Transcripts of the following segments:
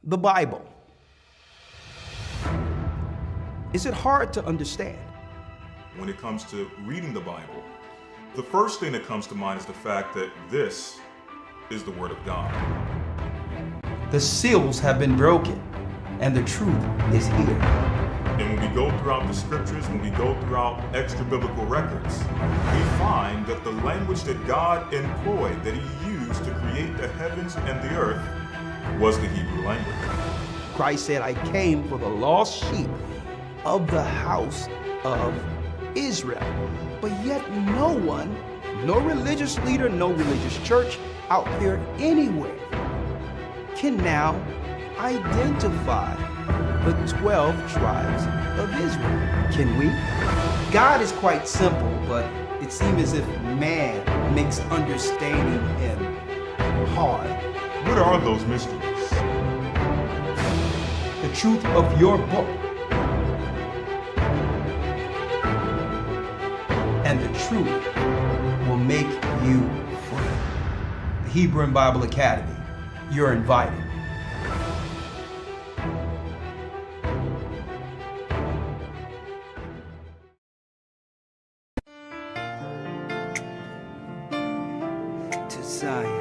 The Bible. Is it hard to understand? When it comes to reading the Bible, the first thing that comes to mind is the fact that this is the Word of God. The seals have been broken, and the truth is here. And when we go throughout the scriptures, when we go throughout extra biblical records, we find that the language that God employed, that He used to create the heavens and the earth, was the Hebrew language. Christ said, I came for the lost sheep of the house of Israel. But yet no one, no religious leader, no religious church out there anywhere can now identify the 12 tribes of Israel. Can we? God is quite simple, but it seems as if man makes understanding Him hard. What are those mysteries? The truth of your book and the truth will make you free. The Hebrew and Bible Academy, you're invited. To Zion.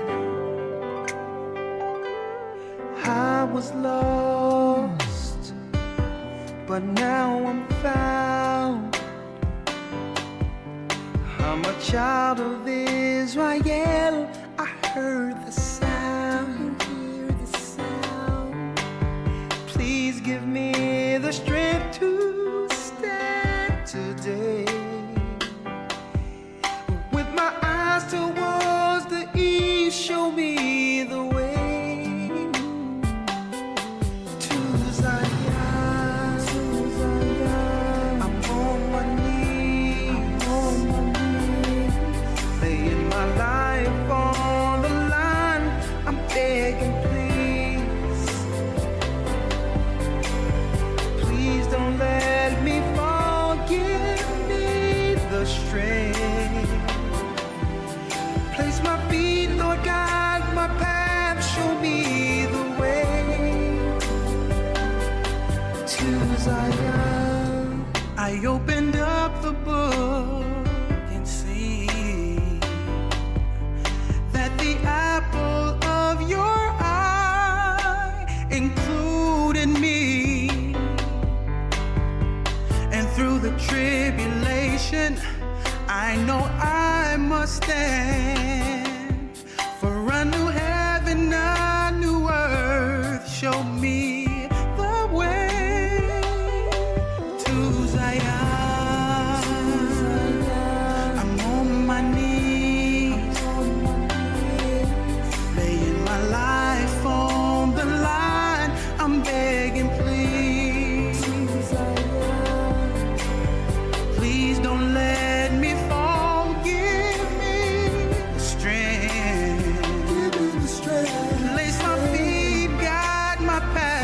I was lost, but now I'm found. I'm a child of Israel. I heard the sound. Please give me the strength to stand today. With my eyes towards the east, show me the way. Place my feet, Lord God, my path, show me the way to Zion. I opened up the book and see that the apple of your eye included me, and through the tribulation I know I must stand for a new heaven, a new earth. Show me the way to Zion. I'm on my knees, laying my life on the line. I'm begging, please, please don't let me fall. Give me the strength. Place my feet, guide my path.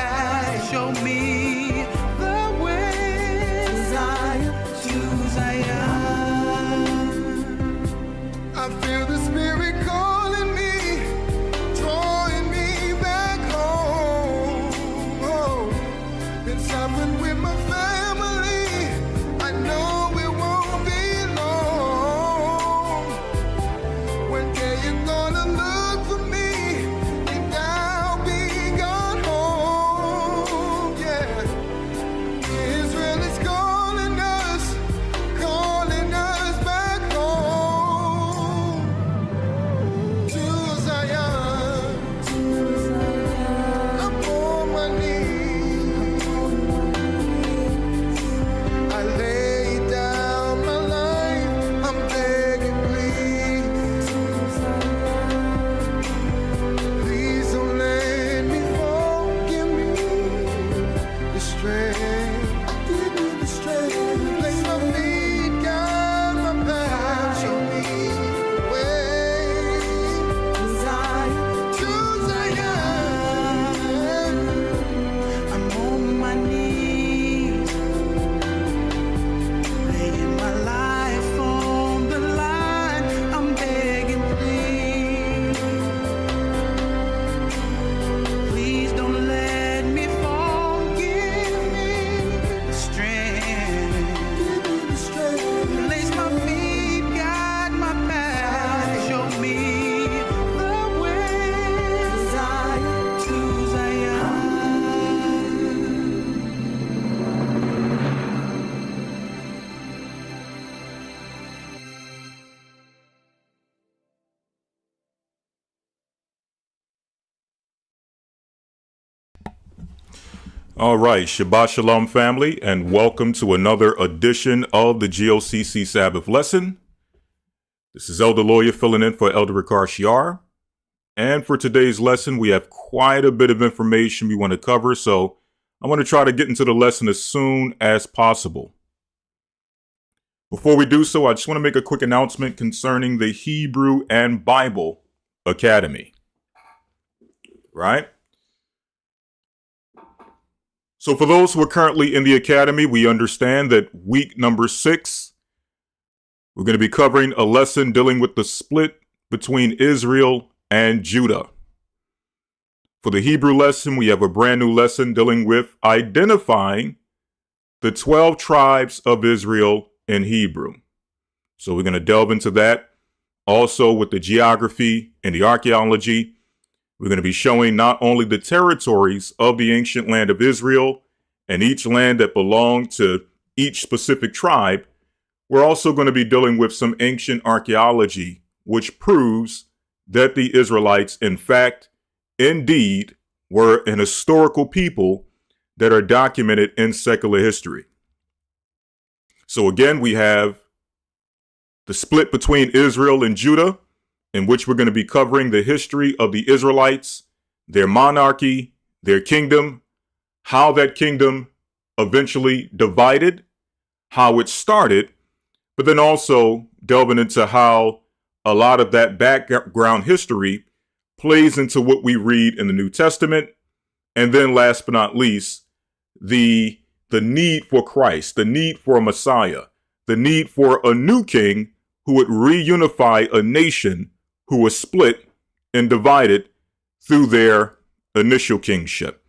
All right, Shabbat Shalom family, and welcome to another edition of the GOCC Sabbath lesson. This is Elder Lawyer filling in for Elder Ricard Shiar. And for today's lesson, we have quite a bit of information we want to cover, so I want to try to get into the lesson as soon as possible. Before we do so, I just want to make a quick announcement concerning the Hebrew and Bible Academy. Right? So for those who are currently in the academy, we understand that week number 6, we're going to be covering a lesson dealing with the split between Israel and Judah. For the Hebrew lesson, we have a brand new lesson dealing with identifying the 12 tribes of Israel in Hebrew. So we're going to delve into that. Also with the geography and the archaeology, we're going to be showing not only the territories of the ancient land of Israel and each land that belonged to each specific tribe, we're also going to be dealing with some ancient archaeology, which proves that the Israelites, in fact, indeed, were an historical people that are documented in secular history. So again, we have the split between Israel and Judah, in which we're going to be covering the history of the Israelites, their monarchy, their kingdom, how that kingdom eventually divided, how it started, but then also delving into how a lot of that background history plays into what we read in the New Testament. And then last but not least, the need for Christ, the need for a Messiah, the need for a new king who would reunify a nation who was split and divided through their initial kingship.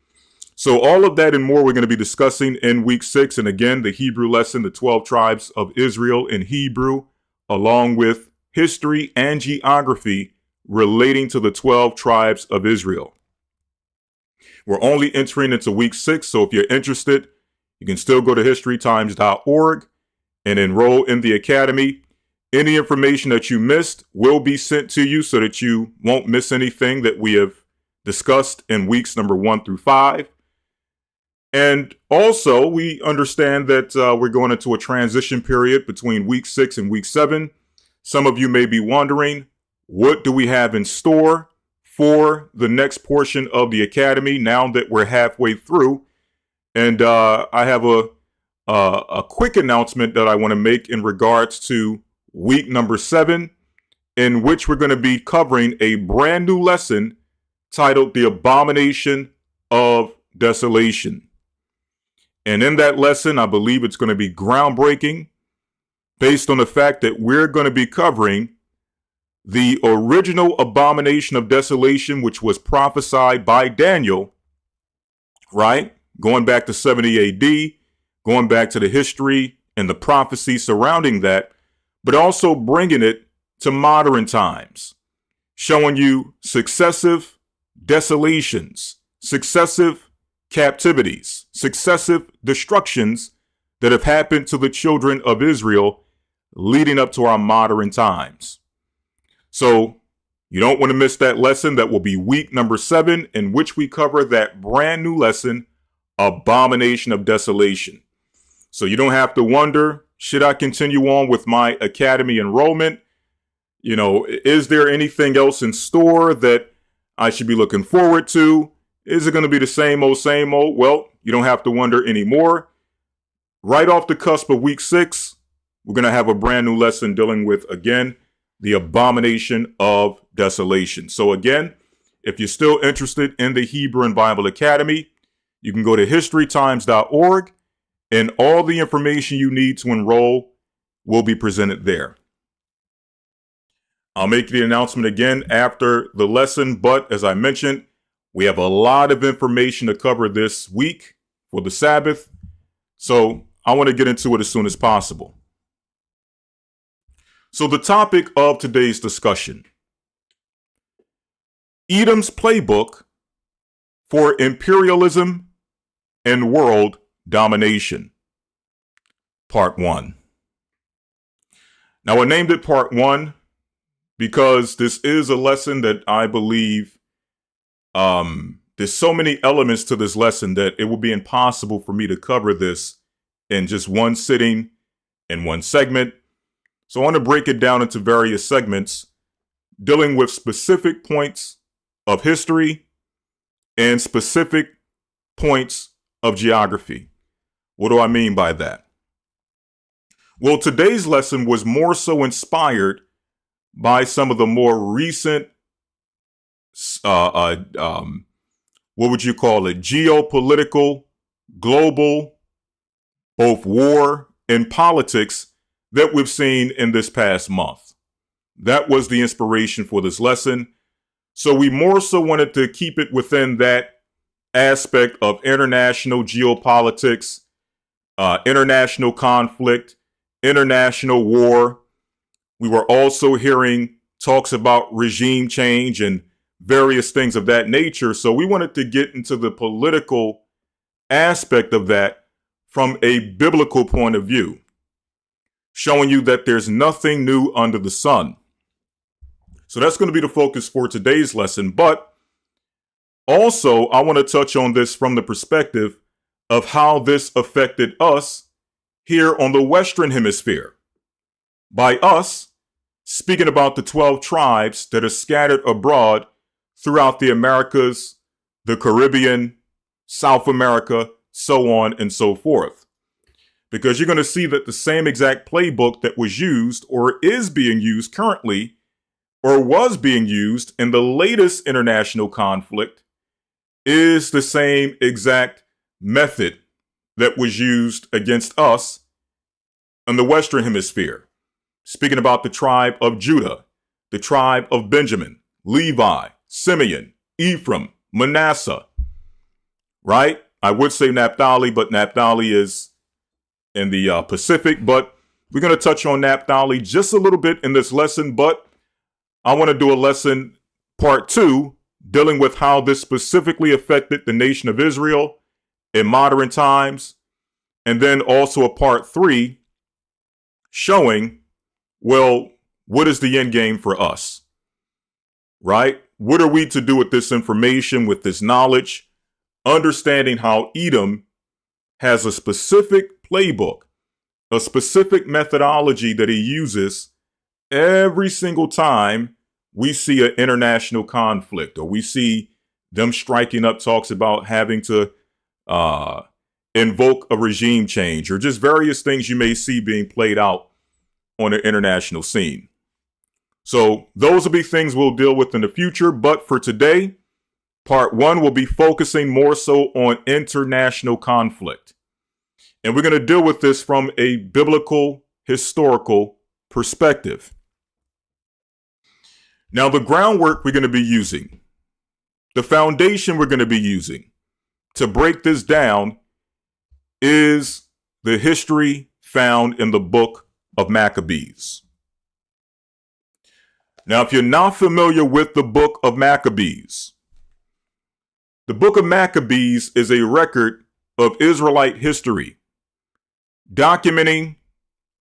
So all of that and more we're going to be discussing in week 6. And again, the Hebrew lesson, the 12 tribes of Israel in Hebrew, along with history and geography relating to the 12 tribes of Israel. We're only entering into week 6. So if you're interested, you can still go to historytimes.org and enroll in the academy. Any information that you missed will be sent to you so that you won't miss anything that we have discussed in weeks number 1 through 5. And also, we understand that we're going into a transition period between week 6 and week 7. Some of you may be wondering, what do we have in store for the next portion of the academy now that we're halfway through? And I have a quick announcement that I want to make in regards to week number 7, in which we're going to be covering a brand new lesson titled The Abomination of Desolation. And in that lesson, I believe it's going to be groundbreaking based on the fact that we're going to be covering the original abomination of desolation, which was prophesied by Daniel, right? Going back to 70 AD, going back to the history and the prophecy surrounding that, but also bringing it to modern times, showing you successive desolations, successive captivities, successive destructions that have happened to the children of Israel leading up to our modern times. So you don't want to miss that lesson. That will be week number 7, in which we cover that brand new lesson, Abomination of Desolation. So you don't have to wonder, should I continue on with my academy enrollment? You know, is there anything else in store that I should be looking forward to? Is it going to be the same old, same old? Well, you don't have to wonder anymore. Right off the cusp of week 6, we're going to have a brand new lesson dealing with, again, the Abomination of Desolation. So again, if you're still interested in the Hebrew and Bible Academy, you can go to historytimes.org. And all the information you need to enroll will be presented there. I'll make the announcement again after the lesson, but as I mentioned, we have a lot of information to cover this week for the Sabbath, so I want to get into it as soon as possible. So the topic of today's discussion, Edom'S playbook for imperialism and world domination. Part 1. Now, I named it Part 1 because this is a lesson that I believe there's so many elements to this lesson that it would be impossible for me to cover this in just one sitting in one segment. So I want to break it down into various segments dealing with specific points of history and specific points of geography. What do I mean by that? Well, today's lesson was more so inspired by some of the more recent, what would you call it? Geopolitical, global, both war and politics that we've seen in this past month. That was the inspiration for this lesson. So we more so wanted to keep it within that aspect of international geopolitics, international conflict, international war. We were also hearing talks about regime change and various things of that nature. So we wanted to get into the political aspect of that from a biblical point of view, showing you that there's nothing new under the sun. So that's going to be the focus for today's lesson. But also, I want to touch on this from the perspective of how this affected us here on the Western Hemisphere. By us, speaking about the 12 tribes that are scattered abroad throughout the Americas, the Caribbean, South America, so on and so forth. Because you're going to see that the same exact playbook that was used or is being used currently or was being used in the latest international conflict is the same exact method that was used against us in the Western Hemisphere. Speaking about the tribe of Judah, the tribe of Benjamin, Levi, Simeon, Ephraim, Manasseh, right? I would say Naphtali, but Naphtali is in the Pacific, but we're going to touch on Naphtali just a little bit in this lesson, but I want to do a lesson part 2 dealing with how this specifically affected the nation of Israel in modern times, and then also a part 3 showing, well, what is the end game for us, right? What are we to do with this information, with this knowledge, understanding how Edom has a specific playbook, a specific methodology that he uses every single time we see an international conflict or we see them striking up talks about having to invoke a regime change or just various things you may see being played out on the international scene. So those will be things we'll deal with in the future. But for today, part 1 will be focusing more so on international conflict. And we're going to deal with this from a biblical, historical perspective. Now, the groundwork we're going to be using, the foundation we're going to be using to break this down is the history found in the book of Maccabees. Now, if you're not familiar with the book of Maccabees, the book of Maccabees is a record of Israelite history, documenting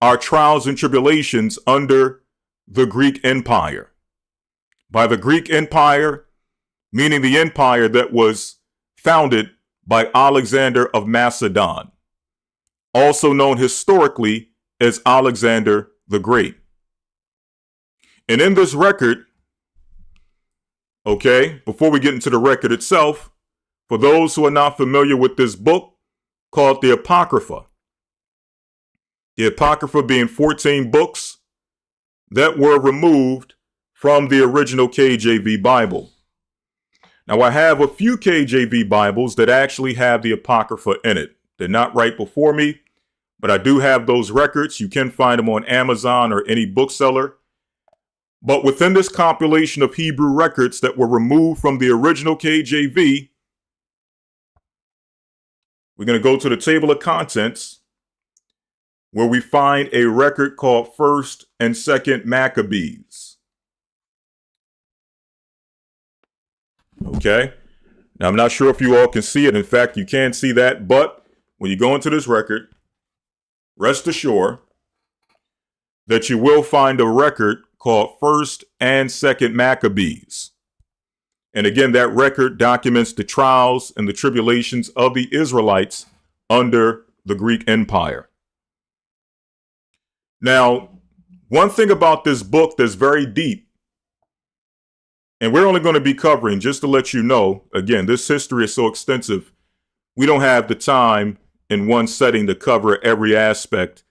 our trials and tribulations under the Greek Empire. By the Greek Empire, meaning the empire that was founded by Alexander of Macedon, also known historically as Alexander the Great. And in this record, okay, before we get into the record itself, for those who are not familiar with this book called the Apocrypha being 14 books that were removed from the original KJV Bible. Now, I have a few KJV Bibles that actually have the Apocrypha in it. They're not right before me, but I do have those records. You can find them on Amazon or any bookseller. But within this compilation of Hebrew records that were removed from the original KJV, we're going to go to the table of contents where we find a record called 1st and 2nd Maccabees. Okay. Now, I'm not sure if you all can see it. In fact, you can see that. But when you go into this record, rest assured that you will find a record called 1st and 2nd Maccabees. And again, that record documents the trials and the tribulations of the Israelites under the Greek Empire. Now, one thing about this book that's very deep, and we're only going to be covering, just to let you know, again, this history is so extensive, we don't have the time in one setting to cover every aspect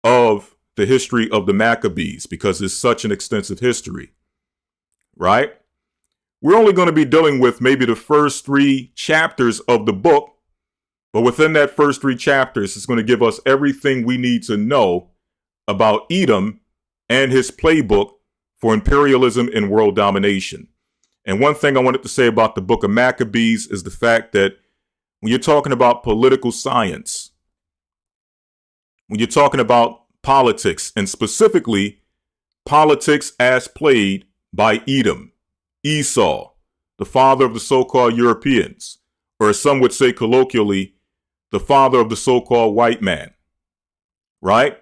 of the history of the Maccabees because it's such an extensive history, right? We're only going to be dealing with maybe the first 3 chapters of the book, but within that first 3 chapters, it's going to give us everything we need to know about Edom and his playbook for imperialism and world domination. And one thing I wanted to say about the book of Maccabees is the fact that when you're talking about political science, when you're talking about politics, and specifically politics as played by Edom, Esau, the father of the so-called Europeans, or as some would say colloquially, the father of the so-called white man, right?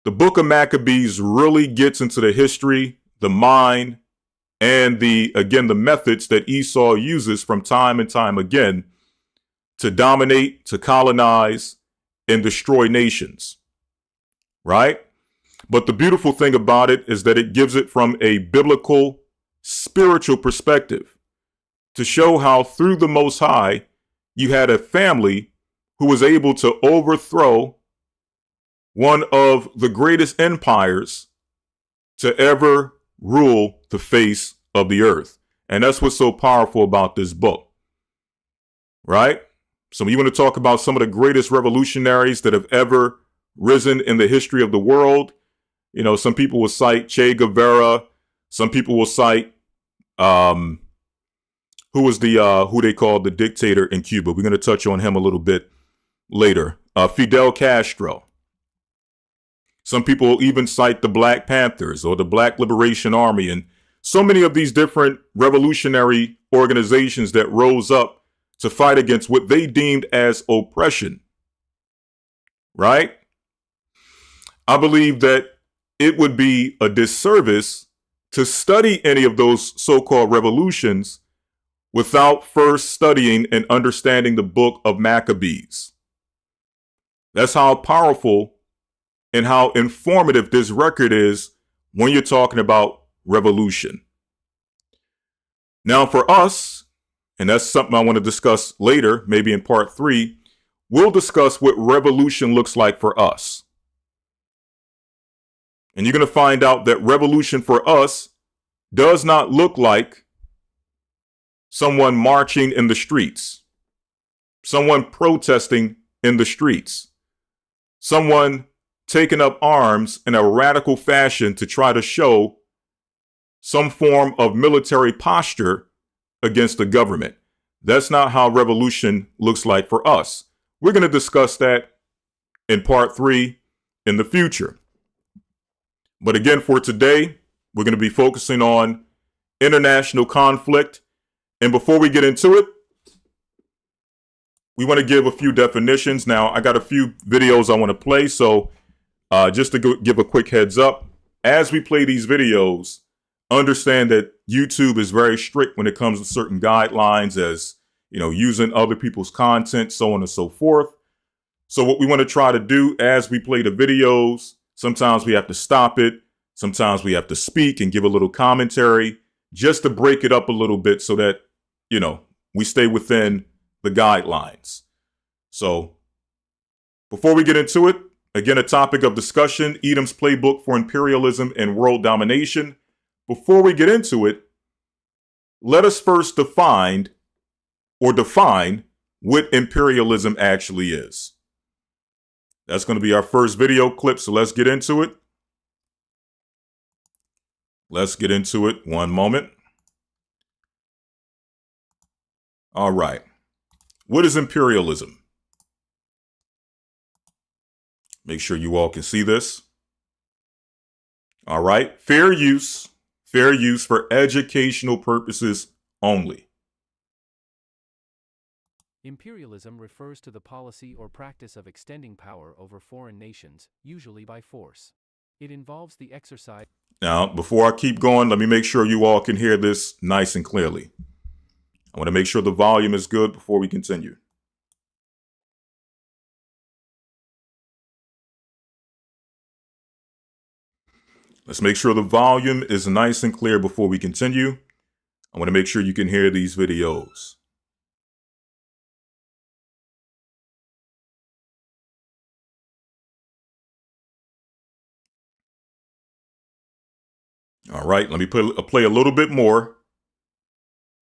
The book of Maccabees really gets into the history, the mind, and the methods that Esau uses from time and time again to dominate, to colonize, and destroy nations, right? But the beautiful thing about it is that it gives it from a biblical, spiritual perspective to show how through the Most High, you had a family who was able to overthrow one of the greatest empires to ever rule the face of the earth. And that's what's so powerful about this book, right? So when you want to talk about some of the greatest revolutionaries that have ever risen in the history of the world, you know, some people will cite Che Guevara. Some people will cite, who they called the dictator in Cuba. We're going to touch on him a little bit later. Fidel Castro. Some people will even cite the Black Panthers or the Black Liberation Army and so many of these different revolutionary organizations that rose up to fight against what they deemed as oppression, right? I believe that it would be a disservice to study any of those so-called revolutions without first studying and understanding the book of Maccabees. That's how powerful and how informative this record is when you're talking about revolution. Now for us, and that's something I want to discuss later, maybe in part 3, we'll discuss what revolution looks like for us. And you're going to find out that revolution for us does not look like someone marching in the streets, someone protesting in the streets, someone taking up arms in a radical fashion to try to show some form of military posture against the government. That's not how revolution looks like for us. We're going to discuss that in part 3 in the future. But again, for today, we're going to be focusing on international conflict. And before we get into it, we want to give a few definitions. Now, I got a few videos I want to play. So just to give a quick heads up, as we play these videos, understand that YouTube is very strict when it comes to certain guidelines as, you know, using other people's content, so on and so forth. So what we want to try to do as we play the videos, sometimes we have to stop it. Sometimes we have to speak and give a little commentary just to break it up a little bit so that, you know, we stay within the guidelines. So before we get into it, again, a topic of discussion, Edom'S Playbook for Imperialism and World Domination. Before we get into it, let us first define what imperialism actually is. That's going to be our first video clip, so let's get into it. Let's get into it. One moment. All right. What is imperialism? Make sure you all can see this. All right. Fair use for educational purposes only. Imperialism refers to the policy or practice of extending power over foreign nations, usually by force. It involves the exercise. Now, before I keep going, let me make sure you all can hear this nice and clearly. I want to make sure the volume is good before we continue. Let's make sure the volume is nice and clear before we continue. I want to make sure you can hear these videos. All right, let me play a little bit more.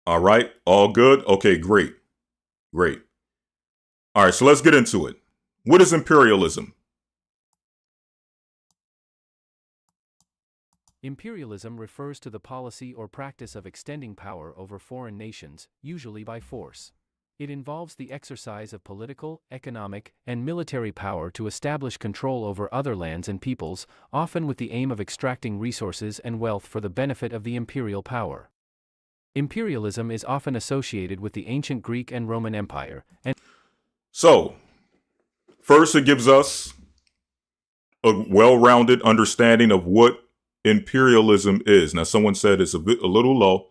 All right, all good? Okay, great. Great. All right, so let's get into it. What is imperialism? Imperialism refers to the policy or practice of extending power over foreign nations, usually by force. It involves the exercise of political, economic, and military power to establish control over other lands and peoples, often with the aim of extracting resources and wealth for the benefit of the imperial power. Imperialism is often associated with the ancient Greek and Roman Empire, and So, first it gives us a well-rounded understanding of what imperialism is. Now, someone said it's a little low.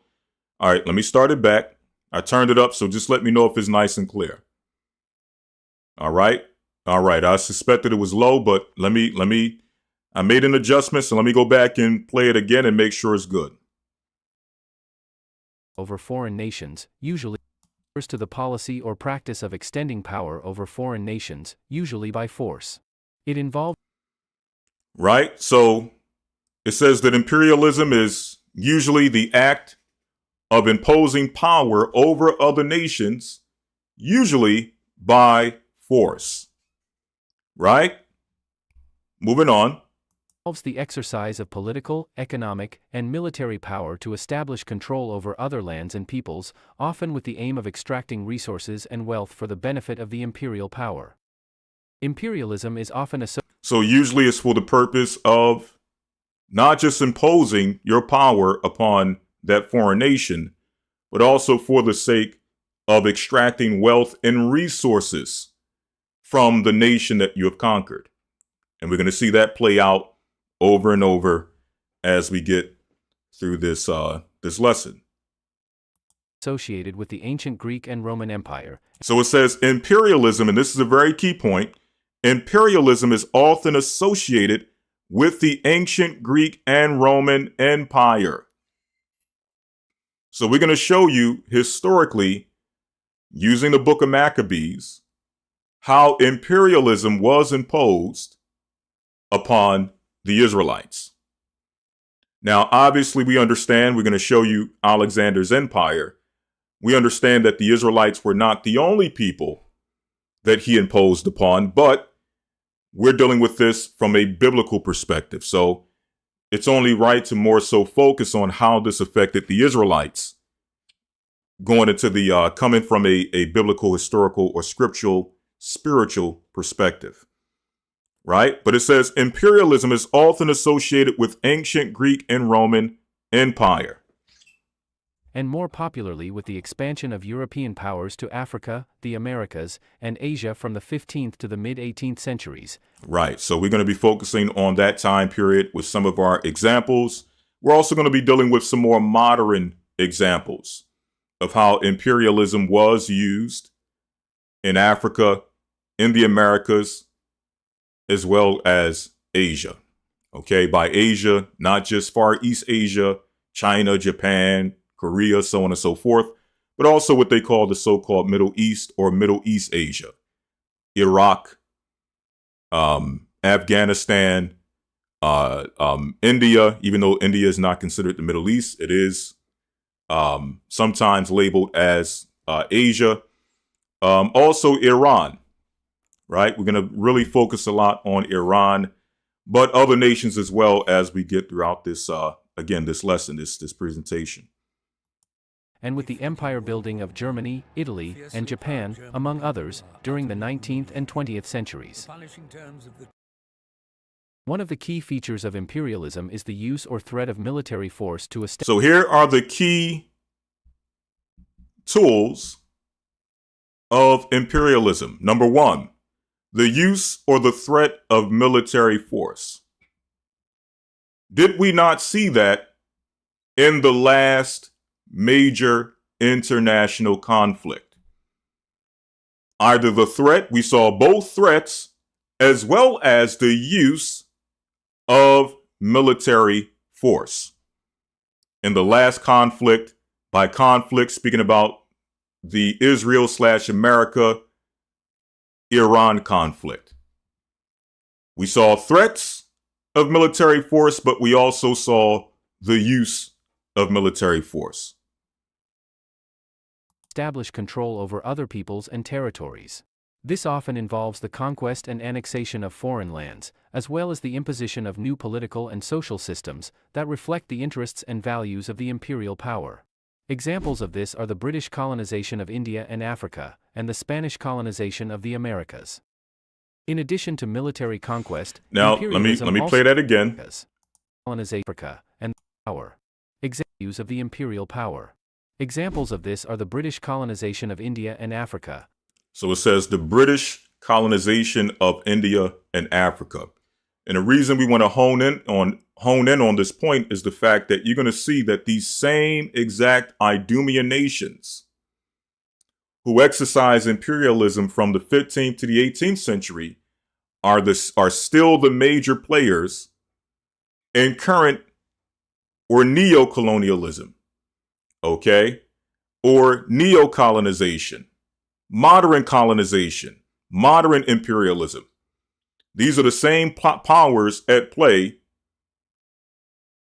All right, let me start it back. I turned it up, so just let me know if it's nice and clear. All right. All right. I suspected it was low, but I made an adjustment, so let me go back and play it again and make sure it's good. over foreign nations, usually refers to the policy or practice of extending power over foreign nations, usually by force. It involves. Right. So it says that imperialism is usually the act of imposing power over other nations, usually by force. Right? Moving on. Involves the exercise of political, economic, and military power to establish control over other lands and peoples, often with the aim of extracting resources and wealth for the benefit of the imperial power. Imperialism is often associated. So usually it's for the purpose of not just imposing your power upon that foreign nation, but also for the sake of extracting wealth and resources from the nation that you have conquered. And we're going to see that play out over and over as we get through this lesson. Associated with the ancient Greek and Roman Empire. So it says imperialism, and this is a very key point. Imperialism is often associated with the ancient Greek and Roman Empire. So we're going to show you historically, using the book of Maccabees, how imperialism was imposed upon the Israelites. Now, obviously, we understand, we're going to show you Alexander's empire. We understand that the Israelites were not the only people that he imposed upon, but we're dealing with this from a biblical perspective. So it's only right to more so focus on how this affected the Israelites, going into the coming from a biblical, historical, or scriptural, spiritual perspective. Right? But it says imperialism is often associated with ancient Greek and Roman Empire. And more popularly with the expansion of European powers to Africa, the Americas, and Asia from the 15th to the mid-18th centuries. Right. So we're going to be focusing on that time period with some of our examples. We're also going to be dealing with some more modern examples of how imperialism was used in Africa, in the Americas, as well as Asia. Okay, by Asia, not just Far East Asia, China, Japan, Korea, so on and so forth, but also what they call the so-called Middle East or Middle East Asia, Iraq, Afghanistan, India, even though India is not considered the Middle East, it is sometimes labeled as Asia. Also Iran. Right? We're going to really focus a lot on Iran, but other nations as well as we get throughout this, this lesson, this presentation. And with the empire building of Germany, Italy, and Japan, among others, during the 19th and 20th centuries. One of the key features of imperialism is the use or threat of military force to establish. So here are the key tools of imperialism. Number one, the use or the threat of military force. Did we not see that in the last major international conflict? Either the threat, we saw both threats, as well as the use of military force. In the last conflict, by conflict, speaking about the Israel/America-Iran conflict. We saw threats of military force, but we also saw the use of military force. Establish control over other peoples and territories. This often involves the conquest and annexation of foreign lands, as well as the imposition of new political and social systems that reflect the interests and values of the imperial power. Examples of this are the British colonization of India and Africa, and the Spanish colonization of the Americas. In addition to military conquest, now let me play that again. Colonization of Africa and power. Examples of the imperial power. Examples of this are the British colonization of India and Africa. So it says the British colonization of India and Africa. And the reason we want to hone in on this point is the fact that you're going to see that these same exact Idumean nations who exercise imperialism from the 15th to the 18th century are still the major players in current or neo-colonialism, okay? Or neo-colonization, modern colonization, modern imperialism. These are the same powers at play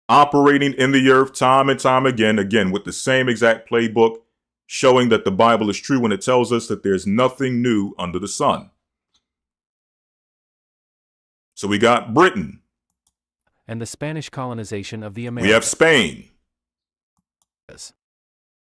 operating in the earth time and time again with the same exact playbook, showing that the Bible is true when it tells us that there's nothing new under the sun. So we got Britain. And the Spanish colonization of the Americas. We have Spain.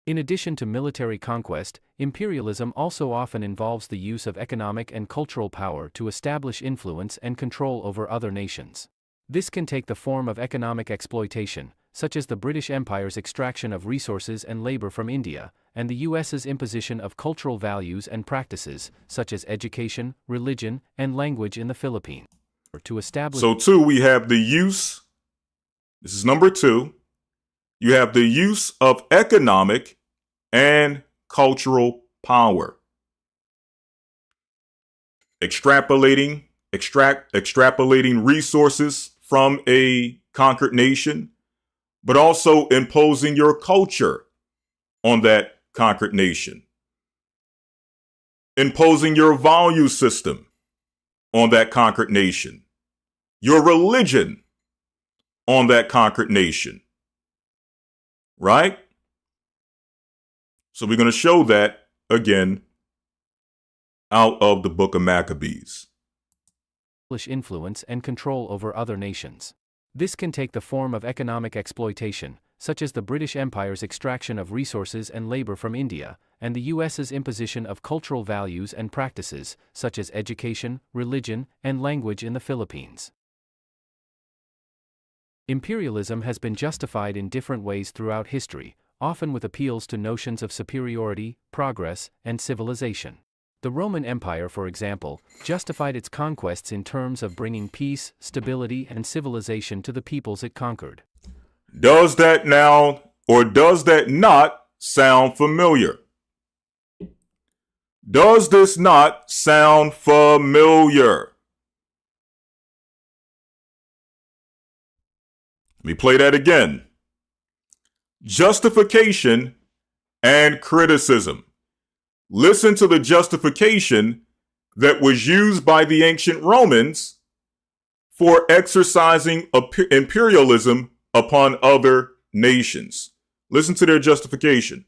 In addition to military conquest, imperialism also often involves the use of economic and cultural power to establish influence and control over other nations. This can take the form of economic exploitation, such as the British Empire's extraction of resources and labor from India, and the US's imposition of cultural values and practices, such as education, religion, and language in the Philippines. To establish. So two, we have the use, this is number two, you have the use of economic and cultural power. Extrapolating resources from a conquered nation, but also imposing your culture on that conquered nation. Imposing your value system on that conquered nation. Your religion on that conquered nation. Right? So we're going to show that again out of the book of Maccabees. Influence and control over other nations. This can take the form of economic exploitation, such as the British Empire's extraction of resources and labor from India, and the US's imposition of cultural values and practices, such as education, religion, and language in the Philippines. Imperialism has been justified in different ways throughout history, often with appeals to notions of superiority, progress, and civilization. The Roman Empire, for example, justified its conquests in terms of bringing peace, stability, and civilization to the peoples it conquered. Does that now, or does that not sound familiar? Does this not sound familiar? Let me play that again. Justification and criticism. Listen to the justification that was used by the ancient Romans for exercising imperialism upon other nations. Listen to their justification.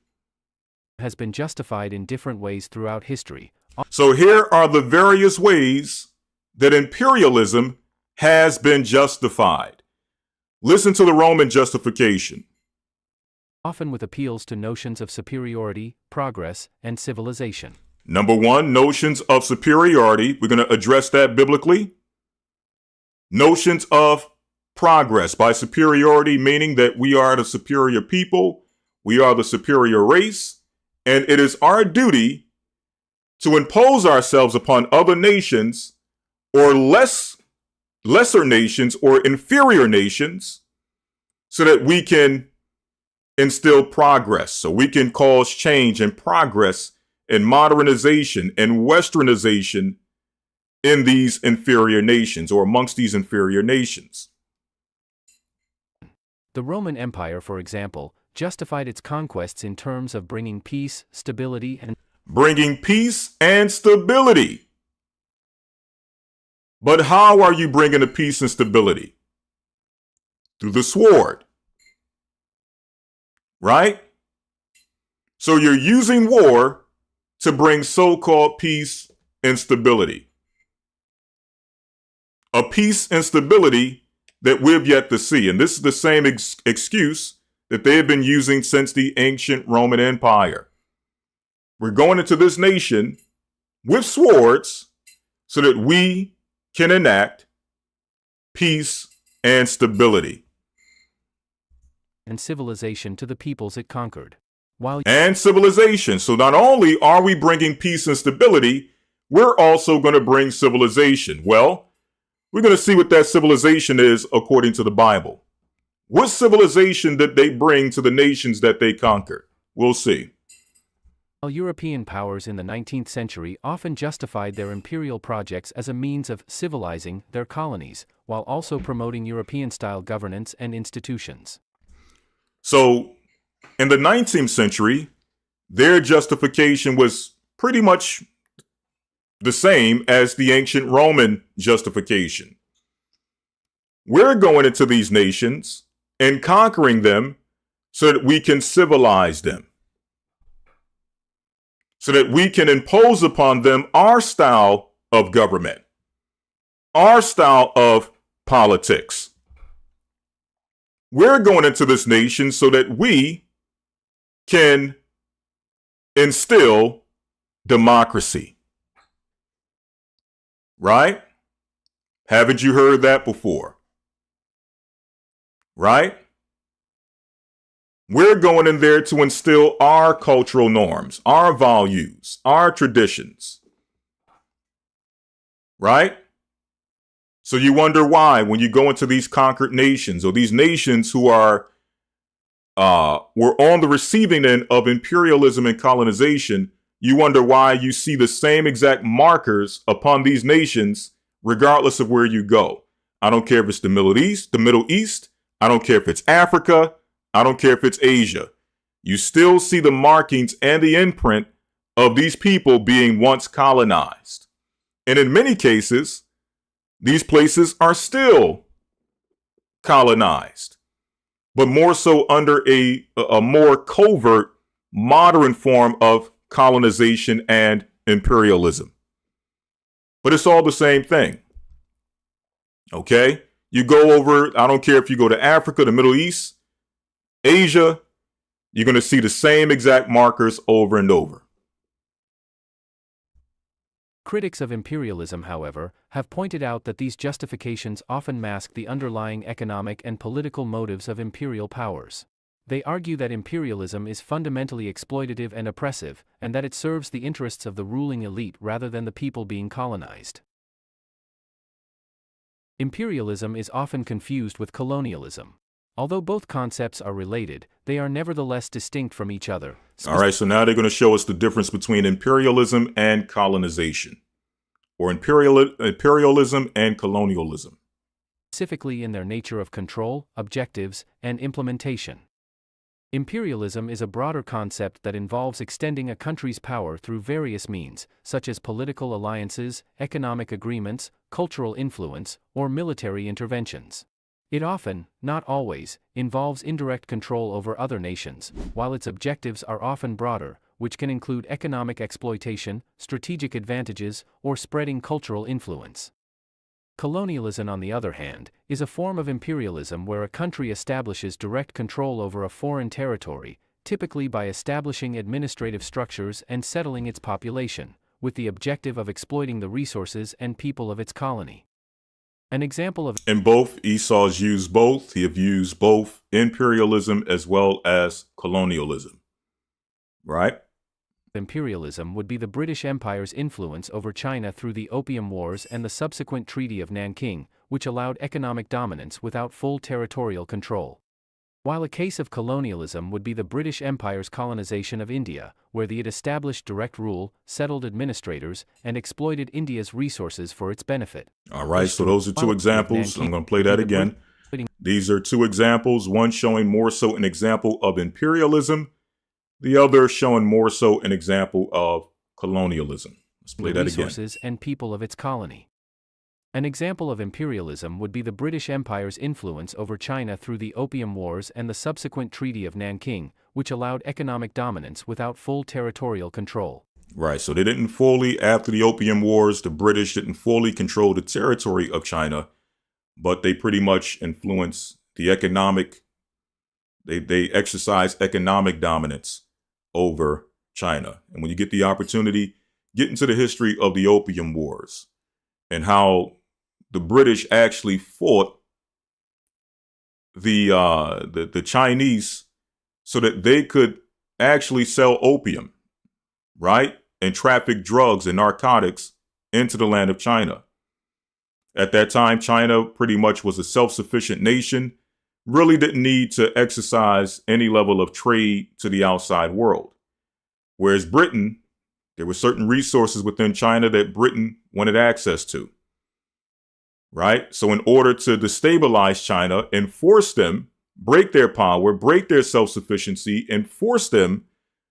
Has been justified in different ways throughout history. So here are the various ways that imperialism has been justified. Listen to the Roman justification. Often with appeals to notions of superiority, progress, and civilization. Number one, notions of superiority. We're going to address that biblically. Notions of progress. By superiority, meaning that we are the superior people, we are the superior race, and it is our duty to impose ourselves upon other nations or lesser nations or inferior nations so that we can instill progress, so we can cause change and progress and modernization and westernization in these inferior nations or amongst these inferior nations. The Roman Empire, for example, justified its conquests in terms of bringing peace, stability, and stability. But how are you bringing the peace and stability? Through the sword. Right? So you're using war to bring so-called peace and stability. A peace and stability that we've yet to see. And this is the same excuse that they have been using since the ancient Roman Empire. We're going into this nation with swords so that we can enact peace and stability. And civilization to the peoples it conquered. And civilization. So not only are we bringing peace and stability, we're also going to bring civilization. Well, we're going to see what that civilization is according to the Bible. What civilization did they bring to the nations that they conquered? We'll see. While European powers in the 19th century often justified their imperial projects as a means of civilizing their colonies, while also promoting European-style governance and institutions. So, in the 19th century, their justification was pretty much the same as the ancient Roman justification. We're going into these nations and conquering them so that we can civilize them, so that we can impose upon them our style of government, our style of politics. We're going into this nation so that we can instill democracy. Right? Haven't you heard that before? Right? We're going in there to instill our cultural norms, our values, our traditions. Right? So you wonder why when you go into these conquered nations or these nations who were on the receiving end of imperialism and colonization, you wonder why you see the same exact markers upon these nations, regardless of where you go. I don't care if it's the Middle East. I don't care if it's Africa. I don't care if it's Asia. You still see the markings and the imprint of these people being once colonized. And in many cases, these places are still colonized, but more so under a more covert, modern form of colonization and imperialism. But it's all the same thing. Okay? You go over, I don't care if you go to Africa, the Middle East, Asia, you're going to see the same exact markers over and over. Critics of imperialism, however, have pointed out that these justifications often mask the underlying economic and political motives of imperial powers. They argue that imperialism is fundamentally exploitative and oppressive, and that it serves the interests of the ruling elite rather than the people being colonized. Imperialism is often confused with colonialism. Although both concepts are related, they are nevertheless distinct from each other. All right, so now they're going to show us the difference between imperialism and colonization, or imperialism and colonialism. Specifically in their nature of control, objectives, and implementation. Imperialism is a broader concept that involves extending a country's power through various means, such as political alliances, economic agreements, cultural influence, or military interventions. It often, not always, involves indirect control over other nations, while its objectives are often broader, which can include economic exploitation, strategic advantages, or spreading cultural influence. Colonialism, on the other hand, is a form of imperialism where a country establishes direct control over a foreign territory, typically by establishing administrative structures and settling its population, with the objective of exploiting the resources and people of its colony. An example of In both, Esau's used both. He have used both imperialism as well as colonialism. Right? imperialism would be the British Empire's influence over China through the Opium Wars and the subsequent Treaty of Nanking, which allowed economic dominance without full territorial control. While a case of colonialism would be the British Empire's colonization of India, where it established direct rule, settled administrators, and exploited India's resources for its benefit. All right, so those are two examples. I'm going to play that again. These are two examples, one showing more so an example of imperialism, the other showing more so an example of colonialism. Let's play that again. Resources and people of its colony. An example of imperialism would be the British Empire's influence over China through the Opium Wars and the subsequent Treaty of Nanking, which allowed economic dominance without full territorial control. Right, so they didn't fully, after the Opium Wars, the British didn't fully control the territory of China, but they pretty much influenced the economic, they exercised economic dominance over China. And when you get the opportunity, get into the history of the Opium Wars and how the British actually fought the Chinese so that they could actually sell opium, right? And traffic drugs and narcotics into the land of China. At that time, China pretty much was a self-sufficient nation, really didn't need to exercise any level of trade to the outside world. Whereas Britain, there were certain resources within China that Britain wanted access to, right? So in order to destabilize China and force them, break their power, break their self-sufficiency, and force them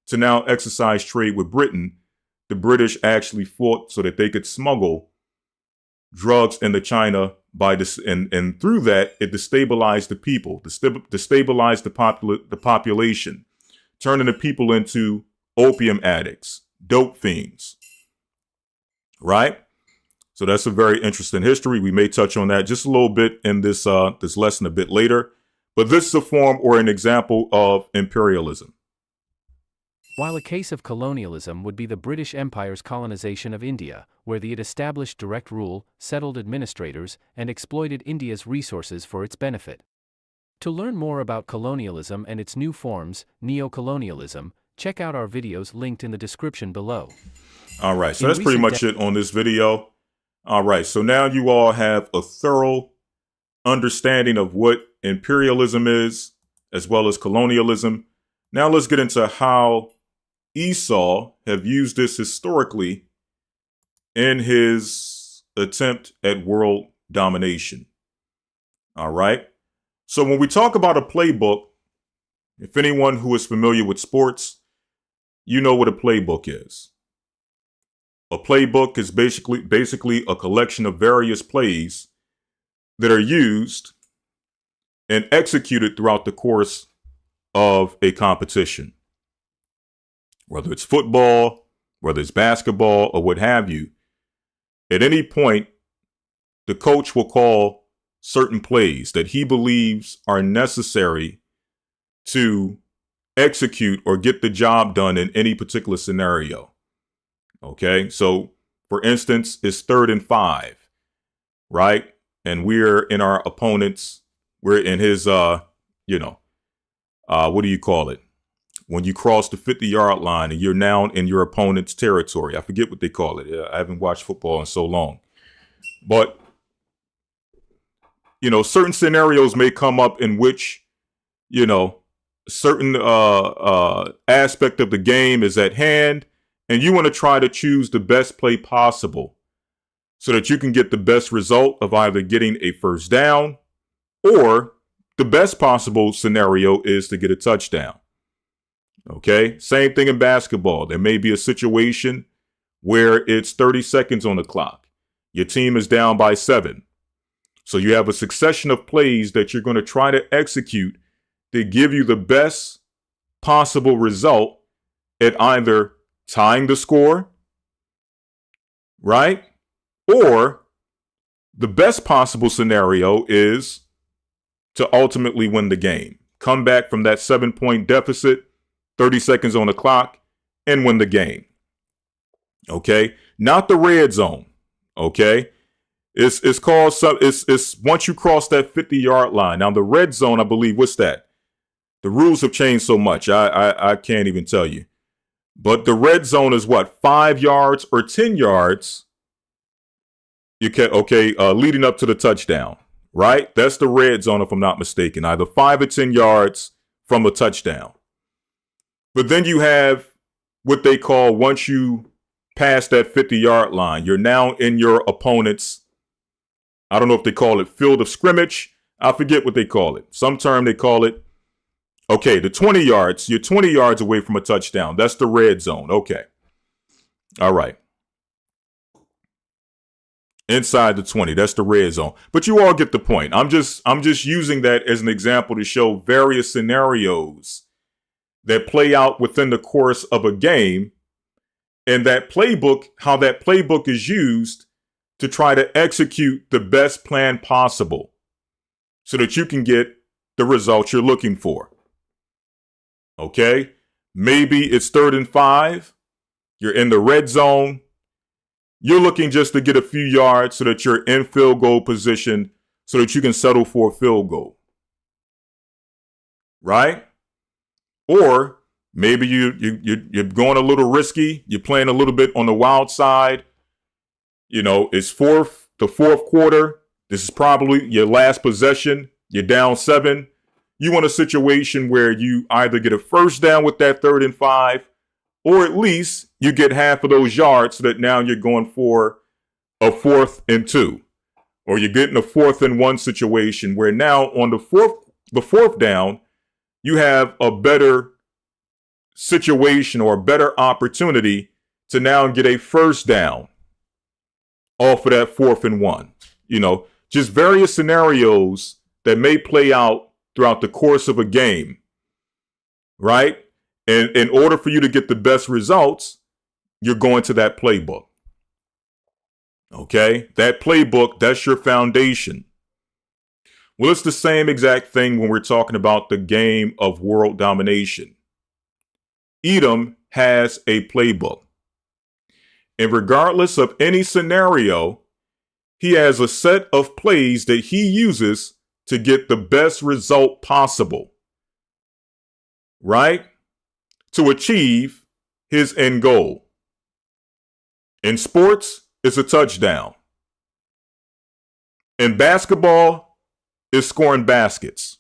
to now exercise trade with Britain, the British actually fought so that they could smuggle drugs into China by this, and through that, it destabilized the people, destabilized the population, turning the people into opium addicts, dope fiends, right? So that's a very interesting history. We may touch on that just a little bit in this this lesson a bit later, but this is a form or an example of imperialism. While a case of colonialism would be the British Empire's colonization of India, where it established direct rule, settled administrators, and exploited India's resources for its benefit. To learn more about colonialism and its new forms, neo-colonialism, check out our videos linked in the description below. All right, so that's pretty much it on this video. All right, so now you all have a thorough understanding of what imperialism is, as well as colonialism. Now let's get into how Esau have used this historically in his attempt at world domination. All right. So when we talk about a playbook, if anyone who is familiar with sports, you know what a playbook is. A playbook is basically a collection of various plays that are used and executed throughout the course of a competition. Whether it's football, whether it's basketball, or what have you, at any point, the coach will call certain plays that he believes are necessary to execute or get the job done in any particular scenario. Okay, so for instance, it's 3rd and 5, right? And we're in our opponent's, we're in his, what do you call it? When you cross the 50-yard line and you're now in your opponent's territory. I forget what they call it. I haven't watched football in so long. But, certain scenarios may come up in which, certain aspect of the game is at hand, and you want to try to choose the best play possible so that you can get the best result of either getting a first down, or the best possible scenario is to get a touchdown. Okay, same thing in basketball. There may be a situation where it's 30 seconds on the clock. Your team is down by 7. So you have a succession of plays that you're going to try to execute to give you the best possible result at either tying the score, right? Or the best possible scenario is to ultimately win the game. Come back from that 7-point deficit, 30 seconds on the clock, and win the game. Okay? Not the red zone. Okay? It's called, it's once you cross that 50-yard line. Now, the red zone, I believe, what's that? The rules have changed so much, I can't even tell you. But the red zone is what? 5 yards or 10 yards? You can, leading up to the touchdown, right? That's the red zone, if I'm not mistaken, either 5 or 10 yards from a touchdown. But then you have what they call, once you pass that 50-yard line, you're now in your opponent's, I don't know if they call it field of scrimmage. I forget what they call it. Some term they call it. Okay, the 20 yards. You're 20 yards away from a touchdown. That's the red zone. Okay. All right. Inside the 20, that's the red zone. But you all get the point. I'm just using that as an example to show various scenarios that play out within the course of a game, and that playbook, how that playbook is used to try to execute the best plan possible so that you can get the results you're looking for. Okay? Maybe it's 3rd and 5. You're in the red zone. You're looking just to get a few yards so that you're in field goal position so that you can settle for a field goal. Right? Or maybe you're going a little risky. You're playing a little bit on the wild side. You know, it's the fourth quarter. This is probably your last possession. You're down 7. You want a situation where you either get a first down with that 3rd and 5, or at least you get half of those yards so that now you're going for a 4th and 2. Or you're getting a 4th and 1 situation where now on the fourth down, you have a better situation or a better opportunity to now get a first down off of that 4th and 1. You know, just various scenarios that may play out throughout the course of a game, right? And in order for you to get the best results, you're going to that playbook. Okay? That playbook, that's your foundation. Well, it's the same exact thing when we're talking about the game of world domination. Edom has a playbook. And regardless of any scenario, he has a set of plays that he uses to get the best result possible, right? To achieve his end goal. In sports, it's a touchdown. In basketball, it's scoring baskets.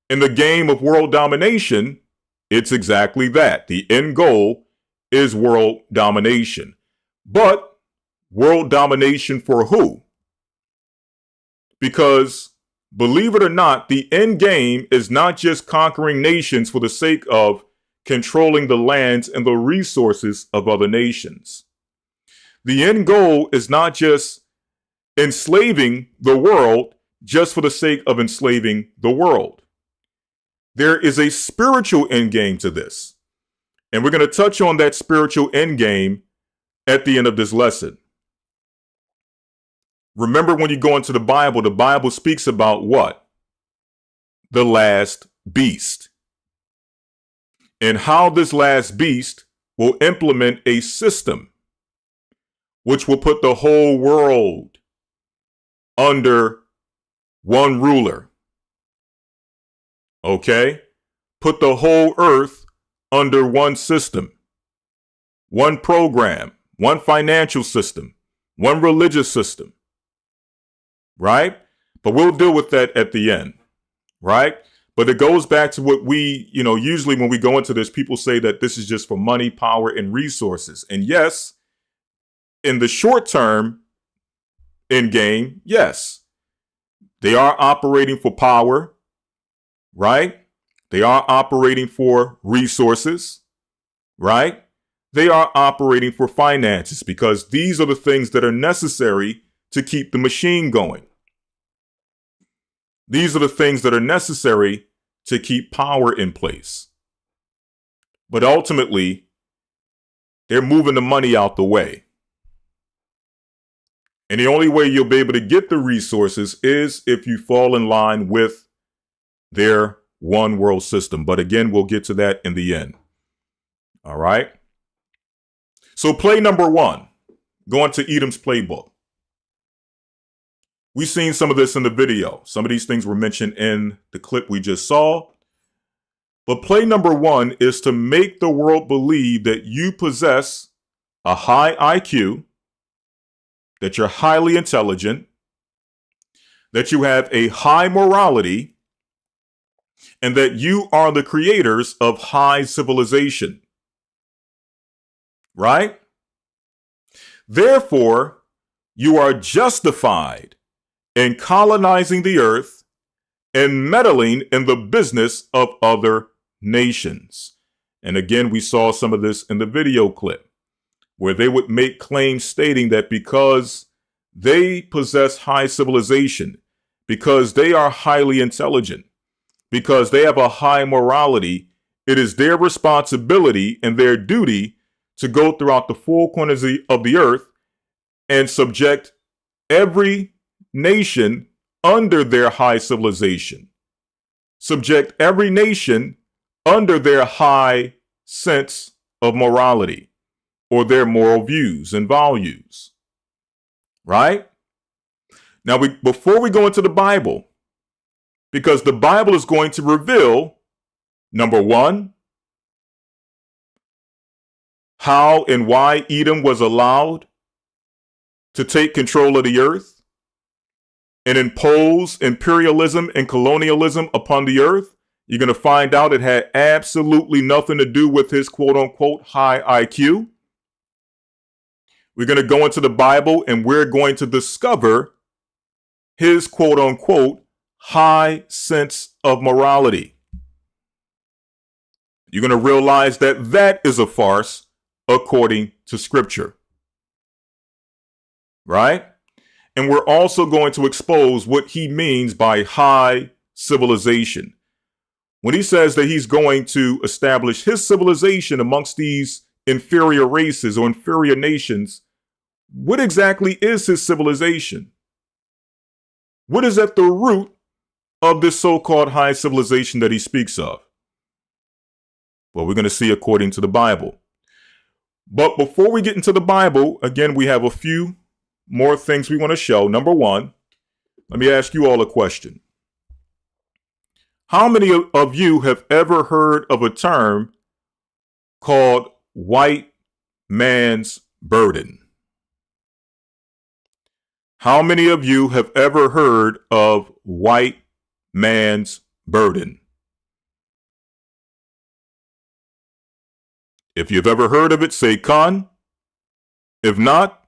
In the game of world domination, it's exactly that. The end goal is world domination. But world domination for who? Because, believe it or not, the end game is not just conquering nations for the sake of controlling the lands and the resources of other nations. The end goal is not just enslaving the world just for the sake of enslaving the world. There is a spiritual end game to this. And we're going to touch on that spiritual end game at the end of this lesson. Remember, when you go into the Bible speaks about what? The last beast. And how this last beast will implement a system which will put the whole world under one ruler. Okay? Put the whole earth under one system, one program, one financial system, one religious system. Right? But we'll deal with that at the end. Right? But it goes back to what we, usually when we go into this, people say that this is just for money, power, and resources. And yes, in the short term end game, yes, they are operating for power, right? They are operating for resources, right? They are operating for finances because these are the things that are necessary to keep the machine going. These are the things that are necessary to keep power in place. But ultimately, they're moving the money out the way. And the only way you'll be able to get the resources is if you fall in line with their one world system. But again, we'll get to that in the end. All right. So play number 1, going to Edom's playbook. We've seen some of this in the video. Some of these things were mentioned in the clip we just saw. But play number 1 is to make the world believe that you possess a high IQ, that you're highly intelligent, that you have a high morality, and that you are the creators of high civilization. Right? Therefore, you are justified in colonizing the earth and meddling in the business of other nations. And again, we saw some of this in the video clip, where they would make claims stating that because they possess high civilization, because they are highly intelligent, because they have a high morality, it is their responsibility and their duty to go throughout the four corners of the earth and subject every nation under their high civilization. Subject every nation under their high sense of morality or their moral views and values. Right? Now, before we go into the Bible, because the Bible is going to reveal, number one, how and why Edom was allowed to take control of the earth and impose imperialism and colonialism upon the earth. You're going to find out it had absolutely nothing to do with his quote unquote high IQ. We're going to go into the Bible and we're going to discover his quote unquote high sense of morality. You're going to realize that that is a farce according to scripture. Right? And we're also going to expose what he means by high civilization. When he says that he's going to establish his civilization amongst these inferior races or inferior nations, what exactly is his civilization? What is at the root of this so-called high civilization that he speaks of? Well, we're going to see according to the Bible. But before we get into the Bible, again, we have a few more things we want to show. Number one, let me ask you all a question. How many of you have ever heard of a term called white man's burden? How many of you have ever heard of white man's burden? If you've ever heard of it, say Khan. If not,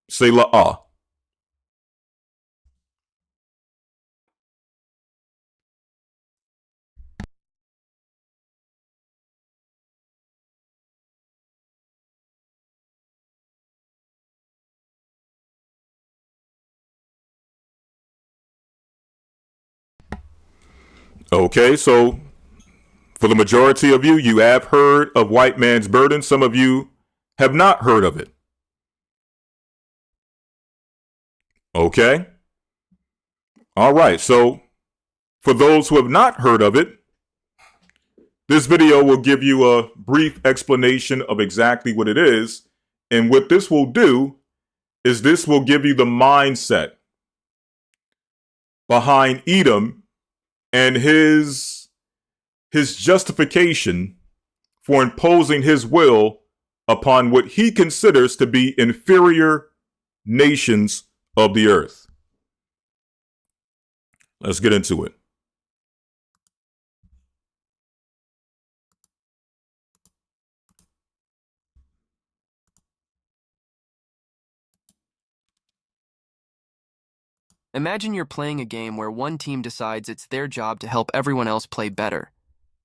say La'ah. Okay, so for the majority of you, you have heard of white man's burden. Some of you have not heard of it. Okay. All right. So for those who have not heard of it, this video will give you a brief explanation of exactly what it is. And what this will do is this will give you the mindset behind Edom and his justification for imposing his will upon what he considers to be inferior nations of the earth. Let's get into it. Imagine you're playing a game where one team decides it's their job to help everyone else play better.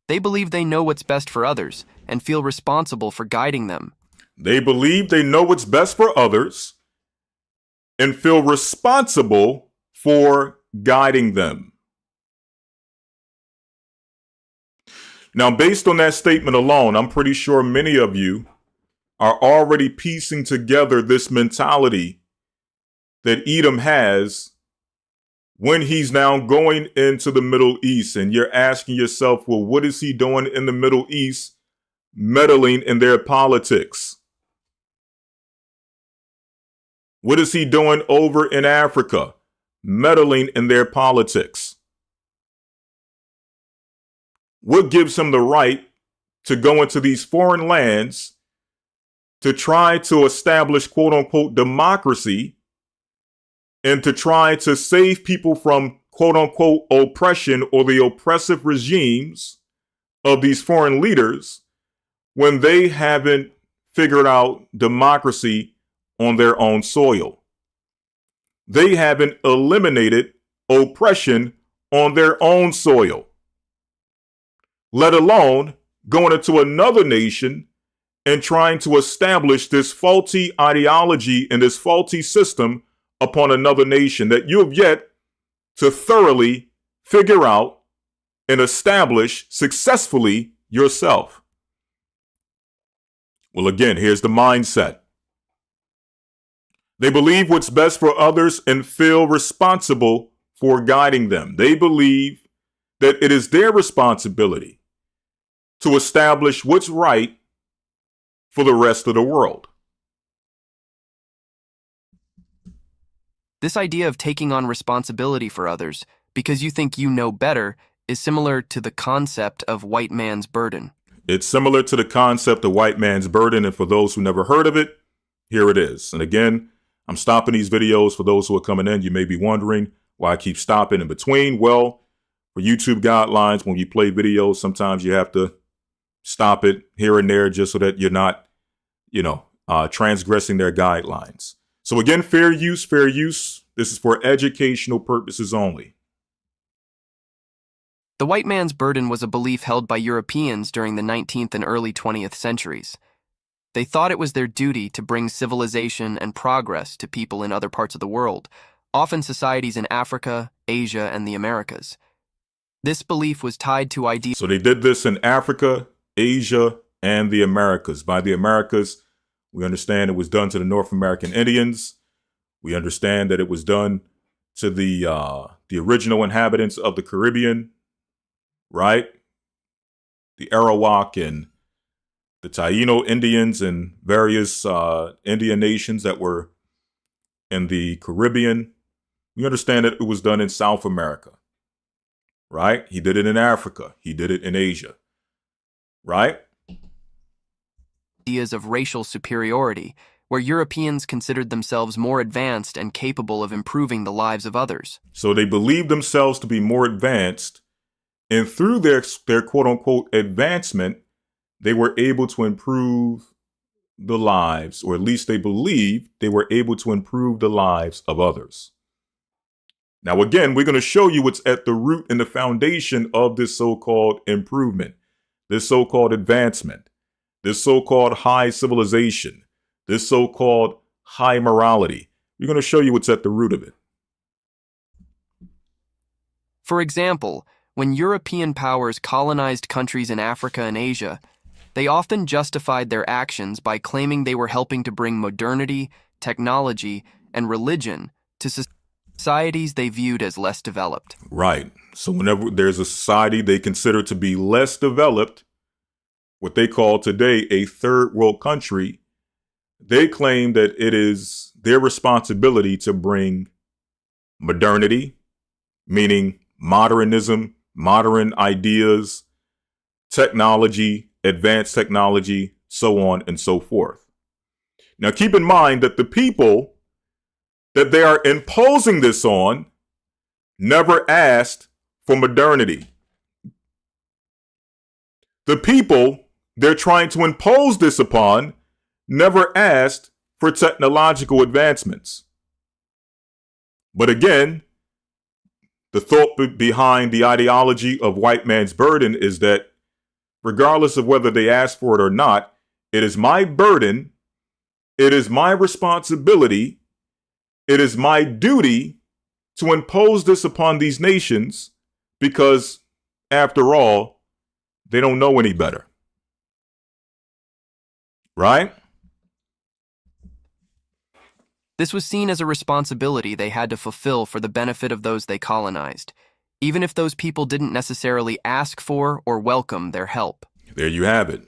They believe they know what's best for others and feel responsible for guiding them. They believe they know what's best for others and feel responsible for guiding them. Now, based on that statement alone, I'm pretty sure many of you are already piecing together this mentality that Edom has when he's now going into the Middle East. And you're asking yourself, well, what is he doing in the Middle East, meddling in their politics? What is he doing over in Africa, meddling in their politics? What gives him the right to go into these foreign lands to try to establish, quote unquote, democracy and to try to save people from quote unquote oppression or the oppressive regimes of these foreign leaders when they haven't figured out democracy on their own soil. They haven't eliminated oppression on their own soil, let alone going into another nation and trying to establish this faulty ideology and this faulty system upon another nation that you have yet to thoroughly figure out and establish successfully yourself. Well, again, here's the mindset. They believe what's best for others and feel responsible for guiding them. They believe that it is their responsibility to establish what's right for the rest of the world. This idea of taking on responsibility for others because you think you know better is similar to the concept of white man's burden. It's similar to the concept of white man's burden, and for those who never heard of it, here it is. And again, I'm stopping these videos for those who are coming in. You may be wondering why I keep stopping in between. Well, for YouTube guidelines, when you play videos, sometimes you have to stop it here and there just so that you're not, transgressing their guidelines. So again, fair use, fair use. This is for educational purposes only. The white man's burden was a belief held by Europeans during the 19th and early 20th centuries. They thought it was their duty to bring civilization and progress to people in other parts of the world, often societies in Africa, Asia, and the Americas. This belief was tied to ideas. So they did this in Africa, Asia, and the Americas. By the Americas, we understand it was done to the North American Indians. We understand that it was done to the original inhabitants of the Caribbean, right? The Arawak and the Taino Indians and various Indian nations that were in the Caribbean. We understand that it was done in South America, right? He did it in Africa. He did it in Asia, right? Ideas of racial superiority, where Europeans considered themselves more advanced and capable of improving the lives of others. So they believed themselves to be more advanced, and through their quote-unquote advancement, they were able to improve the lives, or at least they believed they were able to improve the lives of others. Now, again, we're going to show you what's at the root and the foundation of this so-called improvement, this so-called advancement, this so-called high civilization, this so-called high morality. We're going to show you what's at the root of it. For example, when European powers colonized countries in Africa and Asia, they often justified their actions by claiming they were helping to bring modernity, technology, and religion to societies they viewed as less developed. Right. So whenever there's a society they consider to be less developed, what they call today a third world country, they claim that it is their responsibility to bring modernity, meaning modernism, modern ideas, technology, advanced technology, so on and so forth. Now, keep in mind that the people that they are imposing this on never asked for modernity. The people they're trying to impose this upon never asked for technological advancements. But again, the thought behind the ideology of white man's burden is that regardless of whether they ask for it or not, it is my burden, it is my responsibility, it is my duty to impose this upon these nations because, after all, they don't know any better. Right? This was seen as a responsibility they had to fulfill for the benefit of those they colonized, even if those people didn't necessarily ask for or welcome their help. There you have it.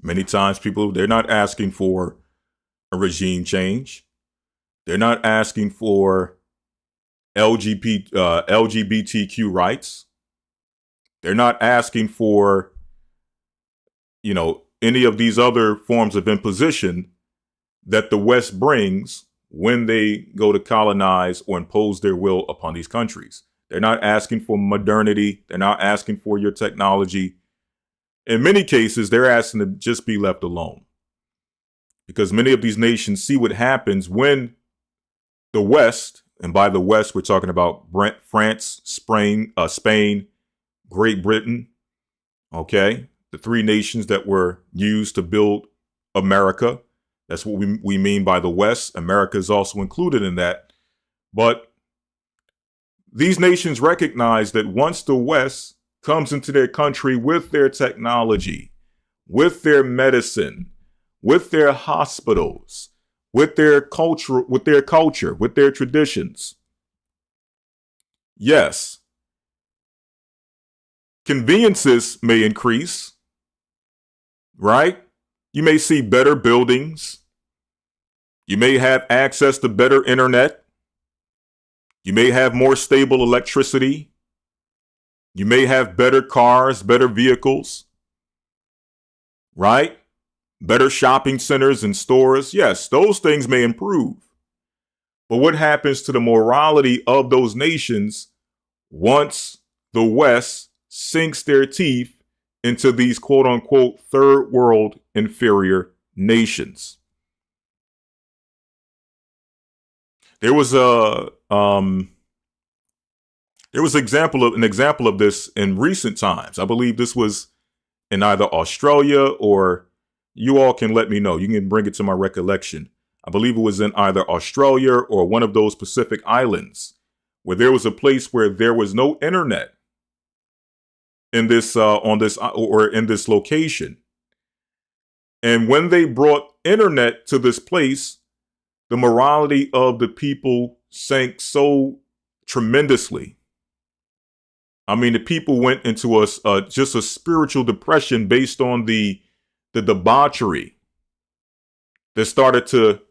Many times people, they're not asking for a regime change. They're not asking for LGBTQ rights. They're not asking for, any of these other forms of imposition that the West brings when they go to colonize or impose their will upon these countries. They're not asking for modernity. They're not asking for your technology. In many cases, they're asking to just be left alone. Because many of these nations see what happens when the West, and by the West, we're talking about France, Spain, Great Britain, okay? The three nations that were used to build America. That's what we mean by the West. America is also included in that. But these nations recognize that once the West comes into their country with their technology, with their medicine, with their hospitals, with their culture, with their traditions, yes, conveniences may increase, right? You may see better buildings. You may have access to better internet. You may have more stable electricity. You may have better cars, better vehicles, right? Better shopping centers and stores. Yes, those things may improve. But what happens to the morality of those nations once the West sinks their teeth into these quote unquote third world inferior nations? There was an example of this in recent times. I believe this was in either Australia, or you all can let me know. You can bring it to my recollection. I believe it was in either Australia or one of those Pacific islands, where there was a place where there was no internet in this in this location. And when they brought internet to this place, the morality of the people sank so tremendously. I mean, the people went into just a spiritual depression based on the debauchery that started to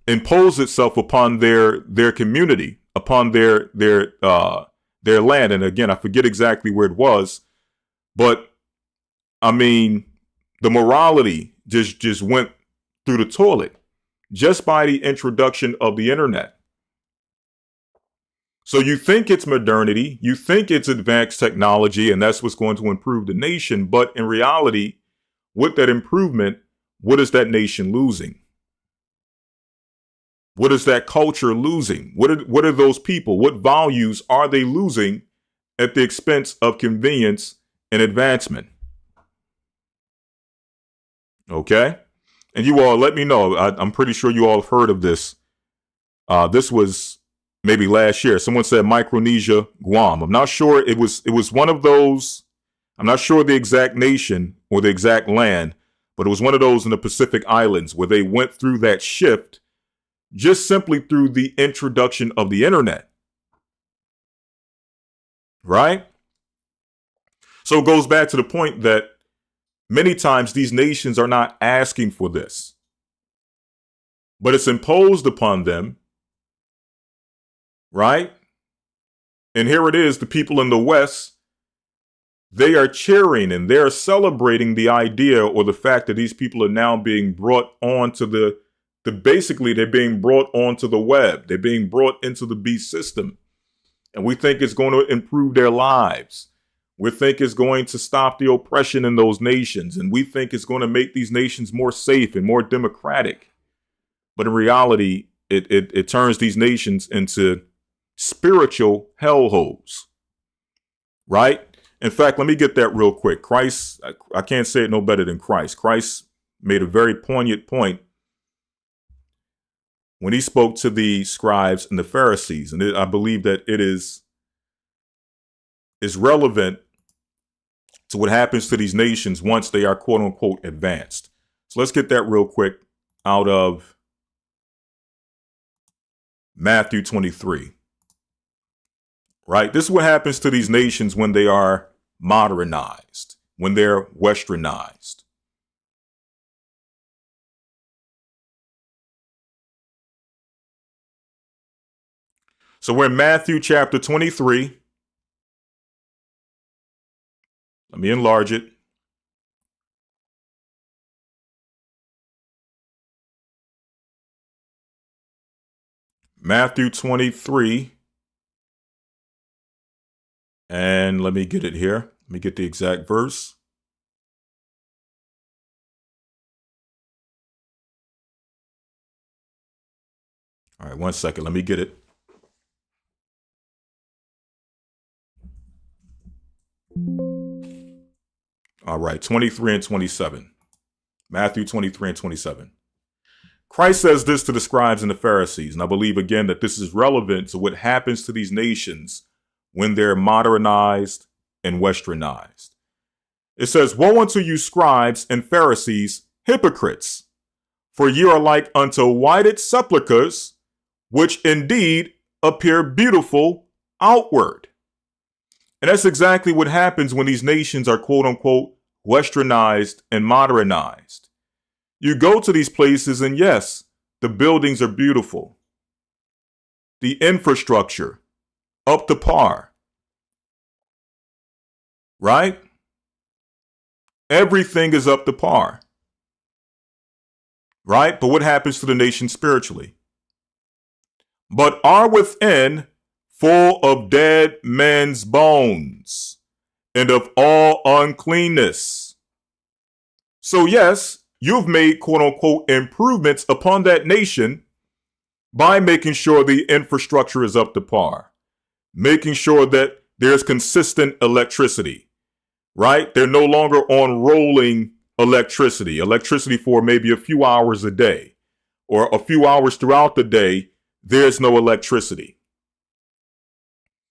impose itself upon their community, upon their land. And again, I forget exactly where it was, but I mean, the morality just went through the toilet just by the introduction of the internet. So you think it's modernity, you think it's advanced technology, and that's what's going to improve the nation. But in reality, with that improvement, what is that nation losing? What is that culture losing? What are those people? What values are they losing at the expense of convenience and advancement? Okay? And you all let me know. I'm pretty sure you all have heard of this. This was maybe last year. Someone said Micronesia, Guam. I'm not sure. It was one of those. I'm not sure the exact nation or the exact land, but it was one of those in the Pacific Islands where they went through that shift just simply through the introduction of the internet. Right? So it goes back to the point that many times these nations are not asking for this, but it's imposed upon them, right? And here it is, the people in the West, they are cheering and they're celebrating the idea or the fact that these people are now being brought onto basically they're being brought onto the web. They're being brought into the beast system. And we think it's going to improve their lives. We think it's going to stop the oppression in those nations. And we think it's going to make these nations more safe and more democratic. But in reality, it turns these nations into spiritual hellholes. Right? In fact, let me get that real quick. Christ, I can't say it no better than Christ. Christ made a very poignant point when he spoke to the scribes and the Pharisees. And I believe that it is relevant to what happens to these nations once they are quote unquote advanced. So let's get that real quick out of Matthew 23. Right? This is what happens to these nations when they are modernized, when they're westernized. So we're in Matthew chapter 23. Let me enlarge it. Matthew 23. And let me get it here. Let me get the exact verse. All right, 1 second. Let me get it. All right, 23 and 27. Matthew 23 and 27. Christ says this to the scribes and the Pharisees, and I believe again that this is relevant to what happens to these nations when they're modernized and westernized. It says, "Woe unto you, scribes and Pharisees, hypocrites! For ye are like unto whited sepulchres, which indeed appear beautiful outward." And that's exactly what happens when these nations are quote unquote westernized and modernized. You go to these places and yes, the buildings are beautiful. The infrastructure, up to par. Right? Everything is up to par. Right? But what happens to the nation spiritually? But are within full of dead men's bones and of all uncleanness. So yes, you've made quote unquote improvements upon that nation by making sure the infrastructure is up to par, making sure that there's consistent electricity, right? They're no longer on rolling electricity for maybe a few hours a day or a few hours throughout the day. There's no electricity.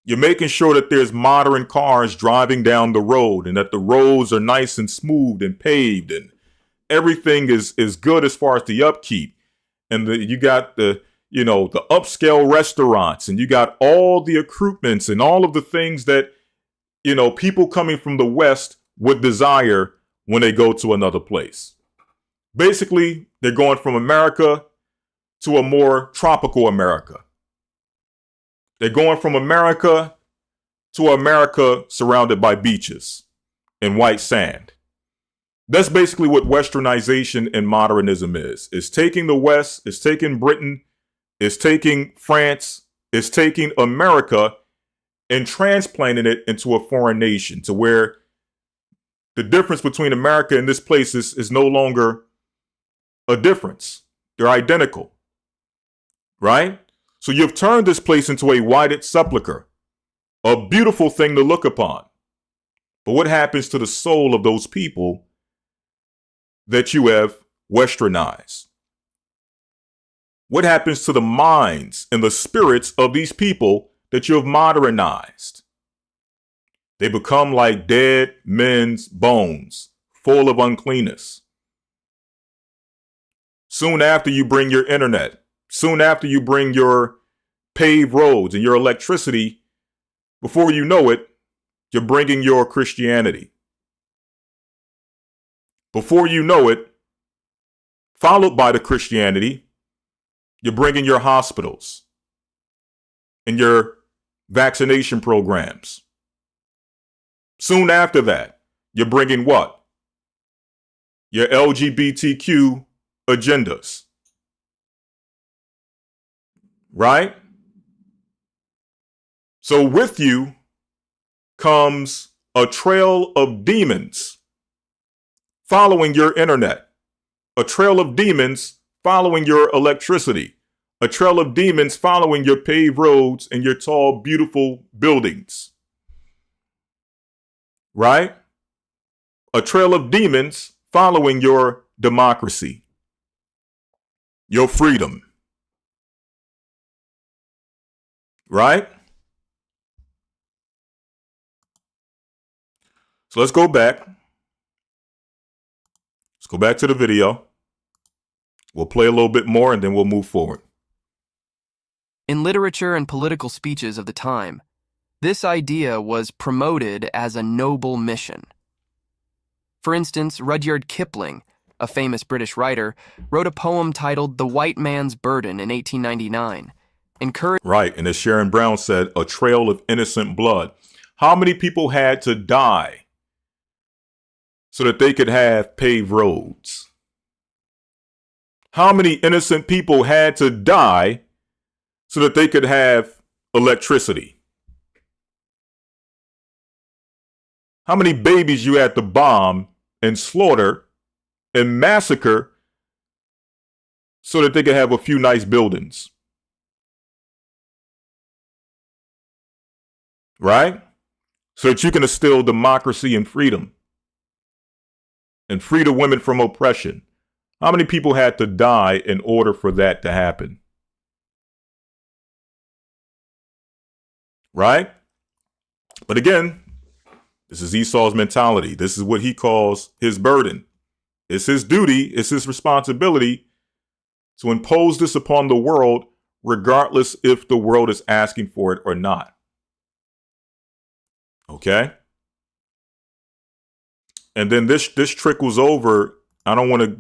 You're making sure that there's modern cars driving down the road and that the roads are nice and smooth and paved and everything is good as far as the upkeep. And you got the upscale restaurants and you got all the accoutrements and all of the things that, people coming from the West would desire when they go to another place. Basically, they're going from America to a more tropical America. They're going from America to America surrounded by beaches and white sand. That's basically what westernization and modernism is. It's taking the West, it's taking Britain, it's taking France, it's taking America and transplanting it into a foreign nation to where the difference between America and this place is no longer a difference. They're identical, right? So you've turned this place into a whited sepulcher, a beautiful thing to look upon. But what happens to the soul of those people that you have westernized? What happens to the minds and the spirits of these people that you have modernized? They become like dead men's bones, full of uncleanness. Soon after you bring your internet, soon after you bring your paved roads and your electricity, before you know it, you're bringing your Christianity. Before you know it, followed by the Christianity, you're bringing your hospitals and your vaccination programs. Soon after that, you're bringing what? Your LGBTQ agendas. Right? So with you comes a trail of demons following your internet, a trail of demons following your electricity, a trail of demons following your paved roads and your tall, beautiful buildings. Right? A trail of demons following your democracy, your freedom. Right? So let's go back. Let's go back to the video. We'll play a little bit more and then we'll move forward. In literature and political speeches of the time, this idea was promoted as a noble mission. For instance, Rudyard Kipling, a famous British writer, wrote a poem titled The White Man's Burden in 1899. Right, and as Sharon Brown said, a trail of innocent blood. How many people had to die so that they could have paved roads? How many innocent people had to die so that they could have electricity? How many babies you had to bomb and slaughter and massacre so that they could have a few nice buildings? Right? So that you can instill democracy and freedom and free the women from oppression. How many people had to die in order for that to happen? Right? But again, this is Esau's mentality. This is what he calls his burden. It's his duty, it's his responsibility to impose this upon the world, regardless if the world is asking for it or not. Okay? And then this trickles over. I don't want to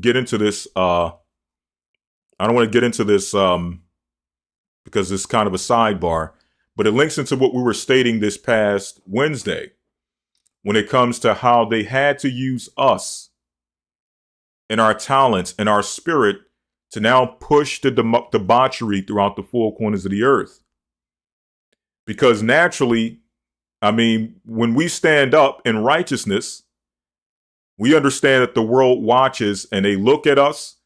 get into this. Because it's kind of a sidebar, but it links into what we were stating this past Wednesday when it comes to how they had to use us and our talents and our spirit to now push the debauchery throughout the four corners of the earth. Because naturally, I mean, when we stand up in righteousness, we understand that the world watches and they look at us,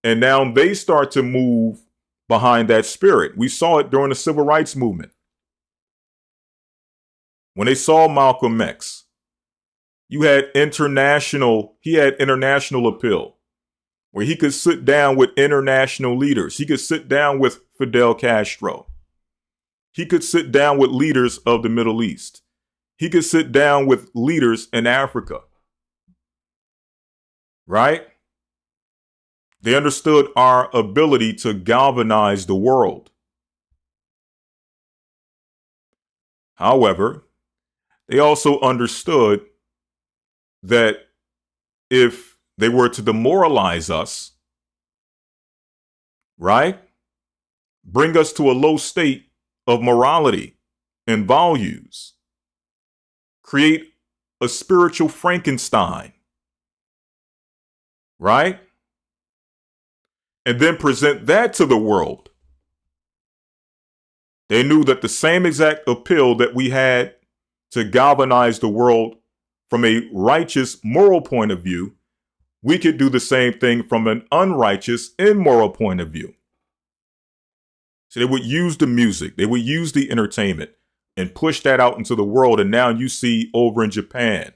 and now they start to move behind that spirit. We saw it during the civil rights movement. When they saw Malcolm X, he had international appeal, where he could sit down with international leaders. He could sit down with Fidel Castro. He could sit down with leaders of the Middle East. He could sit down with leaders in Africa. Right? They understood our ability to galvanize the world. However, they also understood that if they were to demoralize us, right, bring us to a low state of morality and values, create a spiritual Frankenstein, right, and then present that to the world, they knew that the same exact appeal that we had to galvanize the world from a righteous moral point of view, we could do the same thing from an unrighteous, immoral point of view. So they would use the music, they would use the entertainment and push that out into the world. And now you see over in Japan,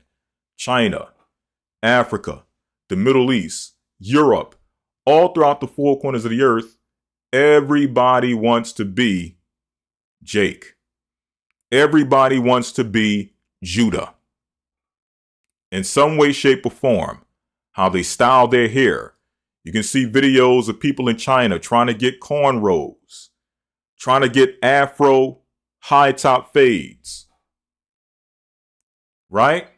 China, Africa, the Middle East, Europe, all throughout the four corners of the earth, everybody wants to be Jake. Everybody wants to be Judah. In some way, shape, or form, how they style their hair. You can see videos of people in China trying to get cornrows, trying to get afro high top fades, right?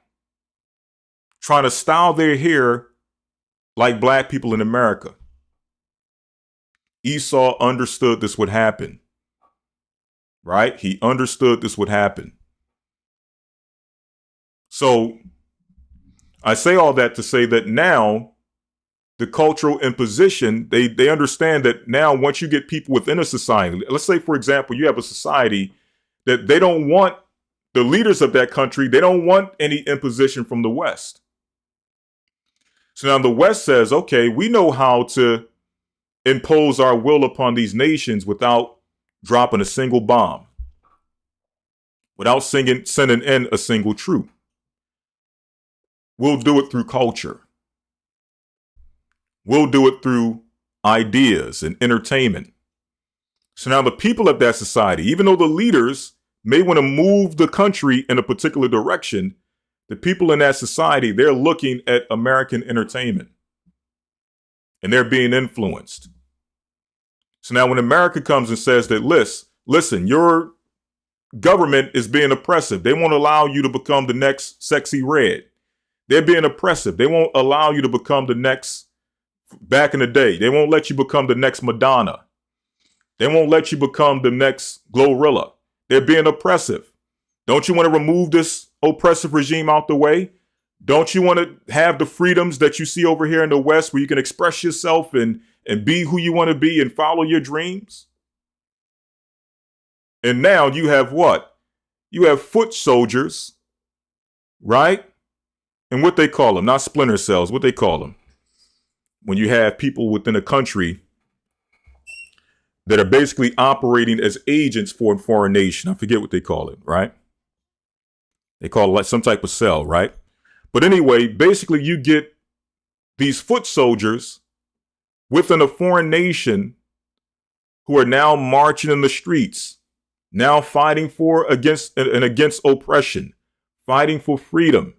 Trying to style their hair like black people in America. Esau understood this would happen, right? He understood this would happen. So I say all that to say that now the cultural imposition, they understand that now once you get people within a society, let's say, for example, you have a society that they don't want, the leaders of that country, they don't want any imposition from the West. So now the West says, okay, we know how to impose our will upon these nations without dropping a single bomb, without sending in a single troop. We'll do it through culture. We'll do it through ideas and entertainment. So now the people of that society, even though the leaders may want to move the country in a particular direction, the people in that society, they're looking at American entertainment and they're being influenced. So now when America comes and says that, listen, your government is being oppressive. They won't allow you to become the next Sexy Red. They're being oppressive. They won't allow you to become the next, back in the day, they won't let you become the next Madonna. They won't let you become the next Glorilla. They're being oppressive. Don't you want to remove this oppressive regime out the way? Don't you want to have the freedoms that you see over here in the West where you can express yourself and be who you want to be and follow your dreams? And now you have what? You have foot soldiers, right? And what they call them, not splinter cells, what they call them. When you have people within a country that are basically operating as agents for a foreign nation. I forget what they call it, right? They call it like some type of cell, right? But anyway, basically you get these foot soldiers within a foreign nation who are now marching in the streets, now fighting for against oppression, fighting for freedom.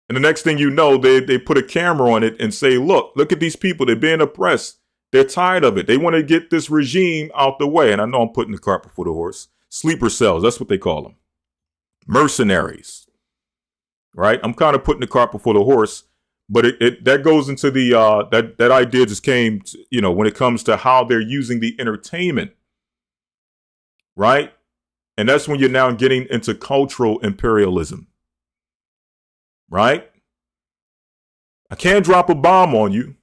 And the next thing you know, they put a camera on it and say, look at these people. They're being oppressed. They're tired of it. They want to get this regime out the way. And I know I'm putting the cart before the horse. Sleeper cells, that's what they call them. Mercenaries, right? I'm kind of putting the cart before the horse, but that goes into the, that idea just came, when it comes to how they're using the entertainment, right? And that's when you're now getting into cultural imperialism. Right? I can't drop a bomb on you.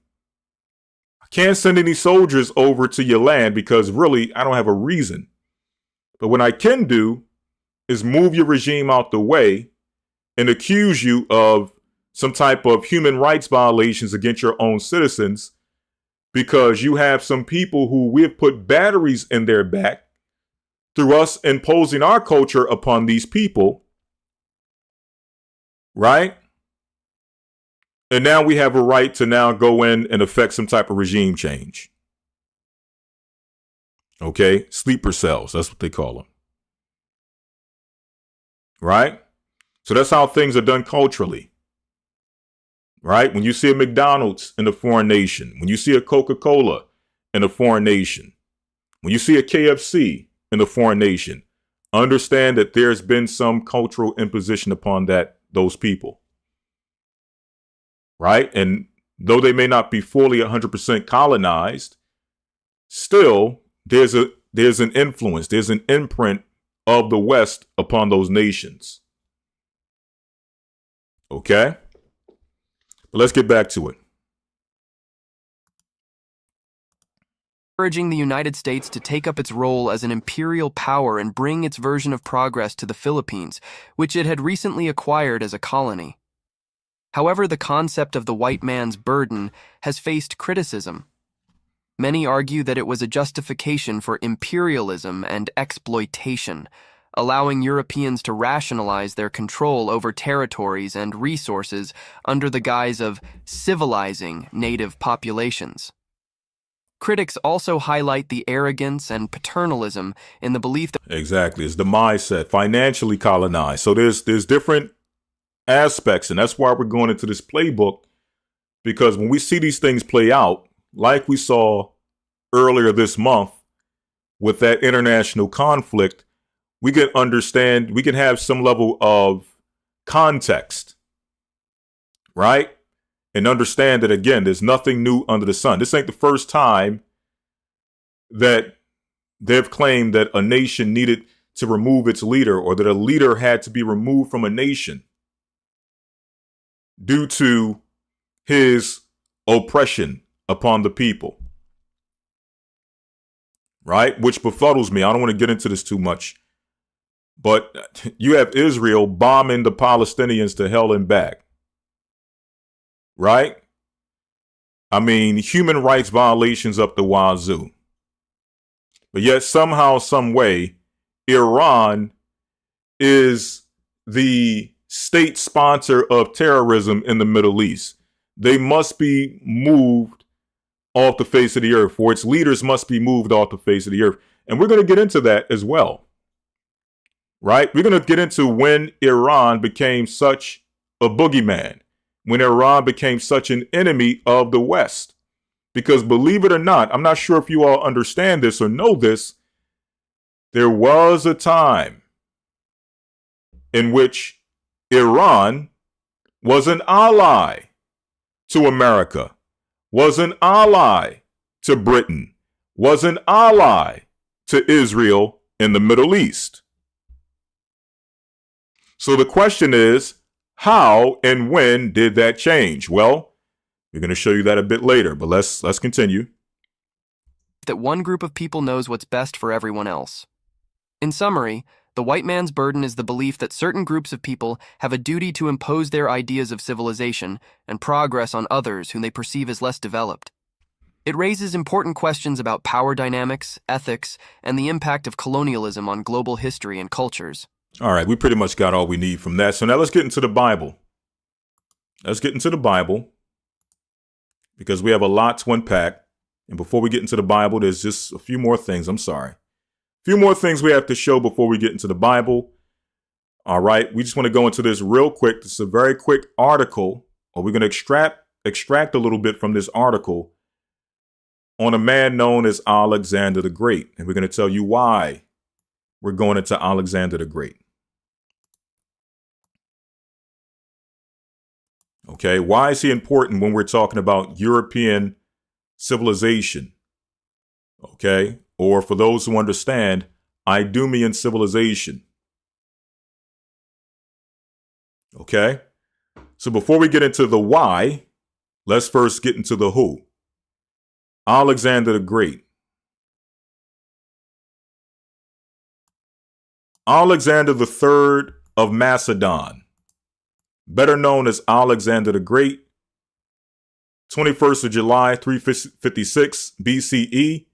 I can't send any soldiers over to your land because really I don't have a reason. But what I can do is move your regime out the way and accuse you of some type of human rights violations against your own citizens because you have some people who we've put batteries in their back through us imposing our culture upon these people. Right? And now we have a right to now go in and affect some type of regime change. Okay? Sleeper cells, that's what they call them. Right? So that's how things are done culturally. Right? When you see a McDonald's in a foreign nation, when you see a Coca-Cola in a foreign nation, when you see a KFC in a foreign nation, understand that there's been some cultural imposition upon those people. Right? And though they may not be fully 100% colonized, still there's an influence, there's an imprint of the West upon those nations. Okay? But let's get back to it. Encouraging the United States to take up its role as an imperial power and bring its version of progress to the Philippines, which it had recently acquired as a colony. However, the concept of the white man's burden has faced criticism. Many argue that it was a justification for imperialism and exploitation, allowing Europeans to rationalize their control over territories and resources under the guise of civilizing native populations. Critics also highlight the arrogance and paternalism in the belief that... Exactly. It's the mindset, financially colonized. So there's different aspects, and that's why we're going into this playbook, because when we see these things play out, like we saw earlier this month with that international conflict, we can understand, we can have some level of context, right? And understand that, again, there's nothing new under the sun. This ain't the first time that they've claimed that a nation needed to remove its leader, or that a leader had to be removed from a nation due to his oppression upon the people. Right? Which befuddles me. I don't want to get into this too much. But you have Israel bombing the Palestinians to hell and back. Right? I mean, human rights violations up the wazoo. But yet somehow, some way, Iran is the state sponsor of terrorism in the Middle East. They must be moved off the face of the earth, or its leaders must be moved off the face of the earth. And we're going to get into that as well. Right? We're going to get into when Iran became such a boogeyman, when Iran became such an enemy of the West. Because believe it or not, I'm not sure if you all understand this or know this, there was a time in which Iran was an ally to America, was an ally to Britain, was an ally to Israel in the Middle East. So the question is, how and when did that change? Well, we're going to show you that a bit later, but let's continue. that one group of people knows what's best for everyone else. In summary, the white man's burden is the belief that certain groups of people have a duty to impose their ideas of civilization and progress on others whom they perceive as less developed. It raises important questions about power dynamics, ethics, and the impact of colonialism on global history and cultures. All right, we pretty much got all we need from that. So now let's get into the Bible. Let's get into the Bible because we have a lot to unpack. And before we get into the Bible, there's just a few more things. I'm sorry. A few more things we have to show before we get into the Bible. All right, we just want to go into this real quick. This is a very quick article, or we're going to extract a little bit from this article on a man known as Alexander the Great. And we're going to tell you why we're going into Alexander the Great. Okay, why is he important when we're talking about European civilization? Okay, or for those who understand, Idumean civilization. Okay, so before we get into the why, let's first get into the who. Alexander the Great. Alexander III of Macedon, better known as Alexander the Great, 21st of July, 356 BCE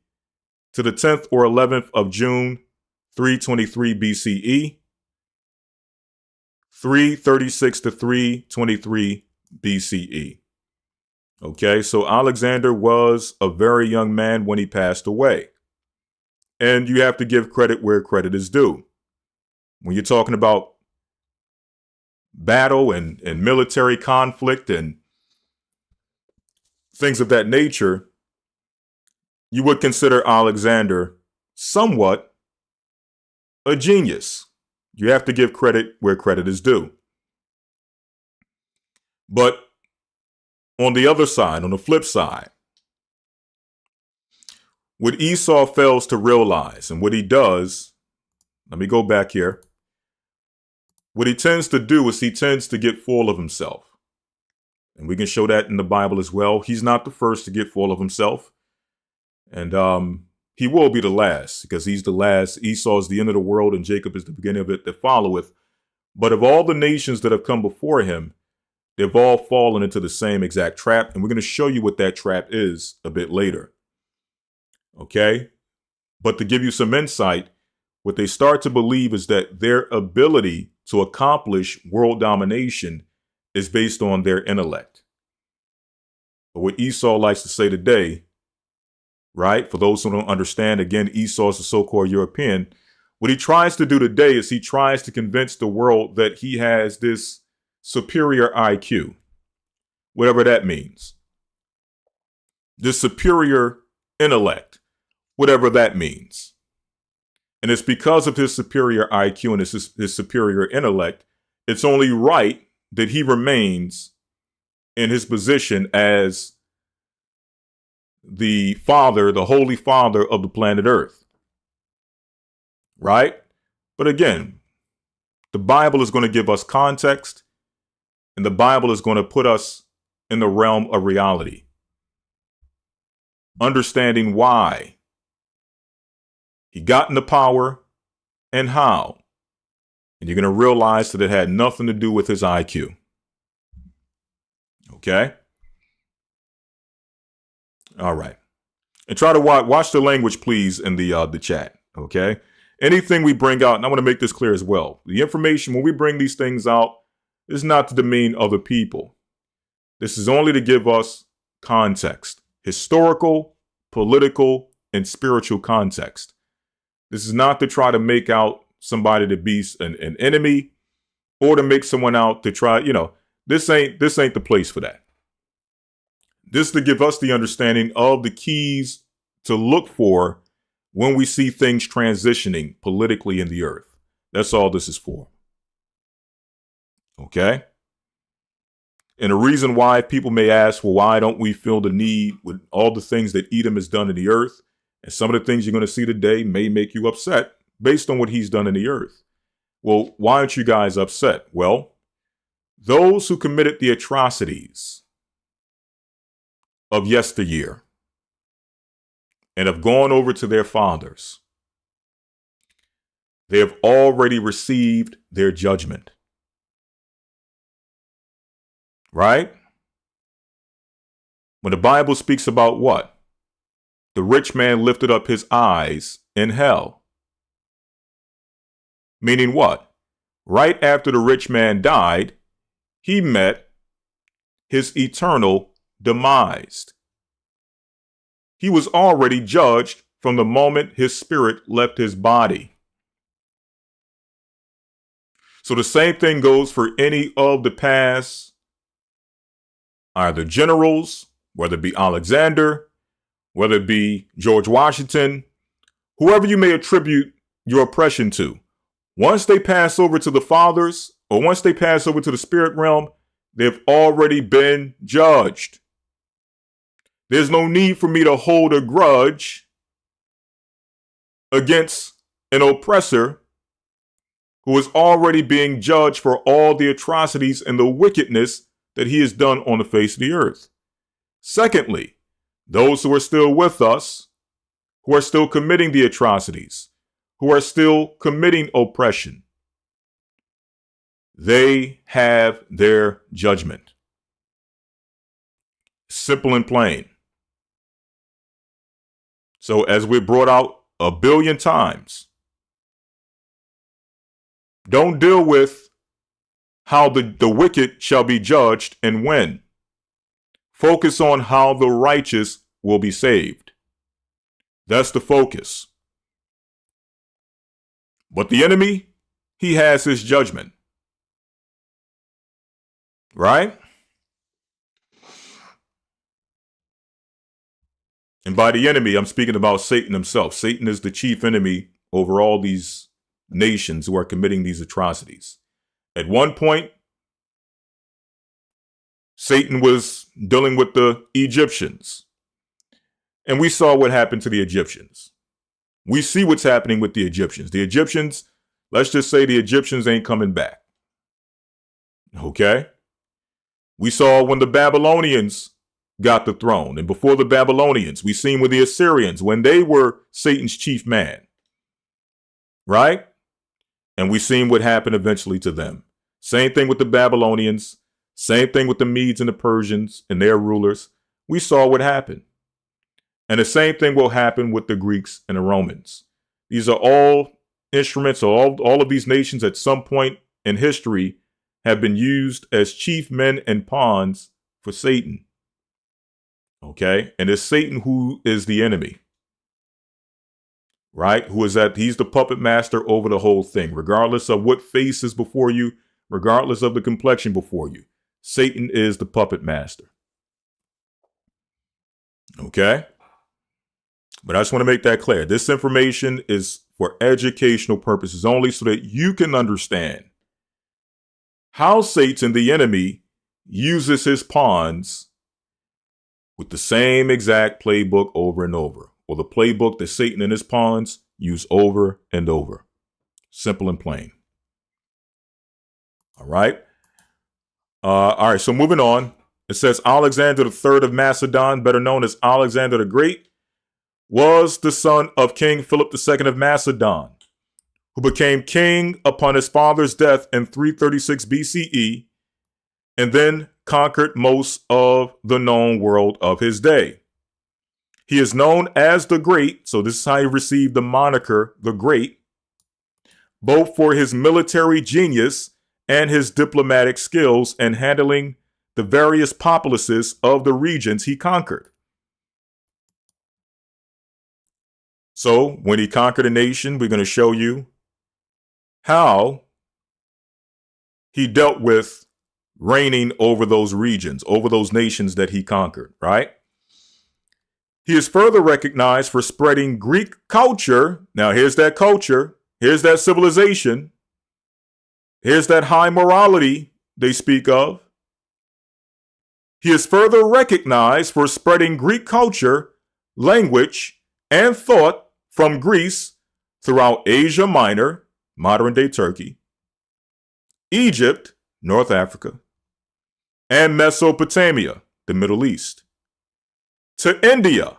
to the 10th or 11th of June, 323 BCE, 336 to 323 BCE. Okay, so Alexander was a very young man when he passed away. And you have to give credit where credit is due. When you're talking about battle and military conflict and things of that nature, you would consider Alexander somewhat a genius. You have to give credit where credit is due. But on the other side, on the flip side, what Esau fails to realize, and what he does, let me go back here. What he tends to do is he tends to get full of himself. And we can show that in the Bible as well. He's not the first to get full of himself. And he will be the last, because he's the last. Esau is the end of the world and Jacob is the beginning of it that followeth. But of all the nations that have come before him, they've all fallen into the same exact trap. And we're going to show you what that trap is a bit later. Okay? But to give you some insight, what they start to believe is that their ability to accomplish world domination is based on their intellect. But what Esau likes to say today, right? For those who don't understand, again, Esau is a so-called European. What he tries to do today is he tries to convince the world that he has this superior IQ, whatever that means. This superior intellect, whatever that means. And it's because of his superior IQ and his superior intellect, it's only right that he remains in his position as the father, the holy father of the planet Earth. Right? But again, the Bible is going to give us context, and the Bible is going to put us in the realm of reality. Understanding why he got into power and how. And you're going to realize that it had nothing to do with his IQ. Okay? All right. And try to watch the language, please, in the chat. Okay? Anything we bring out, and I want to make this clear as well. The information, when we bring these things out, is not to demean other people. This is only to give us context. Historical, political, and spiritual context. This is not to try to make out somebody to be an enemy or to make someone out to try, this ain't the place for that. This is to give us the understanding of the keys to look for when we see things transitioning politically in the earth. That's all this is for. Okay? And the reason why people may ask, well, why don't we feel the need with all the things that Edom has done in the earth? And some of the things you're going to see today may make you upset based on what he's done in the earth. Well, why aren't you guys upset? Well, those who committed the atrocities of yesteryear, and have gone over to their fathers. They have already received their judgment. Right? When the Bible speaks about what? The rich man lifted up his eyes in hell. Meaning what? Right after the rich man died, he met his eternal demise. He was already judged from the moment his spirit left his body. So the same thing goes for any of the past, either generals, whether it be Alexander, whether it be George Washington, whoever you may attribute your oppression to. Once they pass over to the fathers, or once they pass over to the spirit realm, they've already been judged. There's no need for me to hold a grudge against an oppressor who is already being judged for all the atrocities and the wickedness that he has done on the face of the earth. Secondly, those who are still with us, who are still committing the atrocities, who are still committing oppression, they have their judgment. Simple and plain. So as we brought out 1 billion times, don't deal with how the wicked shall be judged and when. Focus on how the righteous will be saved. That's the focus. But the enemy, he has his judgment. Right? And by the enemy, I'm speaking about Satan himself. Satan is the chief enemy over all these nations who are committing these atrocities. At one point, Satan was dealing with the Egyptians. And we saw what happened to the Egyptians. We see what's happening with the Egyptians. The Egyptians, let's just say the Egyptians ain't coming back. Okay? We saw when the Babylonians got the throne. And before the Babylonians, we seen with the Assyrians when they were Satan's chief man. Right? And we seen what happened eventually to them. Same thing with the Babylonians. Same thing with the Medes and the Persians and their rulers. We saw what happened. And the same thing will happen with the Greeks and the Romans. These are all instruments, or all of these nations at some point in history have been used as chief men and pawns for Satan. Okay? And it's Satan who is the enemy. Right? He's the puppet master over the whole thing, regardless of what face is before you, regardless of the complexion before you. Satan is the puppet master. Okay? But I just want to make that clear. This information is for educational purposes only so that you can understand how Satan, the enemy, uses his pawns with the same exact playbook over and over, or the playbook that Satan and his pawns use over and over. Simple and plain. All right. All right. So moving on, it says Alexander III of Macedon, better known as Alexander the Great, was the son of King Philip II of Macedon, who became king upon his father's death in 336 BCE, and then conquered most of the known world of his day. He is known as the Great, so this is how he received the moniker, the Great, both for his military genius and his diplomatic skills in handling the various populaces of the regions he conquered. So when he conquered a nation, we're going to show you how he dealt with reigning over those regions, over those nations that he conquered, right? He is further recognized for spreading Greek culture. Now, here's that culture. Here's that civilization. Here's that high morality they speak of. He is further recognized for spreading Greek culture, language, and thought from Greece throughout Asia Minor, modern-day Turkey, Egypt, North Africa, and Mesopotamia, the Middle East, to India,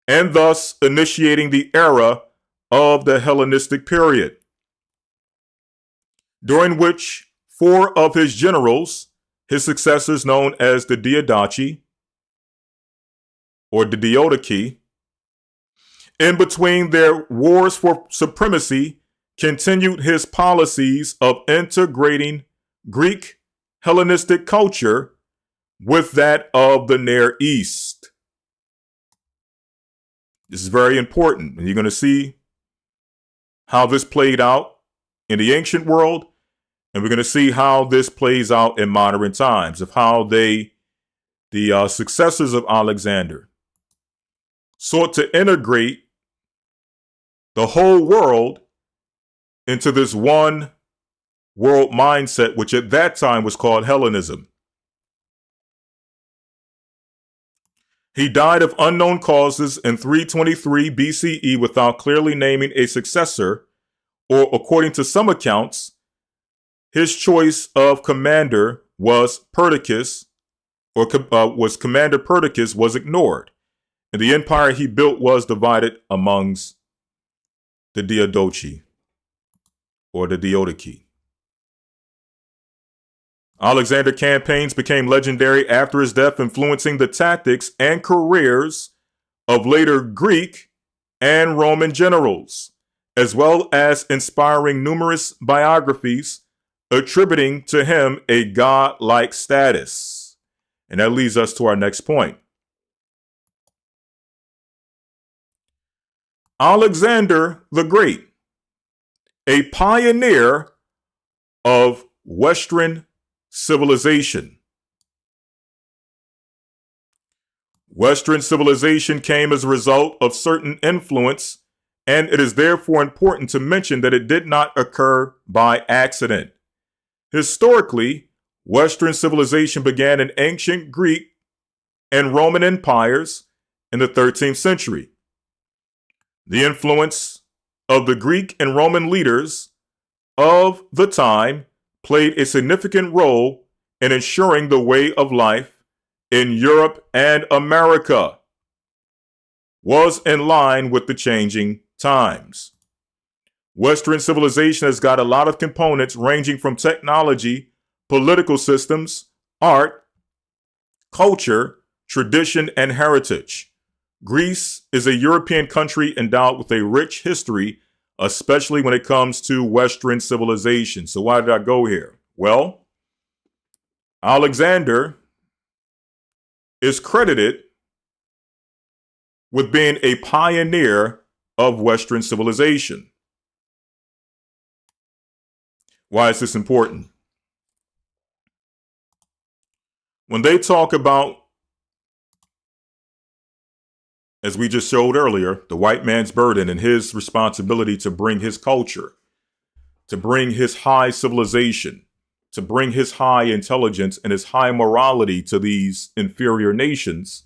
and thus initiating the era of the Hellenistic period, during which 4 of his generals, his successors known as the Diadochi or the Diadochi, in between their wars for supremacy, continued his policies of integrating Greek Hellenistic culture with that of the Near East. This is very important, and you're going to see how this played out in the ancient world, and we're going to see how this plays out in modern times, of how the successors of Alexander sought to integrate the whole world into this one world mindset, which at that time was called Hellenism. He died of unknown causes in 323 BCE without clearly naming a successor, or according to some accounts, his choice of commander was Perdiccas, or was Commander Perdiccas was ignored, and the empire he built was divided amongst the Diadochi, or the Diadochi. Alexander's campaigns became legendary after his death, influencing the tactics and careers of later Greek and Roman generals, as well as inspiring numerous biographies attributing to him a godlike status. And that leads us to our next point. Alexander the Great, a pioneer of Western civilization. Western civilization came as a result of certain influence, and it is therefore important to mention that it did not occur by accident. Historically, Western civilization began in ancient Greek and Roman empires in the 13th century. The influence of the Greek and Roman leaders of the time played a significant role in ensuring the way of life in Europe and America was in line with the changing times. Western civilization has got a lot of components ranging from technology, political systems, art, culture, tradition, and heritage. Greece is a European country endowed with a rich history, especially when it comes to Western civilization. So why did I go here? Well, Alexander is credited with being a pioneer of Western civilization. Why is this important? When they talk about, as we just showed earlier, the white man's burden and his responsibility to bring his culture, to bring his high civilization, to bring his high intelligence and his high morality to these inferior nations,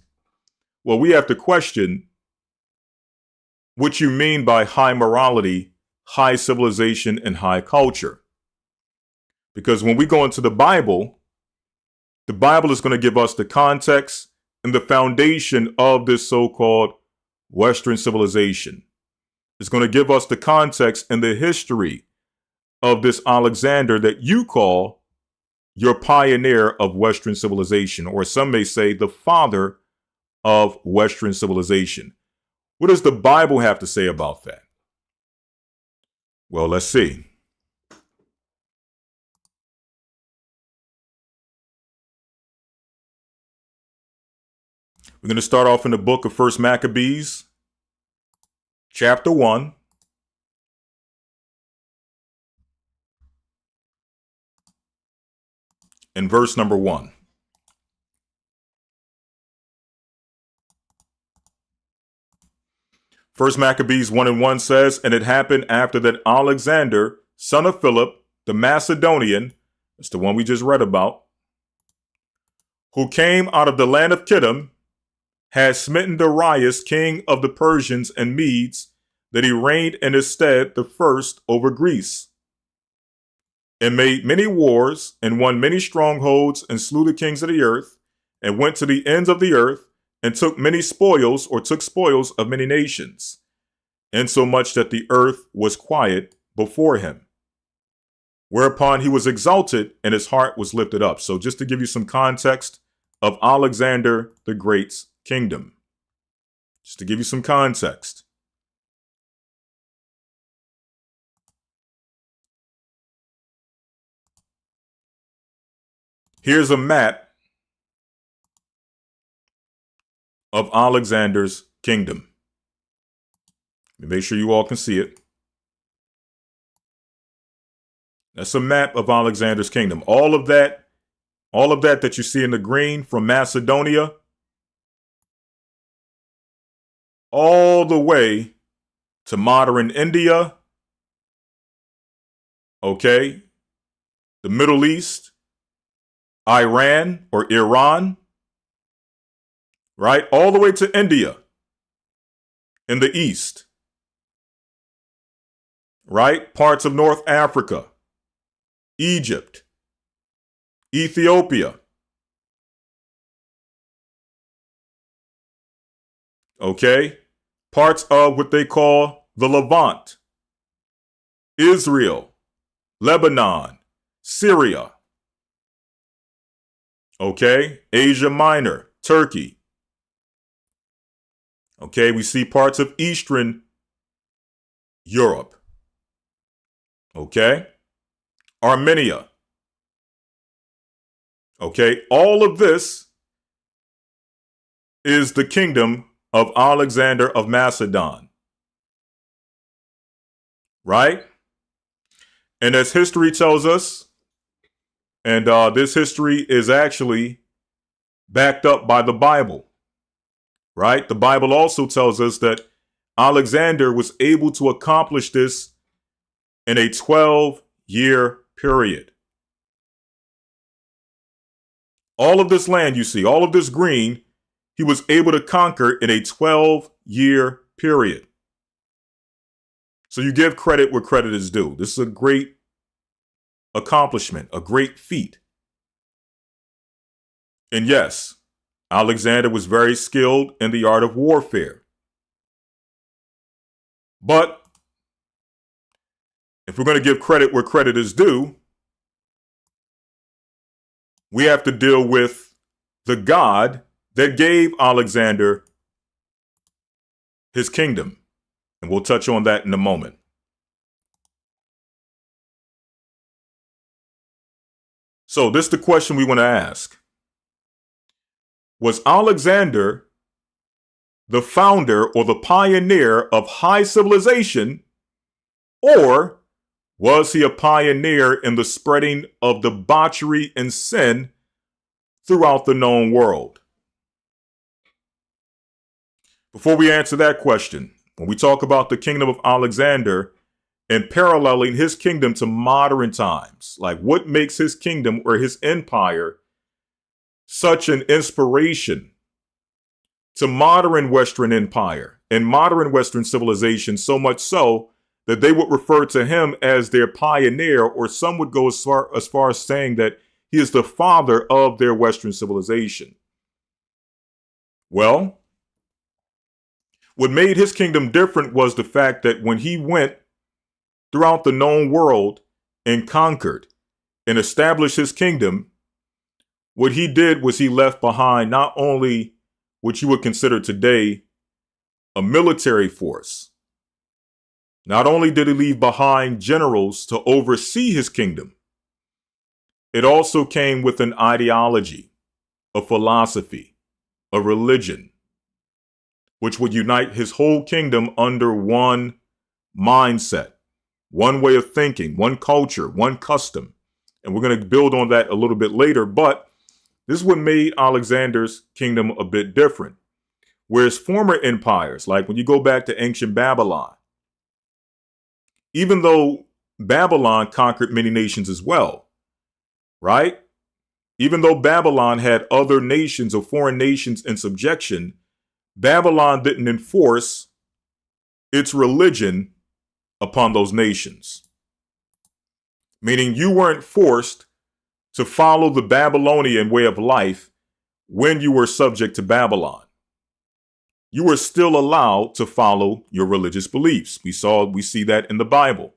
well, we have to question what you mean by high morality, high civilization, and high culture. Because when we go into the Bible is going to give us the context and the foundation of this so-called Western civilization. It's going to give us the context and the history of this Alexander that you call your pioneer of Western civilization, or some may say the father of Western civilization. What does the Bible have to say about that? Well, let's see. We're going to start off in the book of First Maccabees, chapter 1. And verse number 1. First Maccabees 1:1 says, "And it happened after that Alexander, son of Philip, the Macedonian," that's the one we just read about, "who came out of the land of Kittim, had smitten Darius, king of the Persians and Medes, that he reigned in his stead the first over Greece, and made many wars, and won many strongholds, and slew the kings of the earth, and went to the ends of the earth, and took many spoils, or took spoils of many nations, insomuch that the earth was quiet before him. Whereupon he was exalted, and his heart was lifted up. So just to give you some context of Alexander the Great's kingdom. Just to give you some context. Here's a map of Alexander's kingdom. Make sure you all can see it. That's a map of Alexander's kingdom. All of that that you see in the green from Macedonia, all the way to modern India, okay, the Middle East, Iran or Iran, right? All the way to India in the east, right? Parts of North Africa, Egypt, Ethiopia, okay? Parts of what they call the Levant, Israel, Lebanon, Syria, okay? Asia Minor, Turkey. Okay, we see parts of Eastern Europe. Okay? Armenia. Okay, all of this is the kingdom of Alexander of Macedon. Right? And as history tells us, and this history is actually backed up by the Bible. Right? The Bible also tells us that Alexander was able to accomplish this in a 12-year period. All of this land you see, all of this green, he was able to conquer in a 12-year period. So you give credit where credit is due. This is a great accomplishment, a great feat. And yes, Alexander was very skilled in the art of warfare. But if we're going to give credit where credit is due, we have to deal with the God that gave Alexander his kingdom. And we'll touch on that in a moment. So this is the question we want to ask. Was Alexander the founder or the pioneer of high civilization, or was he a pioneer in the spreading of debauchery and sin throughout the known world? Before we answer that question, when we talk about the kingdom of Alexander and paralleling his kingdom to modern times, like what makes his kingdom or his empire such an inspiration to modern Western empire and modern Western civilization, so much so that they would refer to him as their pioneer, or some would go as far as saying that he is the father of their Western civilization. Well, what made his kingdom different was the fact that when he went throughout the known world and conquered and established his kingdom, what he did was he left behind not only what you would consider today a military force. Not only did he leave behind generals to oversee his kingdom, it also came with an ideology, a philosophy, a religion, which would unite his whole kingdom under one mindset, one way of thinking, one culture, one custom. And we're going to build on that a little bit later, but this is what made Alexander's kingdom a bit different. Whereas former empires, like when you go back to ancient Babylon, even though Babylon conquered many nations as well, right? Even though Babylon had other nations or foreign nations in subjection, Babylon didn't enforce its religion upon those nations. Meaning you weren't forced to follow the Babylonian way of life when you were subject to Babylon. you were still allowed to follow your religious beliefs. We see that in the Bible,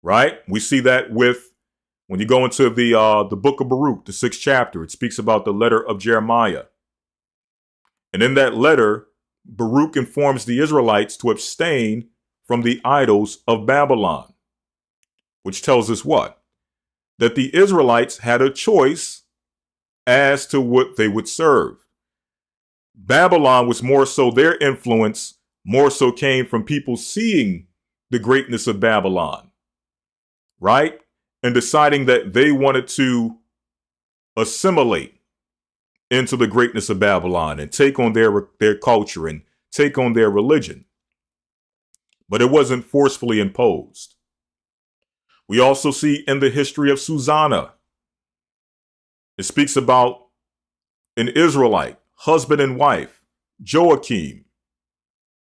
right? We see that with when you go into the book of Baruch, the 6th chapter. It speaks about the letter of Jeremiah, and in that letter, Baruch informs the Israelites to abstain from the idols of Babylon, which tells us what? That the Israelites had a choice as to what they would serve. Babylon was more so, their influence more so came from people seeing the greatness of Babylon, right? And deciding that they wanted to assimilate into the greatness of Babylon and take on their culture and take on their religion. But it wasn't forcefully imposed. We also see in the history of Susanna, it speaks about an Israelite, husband and wife, Joachim,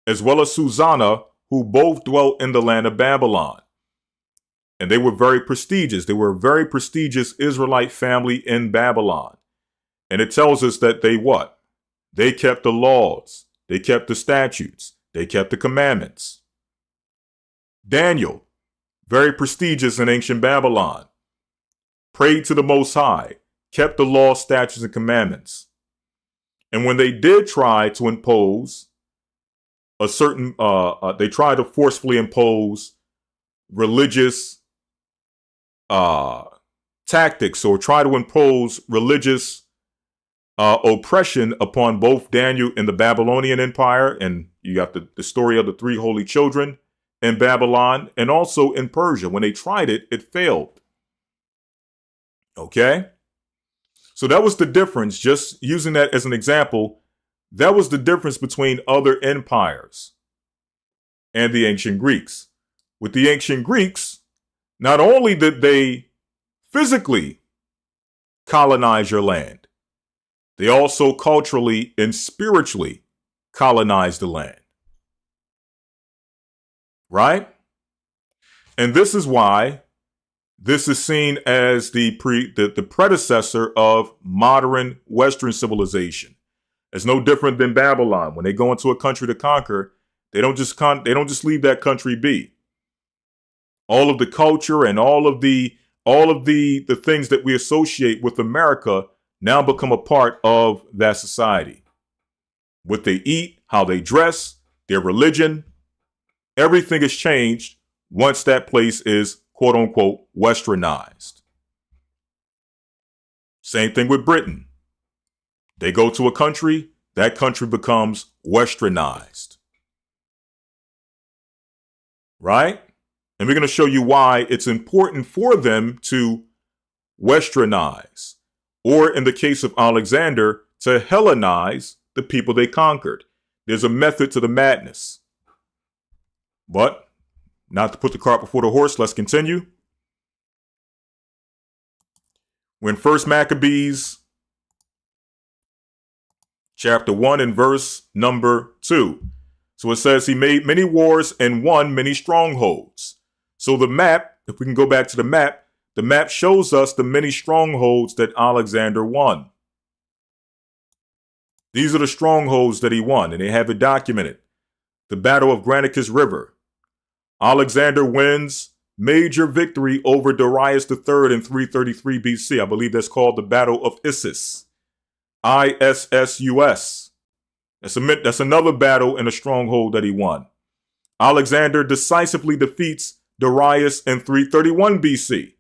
as well as Susanna, who both dwelt in the land of Babylon. And they were very prestigious. They were a very prestigious Israelite family in Babylon. And it tells us that they what? They kept the laws. They kept the statutes. They kept the commandments. Daniel, very prestigious in ancient Babylon, prayed to the Most High, kept the law, statutes, and commandments. And when they did try to impose a certain, they tried to forcefully impose religious tactics or try to impose religious oppression upon both Daniel and the Babylonian Empire. And you got the story of the 3 holy children in Babylon and also in Persia. When they tried it, it failed. Okay? So that was the difference. Just using that as an example, that was the difference between other empires and the ancient Greeks. With the ancient Greeks, not only did they physically colonize your land, they also culturally and spiritually colonized the land. Right? And this is why this is seen as the predecessor of modern Western civilization. It's no different than Babylon. When they go into a country to conquer, they don't just leave that country be. All of the culture and all of the things that we associate with America now become a part of that society. What they eat, how they dress, their religion, everything has changed once that place is quote unquote westernized. Same thing with Britain. They go to a country, that country becomes westernized. Right? And we're going to show you why it's important for them to westernize, or in the case of Alexander, to Hellenize the people they conquered. There's a method to the madness. But not to put the cart before the horse, let's continue. When 1 Maccabees chapter 1 and verse number 2. So it says he made many wars and won many strongholds. So the map, if we can go back to the map shows us the many strongholds that Alexander won. These are the strongholds that he won, and they have it documented. The Battle of Granicus River. Alexander wins major victory over Darius III in 333 BC. I believe that's called the Battle of Issus. Issus. That's another battle and a stronghold that he won. Alexander decisively defeats Darius in 331 BC.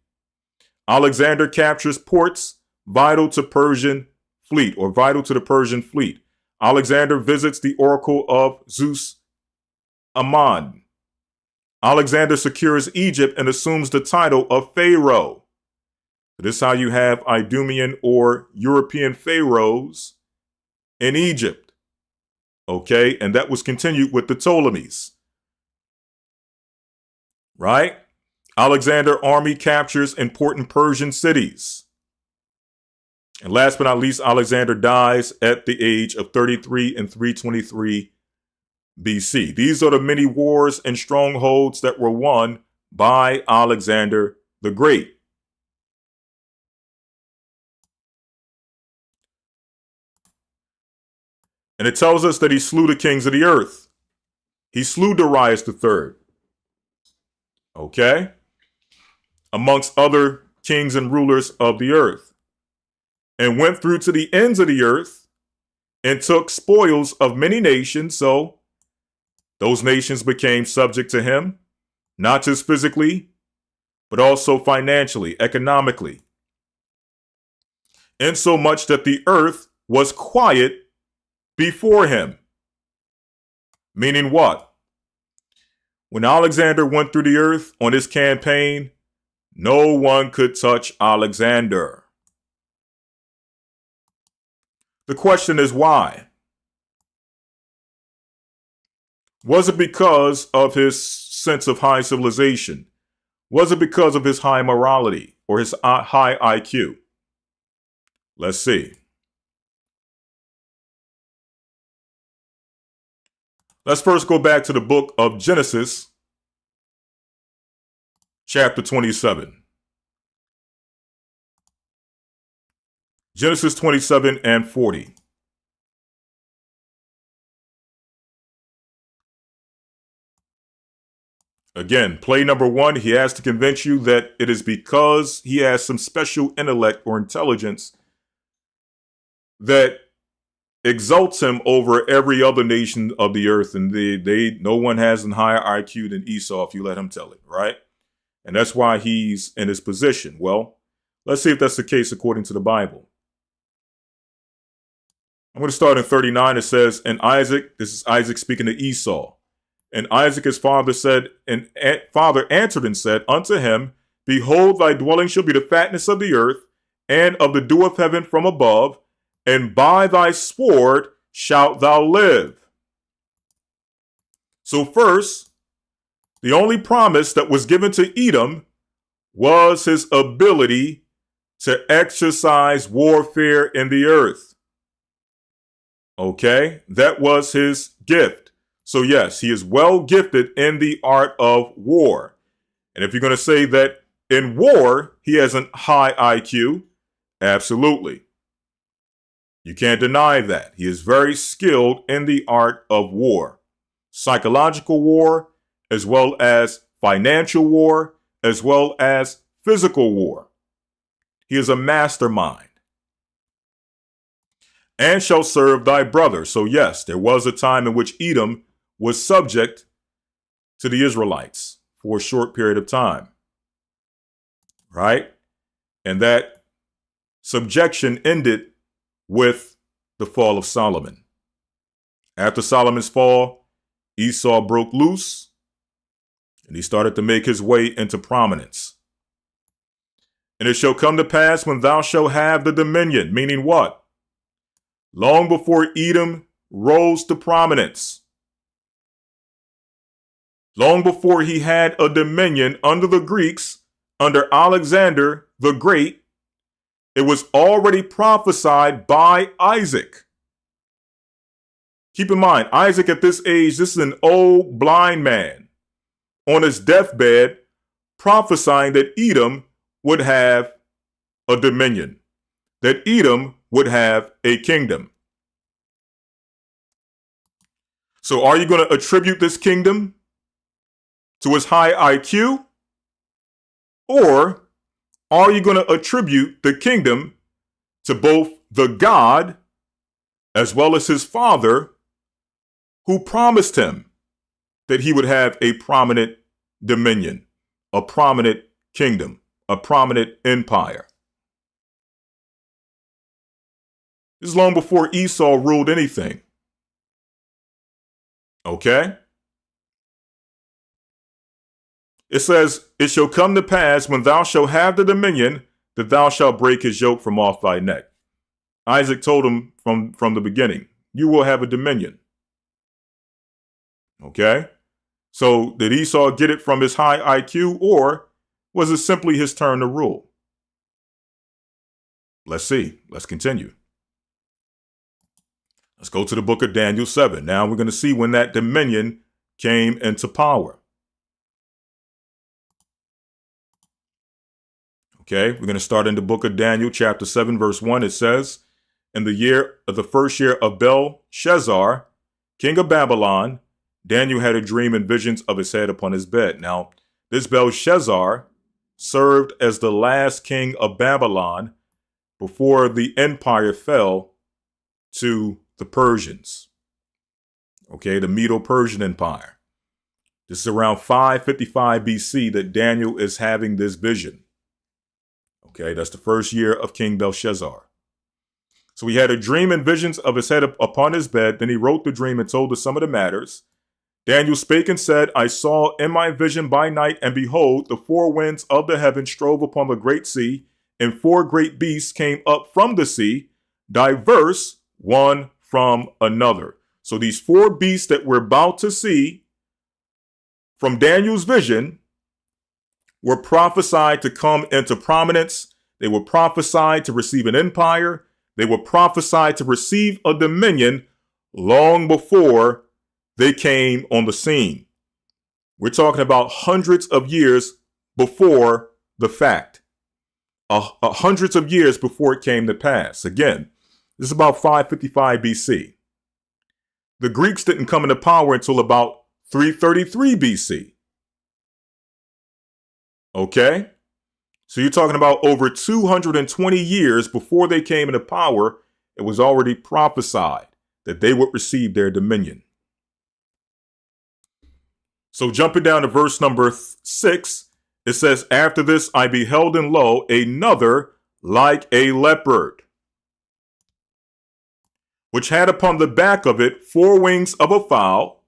Alexander captures ports vital to the Persian fleet. Alexander visits the oracle of Zeus Ammon. Alexander secures Egypt and assumes the title of Pharaoh. This is how you have Idumean or European pharaohs in Egypt. Okay, and that was continued with the Ptolemies. Right? Alexander's army captures important Persian cities. And last but not least, Alexander dies at the age of 33 in 323 BC. These are the many wars and strongholds that were won by Alexander the Great. And it tells us that he slew the kings of the earth. He slew Darius III. Okay? Amongst other kings and rulers of the earth. And went through to the ends of the earth and took spoils of many nations. So those nations became subject to him, not just physically, but also financially, economically. Insomuch that the earth was quiet before him. Meaning what? When Alexander went through the earth on his campaign, no one could touch Alexander. The question is why? Was it because of his sense of high civilization? Was it because of his high morality or his high IQ? Let's see. Let's first go back to the book of Genesis, chapter 27. Genesis 27 and 40. Again, play number one, he has to convince you that it is because he has some special intellect or intelligence that exalts him over every other nation of the earth. And no one has a higher IQ than Esau, if you let him tell it, right? And that's why he's in his position. Well, let's see if that's the case according to the Bible. I'm going to start in 39. It says, and Isaac, this is Isaac speaking to Esau. And Isaac his father said, and father answered and said unto him, behold, thy dwelling shall be the fatness of the earth, and of the dew of heaven from above, and by thy sword shalt thou live. So first, the only promise that was given to Edom was his ability to exercise warfare in the earth. Okay, that was his gift. So yes, he is well gifted in the art of war. And if you're going to say that in war, he has a high IQ, absolutely. You can't deny that. He is very skilled in the art of war. Psychological war, as well as financial war, as well as physical war. He is a mastermind. And shall serve thy brother. So yes, there was a time in which Edom was subject to the Israelites for a short period of time. Right? And that subjection ended with the fall of Solomon. After Solomon's fall, Esau broke loose and he started to make his way into prominence. And it shall come to pass when thou shalt have the dominion, meaning what? Long before Edom rose to prominence, long before he had a dominion under the Greeks, under Alexander the Great, it was already prophesied by Isaac. Keep in mind, Isaac at this age, this is an old blind man on his deathbed prophesying that Edom would have a dominion, that Edom would have a kingdom. So are you going to attribute this kingdom to his high IQ? Or are you going to attribute the kingdom to both the God as well as his father, who promised him that he would have a prominent dominion, a prominent kingdom, a prominent empire? This is long before Esau ruled anything. Okay? It says, it shall come to pass when thou shalt have the dominion that thou shalt break his yoke from off thy neck. Isaac told him from the beginning, you will have a dominion. Okay? So did Esau get it from his high IQ, or was it simply his turn to rule? Let's see. Let's continue. Let's go to the book of Daniel 7. Now we're going to see when that dominion came into power. Okay, we're going to start in the book of Daniel, chapter 7, verse 1. It says, in the first year of Belshazzar, king of Babylon, Daniel had a dream and visions of his head upon his bed. Now, this Belshazzar served as the last king of Babylon before the empire fell to the Persians. Okay, the Medo-Persian Empire. This is around 555 BC that Daniel is having this vision. Okay, that's the first year of King Belshazzar. So he had a dream and visions of his head upon his bed. Then he wrote the dream and told the sum of the matters. Daniel spake and said, I saw in my vision by night, and behold, the four winds of the heaven strove upon the great sea, and four great beasts came up from the sea, diverse one from another. So these four beasts that we're about to see from Daniel's vision were prophesied to come into prominence. They were prophesied to receive an empire. They were prophesied to receive a dominion long before they came on the scene. We're talking about hundreds of years before the fact. Hundreds of years before it came to pass. Again, this is about 555 BC. The Greeks didn't come into power until about 333 BC. Okay? So you're talking about over 220 years before they came into power, it was already prophesied that they would receive their dominion. So jumping down to verse number 6, it says, after this I beheld, and lo, another like a leopard, which had upon the back of it 4 wings of a fowl.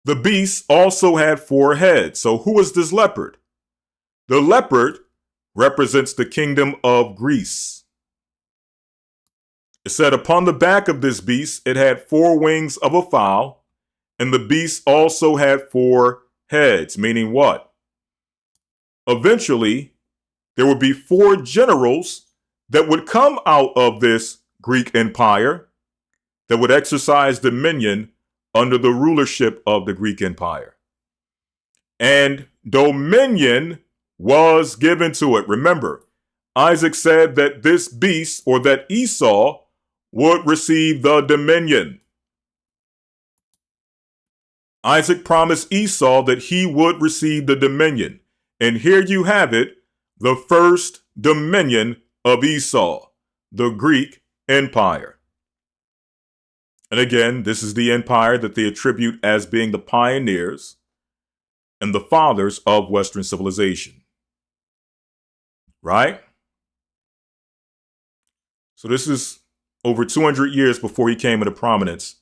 The beast also had 4 heads. So who is this leopard? The leopard represents the kingdom of Greece. It said, upon the back of this beast, it had 4 wings of a fowl, and the beast also had 4 heads, meaning what? Eventually, there would be 4 generals that would come out of this Greek empire that would exercise dominion under the rulership of the Greek empire. And dominion was given to it. Remember, Isaac said that this beast, or that Esau, would receive the dominion. Isaac promised Esau that he would receive the dominion. And here you have it, the first dominion of Esau, the Greek Empire. And again, this is the empire that they attribute as being the pioneers and the fathers of Western civilization. Right? So this is over 200 years before he came into prominence.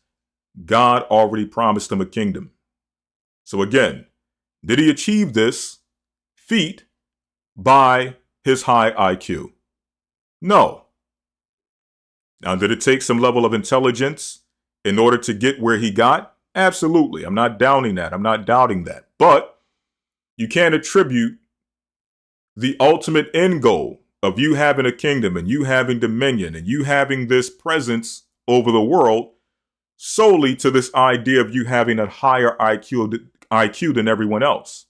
God already promised him a kingdom. So again, did he achieve this feat by his high IQ? No. Now, did it take some level of intelligence in order to get where he got? Absolutely. I'm not downing that. I'm not doubting that. But you can't attribute the ultimate end goal of you having a kingdom and you having dominion and you having this presence over the world solely to this idea of you having a higher IQ than everyone else.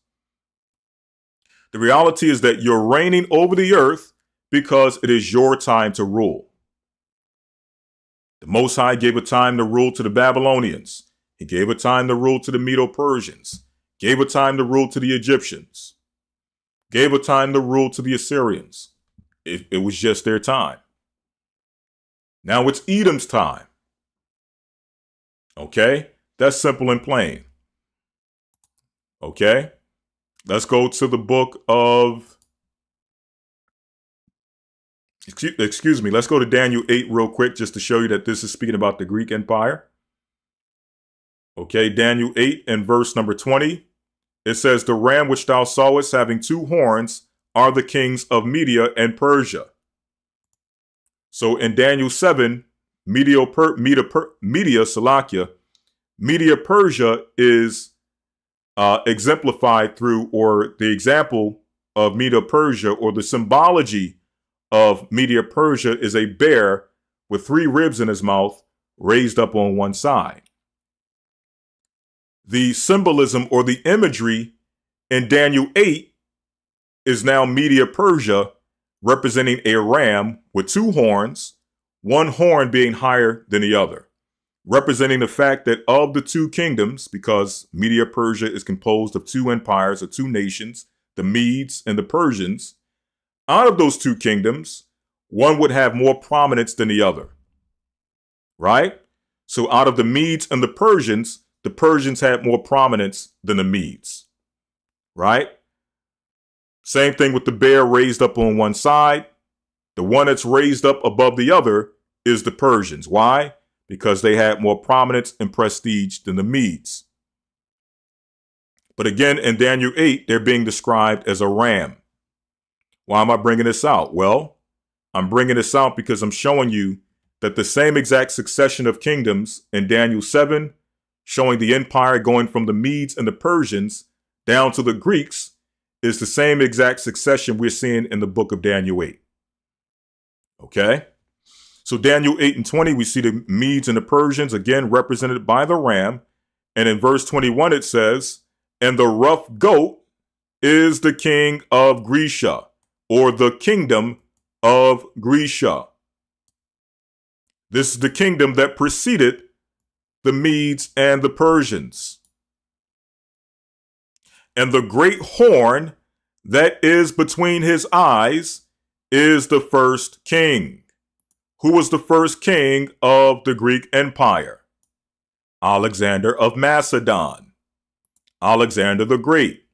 The reality is that you're reigning over the earth because it is your time to rule. The Most High gave a time to rule to the Babylonians. He gave a time to rule to the Medo-Persians. Gave a time to rule to the Egyptians. Gave a time to rule to the Assyrians. It was just their time. Now it's Edom's time. Okay? That's simple and plain. Okay? Let's go to the book of... Excuse me. Let's go to Daniel 8 real quick just to show you that this is speaking about the Greek Empire. Okay, Daniel 8 and verse number 20. It says, the ram which thou sawest having 2 horns are the kings of Media and Persia. So in Daniel 7, Media Persia is exemplified through, or the example of Media Persia, or the symbology of Media Persia, is a bear with 3 ribs in his mouth raised up on one side. The symbolism or the imagery in Daniel 8 is now Media Persia representing a ram with 2 horns, one horn being higher than the other, representing the fact that of the two kingdoms, because Media Persia is composed of two empires or two nations, the Medes and the Persians, out of those two kingdoms, one would have more prominence than the other, right? So out of the Medes and the Persians had more prominence than the Medes, right? Same thing with the bear raised up on one side. The one that's raised up above the other is the Persians. Why? Because they had more prominence and prestige than the Medes. But again, in Daniel 8, they're being described as a ram. Why am I bringing this out? Well, I'm bringing this out because I'm showing you that the same exact succession of kingdoms in Daniel 7, showing the empire going from the Medes and the Persians down to the Greeks, is the same exact succession we're seeing in the book of Daniel 8. Okay? So Daniel 8 and 20, we see the Medes and the Persians, again represented by the ram. And in verse 21, it says, and the rough goat is the king of Grecia, or the kingdom of Grecia. This is the kingdom that preceded the Medes and the Persians. And the great horn that is between his eyes is the first king. Who was the first king of the Greek Empire? Alexander of Macedon. Alexander the Great.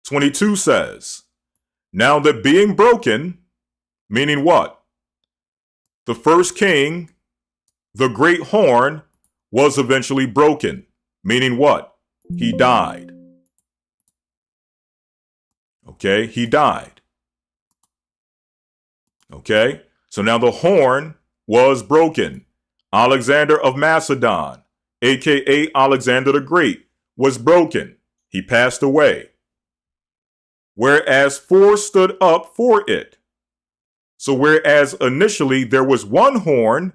22 says, now that being broken, meaning what? The first king, the great horn, was eventually broken, meaning what? He died. Okay, he died. Okay, so now the horn was broken. Alexander of Macedon, aka Alexander the Great, was broken. He passed away. Whereas four stood up for it. So whereas initially there was one horn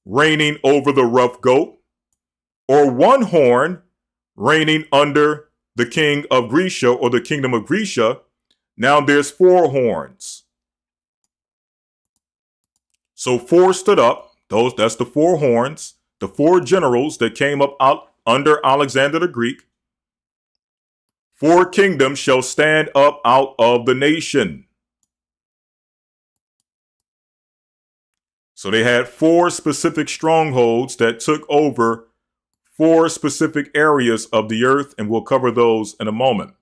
reigning over the rough goat, or one horn reigning under the king of Grecia or the kingdom of Grecia, now there's four horns. So four stood up, that's the four horns, the four generals that came up out under Alexander the Greek. Four kingdoms shall stand up out of the nation. So they had four specific strongholds that took over four specific areas of the earth, and we'll cover those in a moment.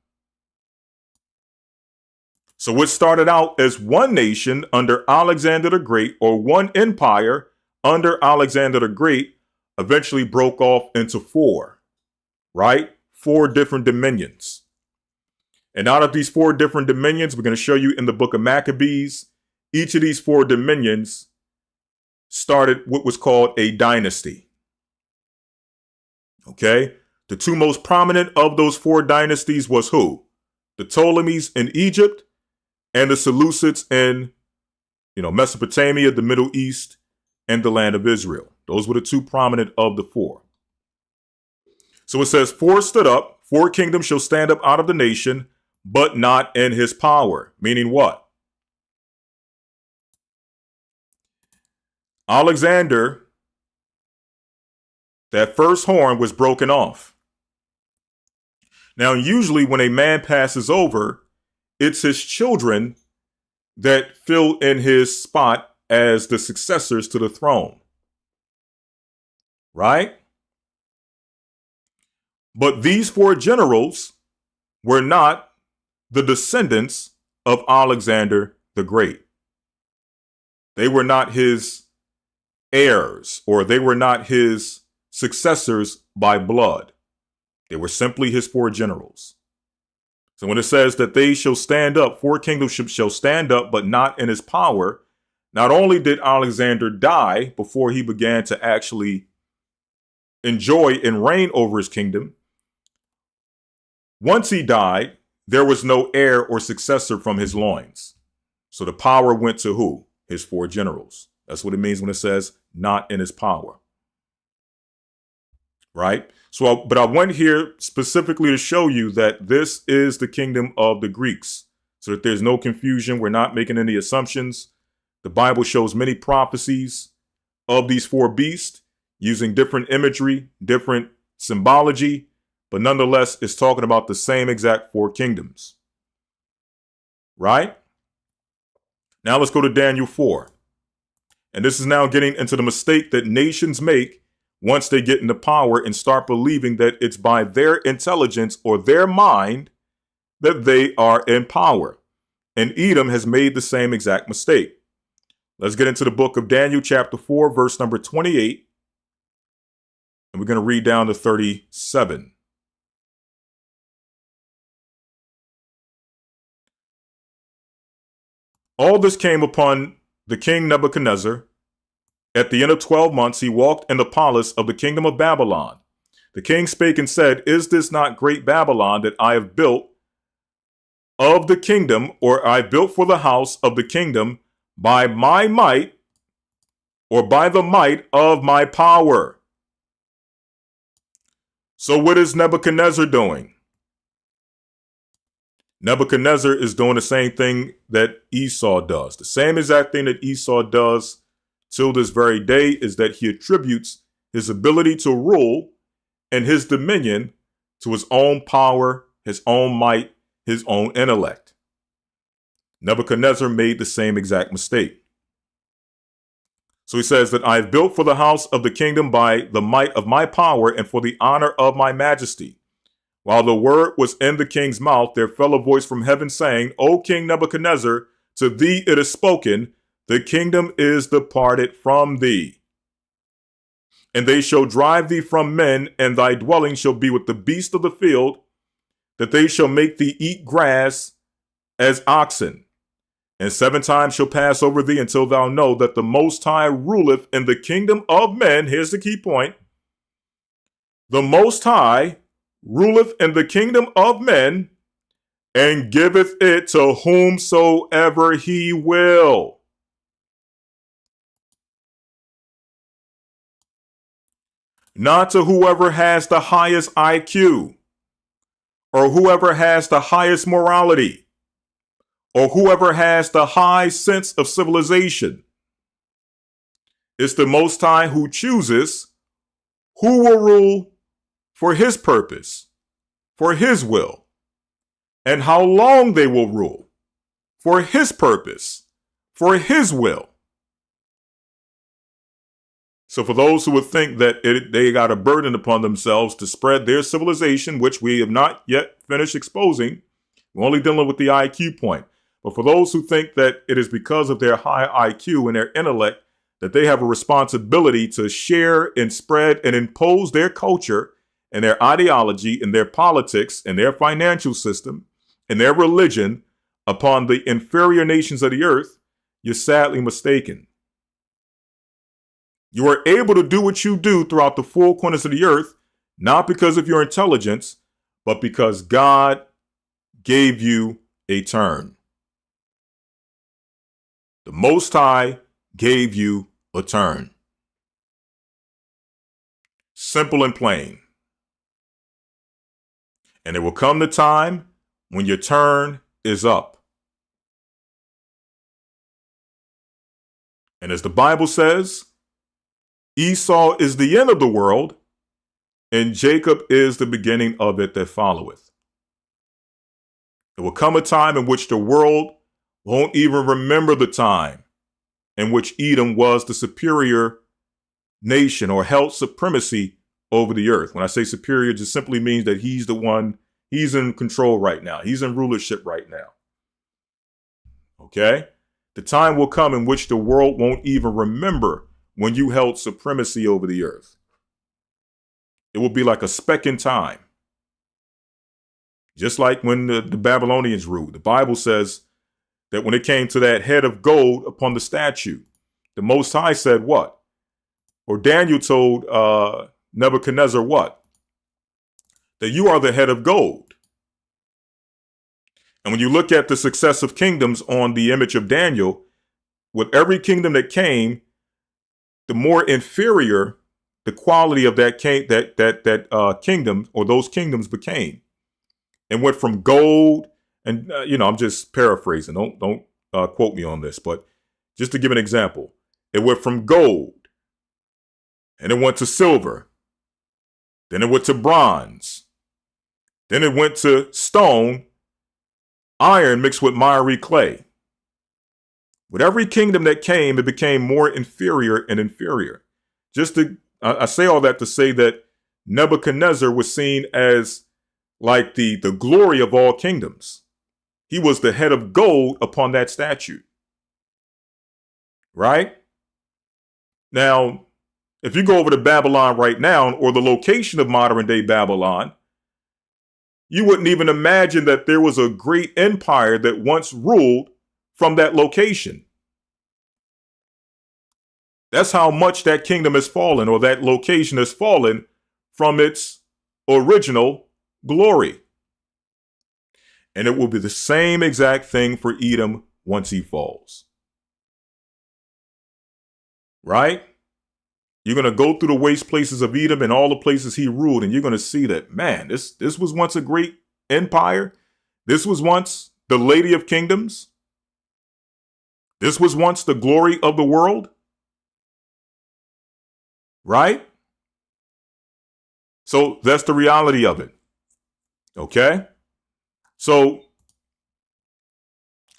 So what started out as one nation under Alexander the Great, or one empire under Alexander the Great, eventually broke off into four, right? Four different dominions. And out of these four different dominions, we're going to show you in the book of Maccabees, each of these four dominions started what was called a dynasty. Okay? The two most prominent of those four dynasties was who? The Ptolemies in Egypt and the Seleucids in, Mesopotamia, the Middle East, and the land of Israel. Those were the two prominent of the four. So it says, four stood up, four kingdoms shall stand up out of the nation, but not in his power. Meaning what? Alexander, that first horn was broken off. Now, usually when a man passes over, it's his children that fill in his spot as the successors to the throne. Right? But these four generals were not the descendants of Alexander the Great. They were not his heirs, or they were not his successors by blood. They were simply his four generals. So when it says that they shall stand up, four kingdoms shall stand up, but not in his power, not only did Alexander die before he began to actually enjoy and reign over his kingdom, once he died, there was no heir or successor from his loins. So the power went to who? His four generals. That's what it means when it says not in his power. Right? But I went here specifically to show you that this is the kingdom of the Greeks, so that there's no confusion. We're not making any assumptions. The Bible shows many prophecies of these four beasts using different imagery, different symbology, but nonetheless, it's talking about the same exact four kingdoms. Right? Now let's go to Daniel 4. And this is now getting into the mistake that nations make once they get into power and start believing that it's by their intelligence or their mind that they are in power. And Edom has made the same exact mistake. Let's get into the book of Daniel, chapter 4, verse number 28. And we're going to read down to 37. All this came upon the king Nebuchadnezzar. At the end of 12 months, he walked in the palace of the kingdom of Babylon. The king spake and said, Is this not great Babylon that I have built of the kingdom, or I built for the house of the kingdom by my might, or by the might of my power? So what is Nebuchadnezzar doing? Nebuchadnezzar is doing the same thing that Esau does. The same exact thing that Esau does till this very day is that he attributes his ability to rule and his dominion to his own power, his own might, his own intellect. Nebuchadnezzar made the same exact mistake. So he says that I have built for the house of the kingdom by the might of my power and for the honor of my majesty. While the word was in the king's mouth, there fell a voice from heaven saying, O King Nebuchadnezzar, to thee it is spoken, the kingdom is departed from thee. And they shall drive thee from men, and thy dwelling shall be with the beasts of the field, that they shall make thee eat grass as oxen. And 7 times shall pass over thee until thou know that the Most High ruleth in the kingdom of men. Here's the key point. The Most High ruleth in the kingdom of men, and giveth it to whomsoever he will. Not to whoever has the highest IQ, or whoever has the highest morality, or whoever has the high sense of civilization. It's the Most High who chooses who will rule for his purpose, for his will, and how long they will rule for his purpose, for his will. So for those who would think that they got a burden upon themselves to spread their civilization, which we have not yet finished exposing, we're only dealing with the IQ point. But for those who think that it is because of their high IQ and their intellect that they have a responsibility to share and spread and impose their culture and their ideology and their politics and their financial system and their religion upon the inferior nations of the earth, you're sadly mistaken. You are able to do what you do throughout the four corners of the earth, not because of your intelligence, but because God gave you a turn. The Most High gave you a turn. Simple and plain. And there will come the time when your turn is up. And as the Bible says, Esau is the end of the world, and Jacob is the beginning of it that followeth. There will come a time in which the world won't even remember the time in which Edom was the superior nation or held supremacy over the earth. When I say superior, it just simply means that he's the one, he's in control right now. He's in rulership right now. Okay? The time will come in which the world won't even remember when you held supremacy over the earth. It will be like a speck in time. Just like when the Babylonians ruled. The Bible says that when it came to that head of gold upon the statue, the Most High said what? Or Daniel told Nebuchadnezzar what? That you are the head of gold. And when you look at the successive kingdoms on the image of Daniel, with every kingdom that came, the more inferior the quality of that kingdom or those kingdoms became, and went from gold. And I'm just paraphrasing. Don't quote me on this, but Just to give an example, it went from gold, and it went to silver, then it went to bronze, then it went to stone, iron mixed with miry clay. With every kingdom that came, it became more inferior and inferior. I say all that to say that Nebuchadnezzar was seen as like the glory of all kingdoms. He was the head of gold upon that statue. Right? Now, if you go over to Babylon right now, or the location of modern day Babylon, you wouldn't even imagine that there was a great empire that once ruled from that location. That's how much that kingdom has fallen, or that location has fallen from its original glory. And it will be the same exact thing for Edom once he falls. Right? You're going to go through the waste places of Edom and all the places he ruled, and you're going to see that, man, this was once a great empire. This was once the Lady of Kingdoms. This was once the glory of the world. Right? So that's the reality of it. Okay? So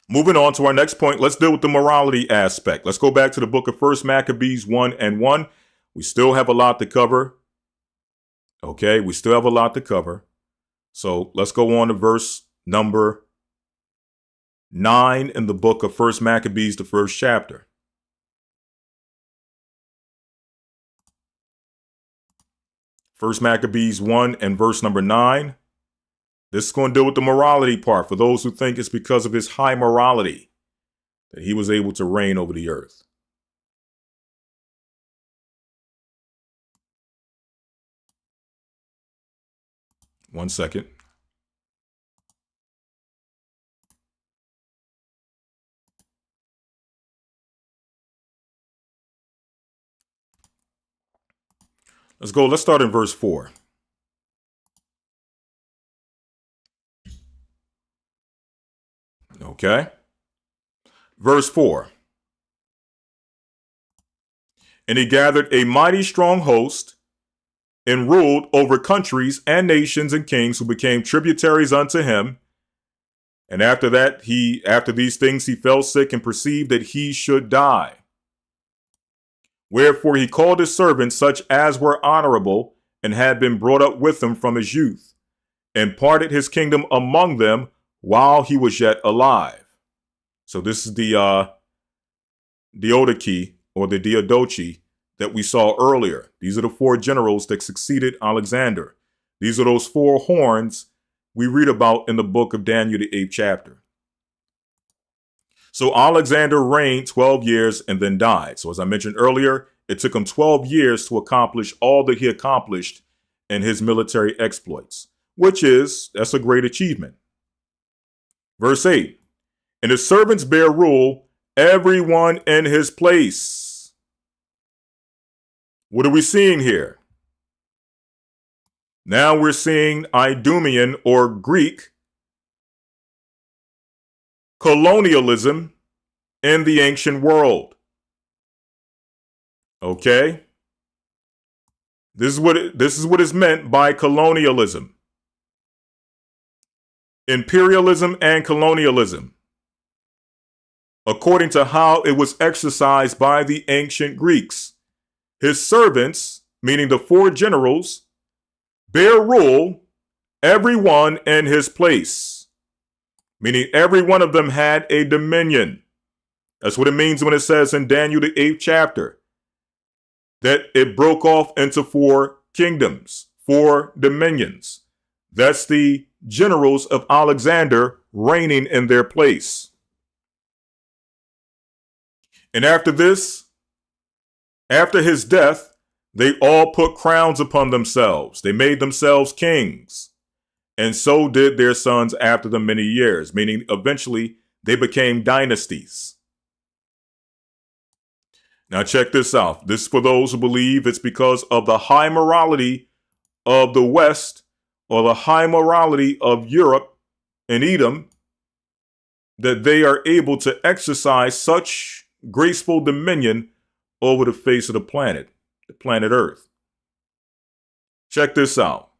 moving on to our next point, let's deal with the morality aspect. Let's go back to the book of 1 Maccabees 1:1. We still have a lot to cover. Okay, we still have a lot to cover. So let's go on to verse number 9 in the book of 1 Maccabees, the first chapter. First Maccabees 1 and verse number 9. This is going to deal with the morality part for those who think it's because of his high morality that he was able to reign over the earth. One second. Let's go. Let's start in verse 4. Okay. Verse 4. And he gathered a mighty strong host and ruled over countries and nations and kings who became tributaries unto him. And after these things, he fell sick and perceived that he should die. Wherefore he called his servants, such as were honorable, and had been brought up with him from his youth, and parted his kingdom among them while he was yet alive. So this is the Diadochi, or the Diadochi, that we saw earlier. These are the 4 generals that succeeded Alexander. These are those 4 horns we read about in the book of Daniel, the 8th chapter. So Alexander reigned 12 years and then died. So as I mentioned earlier, it took him 12 years to accomplish all that he accomplished in his military exploits, that's a great achievement. Verse 8, and his servants bear rule, everyone in his place. What are we seeing here? Now we're seeing Idumean or Greek colonialism in the ancient world. Okay? This is what is meant by colonialism. Imperialism and colonialism, according to how it was exercised by the ancient Greeks. His servants, meaning the 4 generals, bear rule, everyone in his place, meaning every one of them had a dominion. That's what it means when it says in Daniel, the 8th chapter, that it broke off into 4 kingdoms, 4 dominions. That's the generals of Alexander reigning in their place. And after his death, they all put crowns upon themselves. They made themselves kings. And so did their sons after them many years, meaning eventually they became dynasties. Now check this out. This is for those who believe it's because of the high morality of the West, or the high morality of Europe and Edom, that they are able to exercise such graceful dominion over the face of the planet Earth. Check this out.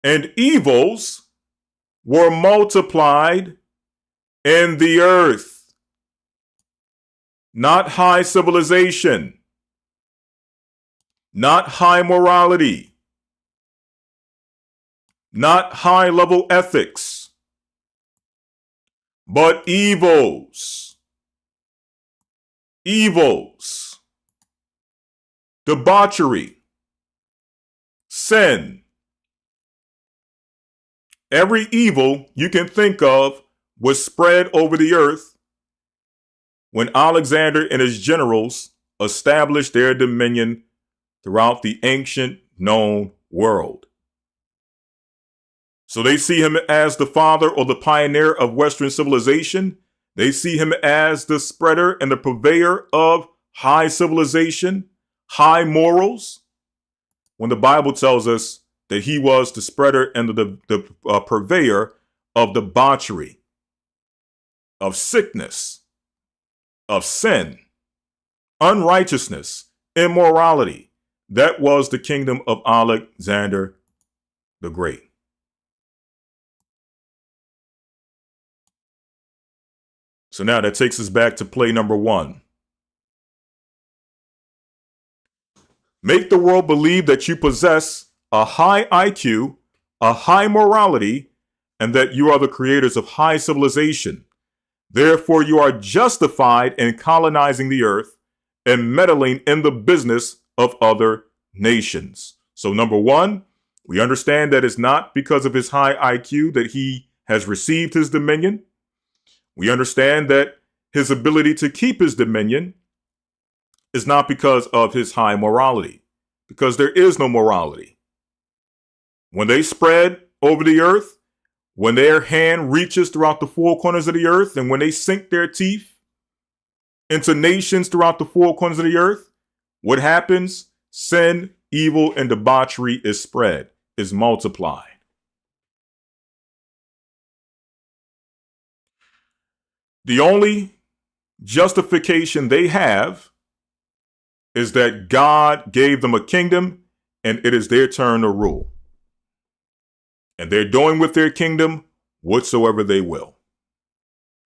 And evils were multiplied in the earth. Not high civilization. Not high morality. Not high level ethics. But evils. Evils. Debauchery. Sin. Every evil you can think of was spread over the earth when Alexander and his generals established their dominion throughout the ancient known world. So they see him as the father or the pioneer of Western civilization. They see him as the spreader and the purveyor of high civilization, high morals, when the Bible tells us that he was the spreader and the purveyor of debauchery, of sickness, of sin, unrighteousness, immorality. That was the kingdom of Alexander the Great. So now that takes us back to play number 1. Make the world believe that you possess a high IQ, a high morality, and that you are the creators of high civilization. Therefore, you are justified in colonizing the earth and meddling in the business of other nations. So number 1, we understand that it's not because of his high IQ that he has received his dominion. We understand that his ability to keep his dominion is not because of his high morality, because there is no morality. When they spread over the earth, when their hand reaches throughout the 4 corners of the earth, and when they sink their teeth into nations throughout the 4 corners of the earth, what happens? Sin, evil, and debauchery is spread, is multiplied. The only justification they have is that God gave them a kingdom and it is their turn to rule. And they're doing with their kingdom whatsoever they will.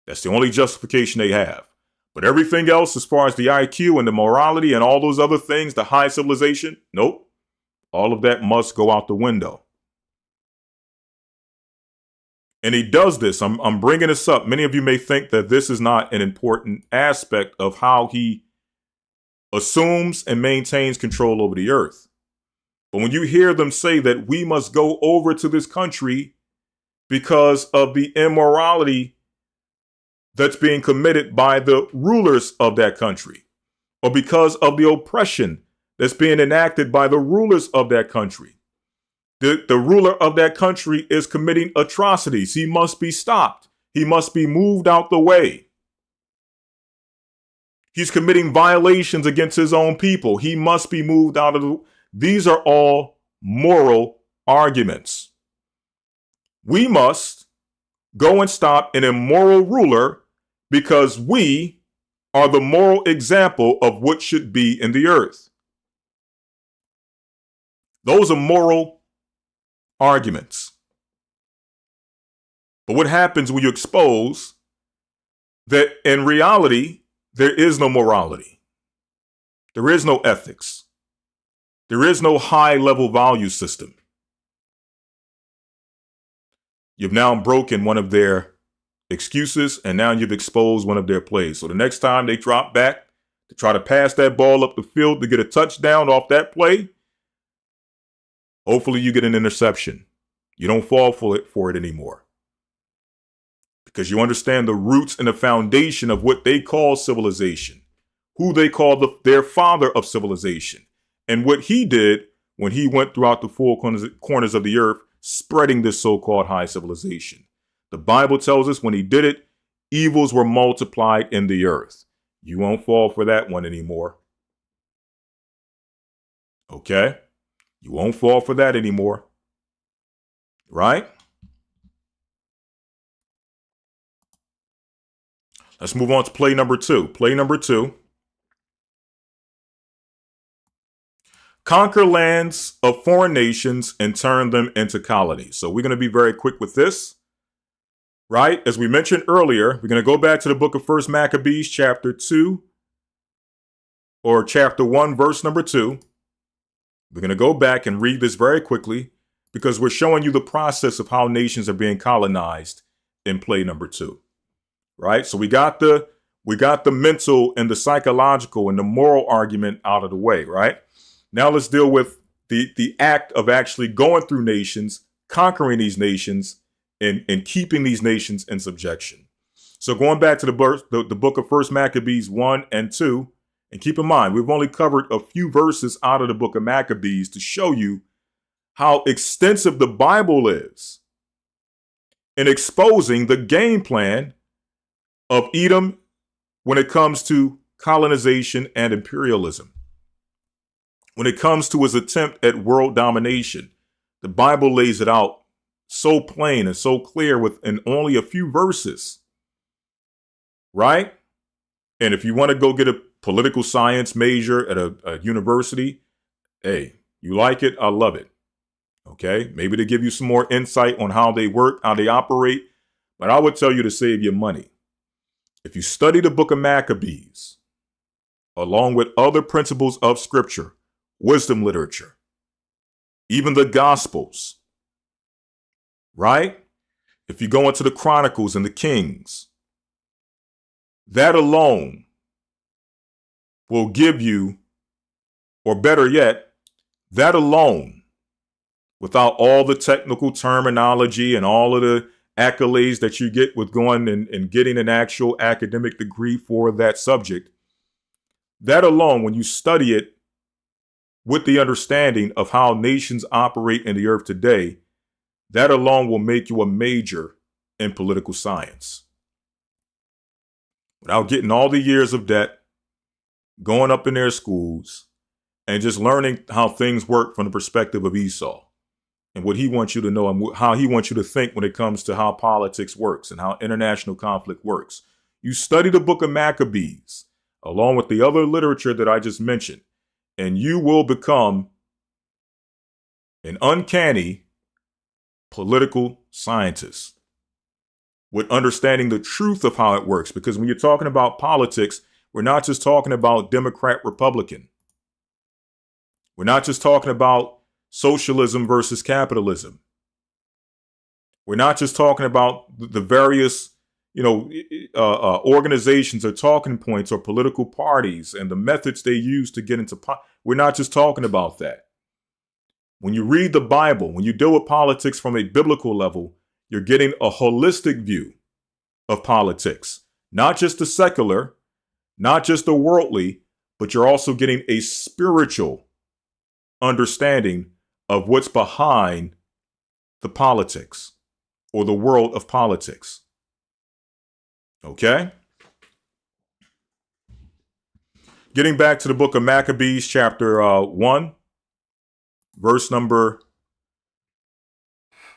That's the only justification they have. But everything else, as far as the IQ and the morality and all those other things, the high civilization, nope. All of that must go out the window. And he does this. I'm bringing this up. Many of you may think that this is not an important aspect of how he assumes and maintains control over the earth. But when you hear them say that we must go over to this country because of the immorality that's being committed by the rulers of that country, or because of the oppression that's being enacted by the rulers of that country, the ruler of that country is committing atrocities. He must be stopped. He must be moved out the way. He's committing violations against his own people. He must be moved out of the... These are all moral arguments. We must go and stop an immoral ruler because we are the moral example of what should be in the earth. Those are moral arguments. But what happens when you expose that in reality, there is no morality. There is no ethics. There is no high-level value system. You've now broken one of their excuses, and now you've exposed one of their plays. So the next time they drop back to try to pass that ball up the field to get a touchdown off that play, hopefully you get an interception. You don't fall for it anymore. Because you understand the roots and the foundation of what they call civilization, who they call their father of civilization, and what he did when he went throughout the 4 corners of the earth, spreading this so-called high civilization. The Bible tells us when he did it, evils were multiplied in the earth. You won't fall for that one anymore. Okay? You won't fall for that anymore. Right? Let's move on to play number 2. Play number 2. Conquer lands of foreign nations and turn them into colonies. So we're going to be very quick with this, right? As we mentioned earlier, we're going to go back to the book of First Maccabees, chapter 2, or chapter 1, verse number 2. We're going to go back and read this very quickly because we're showing you the process of how nations are being colonized in play number 2, right? So we got the mental and the psychological and the moral argument out of the way, right? Now let's deal with the act of actually going through nations, conquering these nations, and keeping these nations in subjection. So going back to the book of First Maccabees 1 and 2, and keep in mind, we've only covered a few verses out of the book of Maccabees to show you how extensive the Bible is in exposing the game plan of Edom when it comes to colonization and imperialism. When it comes to his attempt at world domination, the Bible lays it out so plain and so clear within only a few verses, right? And if you want to go get a political science major at a university, hey, you like it, I love it. Okay, maybe to give you some more insight on how they work, how they operate, but I would tell you to save your money. If you study the book of Maccabees, along with other principles of scripture, wisdom literature, even the Gospels, right? If you go into the Chronicles and the Kings, that alone will give you, or better yet, that alone, without all the technical terminology and all of the accolades that you get with going and getting an actual academic degree for that subject, that alone, when you study it, with the understanding of how nations operate in the earth today, that alone will make you a major in political science. Without getting all the years of debt, going up in their schools, and just learning how things work from the perspective of Esau and what he wants you to know and how he wants you to think when it comes to how politics works and how international conflict works. You study the book of Maccabees along with the other literature that I just mentioned, and you will become an uncanny political scientist with understanding the truth of how it works. Because when you're talking about politics, we're not just talking about Democrat, Republican. We're not just talking about socialism versus capitalism. We're not just talking about the various, organizations or talking points or political parties and the methods they use to get into power. We're not just talking about that. When you read the Bible, when you deal with politics from a biblical level, you're getting a holistic view of politics, not just the secular, not just the worldly, but you're also getting a spiritual understanding of what's behind the politics or the world of politics. Okay? Getting back to the book of Maccabees, chapter 1, verse number,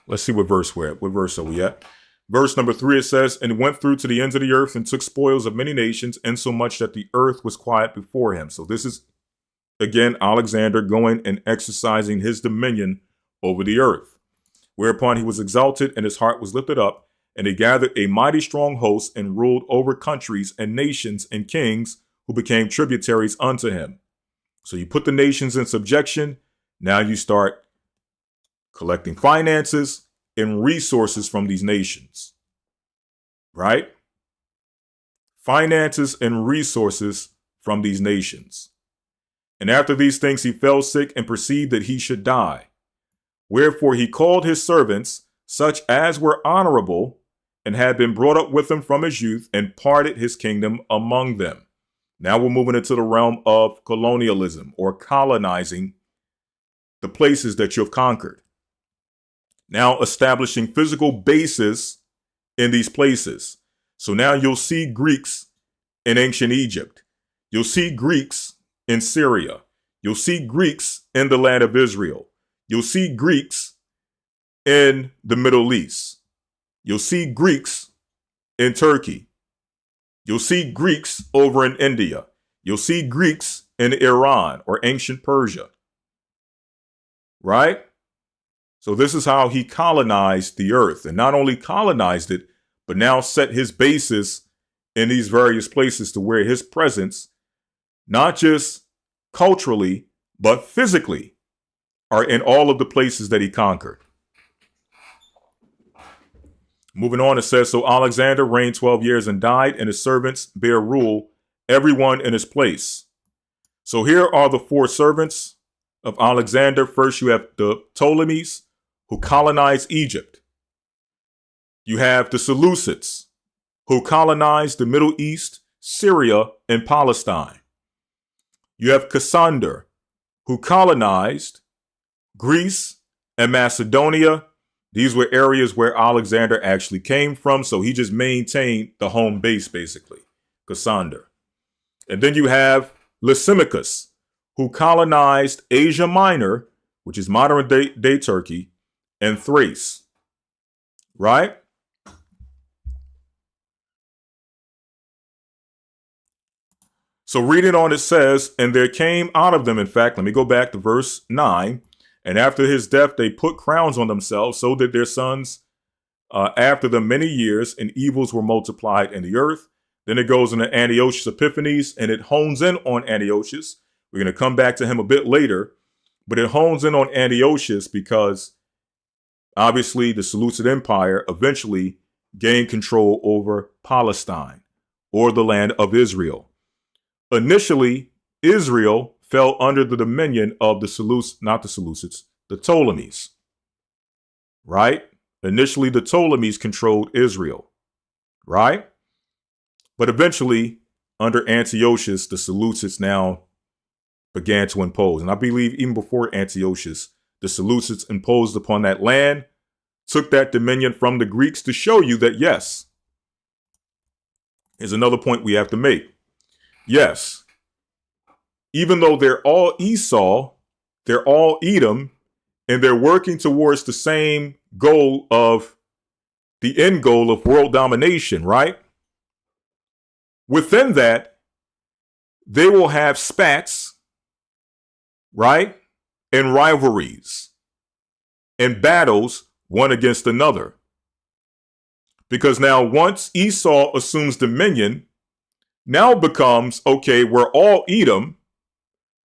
let's see what verse we're at. What verse are we at? Verse number 3, it says, "And went through to the ends of the earth and took spoils of many nations, insomuch that the earth was quiet before him." So this is, again, Alexander going and exercising his dominion over the earth. Whereupon he was exalted and his heart was lifted up, and he gathered a mighty strong host and ruled over countries and nations and kings who became tributaries unto him. So you put the nations in subjection. Now you start collecting finances and resources from these nations, right? Finances and resources from these nations. And after these things, he fell sick and perceived that he should die. Wherefore he called his servants, such as were honorable, and had been brought up with him from his youth, and parted his kingdom among them. Now we're moving into the realm of colonialism, or colonizing the places that you've conquered. Now establishing physical bases in these places. So now you'll see Greeks in ancient Egypt. You'll see Greeks in Syria. You'll see Greeks in the land of Israel. You'll see Greeks in the Middle East. You'll see Greeks in Turkey. You'll see Greeks over in India. You'll see Greeks in Iran or ancient Persia. Right? So this is how he colonized the earth, and not only colonized it, but now set his bases in these various places to where his presence, not just culturally, but physically, are in all of the places that he conquered. Moving on, it says, so Alexander reigned 12 years and died, and his servants bare rule, everyone in his place. So here are the four servants of Alexander. First, you have the Ptolemies, who colonized Egypt. You have the Seleucids, who colonized the Middle East, Syria, and Palestine. You have Cassander, who colonized Greece and Macedonia. These were areas where Alexander actually came from, so he just maintained the home base, basically, Cassander. And then you have Lysimachus, who colonized Asia Minor, which is modern-day Turkey, and Thrace, right? So reading on, it says, and there came out of them, in fact, let me go back to verse 9, and after his death, they put crowns on themselves, so did their sons after them many years, and evils were multiplied in the earth. Then it goes into Antiochus Epiphanes, and it hones in on Antiochus. We're going to come back to him a bit later, but it hones in on Antiochus because obviously the Seleucid Empire eventually gained control over Palestine, or the land of Israel. Initially, Israel fell under the dominion of the the Ptolemies, right? Initially, the Ptolemies controlled Israel, right? But eventually, under Antiochus, the Seleucids now began to impose. And I believe even before Antiochus, the Seleucids imposed upon that land, took that dominion from the Greeks to show you that, yes, here's another point we have to make. Yes, even though they're all Esau, they're all Edom, and they're working towards the same goal of the end goal of world domination, right? Within that, they will have spats, right? And rivalries and battles one against another. Because now once Esau assumes dominion, now becomes, okay, we're all Edom,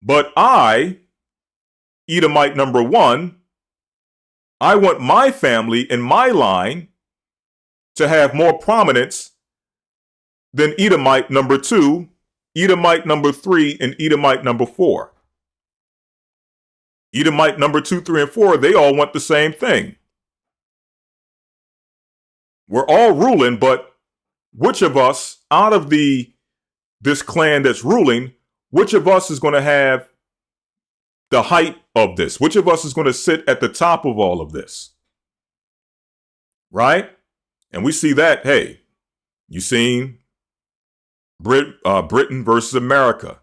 but I, Edomite number one, I want my family and my line to have more prominence than Edomite number two, Edomite number three, and Edomite number four. Edomite number 2, 3, and 4, they all want the same thing. We're all ruling, but which of us out of this clan that's ruling, which of us is going to have the height of this? Which of us is going to sit at the top of all of this? Right? And we see that, hey, you seen Britain versus America.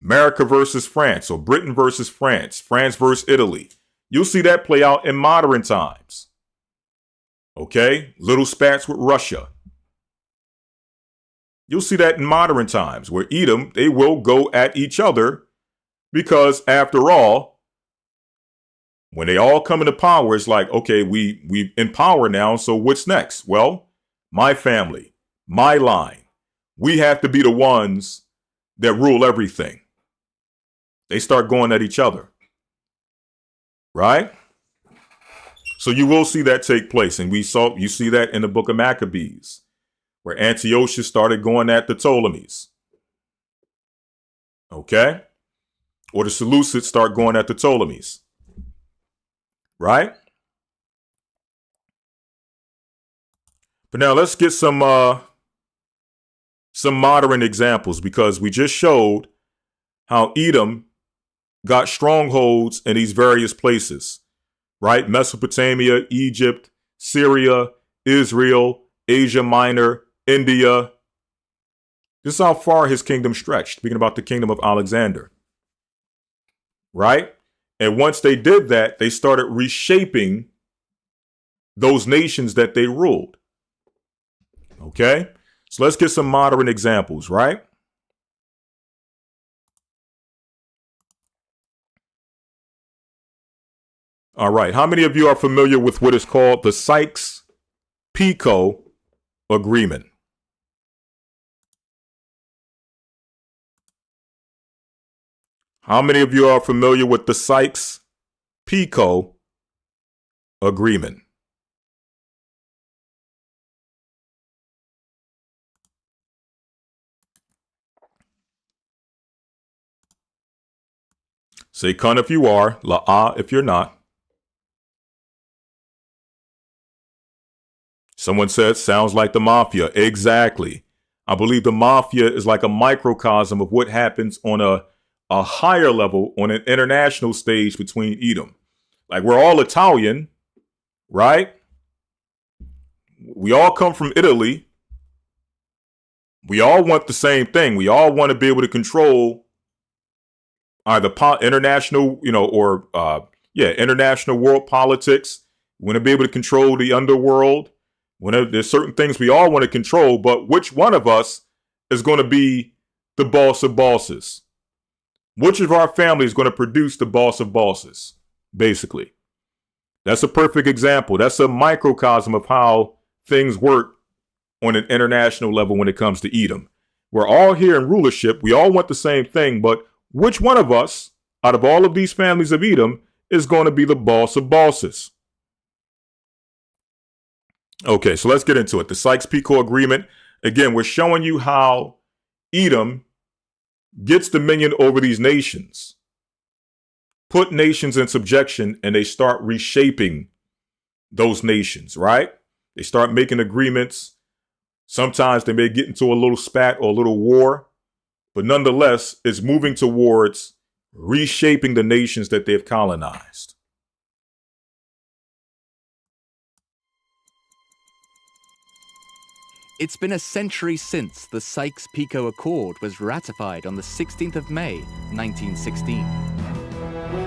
America versus France, or Britain versus France, France versus Italy. You'll see that play out in modern times. Okay? Little spats with Russia. You'll see that in modern times where Edom, they will go at each other because after all, when they all come into power, it's like, okay, we in power now, so what's next? Well, my family, my line, we have to be the ones that rule everything. They start going at each other, right? So you will see that take place, and you see that in the book of Maccabees, where Antiochus started going at the Ptolemies, okay? Or the Seleucids start going at the Ptolemies, right? But now let's get some modern examples, because we just showed how Edom got strongholds in these various places, right? Mesopotamia, Egypt, Syria, Israel, Asia Minor, India. This is how far his kingdom stretched, speaking about the kingdom of Alexander, right? And once they did that, they started reshaping those nations that they ruled, okay? So let's get some modern examples, right? All right. How many of you are familiar with what is called the Sykes-Picot Agreement? How many of you are familiar with the Sykes-Picot Agreement? Say "kun" if you are, "la'ah" if you're not. Someone said, sounds like the mafia. Exactly. I believe the mafia is like a microcosm of what happens on a higher level, on an international stage between Edom. Like, we're all Italian, right? We all come from Italy. We all want the same thing. We all want to be able to control either international, or international world politics. We want to be able to control the underworld. There's certain things we all want to control, but which one of us is going to be the boss of bosses? Which of our family is going to produce the boss of bosses? Basically, that's a perfect example. That's a microcosm of how things work on an international level when it comes to Edom. We're all here in rulership. We all want the same thing, but which one of us, out of all of these families of Edom, is going to be the boss of bosses? Okay, so let's get into it. The Sykes-Picot Agreement. Again, we're showing you how Edom gets dominion over these nations, put nations in subjection, and they start reshaping those nations, right? They start making agreements. Sometimes they may get into a little spat or a little war, but nonetheless, it's moving towards reshaping the nations that they've colonized. It's been a century since the Sykes-Picot Accord was ratified on the 16th of May, 1916.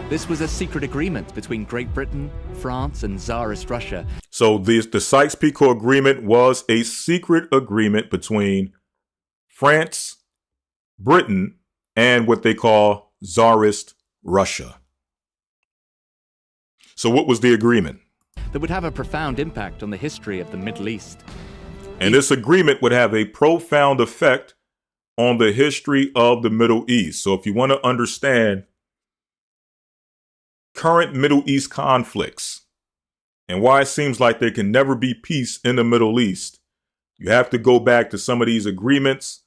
This was a secret agreement between Great Britain, France, and Tsarist Russia. So the Sykes-Picot Agreement was a secret agreement between France, Britain, and what they call Tsarist Russia. So what was the agreement? That would have a profound impact on the history of the Middle East. And this agreement would have a profound effect on the history of the Middle East. So if you want to understand current Middle East conflicts and why it seems like there can never be peace in the Middle East, you have to go back to some of these agreements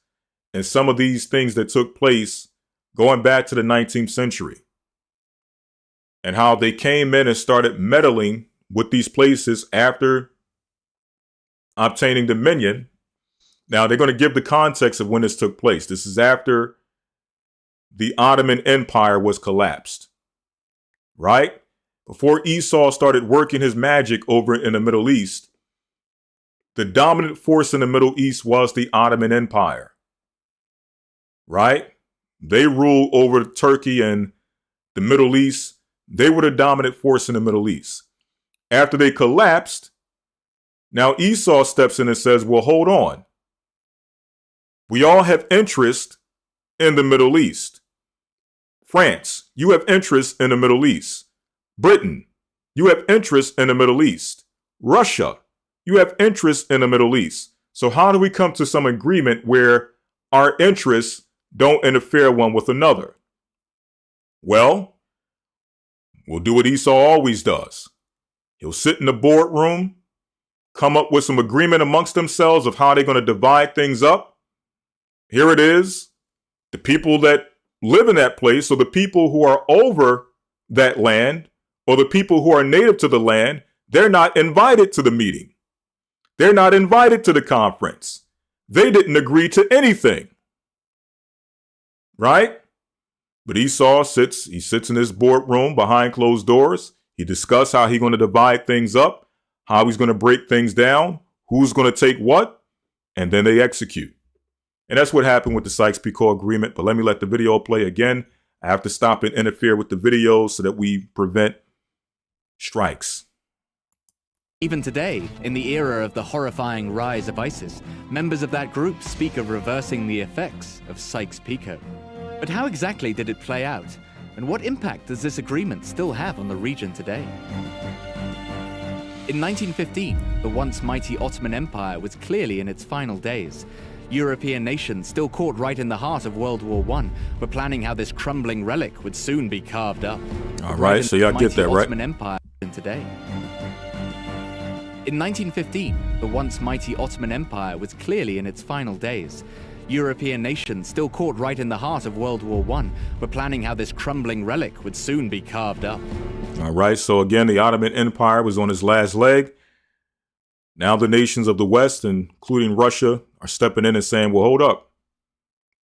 and some of these things that took place going back to the 19th century, and how they came in and started meddling with these places after obtaining dominion. Now, they're going to give the context of when this took place. This is after the Ottoman Empire was collapsed, right? Before Esau started working his magic over in the Middle East, the dominant force in the Middle East was the Ottoman Empire, right? They ruled over Turkey and the Middle East. They were the dominant force in the Middle East. After they collapsed, now Esau steps in and says, well, hold on. We all have interest in the Middle East. France, you have interest in the Middle East. Britain, you have interest in the Middle East. Russia, you have interest in the Middle East. So how do we come to some agreement where our interests don't interfere one with another? Well, we'll do what Esau always does. He'll sit in the boardroom, come up with some agreement amongst themselves of how they're going to divide things up. Here it is. The people that live in that place, or the people who are over that land, or the people who are native to the land, they're not invited to the meeting. They're not invited to the conference. They didn't agree to anything. Right? But Esau sits in his boardroom behind closed doors. He discusses how he's going to divide things up, how he's going to break things down, who's going to take what, and then they execute. And that's what happened with the Sykes-Picot Agreement. But let me let the video play again. I have to stop and interfere with the video so that we prevent strikes. Even today, in the era of the horrifying rise of ISIS, members of that group speak of reversing the effects of Sykes-Picot. But how exactly did it play out? And what impact does this agreement still have on the region today? In 1915, the once mighty Ottoman Empire was clearly in its final days. European nations, still caught right in the heart of World War I, were planning how this crumbling relic would soon be carved up. All right, so y'all get that, right? Ottoman Empire today. In 1915, the once mighty Ottoman Empire was clearly in its final days. European nations, still caught right in the heart of World War I, were planning how this crumbling relic would soon be carved up. All right, so again, the Ottoman Empire was on its last leg. Now the nations of the West, including Russia, are stepping in and saying, well, hold up.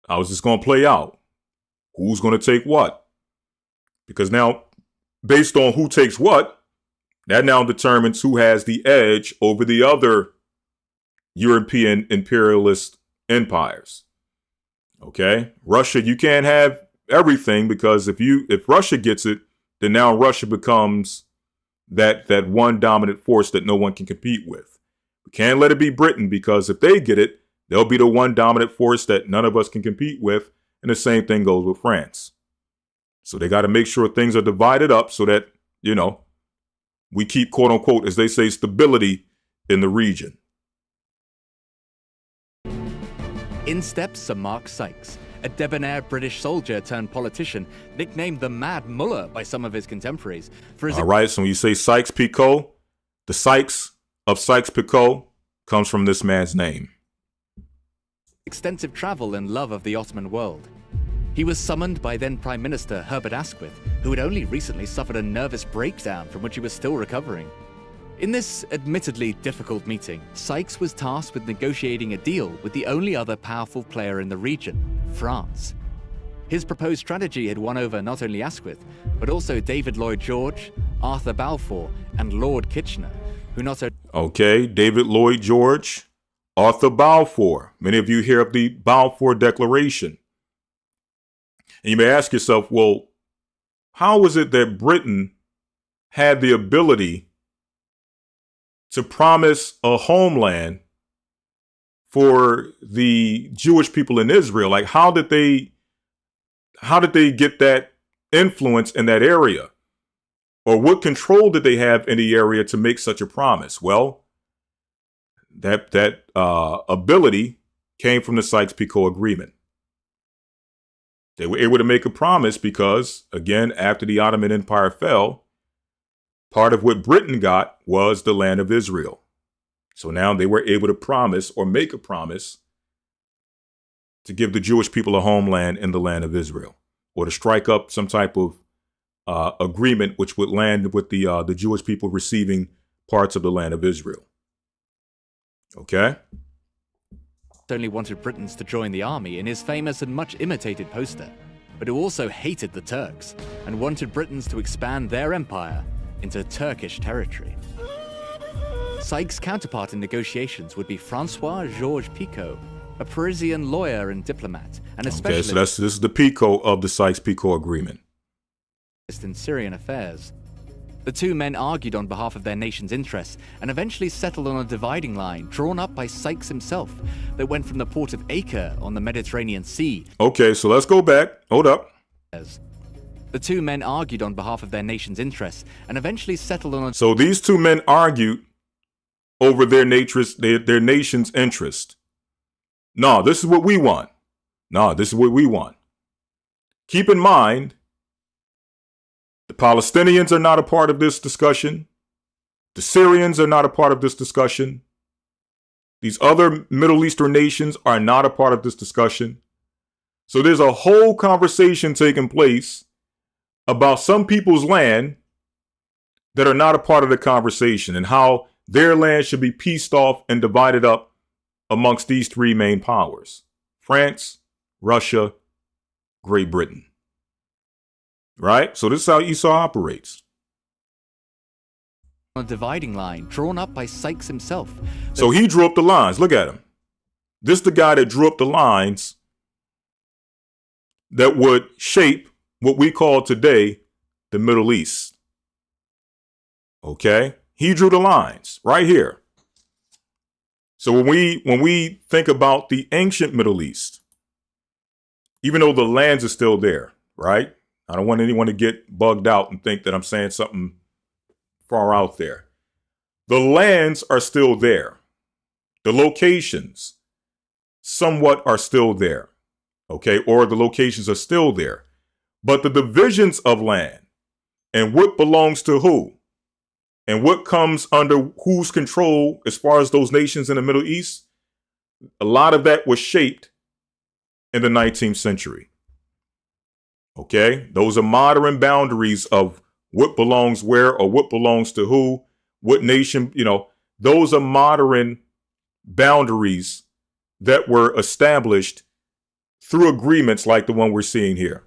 How is this going to play out? Who's going to take what? Because now, based on who takes what, that now determines who has the edge over the other European imperialist empires. Okay? Russia, you can't have everything, because if Russia gets it, then now Russia becomes that one dominant force that no one can compete with. We can't let it be Britain, because if they get it, they'll be the one dominant force that none of us can compete with. And the same thing goes with France. So they got to make sure things are divided up so that, we keep, quote unquote, as they say, stability in the region. In steps Sir Mark Sykes, a debonair British soldier turned politician, nicknamed the Mad Mullah by some of his contemporaries. For his All right, so when you say Sykes-Picot, the Sykes of Sykes-Picot comes from this man's name. Extensive travel and love of the Ottoman world. He was summoned by then Prime Minister Herbert Asquith, who had only recently suffered a nervous breakdown from which he was still recovering. In this admittedly difficult meeting, Sykes was tasked with negotiating a deal with the only other powerful player in the region, France. His proposed strategy had won over not only Asquith, but also David Lloyd George, Arthur Balfour, and Lord Kitchener, who not only... Okay, David Lloyd George, Arthur Balfour. Many of you hear of the Balfour Declaration. And you may ask yourself, well, how was it that Britain had the ability to promise a homeland for the Jewish people in Israel? Like, how did they get that influence in that area? Or what control did they have in the area to make such a promise? Well, that ability came from the Sykes-Picot Agreement. They were able to make a promise because, again, after the Ottoman Empire fell, part of what Britain got was the land of Israel. So now they were able to promise or make a promise to give the Jewish people a homeland in the land of Israel, or to strike up some type of agreement which would land with the Jewish people receiving parts of the land of Israel. Okay? only wanted Britons to join the army in his famous and much imitated poster, but who also hated the Turks and wanted Britons to expand their empire into Turkish territory. Sykes' counterpart in negotiations would be Francois-Georges Picot, a Parisian lawyer and diplomat, and a specialist this is the Picot of the Sykes-Picot Agreement. In Syrian affairs. The two men argued on behalf of their nation's interests and eventually settled on a dividing line drawn up by Sykes himself that went from the port of Acre on the Mediterranean Sea. Okay, so let's go back. Hold up. The two men argued on behalf of their nation's interests and eventually settled on a... So these two men argued over their nation's interest. No, this is what we want. No, this is what we want. Keep in mind, the Palestinians are not a part of this discussion. The Syrians are not a part of this discussion. These other Middle Eastern nations are not a part of this discussion. So there's a whole conversation taking place about some people's land that are not a part of the conversation and how their land should be pieced off and divided up amongst these three main powers: France, Russia, Great Britain. Right? So this is how Esau operates. A dividing line drawn up by Sykes himself. So he drew up the lines. Look at him. This is the guy that drew up the lines that would shape what we call today the Middle East. Okay? He drew the lines right here. So when we think about the ancient Middle East, even though the lands are still there, right? I don't want anyone to get bugged out and think that I'm saying something far out there. The lands are still there. The locations somewhat are still there, okay? Or the locations are still there. But the divisions of land and what belongs to who and what comes under whose control as far as those nations in the Middle East, a lot of that was shaped in the 19th century. Okay? Those are modern boundaries of what belongs where or what belongs to who, what nation, those are modern boundaries that were established through agreements like the one we're seeing here.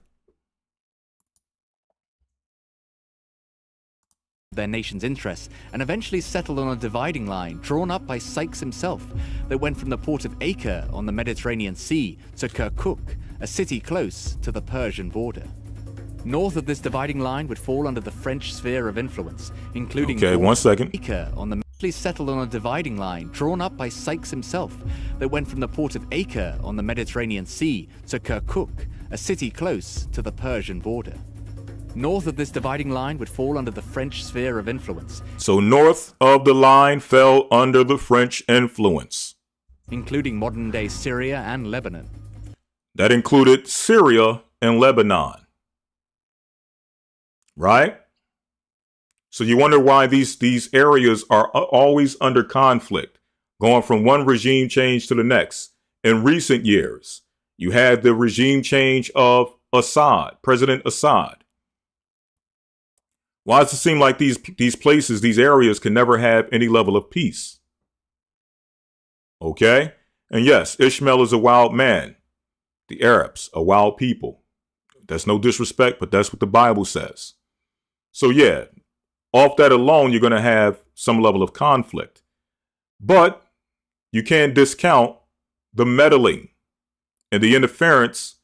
Their nation's interests and eventually settled on a dividing line drawn up by Sykes himself that went from the port of Acre on the Mediterranean Sea to Kirkuk, a city close to the Persian border. North of this dividing line would fall under the French sphere of influence, including Acre on the settled on a dividing line drawn up by Sykes himself that went from the port of Acre on the Mediterranean Sea to Kirkuk, a city close to the Persian border. North of this dividing line would fall under the French sphere of influence. So north of the line fell under the French influence, including modern-day Syria and Lebanon. That included Syria and Lebanon. Right? So you wonder why these areas are always under conflict, going from one regime change to the next. In recent years, you had the regime change of Assad, President Assad. Why does it seem like these places, these areas can never have any level of peace? Okay? And yes, Ishmael is a wild man. The Arabs, a wild people. That's no disrespect, but that's what the Bible says. So yeah, off that alone, you're going to have some level of conflict. But you can't discount the meddling and the interference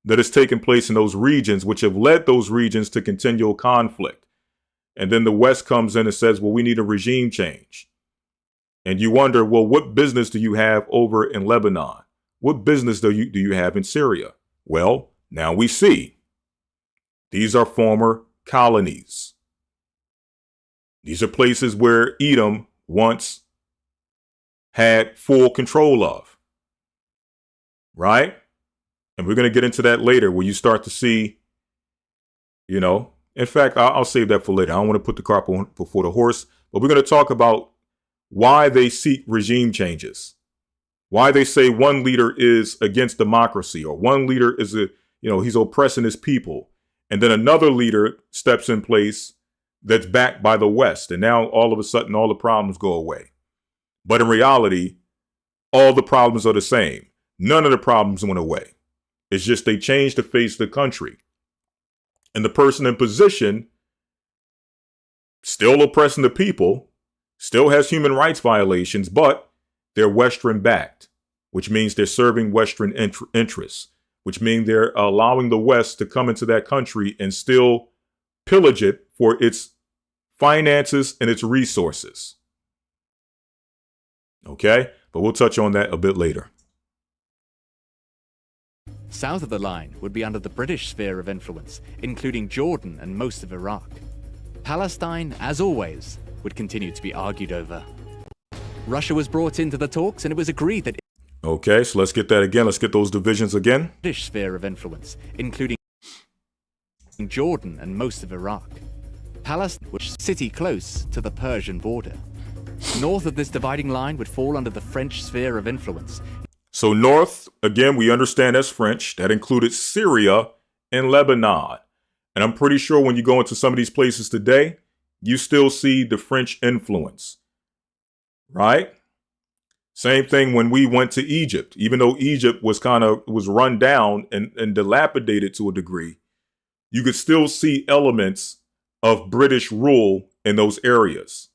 that has taken place in those regions, which have led those regions to continual conflict. And then the West comes in and says, well, we need a regime change. And you wonder, well, what business do you have over in Lebanon? What business do you have in Syria? Well, now we see. These are former colonies. These are places where Edom once had full control of. Right? And we're going to get into that later where you start to see, in fact, I'll save that for later. I don't want to put the cart before the horse, but we're going to talk about why they seek regime changes, why they say one leader is against democracy or one leader is, he's oppressing his people. And then another leader steps in place that's backed by the West. And now all of a sudden, all the problems go away. But in reality, all the problems are the same. None of the problems went away. It's just they changed the face of the country. And the person in position, still oppressing the people, still has human rights violations, but they're Western backed, which means they're serving Western interests, which means they're allowing the West to come into that country and still pillage it for its finances and its resources. Okay, but we'll touch on that a bit later. South of the line would be under the British sphere of influence, including Jordan and most of Iraq. Palestine, as always, would continue to be argued over. Russia was brought into the talks and it was agreed that... Okay, so let's get that again. Let's get those divisions again. British sphere of influence, including Jordan and most of Iraq. Palestine, which city close to the Persian border. North of this dividing line would fall under the French sphere of influence. So north, again, we understand that's French. That included Syria and Lebanon. And I'm pretty sure when you go into some of these places today, you still see the French influence, right? Same thing when we went to Egypt, even though Egypt was run down and dilapidated to a degree, you could still see elements of British rule in those areas,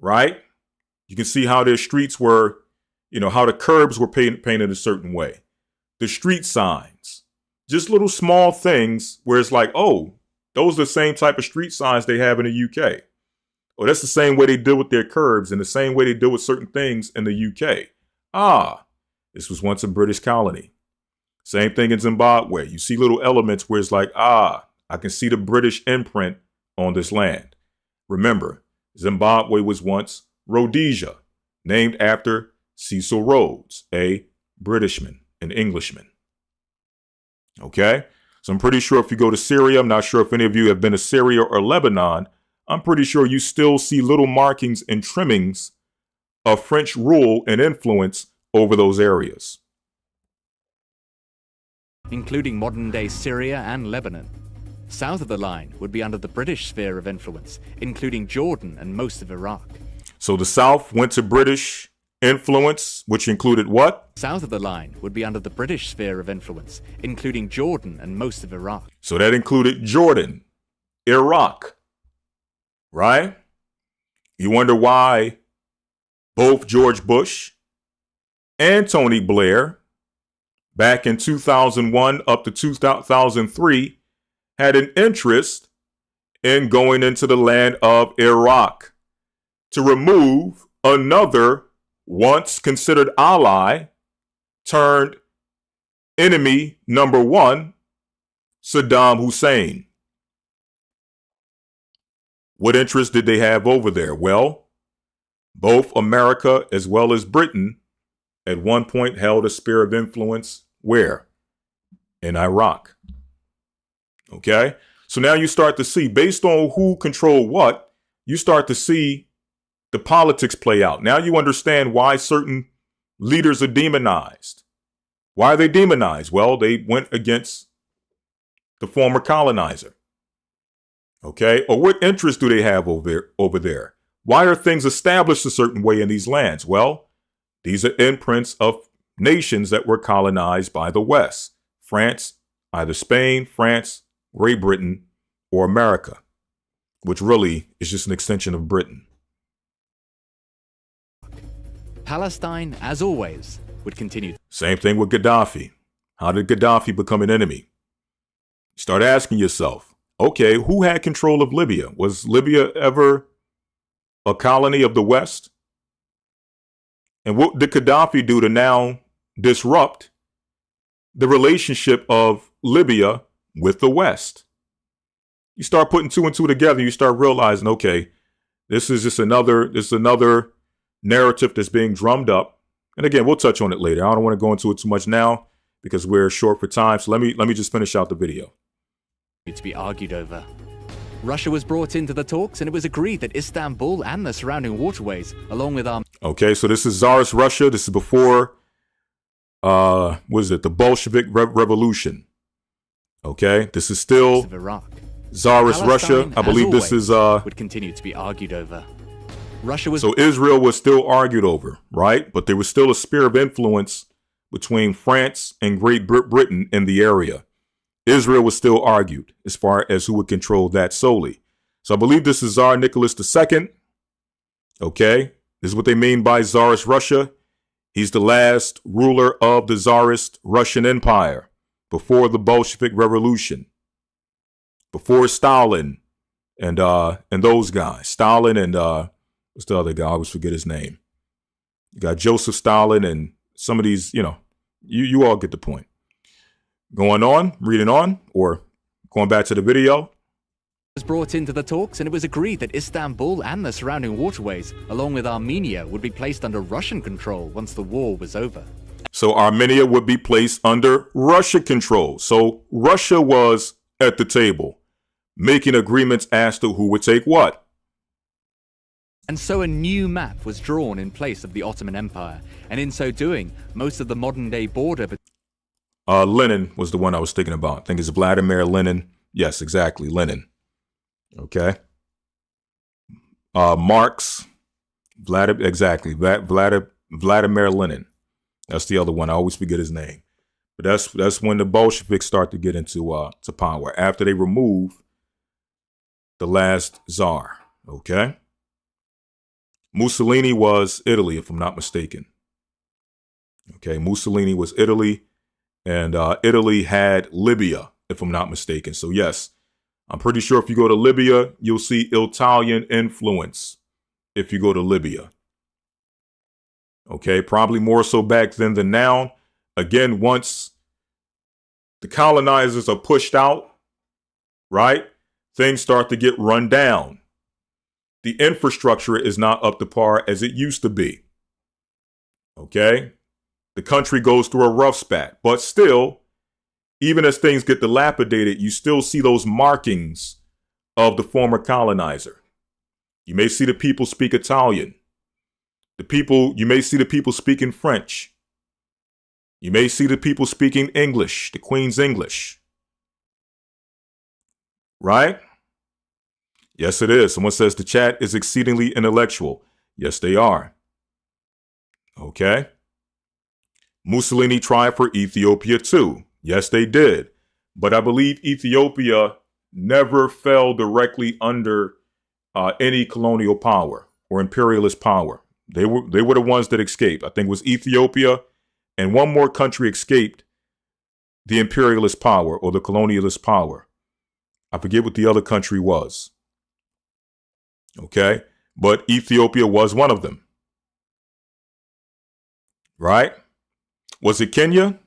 right? You can see how their streets were, how the curbs were painted a certain way. The street signs, just little small things where it's like, oh, those are the same type of street signs they have in the UK. Oh, that's the same way they deal with their curbs and the same way they deal with certain things in the UK. Ah, this was once a British colony. Same thing in Zimbabwe. You see little elements where it's like, I can see the British imprint on this land. Remember, Zimbabwe was once Rhodesia, named after Cecil Rhodes, a Britishman, an Englishman. Okay? So I'm pretty sure if you go to Syria, I'm not sure if any of you have been to Syria or Lebanon, I'm pretty sure you still see little markings and trimmings of French rule and influence over those areas. Including modern-day Syria and Lebanon. South of the line would be under the British sphere of influence, including Jordan and most of Iraq. So the South went to British influence, which included what? South of the line would be under the British sphere of influence, including Jordan and most of Iraq. So that included Jordan, Iraq, right? You wonder why both George Bush and Tony Blair, back in 2001 up to 2003, had an interest in going into the land of Iraq to remove another once considered ally turned enemy number one, Saddam Hussein. What interest did they have over there? Well, both America as well as Britain at one point held a sphere of influence where? In Iraq. Okay? So now you start to see, based on who controlled what, you start to see the politics play out. Now you understand why certain leaders are demonized. Why are they demonized? Well, they went against the former colonizer. Okay? Or what interest do they have over there? Why are things established a certain way in these lands? Well, these are imprints of nations that were colonized by the West. France, either Spain, France, Great Britain, or America, which really is just an extension of Britain. Palestine, as always, would continue. Same thing with Gaddafi. How did Gaddafi become an enemy? Start asking yourself, okay, who had control of Libya? Was Libya ever a colony of the West? And what did Gaddafi do to now disrupt the relationship of Libya with the West? You start putting two and two together, you start realizing, okay, this is just another narrative that's being drummed up. And again, we'll touch on it later. I don't want to go into it too much now because we're short for time. So let me just finish out the video. To be argued over. Russia was brought into the talks, and it was agreed that Istanbul and the surrounding waterways, along with our... Okay, so this is Tsarist Russia. This is before, the Bolshevik Revolution. Okay, this is still Iraq. Tsarist Russia. I believe this is... would continue to be argued over. Russia was... So Israel was still argued over, right? But there was still a sphere of influence between France and Great Britain in the area. Israel was still argued as far as who would control that solely. So I believe this is Tsar Nicholas II. Okay, this is what they mean by Tsarist Russia. He's the last ruler of the Tsarist Russian Empire before the Bolshevik Revolution, before Stalin and those guys. Stalin and what's the other guy? I always forget his name. You got Joseph Stalin and some of these, you all get the point. Going on, reading on, or going back to the video. Was brought into the talks, and it was agreed that Istanbul and the surrounding waterways, along with Armenia, would be placed under Russian control once the war was over. So Armenia would be placed under Russian control. So Russia was at the table, making agreements as to who would take what. And so a new map was drawn in place of the Ottoman Empire, and in so doing, most of the modern-day border... Lenin was the one I was thinking about. I think it's Vladimir Lenin. Yes, exactly, Lenin. Okay. Marx, Vladimir Lenin. That's the other one. I always forget his name. But that's when the Bolsheviks start to get into to power after they remove the last czar. Okay. Mussolini was Italy, if I'm not mistaken. Okay, Mussolini was Italy. And Italy had Libya, if I'm not mistaken. So yes, I'm pretty sure if you go to Libya, you'll see Italian influence if you go to Libya. Okay, probably more so back then than now. Again, once the colonizers are pushed out, right, things start to get run down. The infrastructure is not up to par as it used to be. Okay, the country goes through a rough spat, but still, even as things get dilapidated, you still see those markings of the former colonizer. You may see the people speak Italian. You may see the people speaking French. You may see the people speaking English, the Queen's English. Right? Yes, it is. Someone says the chat is exceedingly intellectual. Yes, they are. Okay. Mussolini tried for Ethiopia too. Yes, they did. But I believe Ethiopia never fell directly under any colonial power or imperialist power. They were the ones that escaped. I think it was Ethiopia and one more country escaped the imperialist power or the colonialist power. I forget what the other country was. Okay. But Ethiopia was one of them. Right? Was it Kenya?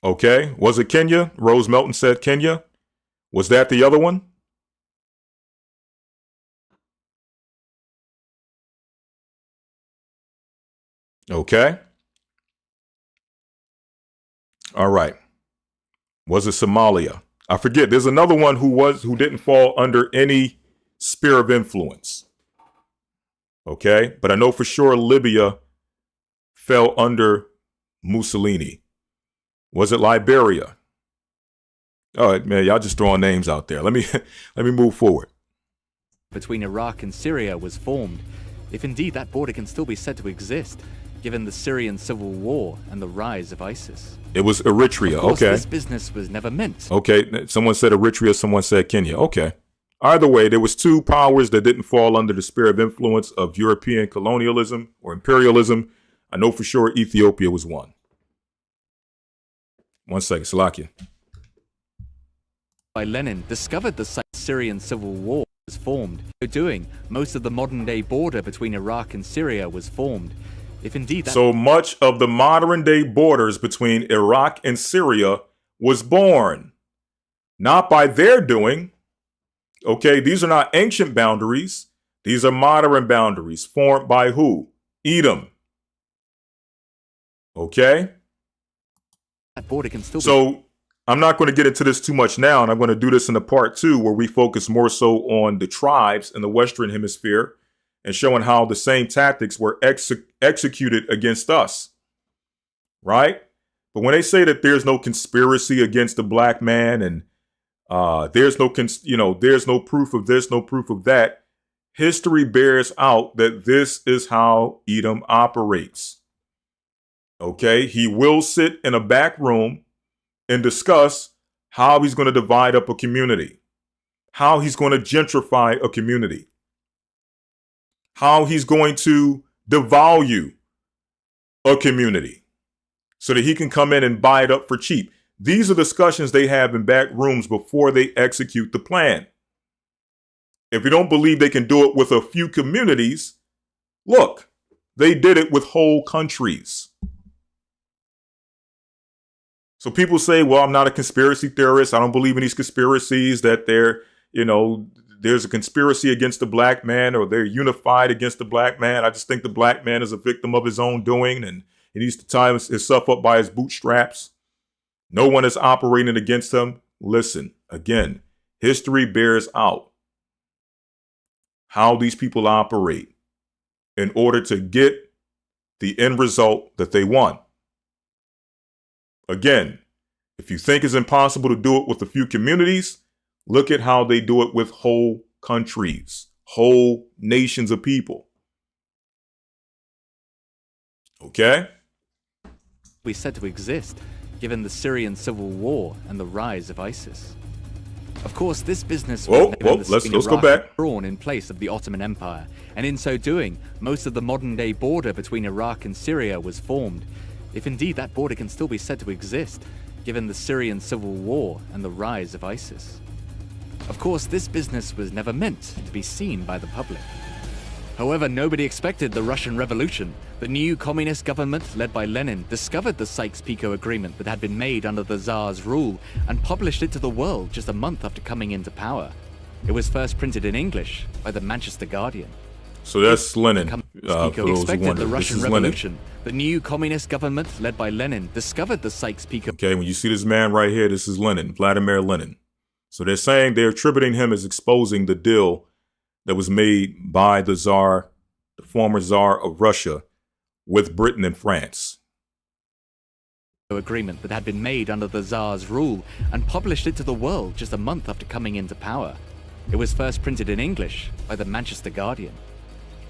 Okay. Was it Kenya? Rose Melton said Kenya. Was that the other one? Okay. All right. Was it Somalia? I forget. There's another one who didn't fall under any sphere of influence. Okay. But I know for sure Libya fell under Mussolini. Was it Liberia? All right, man, y'all just throwing names out there. Let me move forward. Between Iraq and Syria was formed, if indeed that border can still be said to exist, given the Syrian civil war and the rise of ISIS. It was Eritrea. Of course, okay. This business was never meant. Okay. Someone said Eritrea. Someone said Kenya. Okay. Either way, there was two powers that didn't fall under the sphere of influence of European colonialism or imperialism. I know for sure Ethiopia was one. 1 second, Salakia. By Lenin, discovered the Syrian civil war was formed. So doing, most of the modern-day border between Iraq and Syria was formed. If indeed that... So much of the modern-day borders between Iraq and Syria was born. Not by their doing. Okay, these are not ancient boundaries. These are modern boundaries formed by who? Edom. Okay? That border can still So I'm not going to get into this too much now, and I'm going to do this in a part 2 where we focus more so on the tribes in the Western Hemisphere and showing how the same tactics were executed against us. Right? But when they say that there's no conspiracy against the black man and there's no proof of this, no proof of that, history bears out that this is how Edom operates. Okay, he will sit in a back room and discuss how he's going to divide up a community, how he's going to gentrify a community, how he's going to devalue a community so that he can come in and buy it up for cheap. These are discussions they have in back rooms before they execute the plan. If you don't believe they can do it with a few communities, look, they did it with whole countries. So people say, well, I'm not a conspiracy theorist. I don't believe in these conspiracies that there's a conspiracy against the black man or they're unified against the black man. I just think the black man is a victim of his own doing and he needs to tie himself up by his bootstraps. No one is operating against him. Listen, again, history bears out how these people operate in order to get the end result that they want. Again, if you think it's impossible to do it with a few communities, look at how they do it with whole countries, whole nations of people. Okay? be said to exist, given the Syrian civil war and the rise of ISIS. Of course, this business was let's go back. drawn in place of the Ottoman Empire, and in so doing, most of the modern-day border between Iraq and Syria was formed. If indeed that border can still be said to exist, given the Syrian civil war and the rise of ISIS. Of course, this business was never meant to be seen by the public. However, nobody expected the Russian Revolution. The new communist government, led by Lenin, discovered the Sykes-Picot Agreement that had been made under the Tsar's rule and published it to the world just a month after coming into power. It was first printed in English by the Manchester Guardian. So that's Lenin. For those who expected wonder, the Russian this is Revolution. Lenin. The new communist government, led by Lenin, discovered the Sykes-Picot. Okay, when you see this man right here, this is Lenin, Vladimir Lenin. So they're saying they're attributing him as exposing the deal that was made by the Tsar, the former Tsar of Russia, with Britain and France. Agreement that had been made under the Tsar's rule and published it to the world just a month after coming into power. It was first printed in English by the Manchester Guardian.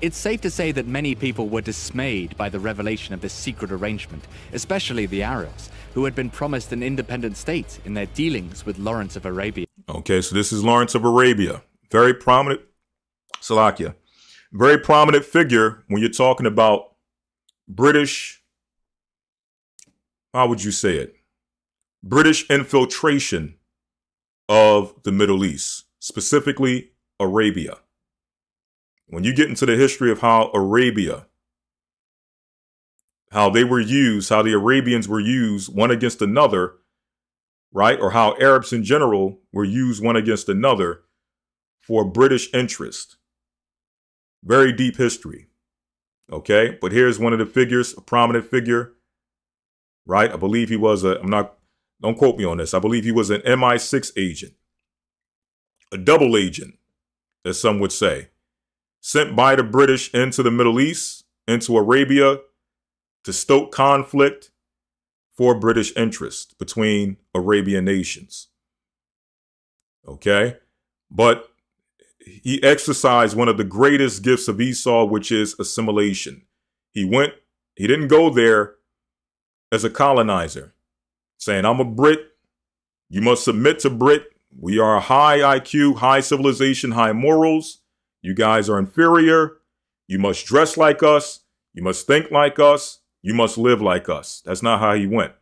It's safe to say that many people were dismayed by the revelation of this secret arrangement, especially the Arabs, who had been promised an independent state in their dealings with Lawrence of Arabia. Okay, so this is Lawrence of Arabia. Very prominent, Salakia, very prominent figure when you're talking about British, how would you say it? British infiltration of the Middle East, specifically Arabia. When you get into the history of how Arabia, how they were used, how the Arabians were used one against another, right? Or how Arabs in general were used one against another for British interest. Very deep history. Okay, but here's one of the figures, a prominent figure, right? I believe he was don't quote me on this. I believe he was an MI6 agent, a double agent, as some would say, sent by the British into the Middle East, into Arabia, to stoke conflict for British interest between Arabian nations. Okay, but he exercised one of the greatest gifts of Esau, which is assimilation. He didn't go there as a colonizer, saying, I'm a Brit, you must submit to Brit. We are a high IQ, high civilization, high morals. You guys are inferior. You must dress like us. You must think like us. You must live like us. That's not how he went.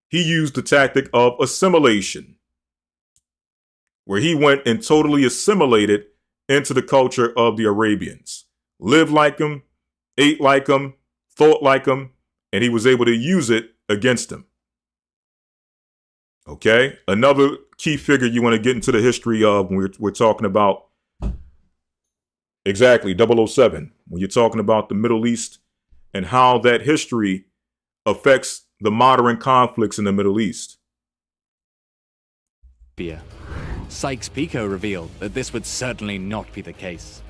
He used the tactic of assimilation, where he went and totally assimilated into the culture of the Arabians. Lived like them, ate like them, thought like them, and he was able to use it against them. Okay? Another key figure you want to get into the history of when we're talking about exactly 007, when you're talking about the Middle East and how that history affects the modern conflicts in the Middle East. Sykes-Picot revealed that this would certainly not be the case.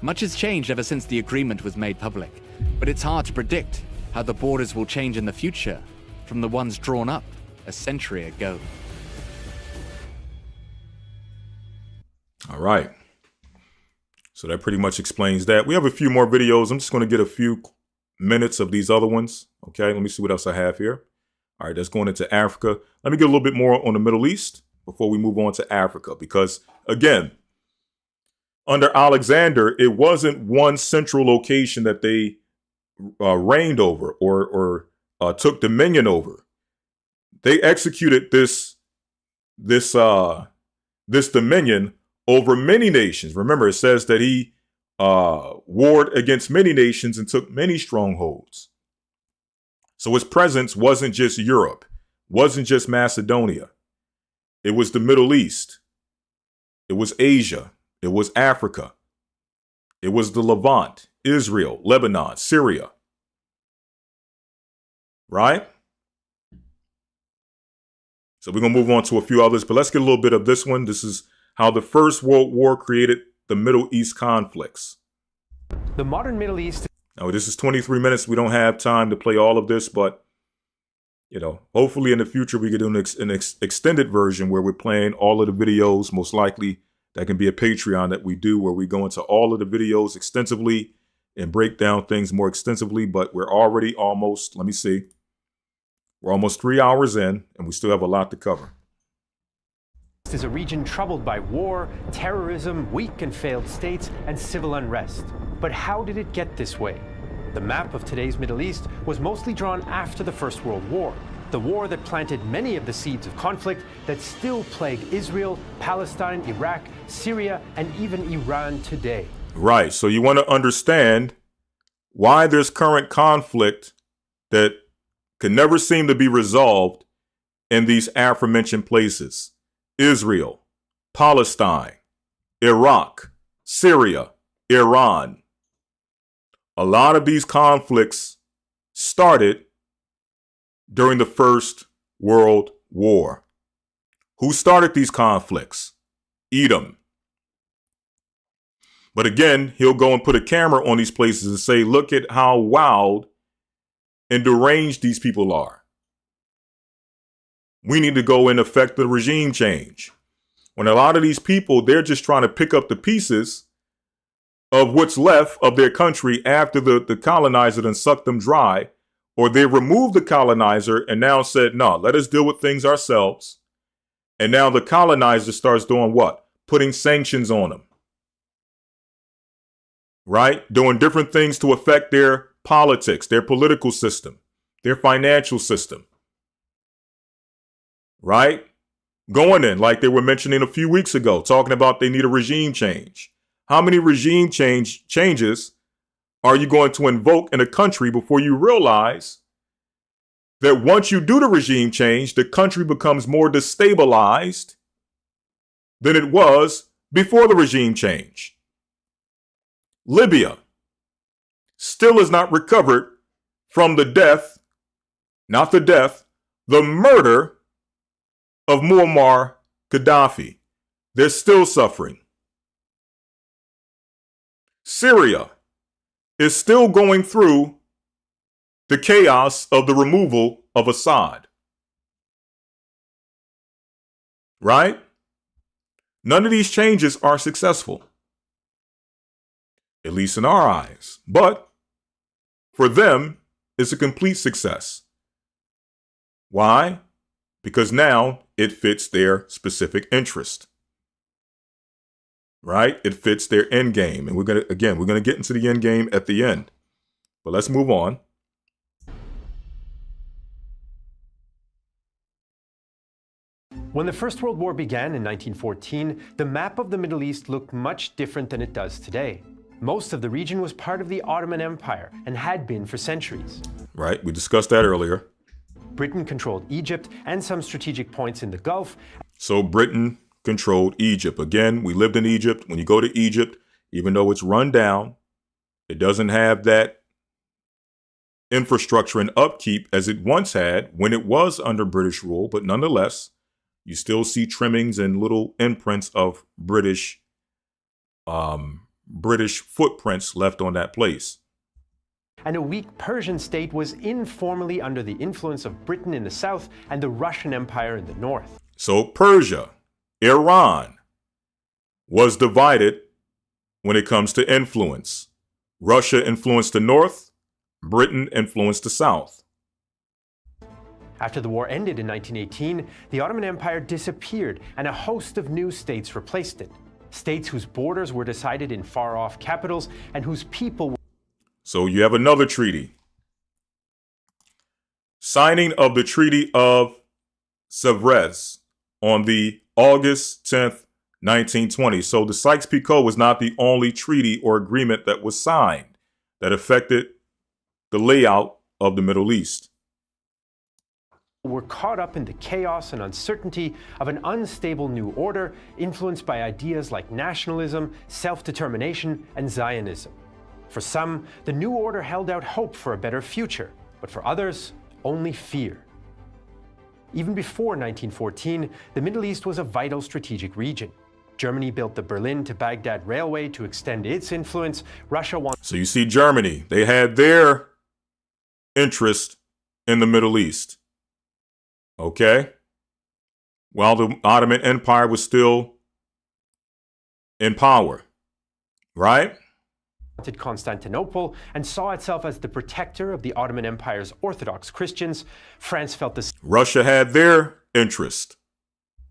Much has changed ever since the agreement was made public, but it's hard to predict how the borders will change in the future from the ones drawn up a century ago. All right. So that pretty much explains that. We have a few more videos. I'm just going to get a few minutes of these other ones. Okay, let me see what else I have here. All right, that's going into Africa. Let me get a little bit more on the Middle East before we move on to Africa. Because, again, under Alexander, it wasn't one central location that they reigned over or took dominion over. They executed this dominion over many nations. Remember, it says that he warred against many nations and took many strongholds. So his presence wasn't just Europe, wasn't just Macedonia. It was the Middle East. It was Asia. It was Africa. It was the Levant, Israel, Lebanon, Syria. Right? So we're going to move on to a few others, but let's get a little bit of this one. This is how the First World War created the Middle East conflicts. The modern Middle East. Now, this is 23 minutes. We don't have time to play all of this, but, you know, hopefully in the future we can do an extended version where we're playing all of the videos. Most likely that can be a Patreon that we do where we go into all of the videos extensively and break down things more extensively. But we're already almost, let me see, we're almost 3 hours in and we still have a lot to cover. This is a region troubled by war, terrorism, weak and failed states, and civil unrest. But how did it get this way? The map of today's Middle East was mostly drawn after the First World War. the war that planted many of the seeds of conflict that still plague Israel, Palestine, Iraq, Syria, and even Iran today. Right. So you want to understand why there's current conflict that can never seem to be resolved in these aforementioned places: Israel, Palestine, Iraq, Syria, Iran. A lot of these conflicts started during the First World War. Who started these conflicts? Edom. But again, he'll go and put a camera on these places and say, look at how wild and deranged these people are. We need to go and effect the regime change. When a lot of these people, they're just trying to pick up the pieces of what's left of their country after the colonizer done sucked them dry, or they removed the colonizer and now said, no, let us deal with things ourselves. And now the colonizer starts doing what? Putting sanctions on them. Right? Doing different things to affect their politics, their political system, their financial system. Right? Going in, like they were mentioning a few weeks ago, talking about they need a regime change. How many regime changes are you going to invoke in a country before you realize that once you do the regime change, the country becomes more destabilized than it was before the regime change? Libya still has not recovered from the death, not the death, the murder of Muammar Gaddafi. They're still suffering. Syria is still going through the chaos of the removal of Assad. Right? None of these changes are successful, at least in our eyes. But for them, it's a complete success. Why? Because now it fits their specific interest. Right? It fits their end game. And we're going to get into the end game at the end. But let's move on. When the First World War began in 1914, the map of the Middle East looked much different than it does today. Most of the region was part of the Ottoman Empire and had been for centuries. Right, we discussed that earlier. Britain controlled Egypt and some strategic points in the Gulf. So Britain controlled Egypt. Again, we lived in Egypt. When you go to Egypt, even though it's run down, it doesn't have that infrastructure and upkeep as it once had when it was under British rule. But nonetheless, you still see trimmings and little imprints of British footprints left on that place. And a weak Persian state was informally under the influence of Britain in the south and the Russian Empire in the north. So Persia, Iran, was divided when it comes to influence. Russia influenced the north, Britain influenced the south. After the war ended in 1918, the Ottoman Empire disappeared and a host of new states replaced it. States whose borders were decided in far-off capitals and whose people were... So you have another treaty. Signing of the Treaty of Sèvres on the August 10th, 1920. So the Sykes-Picot was not the only treaty or agreement that was signed that affected the layout of the Middle East. Were caught up in the chaos and uncertainty of an unstable new order influenced by ideas like nationalism, self-determination, and Zionism. For some, the new order held out hope for a better future, but for others, only fear. Even before 1914, the Middle East was a vital strategic region. Germany built the Berlin to Baghdad Railway to extend its influence. Russia wanted... So you see Germany, they had their interest in the Middle East. Okay? While the Ottoman Empire was still in power. Right? Constantinople and saw itself as the protector of the Ottoman Empire's Orthodox Christians. France felt the Russia had their interest.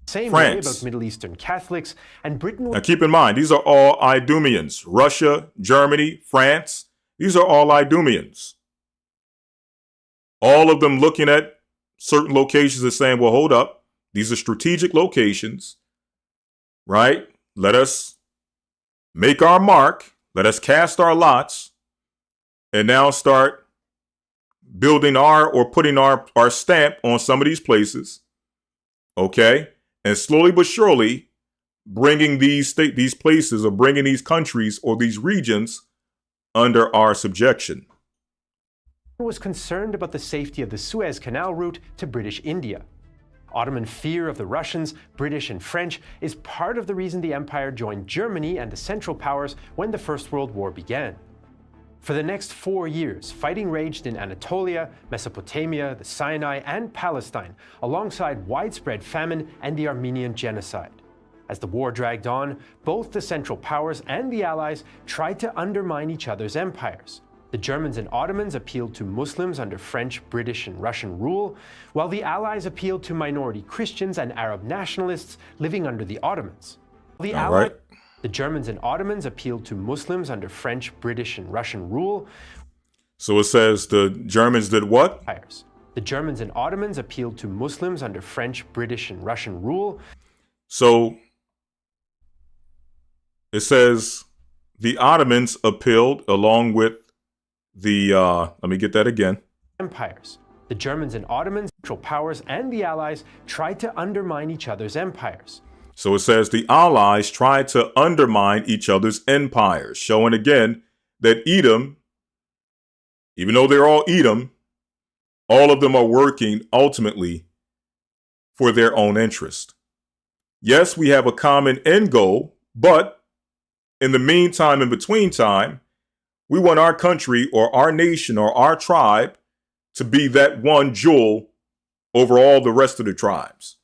Same way about Middle Eastern Catholics, and Britain... Now keep in mind, these are all Idumeans. Russia, Germany, France, these are all Idumeans. All of them looking at certain locations and saying, well, hold up. These are strategic locations, right? Let us make our mark. Let us cast our lots and now start building or putting our stamp on some of these places. Okay. And slowly but surely bringing these places or bringing these countries or these regions under our subjection. Was concerned about the safety of the Suez Canal route to British India. Ottoman fear of the Russians, British and French is part of the reason the empire joined Germany and the Central Powers when the First World War began. For the next 4 years, fighting raged in Anatolia, Mesopotamia, the Sinai, and Palestine, alongside widespread famine and the Armenian genocide. As the war dragged on, both the Central Powers and the Allies tried to undermine each other's empires. The Germans and Ottomans appealed to Muslims under French, British, and Russian rule, while the Allies appealed to minority Christians and Arab nationalists living under the Ottomans. The Germans and Ottomans appealed to Muslims under French, British, and Russian rule. So it says the Germans did what? The Germans and Ottomans appealed to Muslims under French, British, and Russian rule. So it says the Ottomans appealed along with the, let me get that again. Empires. The Germans and Ottomans, Central Powers, and the Allies tried to undermine each other's empires. So it says the Allies tried to undermine each other's empires, showing again that Edom, even though they're all Edom, all of them are working ultimately for their own interest. Yes, we have a common end goal, but in the meantime, in between time, we want our country or our nation or our tribe to be that one jewel over all the rest of the tribes.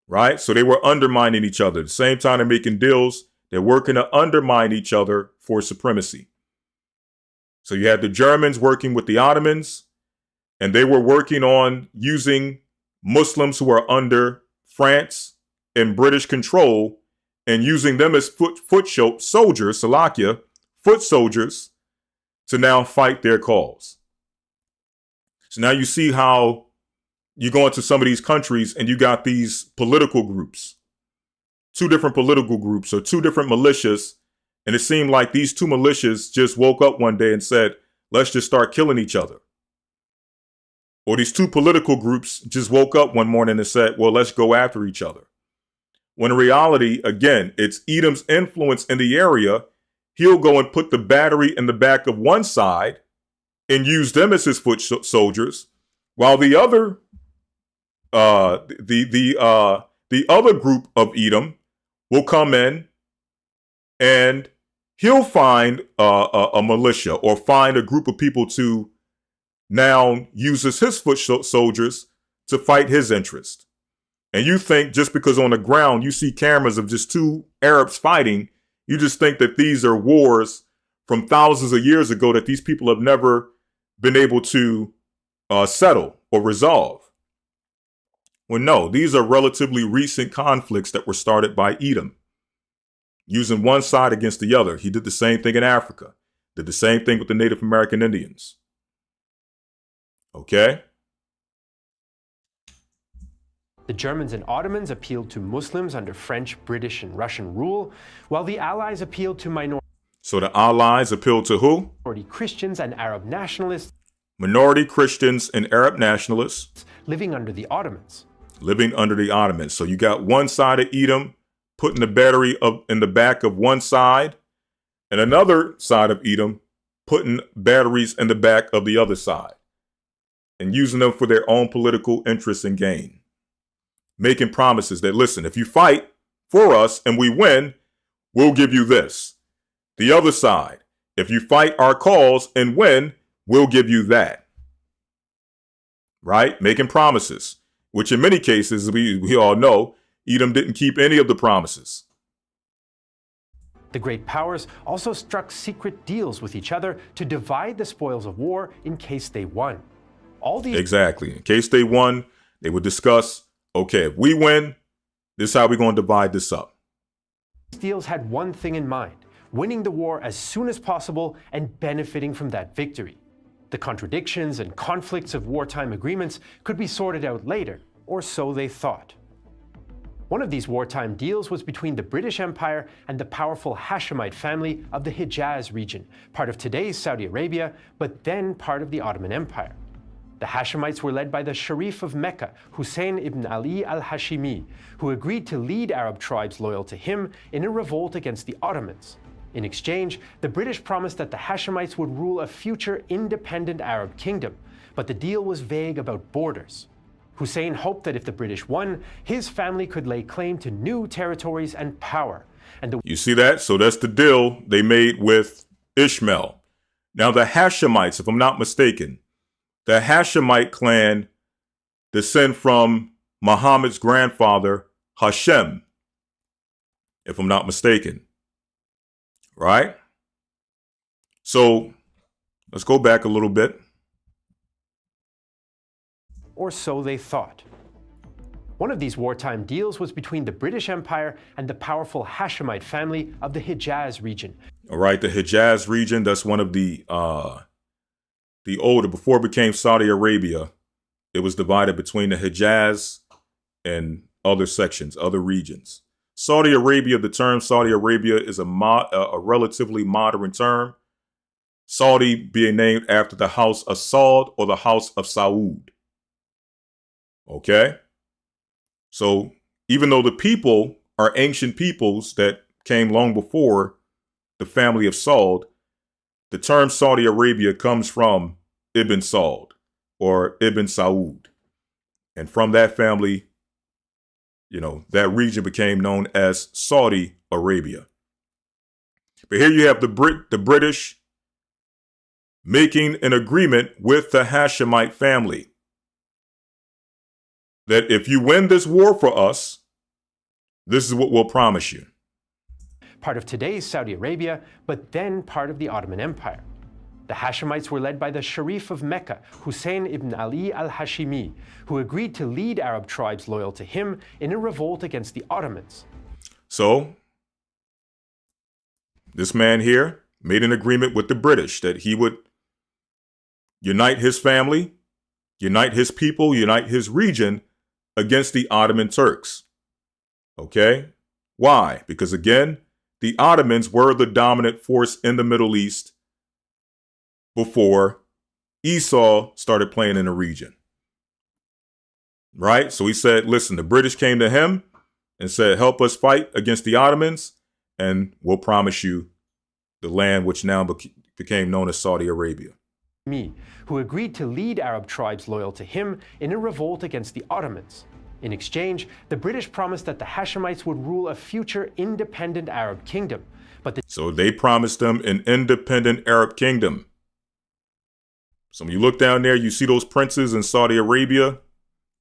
Right? So they were undermining each other. At the same time they're making deals, they're working to undermine each other for supremacy. So you had the Germans working with the Ottomans, and they were working on using Muslims who are under France and British control and using them as foot soldiers, Salakia, foot soldiers, to now fight their cause. So now you see how you go into some of these countries and you got these political groups, 2 different political groups or 2 different militias. And it seemed like these 2 militias just woke up one day and said, let's just start killing each other. Or these 2 political groups just woke up one morning and said, well, let's go after each other. When in reality, again, it's Edom's influence in the area. He'll go and put the battery in the back of one side and use them as his foot soldiers, while the other the other group of Edom will come in and he'll find a militia or find a group of people to now use as his foot soldiers to fight his interest. And you think just because on the ground you see cameras of just 2 Arabs fighting, you just think that these are wars from thousands of years ago that these people have never been able to settle or resolve. Well, no, these are relatively recent conflicts that were started by Edom, using one side against the other. He did the same thing in Africa, did the same thing with the Native American Indians. Okay? The Germans and Ottomans appealed to Muslims under French, British, and Russian rule, while the Allies appealed to minority. So the Allies appealed to who? Minority Christians and Arab nationalists. Minority Christians and Arab nationalists. Living under the Ottomans. Living under the Ottomans. So you got one side of Edom putting the battery up in the back of one side, and another side of Edom putting batteries in the back of the other side and using them for their own political interests and gain. Making promises that, listen, if you fight for us and we win, we'll give you this. The other side, if you fight our cause and win, we'll give you that. Right? Making promises, which in many cases, we all know, Edom didn't keep any of the promises. The great powers also struck secret deals with each other to divide the spoils of war in case they won. Exactly. In case they won, they would discuss, okay, if we win, this is how we're going to divide this up. These deals had one thing in mind: winning the war as soon as possible and benefiting from that victory. The contradictions and conflicts of wartime agreements could be sorted out later, or so they thought. One of these wartime deals was between the British Empire and the powerful Hashemite family of the Hijaz region, part of today's Saudi Arabia, but then part of the Ottoman Empire. The Hashemites were led by the Sharif of Mecca, Hussein ibn Ali al-Hashimi, who agreed to lead Arab tribes loyal to him in a revolt against the Ottomans. In exchange, the British promised that the Hashemites would rule a future independent Arab kingdom, but the deal was vague about borders. Hussein hoped that if the British won, his family could lay claim to new territories and power. You see that? So that's the deal they made with Ishmael. Now the Hashemites, if I'm not mistaken, the Hashemite clan descend from Muhammad's grandfather, Hashem, if I'm not mistaken. Right? So let's go back a little bit. Or so they thought. One of these wartime deals was between the British Empire and the powerful Hashemite family of the Hijaz region. All right, the Hijaz region, that's one of the older, before it became Saudi Arabia, it was divided between the Hijaz and other sections, other regions. Saudi Arabia, the term Saudi Arabia is a relatively modern term. Saudi being named after the house of Saud or the house of Saud. Okay? So even though the people are ancient peoples that came long before the family of Saud, the term Saudi Arabia comes from Ibn Saud or Ibn Saud. And from that family, that region became known as Saudi Arabia. But here you have the British making an agreement with the Hashemite family that if you win this war for us, this is what we'll promise you. Part of today's Saudi Arabia, but then part of the Ottoman Empire. The Hashemites were led by the Sharif of Mecca, Hussein ibn Ali al-Hashimi, who agreed to lead Arab tribes loyal to him in a revolt against the Ottomans. So, this man here made an agreement with the British that he would unite his family, unite his people, unite his region against the Ottoman Turks. Okay? Why? Because again, the Ottomans were the dominant force in the Middle East before Esau started playing in the region. Right? So he said, listen, the British came to him and said, help us fight against the Ottomans, and we'll promise you the land which now became known as Saudi Arabia. Who agreed to lead Arab tribes loyal to him in a revolt against the Ottomans. In exchange, the British promised that the Hashemites would rule a future independent Arab kingdom. So they promised them an independent Arab kingdom. So when you look down there, you see those princes in Saudi Arabia,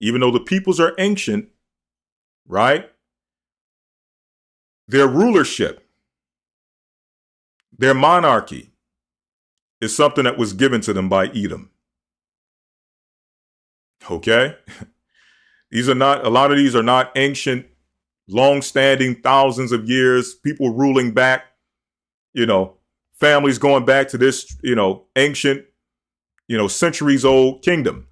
even though the peoples are ancient, right? Their rulership, their monarchy is something that was given to them by Edom. Okay? A lot of these are not ancient, long-standing, thousands of years, people ruling back, families going back to this, ancient, centuries old kingdom.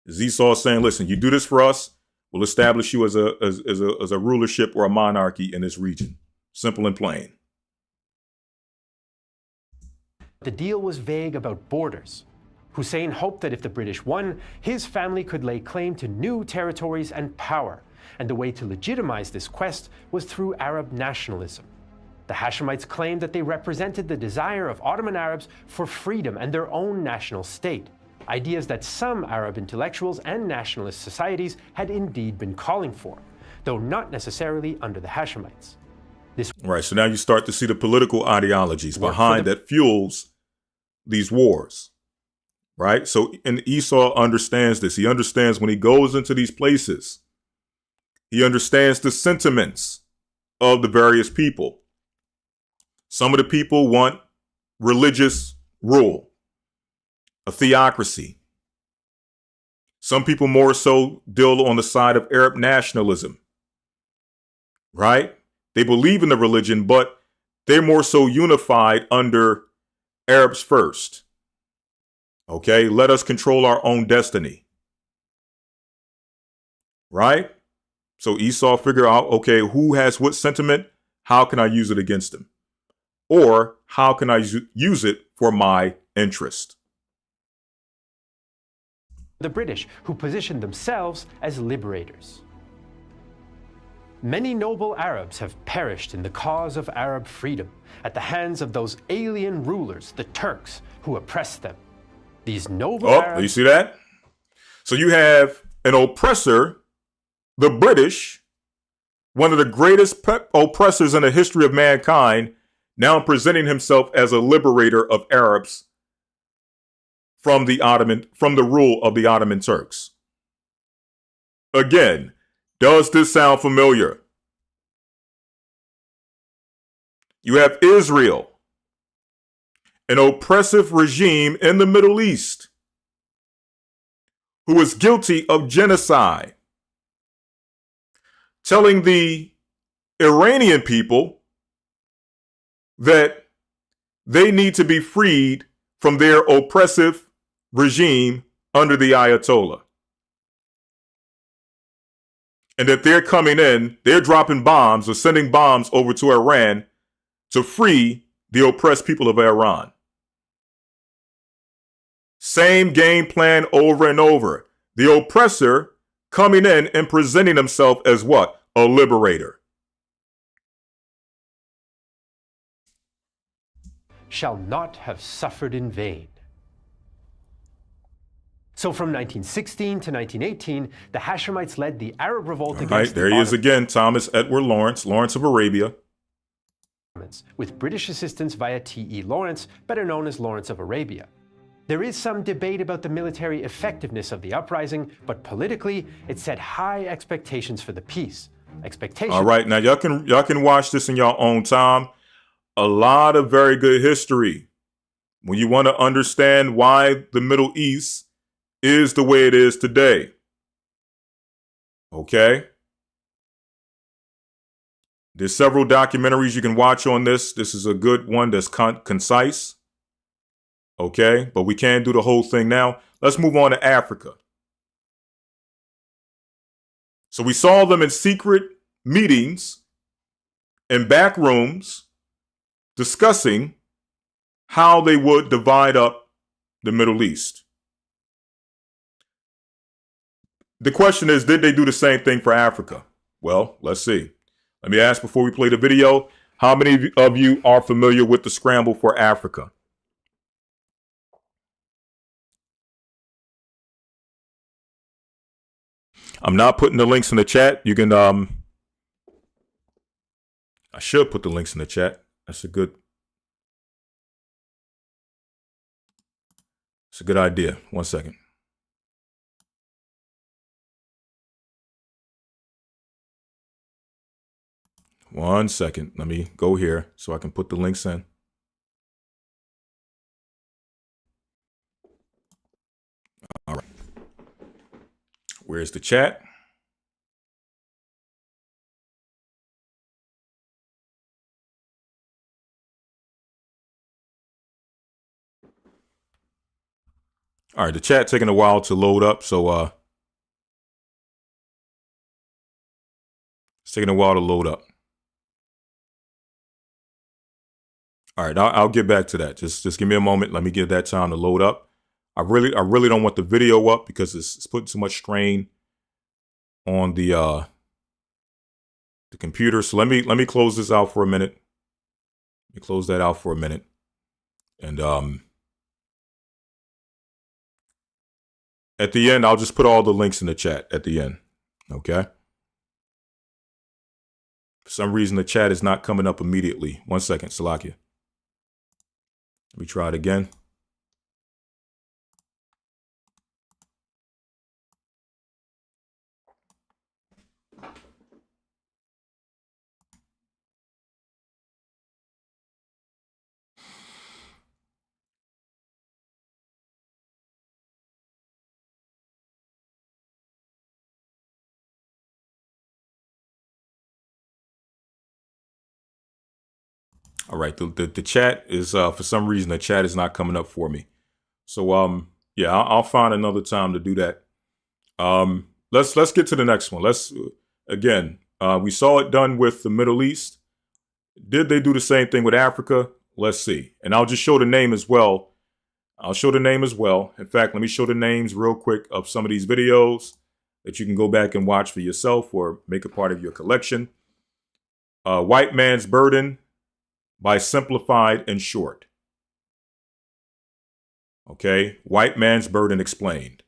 As Esau saying, listen, you do this for us, we'll establish you as a rulership or a monarchy in this region. Simple and plain. The deal was vague about borders. Hussein hoped that if the British won, his family could lay claim to new territories and power, and the way to legitimize this quest was through Arab nationalism. The Hashemites claimed that they represented the desire of Ottoman Arabs for freedom and their own national state, ideas that some Arab intellectuals and nationalist societies had indeed been calling for, though not necessarily under the Hashemites. Right, so now you start to see the political ideologies behind that fuels these wars. Right? So, and Esau understands this. He understands when he goes into these places, he understands the sentiments of the various people. Some of the people want religious rule, a theocracy. Some people more so deal on the side of Arab nationalism. Right? They believe in the religion, but they're more so unified under Arabs first. Okay, let us control our own destiny. Right? So Esau figure out, okay, who has what sentiment? How can I use it against him? Or how can I use it for my interest? The British, who positioned themselves as liberators. Many noble Arabs have perished in the cause of Arab freedom at the hands of those alien rulers, the Turks, who oppressed them. These noble Arabs... You see that? So you have an oppressor, the British, one of the greatest oppressors in the history of mankind, now presenting himself as a liberator of Arabs from the rule of the Ottoman Turks. Again, does this sound familiar? You have Israel, an oppressive regime in the Middle East, who is guilty of genocide, telling the Iranian people that they need to be freed from their oppressive regime under the Ayatollah. And that they're coming in, they're dropping bombs or sending bombs over to Iran to free the oppressed people of Iran. Same game plan over and over. The oppressor coming in and presenting himself as what? A liberator. Shall not have suffered in vain. So from 1916 to 1918, the Hashemites led the Arab revolt against Right, there he is again, Thomas Edward Lawrence, Lawrence of Arabia. With British assistance via T.E. Lawrence, better known as Lawrence of Arabia. There is some debate about the military effectiveness of the uprising, but politically, it set high expectations for the peace. All right, now y'all can watch this in your own time. A lot of very good history. When you want to understand why the Middle East is the way it is today. Okay? There's several documentaries you can watch on this. This is a good one that's concise. Okay? But we can't do the whole thing now. Let's move on to Africa. So we saw them in secret meetings in back rooms discussing how they would divide up the Middle East. The question is, did they do the same thing for Africa? Well, let's see. Let me ask before we play the video, how many of you are familiar with the scramble for Africa? I'm not putting the links in the chat. You can, I should put the links in the chat. It's a good idea. 1 second. One second. Let me go here so I can put the links in. All right. Where's the chat? All right, the chat taking a while to load up, so it's taking a while to load up. All right, I'll get back to that. Just give me a moment. Let me give that time to load up. I really don't want the video up because it's putting too much strain on the computer. So let me close this out for a minute. Let me close that out for a minute. And at the end, I'll just put all the links in the chat at the end. Okay? For some reason, the chat is not coming up immediately. 1 second, Salakia. Let me try it again. All right, the chat is for some reason the chat is not coming up for me. So Yeah, I'll find another time to do that. Let's get to the next one. We saw it done with the Middle East. Did they do the same thing with Africa? Let's see. And I'll just show the name as well. In fact, let me show the names real quick of some of these videos that you can go back and watch for yourself or make a part of your collection. White Man's Burden by Simplified and Short. Okay, White Man's Burden Explained.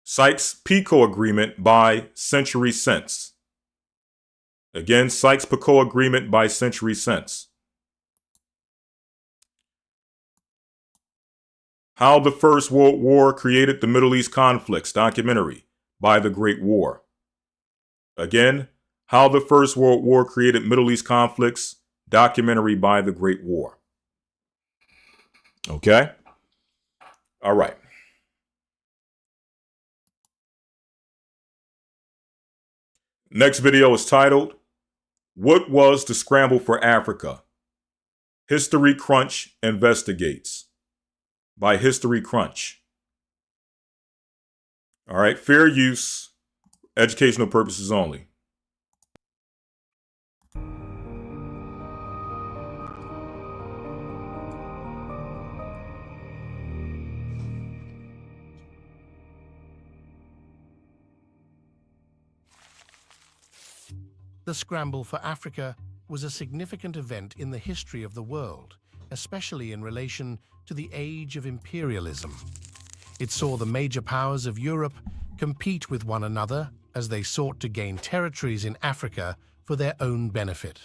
Sykes-Picot Agreement by Century Sense. Again, Sykes-Picot Agreement by Century Sense. How the First World War Created the Middle East Conflicts documentary by The Great War. Again, How the First World War Created Middle East Conflicts documentary by The Great War. Okay? All right. Next video is titled, What Was the Scramble for Africa? History Crunch Investigates by History Crunch. All right, fair use, educational purposes only. The scramble for Africa was a significant event in the history of the world, especially in relation to the age of imperialism. It saw the major powers of Europe compete with one another as they sought to gain territories in Africa for their own benefit.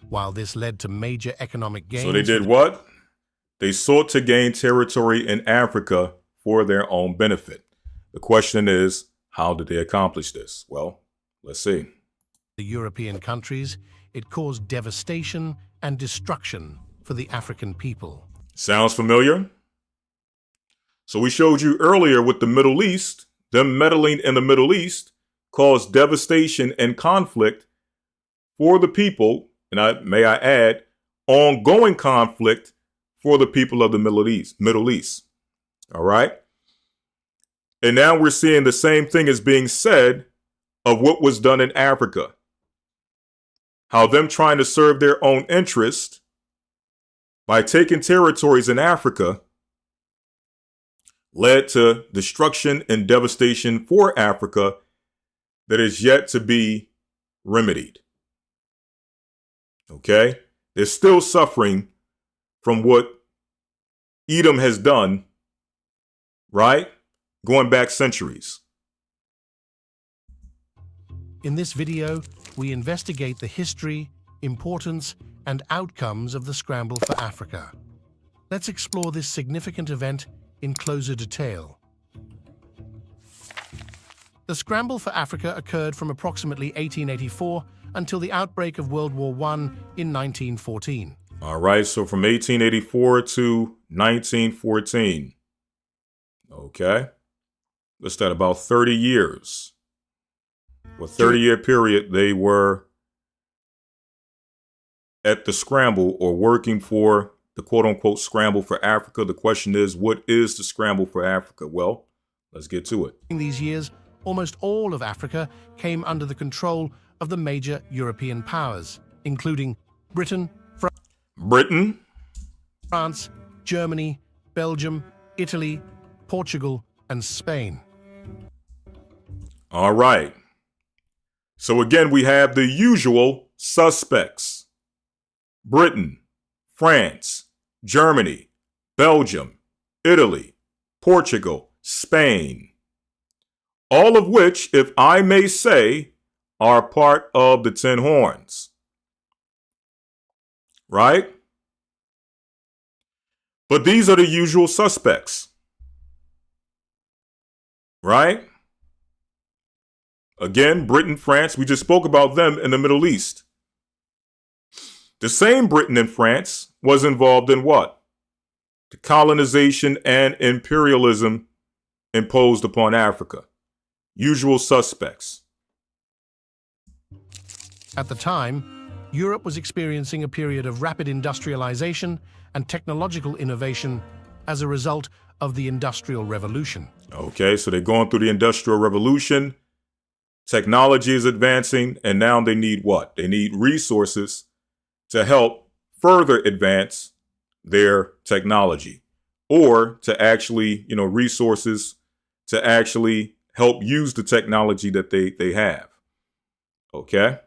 While this led to major economic gains... So they did what? They sought to gain territory in Africa for their own benefit. The question is, how did they accomplish this? Well, let's see. The European countries, it caused devastation and destruction for the African people. Sounds familiar? So we showed you earlier with the Middle East, them meddling in the Middle East caused devastation and conflict for the people, and may I add, ongoing conflict for the people of the Middle East. All right? And now we're seeing the same thing is being said of what was done in Africa. How them trying to serve their own interest by taking territories in Africa led to destruction and devastation for Africa that is yet to be remedied. Okay? They're still suffering from what Edom has done, right? Going back centuries. In this video, we investigate the history, importance, and outcomes of the scramble for Africa. Let's explore this significant event in closer detail. The scramble for Africa occurred from approximately 1884 until the outbreak of World War I in 1914. All right, so from 1884 to 1914. Okay. That's that about 30 years. For a 30-year period, they were at the scramble or working for the quote-unquote scramble for Africa. The question is, what is the scramble for Africa? Well, let's get to it. In these years, almost all of Africa came under the control of the major European powers, including Britain, France, Germany, Belgium, Italy, Portugal, and Spain. All right. So again, we have the usual suspects. Britain, France, Germany, Belgium, Italy, Portugal, Spain. All of which, if I may say, are part of the 10 horns. Right? But these are the usual suspects. Right? Again, Britain, France, we just spoke about them in the Middle East. The same Britain and France was involved in what? The colonization and imperialism imposed upon Africa. Usual suspects. At the time, Europe was experiencing a period of rapid industrialization and technological innovation as a result of the Industrial Revolution. Okay, so they're going through the Industrial Revolution. Technology is advancing, and now they need what? They need resources to help further advance their technology, or to actually, resources to actually help use the technology that they have. Okay?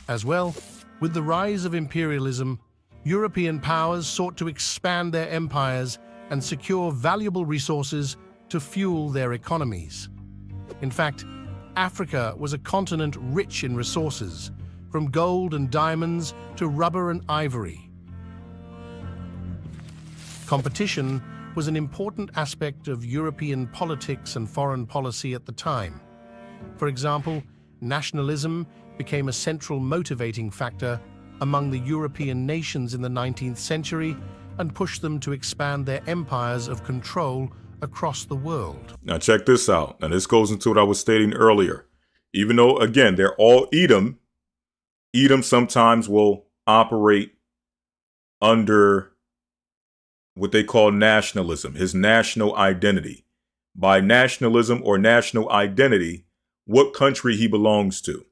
As well, with the rise of imperialism, European powers sought to expand their empires and secure valuable resources to fuel their economies. In fact, Africa was a continent rich in resources, from gold and diamonds to rubber and ivory. Competition was an important aspect of European politics and foreign policy at the time. For example, nationalism became a central motivating factor among the European nations in the 19th century and pushed them to expand their empires of control across the world. Now check this out. Now this goes into what I was stating earlier. Even though, again, they're all Edom, Edom sometimes will operate under what they call nationalism, his national identity. By nationalism or national identity, what country he belongs to.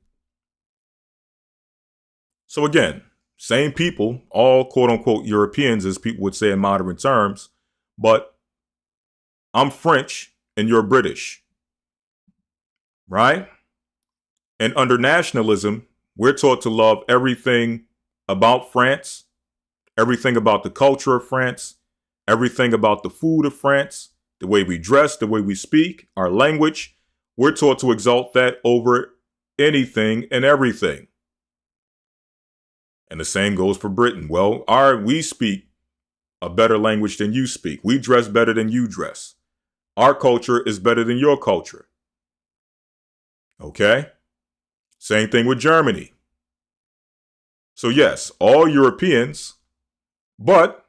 So again, same people, all quote unquote Europeans, as people would say in modern terms, but I'm French and you're British, right? And under nationalism, we're taught to love everything about France, everything about the culture of France, everything about the food of France, the way we dress, the way we speak, our language. We're taught to exalt that over anything and everything. And the same goes for Britain. Well, we speak a better language than you speak. We dress better than you dress. Our culture is better than your culture. Okay? Same thing with Germany. So yes, all Europeans, but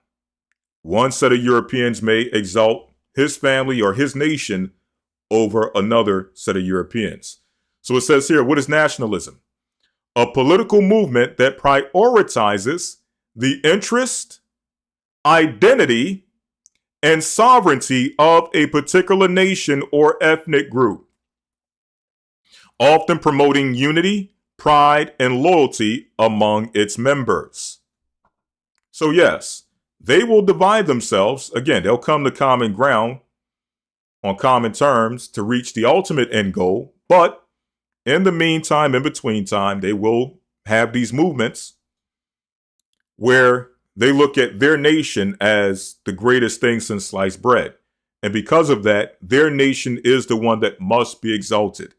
one set of Europeans may exalt his family or his nation over another set of Europeans. So it says here, what is nationalism? A political movement that prioritizes the interest, identity, and sovereignty of a particular nation or ethnic group, often promoting unity, pride, and loyalty among its members. So yes, they will divide themselves. Again, they'll come to common ground on common terms to reach the ultimate end goal, but in the meantime, in between time, they will have these movements where they look at their nation as the greatest thing since sliced bread. And because of that, their nation is the one that must be exalted.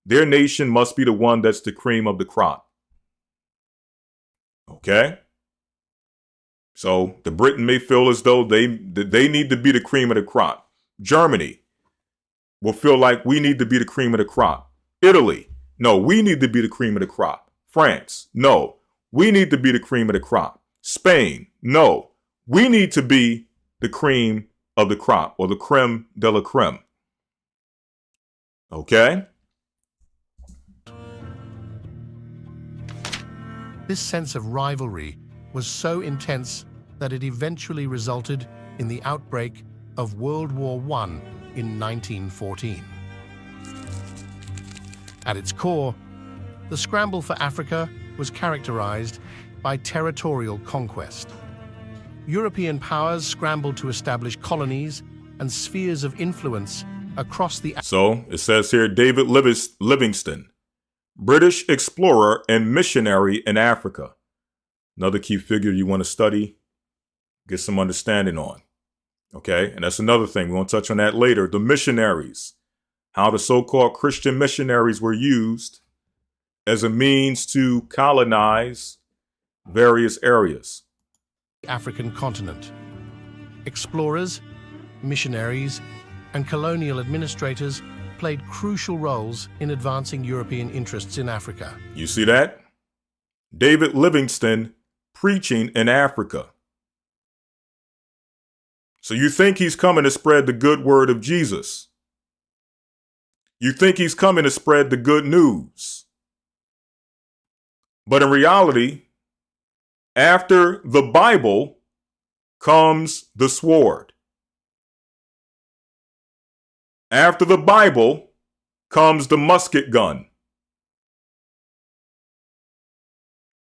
Their nation must be the one that's the cream of the crop. Okay? So the Britain may feel as though they need to be the cream of the crop. Germany will feel like we need to be the cream of the crop. Italy, no, we need to be the cream of the crop. France, no, we need to be the cream of the crop. Spain, no, we need to be the cream of the crop, or the creme de la creme. Okay? This sense of rivalry was so intense that it eventually resulted in the outbreak of World War I in 1914. At its core, the scramble for Africa was characterized by territorial conquest. European powers scrambled to establish colonies and spheres of influence across the... So it says here, David Livingstone, British explorer and missionary in Africa. Another key figure you want to study, get some understanding on. Okay, and that's another thing. We're going to touch on that later. The missionaries, how the so-called Christian missionaries were used as a means to colonize various areas. African continent. Explorers, missionaries, and colonial administrators played crucial roles in advancing European interests in Africa. You see that? David Livingstone preaching in Africa. So you think he's coming to spread the good word of Jesus. You think he's coming to spread the good news. But in reality, After the Bible comes the sword. After the Bible comes the musket gun.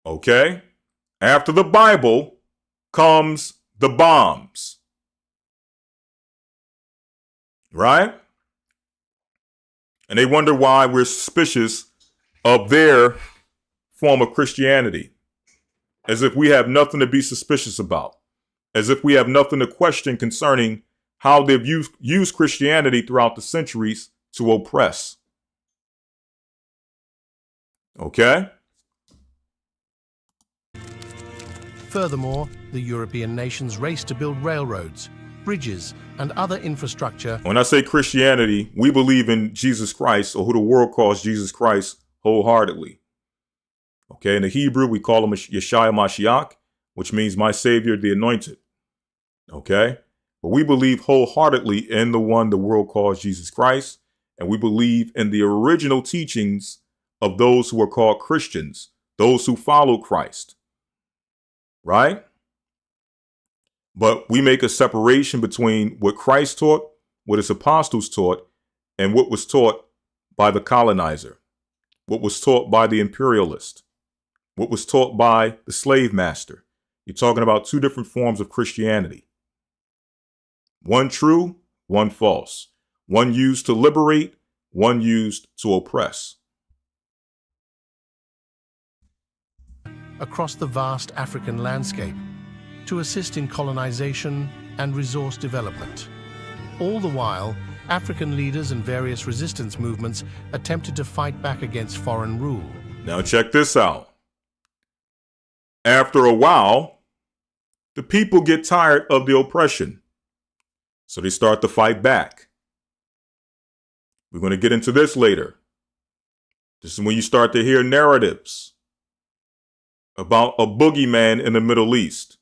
Okay? After the Bible comes the bombs. Right? And they wonder why we're suspicious of their form of Christianity. As if we have nothing to be suspicious about. As if we have nothing to question concerning how they've used Christianity throughout the centuries to oppress. Okay? Furthermore, the European nations raced to build railroads, bridges, and other infrastructure. When I say Christianity, we believe in Jesus Christ, or who the world calls Jesus Christ, wholeheartedly. Okay, in the Hebrew, we call him Yeshua Mashiach, which means my Savior, the Anointed. Okay, but we believe wholeheartedly in the one the world calls Jesus Christ, and we believe in the original teachings of those who are called Christians, those who follow Christ. Right? But we make a separation between what Christ taught, what his apostles taught, and what was taught by the colonizer, what was taught by the imperialist, what was taught by the slave master. You're talking about two different forms of Christianity. One true, one false. One used to liberate, one used to oppress. Across the vast African landscape to assist in colonization and resource development. All the while, African leaders and various resistance movements attempted to fight back against foreign rule. Now check this out. After a while, the people get tired of the oppression, so they start to fight back. We're going to get into this later. This is when you start to hear narratives about a boogeyman in the Middle East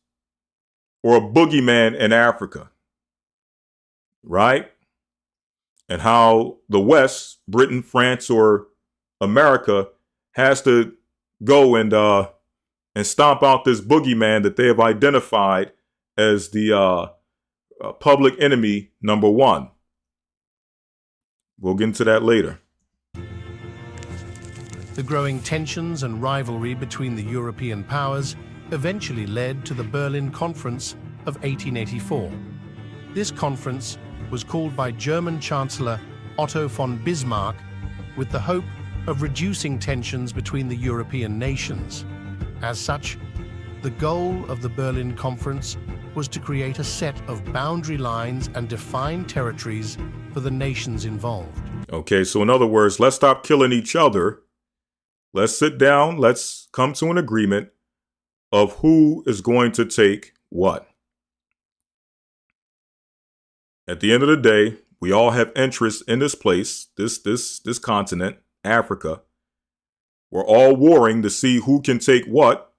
or a boogeyman in Africa, right? And how the West, Britain, France, or America has to go and stomp out this boogeyman that they have identified as the public enemy number one. We'll get into that later. The growing tensions and rivalry between the European powers eventually led to the Berlin Conference of 1884. This conference was called by German Chancellor Otto von Bismarck with the hope of reducing tensions between the European nations. As such, the goal of the Berlin Conference was to create a set of boundary lines and define territories for the nations involved. Okay, so in other words, let's stop killing each other. Let's sit down. Let's come to an agreement of who is going to take what. At the end of the day, we all have interest in this place, this continent, Africa. We're all warring to see who can take what,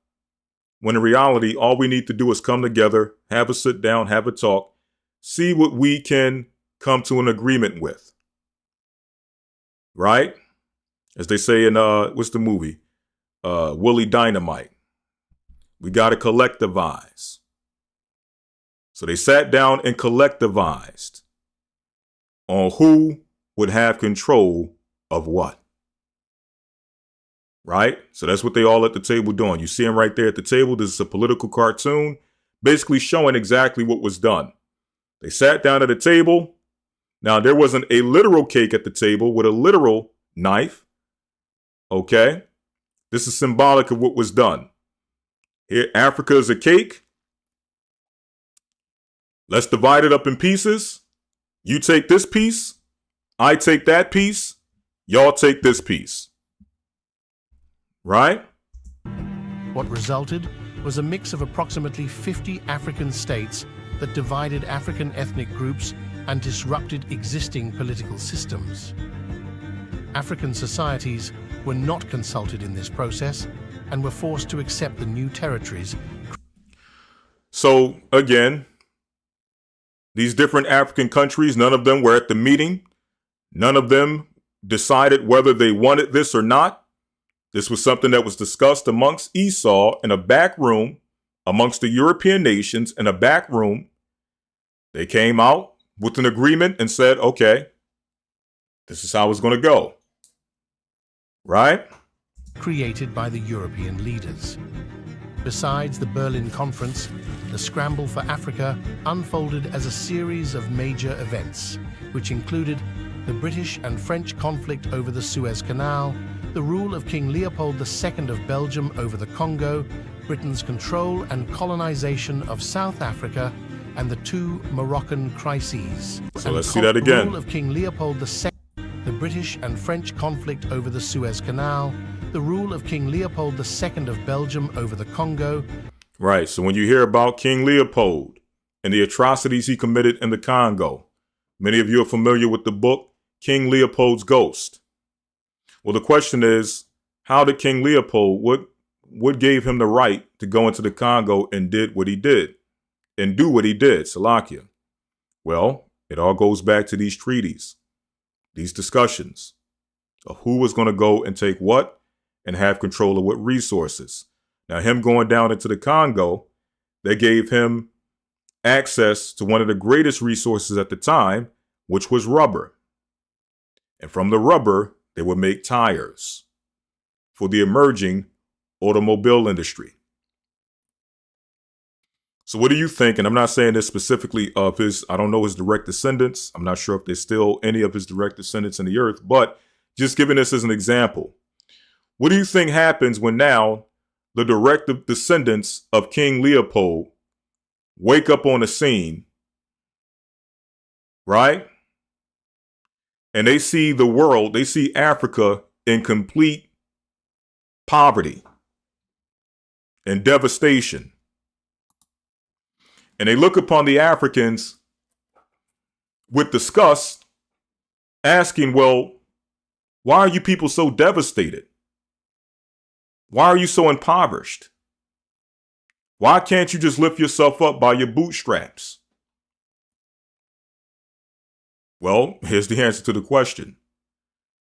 when in reality, all we need to do is come together, have a sit down, have a talk, see what we can come to an agreement with. Right? As they say in, what's the movie? Willie Dynamite. We got to collectivize. So they sat down and collectivized on who would have control of what. Right? So that's what they all at the table doing. You see them right there at the table. This is a political cartoon basically showing exactly what was done. They sat down at a table. Now, there wasn't a literal cake at the table with a literal knife. Okay? This is symbolic of what was done. Here, Africa is a cake. Let's divide it up in pieces. You take this piece. I take that piece. Y'all take this piece. Right? What resulted was a mix of approximately 50 African states that divided African ethnic groups and disrupted existing political systems. African societies were not consulted in this process and were forced to accept the new territories. So, again, these different African countries, none of them were at the meeting. None of them decided whether they wanted this or not. This was something that was discussed amongst Esau in a back room amongst the European nations in a back room. They came out with an agreement and said, okay, this is how it's going to go. Right? Created by the European leaders. Besides the Berlin Conference, the scramble for Africa unfolded as a series of major events, which included the British and French conflict over the Suez Canal, the rule of King Leopold II of Belgium over the Congo, Britain's control and colonization of South Africa, and the two Moroccan crises. So let's see that again. The rule of King Leopold II, the British and French conflict over the Suez Canal, the rule of King Leopold II of Belgium over the Congo. Right, so when you hear about King Leopold and the atrocities he committed in the Congo, many of you are familiar with the book, King Leopold's Ghost. Well, the question is, how did King Leopold, what gave him the right to go into the Congo and did what he did? And do what he did, Salakia? Well, it all goes back to these treaties, these discussions of who was going to go and take what and have control of what resources. Now, him going down into the Congo, they gave him access to one of the greatest resources at the time, which was rubber. And from the rubber, they would make tires for the emerging automobile industry. So what do you think? And I'm not saying this specifically of I don't know his direct descendants. I'm not sure if there's still any of his direct descendants in the earth, but just giving this as an example. What do you think happens when now the direct descendants of King Leopold wake up on the scene, right? And they see the world, they see Africa in complete poverty and devastation. And they look upon the Africans with disgust, asking, well, why are you people so devastated? Why are you so impoverished? Why can't you just lift yourself up by your bootstraps? Well, here's the answer to the question.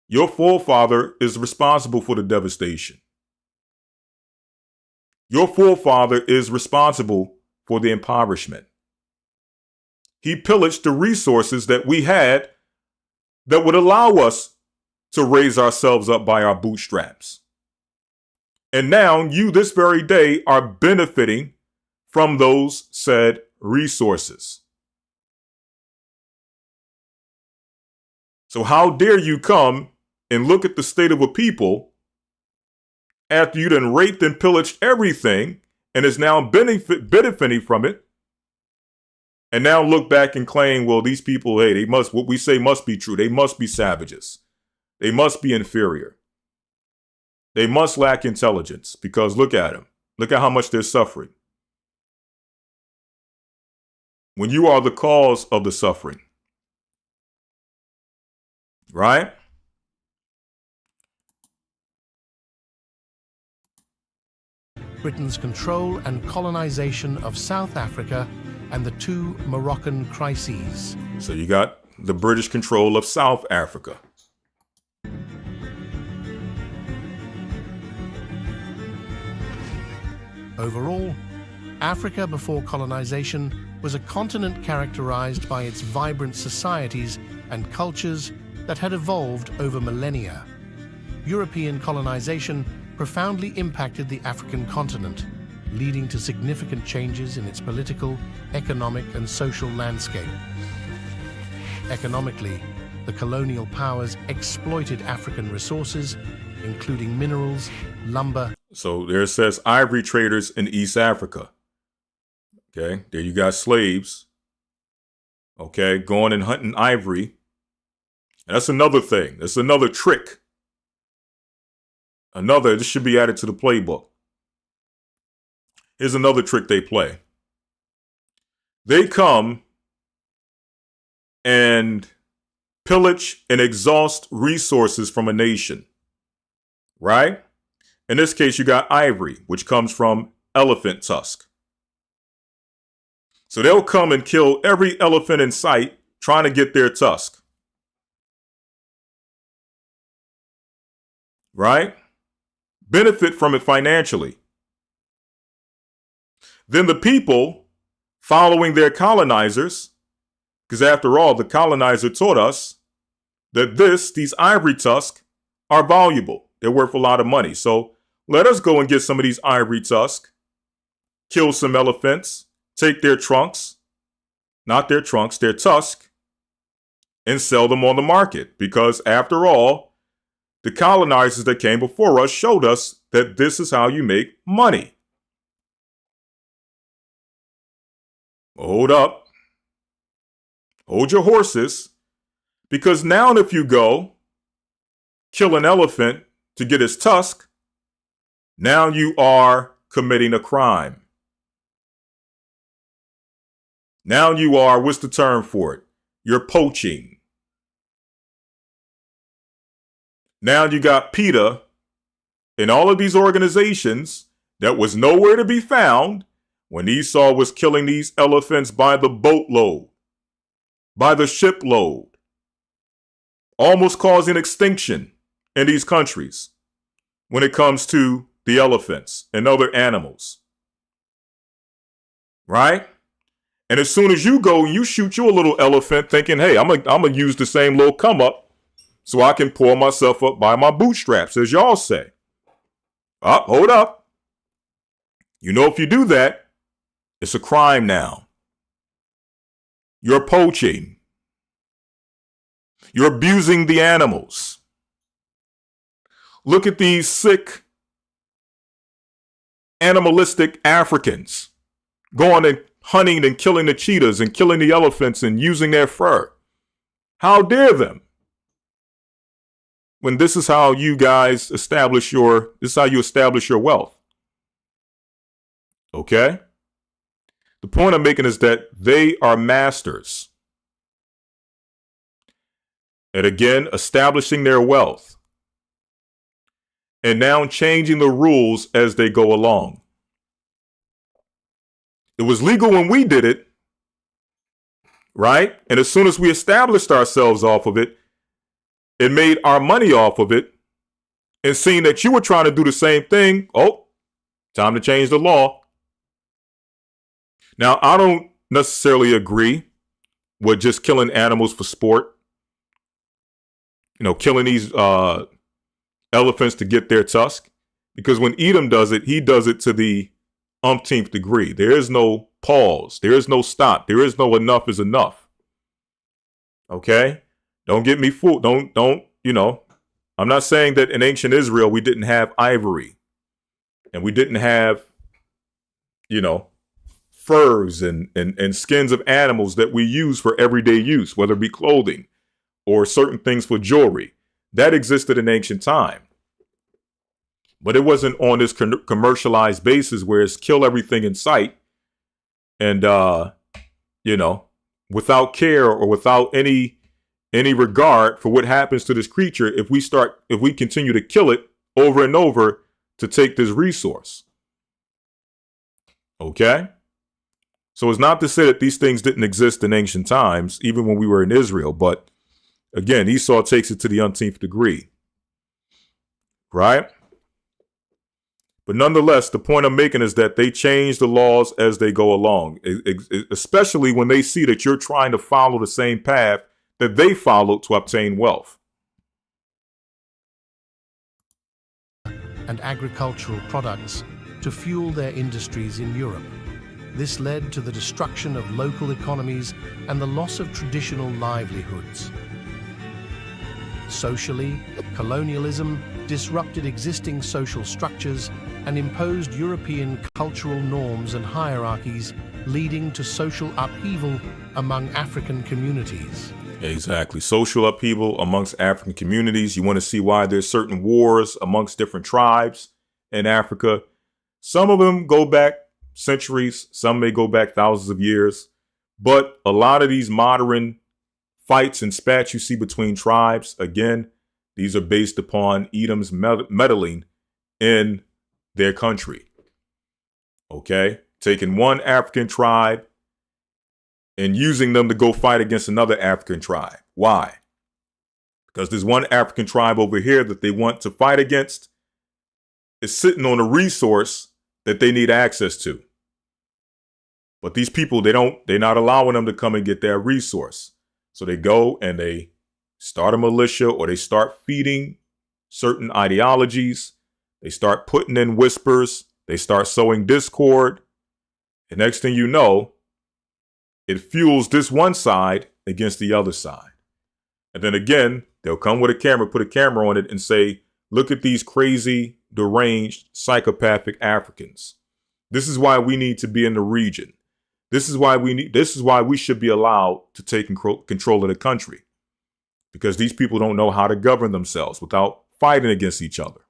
Your forefather is responsible for the devastation. Your forefather is responsible for the impoverishment. He pillaged the resources that we had that would allow us to raise ourselves up by our bootstraps. And now you this very day are benefiting from those said resources. So how dare you come and look at the state of a people after you done raped and pillaged everything and is now benefiting from it, and now look back and claim, well, these people, hey, what we say must be true. They must be savages. They must be inferior. They must lack intelligence because look at them. Look at how much they're suffering. When you are the cause of the suffering, right? Britain's control and colonization of South Africa and the two Moroccan crises. So you got the British control of South Africa. Overall, Africa before colonization was a continent characterized by its vibrant societies and cultures that had evolved over millennia. European colonization profoundly impacted the African continent, leading to significant changes in its political, economic, and social landscape. Economically, the colonial powers exploited African resources, including minerals, lumber. So there it says ivory traders in East Africa. Okay, there you got slaves. Okay, going and hunting ivory. And that's another thing. That's another trick. This should be added to the playbook. Here's another trick they play. They come and pillage and exhaust resources from a nation, right? In this case, you got ivory, which comes from elephant tusk. So they'll come and kill every elephant in sight trying to get their tusk. Right? Benefit from it financially. Then the people, following their colonizers, because after all, the colonizer taught us that these ivory tusks are valuable. They're worth a lot of money. So let us go and get some of these ivory tusks, kill some elephants, take their trunks, not their trunks, their tusks, and sell them on the market. Because after all, the colonizers that came before us showed us that this is how you make money. Hold up. Hold your horses. Because now if you go kill an elephant to get his tusk, now you are committing a crime. Now you are, what's the term for it? You're poaching. Now you got PETA and all of these organizations that was nowhere to be found when Esau was killing these elephants by the boatload, by the shipload, almost causing extinction in these countries when it comes to the elephants and other animals. Right? And as soon as you go and you shoot you a little elephant thinking, hey, I'm gonna use the same little come up so I can pull myself up by my bootstraps, as y'all say. Hold up. You know, if you do that, it's a crime now. You're poaching. You're abusing the animals. Look at these sick, animalistic Africans going and hunting and killing the cheetahs and killing the elephants and using their fur. How dare them? When this is how you guys establish this is how you establish your wealth. Okay? The point I'm making is that they are masters at, again, establishing their wealth and now changing the rules as they go along. It was legal when we did it, right? And as soon as we established ourselves off of it and made our money off of it, and seeing that you were trying to do the same thing, time to change the law. Now, I don't necessarily agree with just killing animals for sport. You know, killing these elephants to get their tusk. Because when Edom does it, he does it to the umpteenth degree. There is no pause. There is no stop. There is no enough is enough. Okay? Don't get me fooled. Don't, you know, I'm not saying that in ancient Israel we didn't have ivory and we didn't have, you know, furs and skins of animals that we use for everyday use, whether it be clothing or certain things for jewelry. That existed in ancient time. But it wasn't on this commercialized basis where it's kill everything in sight and, you know, without care or without any regard for what happens to this creature if we continue to kill it over and over to take this resource. Okay? So it's not to say that these things didn't exist in ancient times, even when we were in Israel. But again, Esau takes it to the umpteenth degree. Right? But nonetheless, the point I'm making is that they change the laws as they go along, especially when they see that you're trying to follow the same path that they followed to obtain wealth. And agricultural products to fuel their industries in Europe. This led to the destruction of local economies and the loss of traditional livelihoods. Socially, colonialism disrupted existing social structures and imposed European cultural norms and hierarchies, leading to social upheaval among African communities. Exactly. Social upheaval amongst African communities. You want to see why there's certain wars amongst different tribes in Africa. Some of them go back centuries. Some may go back thousands of years. But a lot of these modern fights and spats you see between tribes, again, these are based upon Edom's meddling in their country. Okay? Taking one African tribe and using them to go fight against another African tribe. Why? Because there's one African tribe over here that they want to fight against is sitting on a resource that they need access to. But these people, they're not allowing them to come and get that resource. So they go and they start a militia, or they start feeding certain ideologies. They start putting in whispers. They start sowing discord. And next thing you know, it fuels this one side against the other side. And then again, they'll come with a camera, put a camera on it and say, look at these crazy, deranged, psychopathic Africans. This is why we need to be in the region. This is why we should be allowed to take control of the country. Because these people don't know how to govern themselves without fighting against each other.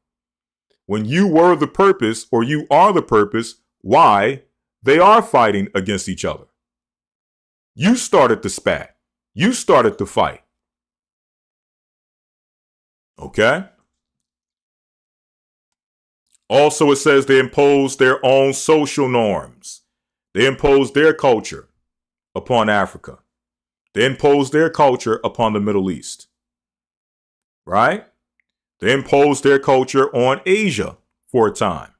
When you were the purpose, or you are the purpose, why they are fighting against each other. You started the spat. You started the fight. Okay? Also, it says they impose their own social norms. They impose their culture upon Africa. They impose their culture upon the Middle East. Right? They imposed their culture on Asia for a time.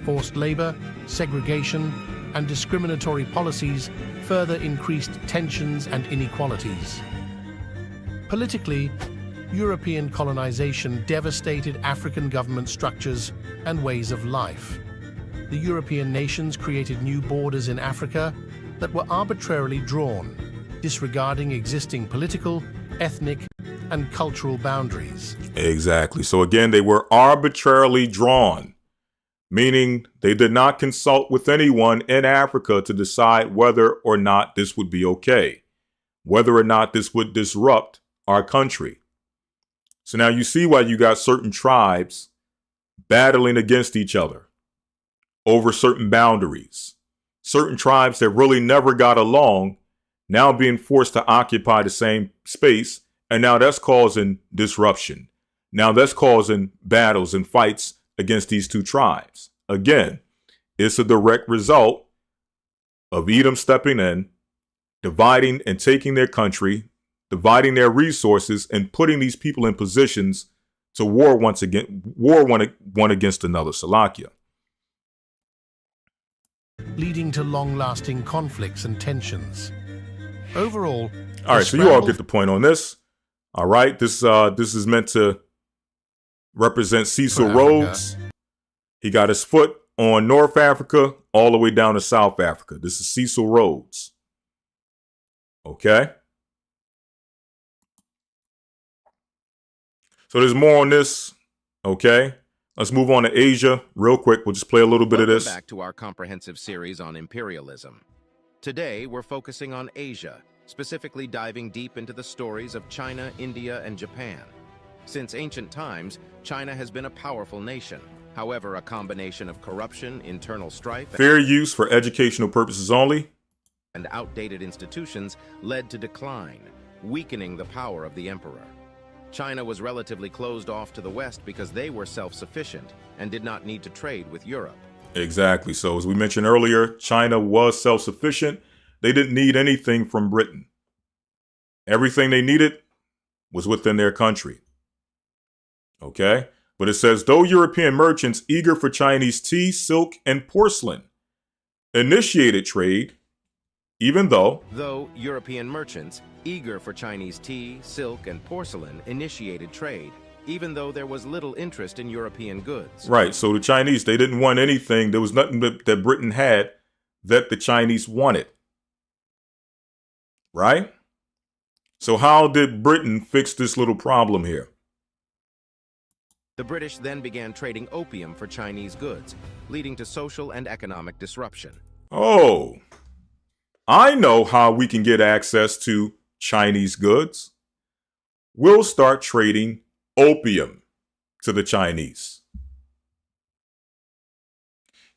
Forced labor, segregation, and discriminatory policies further increased tensions and inequalities. Politically, European colonization devastated African government structures and ways of life. The European nations created new borders in Africa that were arbitrarily drawn, disregarding existing political, ethnic, and cultural boundaries. Exactly. So again, they were arbitrarily drawn, meaning they did not consult with anyone in Africa to decide whether or not this would be okay, whether or not this would disrupt our country. So now you see why you got certain tribes battling against each other over certain boundaries. Certain tribes that really never got along now being forced to occupy the same space, and now that's causing disruption. Now that's causing battles and fights against these two tribes. Again, it's a direct result of Edom stepping in, dividing and taking their country, dividing their resources, and putting these people in positions to war one against another. Salakia. Leading to long-lasting conflicts and tensions. Overall, all right, so you all get the point on this. All right, this is meant to represent Cecil Rhodes. He got his foot on North Africa all the way down to South Africa. This is Cecil Rhodes. Okay. So there's more on this. Okay. Let's move on to Asia real quick. We'll just play a little bit of this. Welcome back to our comprehensive series on imperialism. Today, we're focusing on Asia, specifically diving deep into the stories of China, India, and Japan. Since ancient times, China has been a powerful nation. However, a combination of corruption, internal strife, fair use for educational purposes only, and outdated institutions led to decline, weakening the power of the emperor. China was relatively closed off to the West because they were self-sufficient and did not need to trade with Europe. Exactly. So as we mentioned earlier, China was self-sufficient. They didn't need anything from Britain. Everything they needed was within their country. Okay? But it says, though European merchants eager for Chinese tea, silk, and porcelain initiated trade, though European merchants eager for Chinese tea, silk, and porcelain initiated trade, even though there was little interest in European goods. Right. So the Chinese, they didn't want anything. There was nothing that Britain had that the Chinese wanted. Right? So how did Britain fix this little problem here? The British then began trading opium for Chinese goods, leading to social and economic disruption. Oh, I know how we can get access to Chinese goods. We'll start trading opium to the Chinese.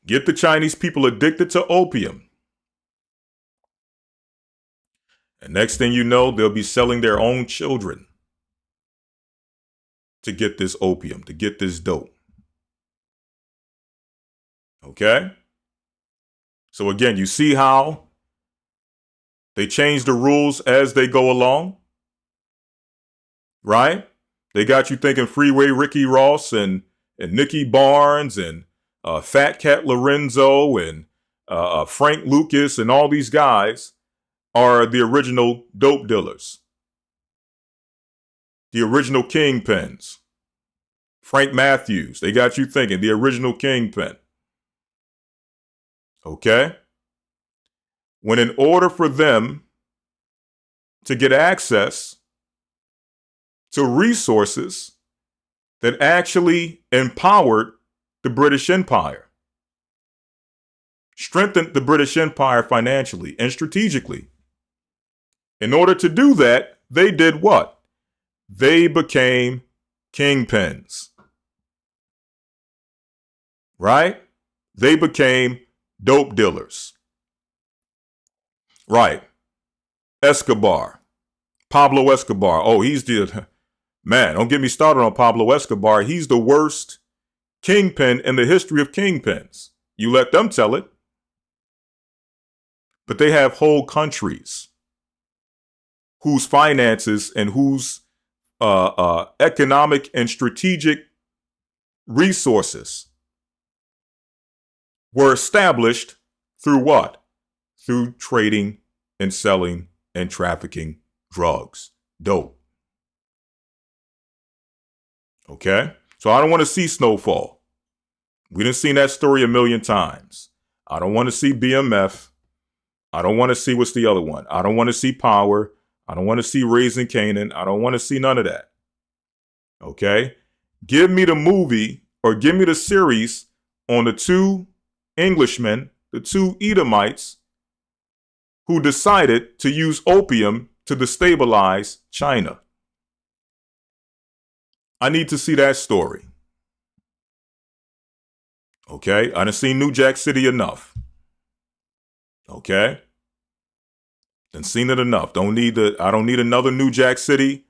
Get the Chinese people addicted to opium. And next thing you know, they'll be selling their own children to get this opium, to get this dope. Okay? So again, you see how they change the rules as they go along, right? They got you thinking Freeway Ricky Ross and Nicky Barnes and Fat Cat Lorenzo and Frank Lucas and all these guys are the original dope dealers, the original kingpins. Frank Matthews, they got you thinking, the original kingpin. Okay? When in order for them to get access to resources that actually empowered the British Empire, strengthened the British Empire financially and strategically. In order to do that, they did what? They became kingpins. Right? They became dope dealers. Right. Escobar. Pablo Escobar. Oh, he's the... Man, don't get me started on Pablo Escobar. He's the worst kingpin in the history of kingpins. You let them tell it. But they have whole countries whose finances and whose economic and strategic resources were established through what? Through trading and selling and trafficking drugs, dope. Okay? So I don't want to see Snowfall. We done seen that story a million times. I don't want to see BMF. I don't want to see, what's the other one? I don't want to see Power. I don't want to see Raising Canaan. I don't want to see none of that. Okay? Give me the movie or give me the series on the two Englishmen, the two Edomites, who decided to use opium to destabilize China. I need to see that story. Okay? I done seen New Jack City enough. Okay? Done seen it enough. I don't need another New Jack City.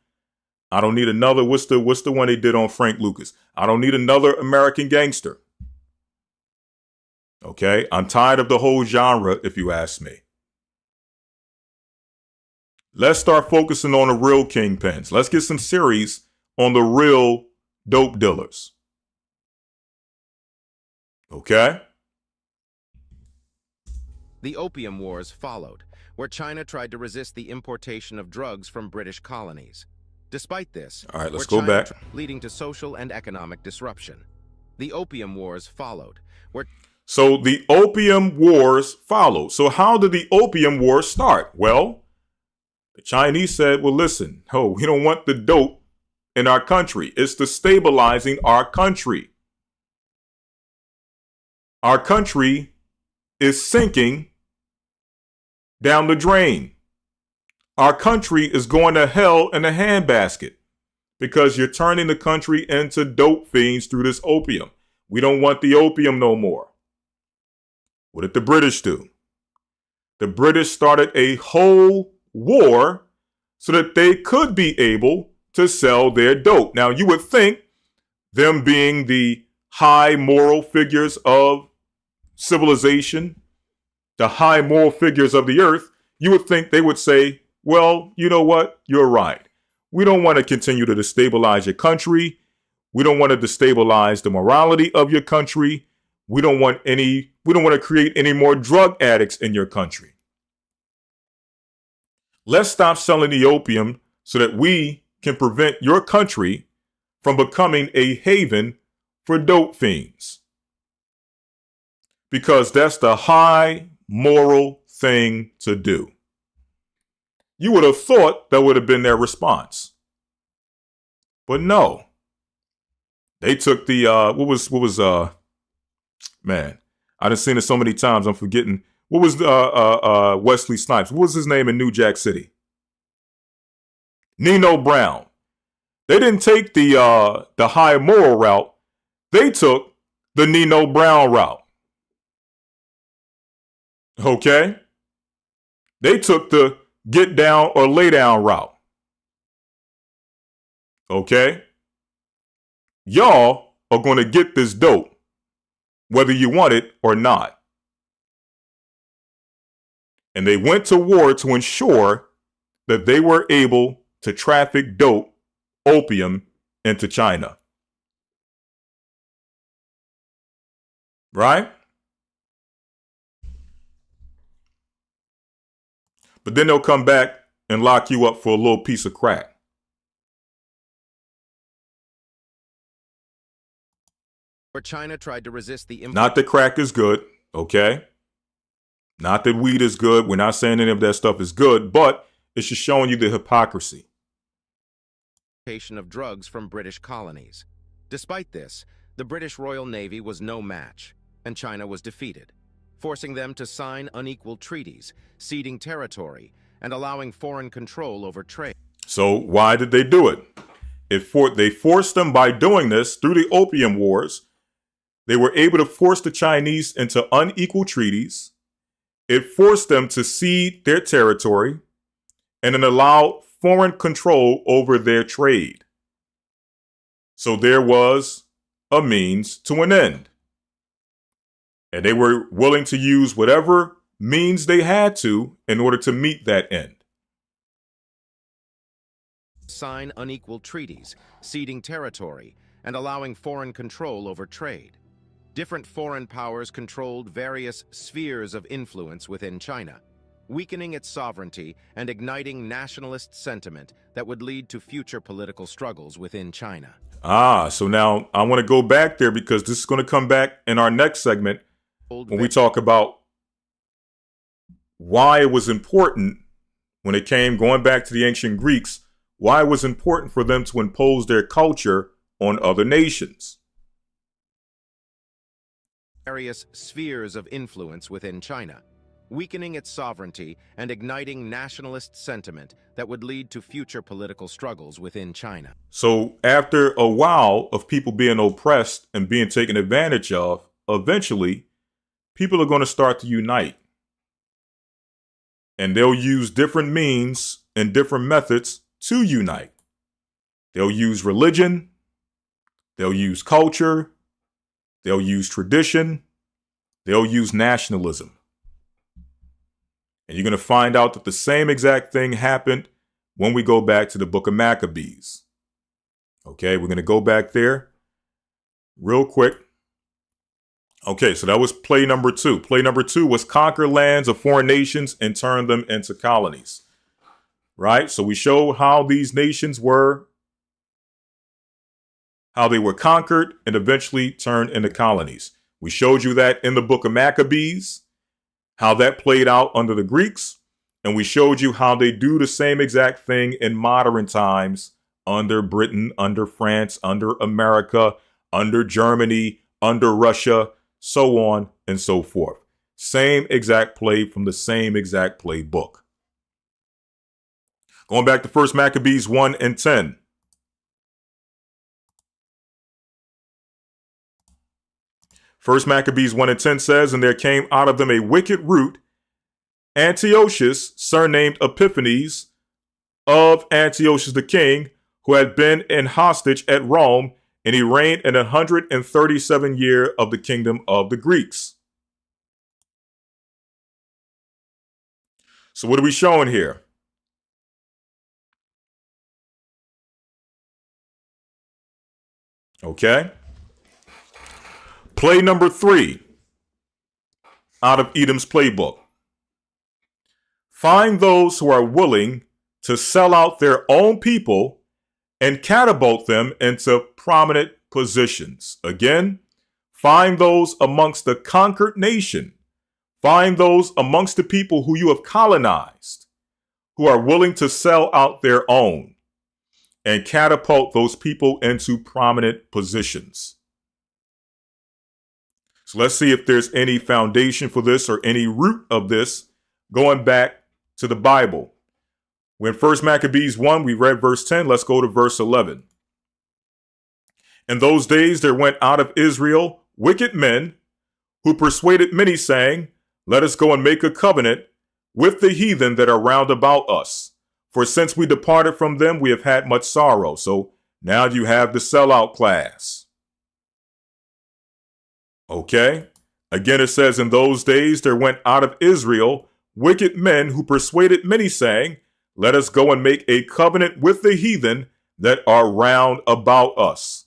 I don't need another, what's the one they did on Frank Lucas? I don't need another American Gangster. Okay? I'm tired of the whole genre, if you ask me. Let's start focusing on the real kingpins. Let's get some series on the real dope dealers. Okay? The Opium Wars followed, where China tried to resist the importation of drugs from British colonies. Despite this, all right, let's go back. Leading to social and economic disruption. The Opium Wars followed, where... So the Opium Wars followed. So how did the Opium Wars start? Well, the Chinese said, well, listen, we don't want the dope in our country. It's destabilizing our country. Our country is sinking down the drain. Our country is going to hell in a handbasket because you're turning the country into dope fiends through this opium. We don't want the opium no more. What did the British do? The British started a whole war so that they could be able to sell their dope. Now, you would think them being the high moral figures of civilization, the high moral figures of the earth, you would think they would say, well, you know what? You're right. We don't want to continue to destabilize your country. We don't want to destabilize the morality of your country. We don't want to create any more drug addicts in your country. Let's stop selling the opium so that we can prevent your country from becoming a haven for dope fiends. Because that's the high moral thing to do. You would have thought that would have been their response. But no. They took the, man, I done seen it so many times, I'm forgetting. What was Wesley Snipes? What was his name in New Jack City? Nino Brown. They didn't take the high moral route. They took the Nino Brown route. Okay? They took the get down or lay down route. Okay? Y'all are going to get this dope, whether you want it or not. And they went to war to ensure that they were able to traffic dope, opium, into China. right? But then they'll come back and lock you up for a little piece of crack. Where China tried to resist the Not that crack is good, okay? Not that weed is good. We're not saying any of that stuff is good, but it's just showing you the hypocrisy. importation of drugs from British colonies. Despite this, the British Royal Navy was no match, and China was defeated, forcing them to sign unequal treaties, ceding territory, and allowing foreign control over trade. So why did they do it? They forced them by doing this through the Opium Wars. They were able to force the Chinese into unequal treaties. It forced them to cede their territory and then allowed foreign control over their trade. So there was a means to an end. And they were willing to use whatever means they had to in order to meet that end. Sign unequal treaties, ceding territory, and allowing foreign control over trade. Different foreign powers controlled various spheres of influence within China, weakening its sovereignty and igniting nationalist sentiment that would lead to future political struggles within China. So now I want to go back there because this is going to come back in our next segment when we talk about why it was important when it came going back to the ancient Greeks, why it was important for them to impose their culture on other nations. Various spheres of influence within China, weakening its sovereignty and igniting nationalist sentiment that would lead to future political struggles within China. So after a while of people being oppressed and being taken advantage of, eventually people are going to start to unite. And they'll use different means and different methods to unite. They'll use religion, they'll use culture, they'll use tradition, they'll use nationalism. And you're going to find out that the same exact thing happened when we go back to the book of Maccabees. Okay, we're going to go back there real quick. Okay, so that was play number 2. Play number 2 was conquer lands of foreign nations and turn them into colonies. Right? So we show how these nations were, how they were conquered and eventually turned into colonies. We showed you that in the book of Maccabees, how that played out under the Greeks. And we showed you how they do the same exact thing in modern times under Britain, under France, under America, under Germany, under Russia, so on and so forth. Same exact play from the same exact playbook. Going back to 1 Maccabees 1 and 10. First Maccabees 1 and 10 says, and there came out of them a wicked root, Antiochus, surnamed Epiphanes, of Antiochus the king, who had been in hostage at Rome, and he reigned in 137 year of the kingdom of the Greeks. So what are we showing here? Okay. Play number 3 out of Edom'S playbook. Find those who are willing to sell out their own people and catapult them into prominent positions. Again, find those amongst the conquered nation. Find those amongst the people who you have colonized, who are willing to sell out their own and catapult those people into prominent positions. So let's see if there's any foundation for this or any root of this going back to the Bible. When 1 Maccabees 1, we read verse 10. Let's go to verse 11. In those days there went out of Israel wicked men who persuaded many, saying, let us go and make a covenant with the heathen that are round about us. For since we departed from them, we have had much sorrow. So now you have the sellout class. Okay. Again, it says, in those days there went out of Israel wicked men who persuaded many, saying, let us go and make a covenant with the heathen that are round about us.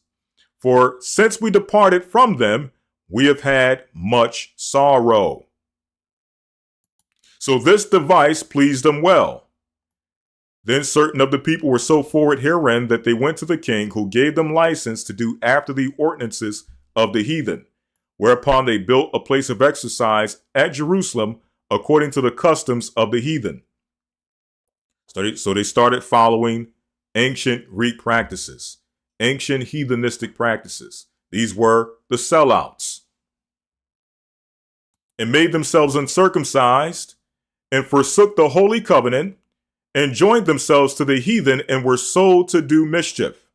For since we departed from them, we have had much sorrow. So this device pleased them well. Then certain of the people were so forward herein that they went to the king, who gave them license to do after the ordinances of the heathen, whereupon they built a place of exercise at Jerusalem according to the customs of the heathen. So they started following ancient Greek practices, ancient heathenistic practices. These were the sellouts. And made themselves uncircumcised, and forsook the holy covenant, and joined themselves to the heathen, and were sold to do mischief.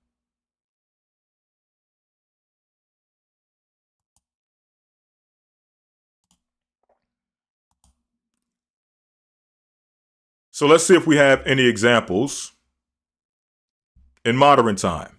So let's see if we have any examples in modern time.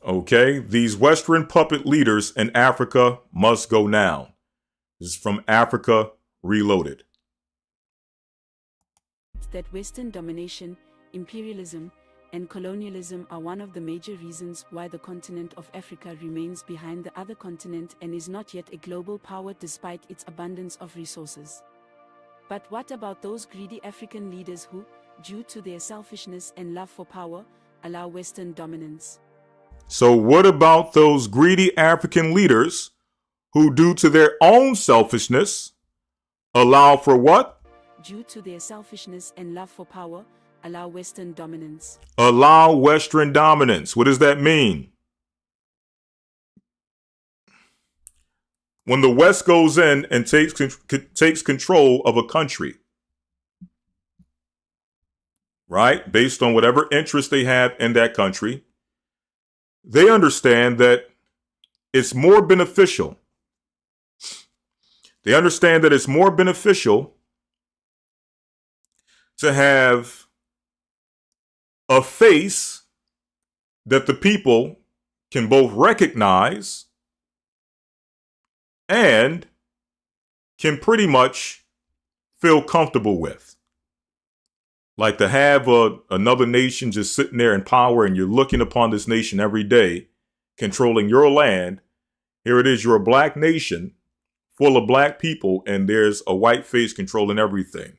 Okay, these Western puppet leaders in Africa must go now. This is from Africa Reloaded. That Western domination, imperialism, and colonialism are one of the major reasons why the continent of Africa remains behind the other continent and is not yet a global power despite its abundance of resources. But what about those greedy African leaders who, due to their selfishness and love for power, allow Western dominance? So what about those greedy African leaders who, due to their own selfishness, allow for what? Due to their selfishness and love for power, allow Western dominance. Allow Western dominance. What does that mean? When the West goes in and takes control of a country, right, based on whatever interest they have in that country, they understand that it's more beneficial. They understand that it's more beneficial to have a face that the people can both recognize and can pretty much feel comfortable with. Like to have another nation just sitting there in power, and you're looking upon this nation every day, controlling your land. Here it is, you're a black nation full of black people, and there's a white face controlling everything.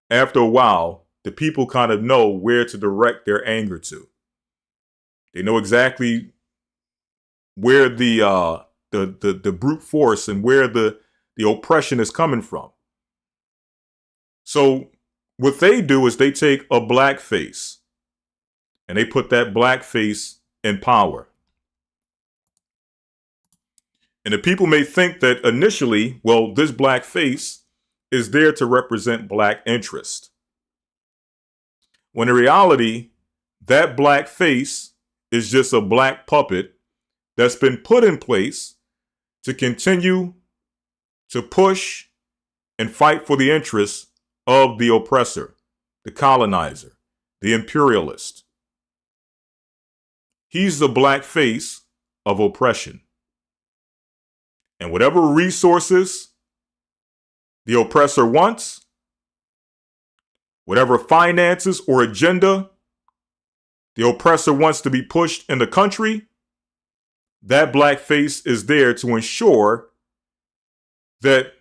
After a while, the people kind of know where to direct their anger to. They know exactly where the brute force and where the oppression is coming from. So what they do is they take a black face and they put that black face in power. And the people may think that initially, well, this black face is there to represent black interest. When in reality, that black face is just a black puppet that's been put in place to continue to push and fight for the interests of the oppressor, the colonizer, the imperialist. He's the black face of oppression. And whatever resources the oppressor wants, whatever finances or agenda the oppressor wants to be pushed in the country, that black face is there to ensure that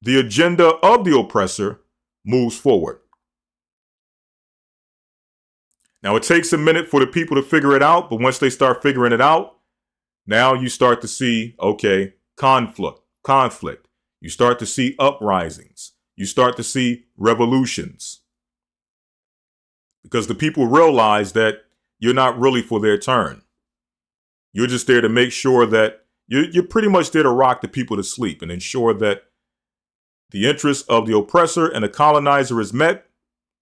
the agenda of the oppressor moves forward. Now, it takes a minute for the people to figure it out, but once they start figuring it out, now you start to see, okay, conflict. You start to see uprisings. You start to see revolutions. Because the people realize that you're not really for their turn. You're just there to make sure that you're pretty much there to rock the people to sleep and ensure that the interest of the oppressor and the colonizer is met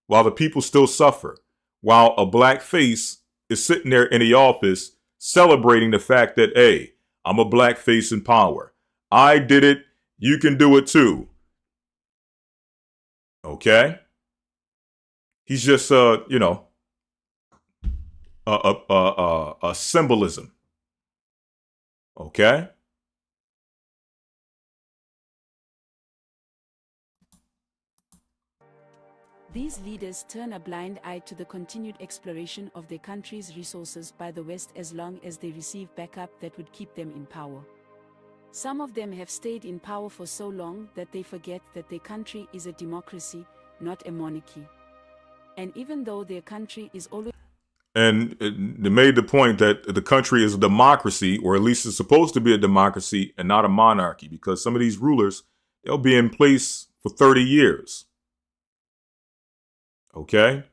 while the people still suffer, while a black face is sitting there in the office celebrating the fact that, hey, I'm a black face in power. I did it. You can do it too. Okay? He's just, you know, a symbolism. Okay? These leaders turn a blind eye to the continued exploration of their country's resources by the West as long as they receive backup that would keep them in power. Some of them have stayed in power for so long that they forget that their country is a democracy, not a monarchy. And even though their country is always... And they made the point that the country is a democracy, or at least it's supposed to be a democracy and not a monarchy, because some of these rulers, they'll be in place for 30 years. Okay?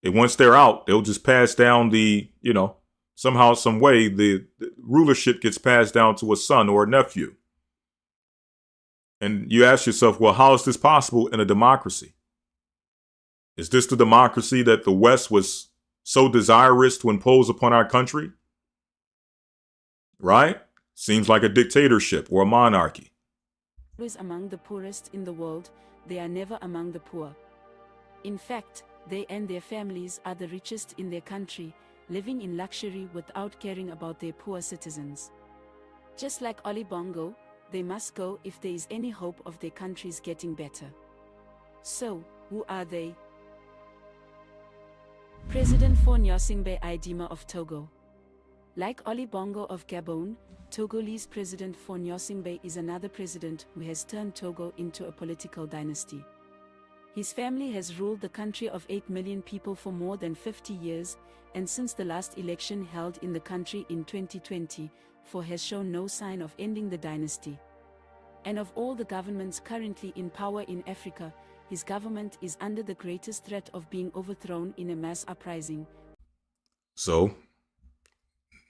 And once they're out, they'll just pass down the, you know, somehow, some way, the rulership gets passed down to a son or a nephew. And you ask yourself, well, how is this possible in a democracy? Is this the democracy that the West was so desirous to impose upon our country? Right? Seems like a dictatorship or a monarchy. Always among the poorest in the world, they are never among the poor. In fact, they and their families are the richest in their country, living in luxury without caring about their poor citizens. Just like Ali Bongo, they must go if there is any hope of their countries getting better. So, who are they? President For Idima of Togo. Like Ali Bongo of Gabon, Togolese President For is another president who has turned Togo into a political dynasty. His family has ruled the country of 8 million people for more than 50 years, and since the last election held in the country in 2020, For has shown no sign of ending the dynasty. And of all the governments currently in power in Africa, his government is under the greatest threat of being overthrown in a mass uprising. So,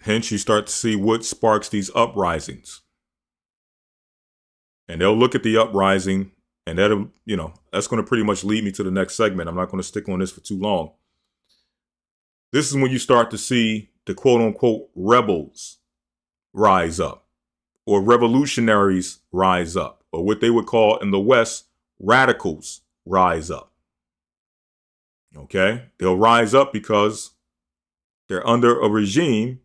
hence you start to see what sparks these uprisings. And they'll look at the uprising, and that'll, you know, that's going to pretty much lead me to the next segment. I'm not going to stick on this for too long. This is when you start to see the quote unquote rebels rise up, or revolutionaries rise up, or what they would call in the West, radicals rise up. Okay? They'll rise up because they're under a regime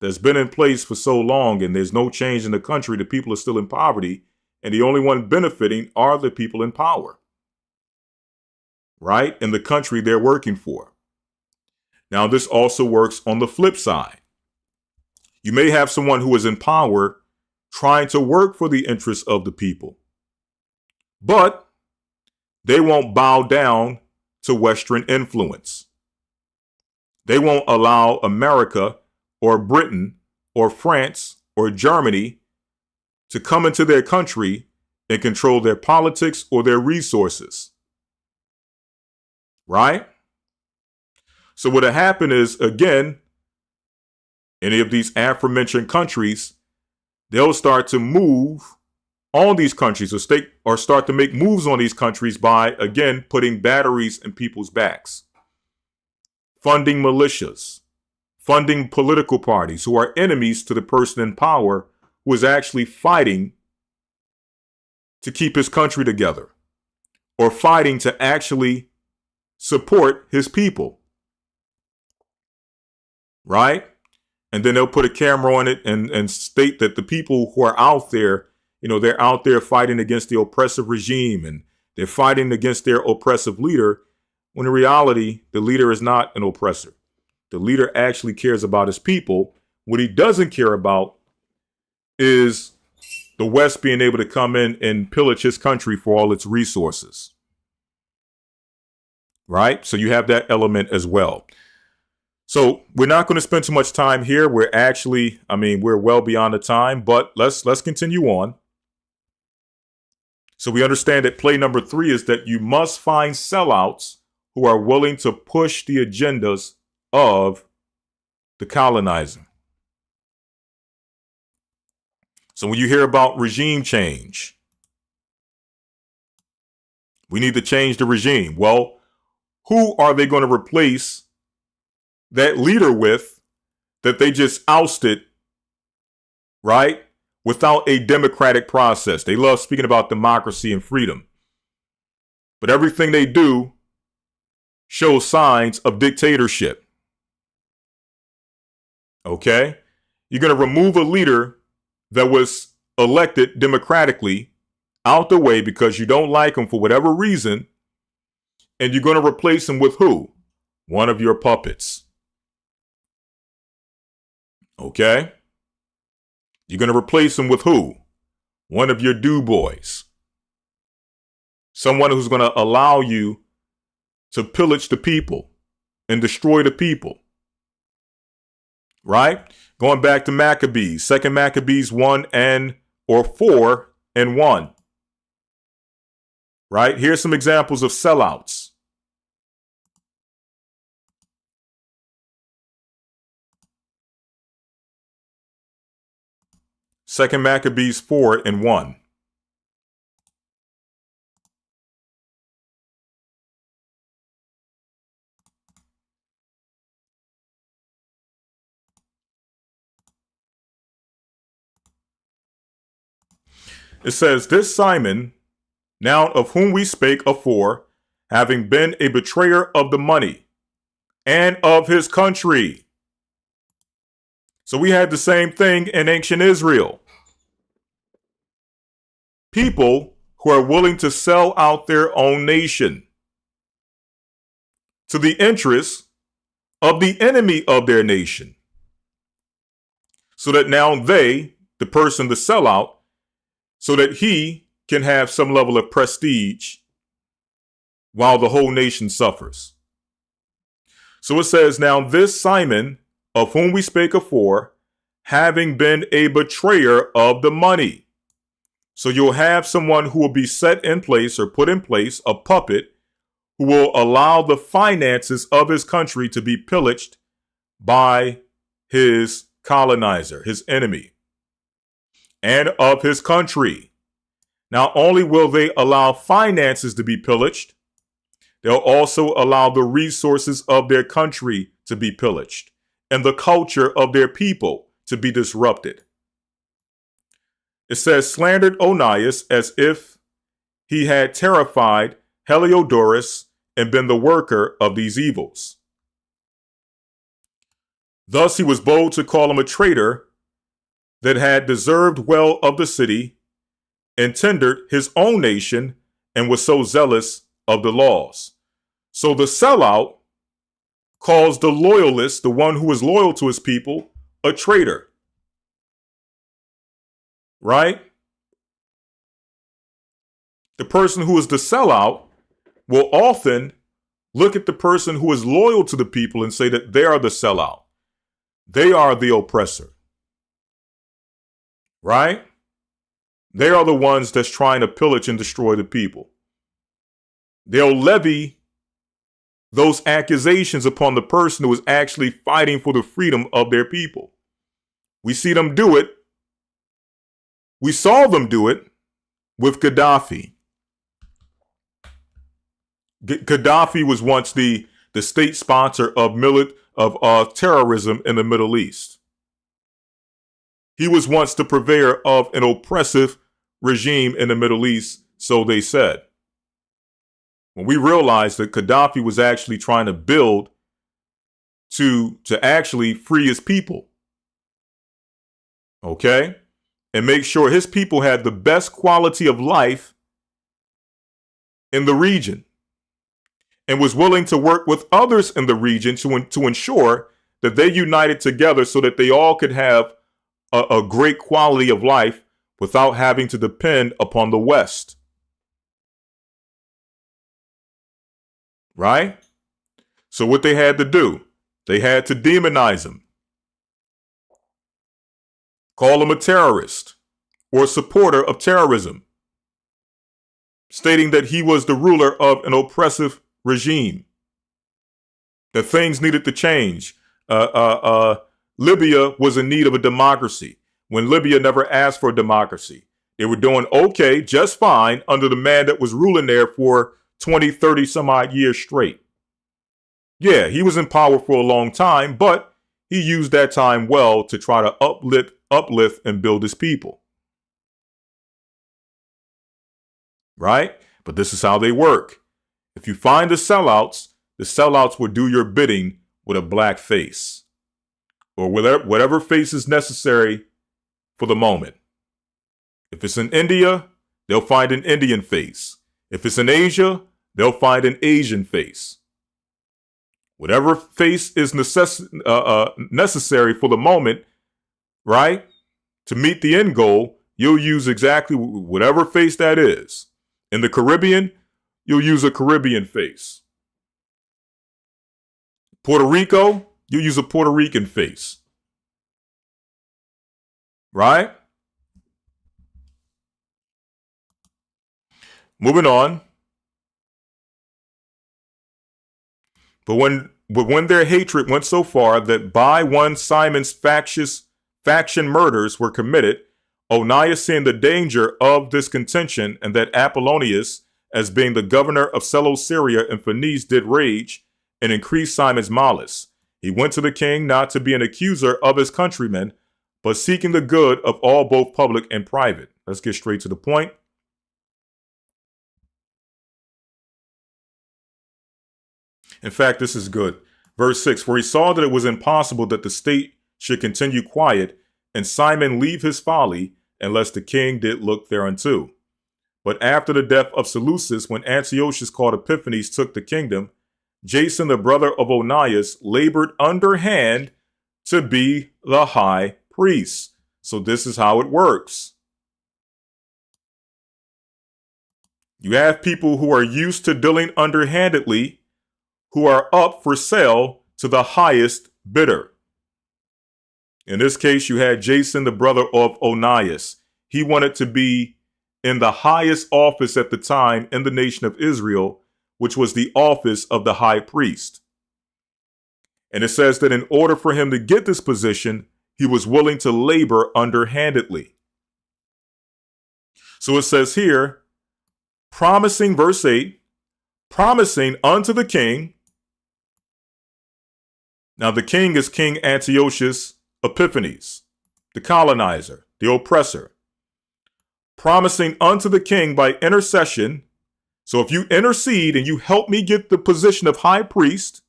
that's been in place for so long, and there's no change in the country. The people are still in poverty, and the only one benefiting are the people in power, right? In the country they're working for. Now, this also works on the flip side. You may have someone who is in power trying to work for the interests of the people, but they won't bow down to Western influence. They won't allow America or Britain or France or Germany to come into their country and control their politics or their resources. Right? So what'll happen is, again, any of these aforementioned countries, they'll start to move on these countries, or start to make moves on these countries by, again, putting batteries in people's backs, funding militias, funding political parties who are enemies to the person in power who is actually fighting to keep his country together, or fighting to actually support his people. Right? And then they'll put a camera on it and state that the people who are out there, you know, they're out there fighting against the oppressive regime and they're fighting against their oppressive leader, when in reality, the leader is not an oppressor. The leader actually cares about his people. What he doesn't care about is the West being able to come in and pillage his country for all its resources. Right? So you have that element as well. So we're not going to spend too much time here. We're actually, we're well beyond the time, but let's continue on. So we understand that play number 3 is that you must find sellouts who are willing to push the agendas of the colonizer. So when you hear about regime change, we need to change the regime. Well, who are they going to replace that leader with that they just ousted, right? Without a democratic process. They love speaking about democracy and freedom. But everything they do shows signs of dictatorship. Okay? You're going to remove a leader that was elected democratically out the way because you don't like him for whatever reason, and you're going to replace him with who? One of your puppets. Okay? You're going to replace him with who? One of your do boys. Someone who's going to allow you to pillage the people and destroy the people. Right? Going back to Maccabees, 2 Maccabees 4 and 1. Right? Here's some examples of sellouts. Second Maccabees 4 and 1. It says, this Simon, now of whom we spake afore, having been a betrayer of the money and of his country. So we had the same thing in ancient Israel. People who are willing to sell out their own nation to the interests of the enemy of their nation. So that now they, the person, the sellout, so that he can have some level of prestige while the whole nation suffers. So it says, now this Simon, of whom we spake afore, having been a betrayer of the money. So you'll have someone who will be set in place or put in place, a puppet, who will allow the finances of his country to be pillaged by his colonizer, his enemy, and of his country. Not only will they allow finances to be pillaged, they'll also allow the resources of their country to be pillaged and the culture of their people to be disrupted. It says, slandered Onias as if he had terrified Heliodorus and been the worker of these evils. Thus he was bold to call him a traitor that had deserved well of the city and tendered his own nation and was so zealous of the laws. So the sellout calls the loyalist, the one who is loyal to his people, a traitor. Right? The person who is the sellout will often look at the person who is loyal to the people and say that they are the sellout. They are the oppressor. Right? They are the ones that's trying to pillage and destroy the people. They'll levy those accusations upon the person who is actually fighting for the freedom of their people. We see them do it. We saw them do it with Gaddafi. Gaddafi was once the state sponsor of terrorism in the Middle East. He was once the purveyor of an oppressive regime in the Middle East, so they said. When we realized that Gaddafi was actually trying to build to actually free his people. Okay? And make sure his people had the best quality of life in the region. And was willing to work with others in the region to ensure that they united together so that they all could have a great quality of life without having to depend upon the West. Right? So what they had to do, they had to demonize him. Call him a terrorist or a supporter of terrorism, stating that he was the ruler of an oppressive regime, that things needed to change. Libya was in need of a democracy when Libya never asked for a democracy. They were doing okay, just fine, under the man that was ruling there for 20, 30 some odd years straight. Yeah, he was in power for a long time, but he used that time well to try to uplift and build his people. Right? But this is how they work. If you find the sellouts, the sellouts will do your bidding with a black face, or whatever face is necessary for the moment. If it's in India, they'll find an Indian face. If it's in Asia, they'll find an Asian face. Whatever face is necessary for the moment, right, to meet the end goal, you'll use exactly whatever face that is. In the Caribbean, you'll use a Caribbean face. Puerto Rico, you'll use a Puerto Rican face. Right? Moving on. But when their hatred went so far that by one Simon's faction murders were committed, Onias, seeing the danger of this contention, and that Apollonius, as being the governor of Seleucia and Phoenice, did rage and increase Simon's malice, he went to the king not to be an accuser of his countrymen, but seeking the good of all, both public and private. Let's get straight to the point. In fact, this is good. Verse 6, for he saw that it was impossible that the state should continue quiet, and Simon leave his folly, unless the king did look thereunto. But after the death of Seleucus, when Antiochus called Epiphanes took the kingdom, Jason, the brother of Onias, labored underhand to be the high priest. So this is how it works. You have people who are used to dealing underhandedly, who are up for sale to the highest bidder. In this case, you had Jason, the brother of Onias. He wanted to be in the highest office at the time in the nation of Israel, which was the office of the high priest. And it says that in order for him to get this position, he was willing to labor underhandedly. So it says here, promising, verse 8, promising unto the king. Now the king is King Antiochus Epiphanes, the colonizer, the oppressor. Promising unto the king by intercession. So if you intercede and you help me get the position of high priest,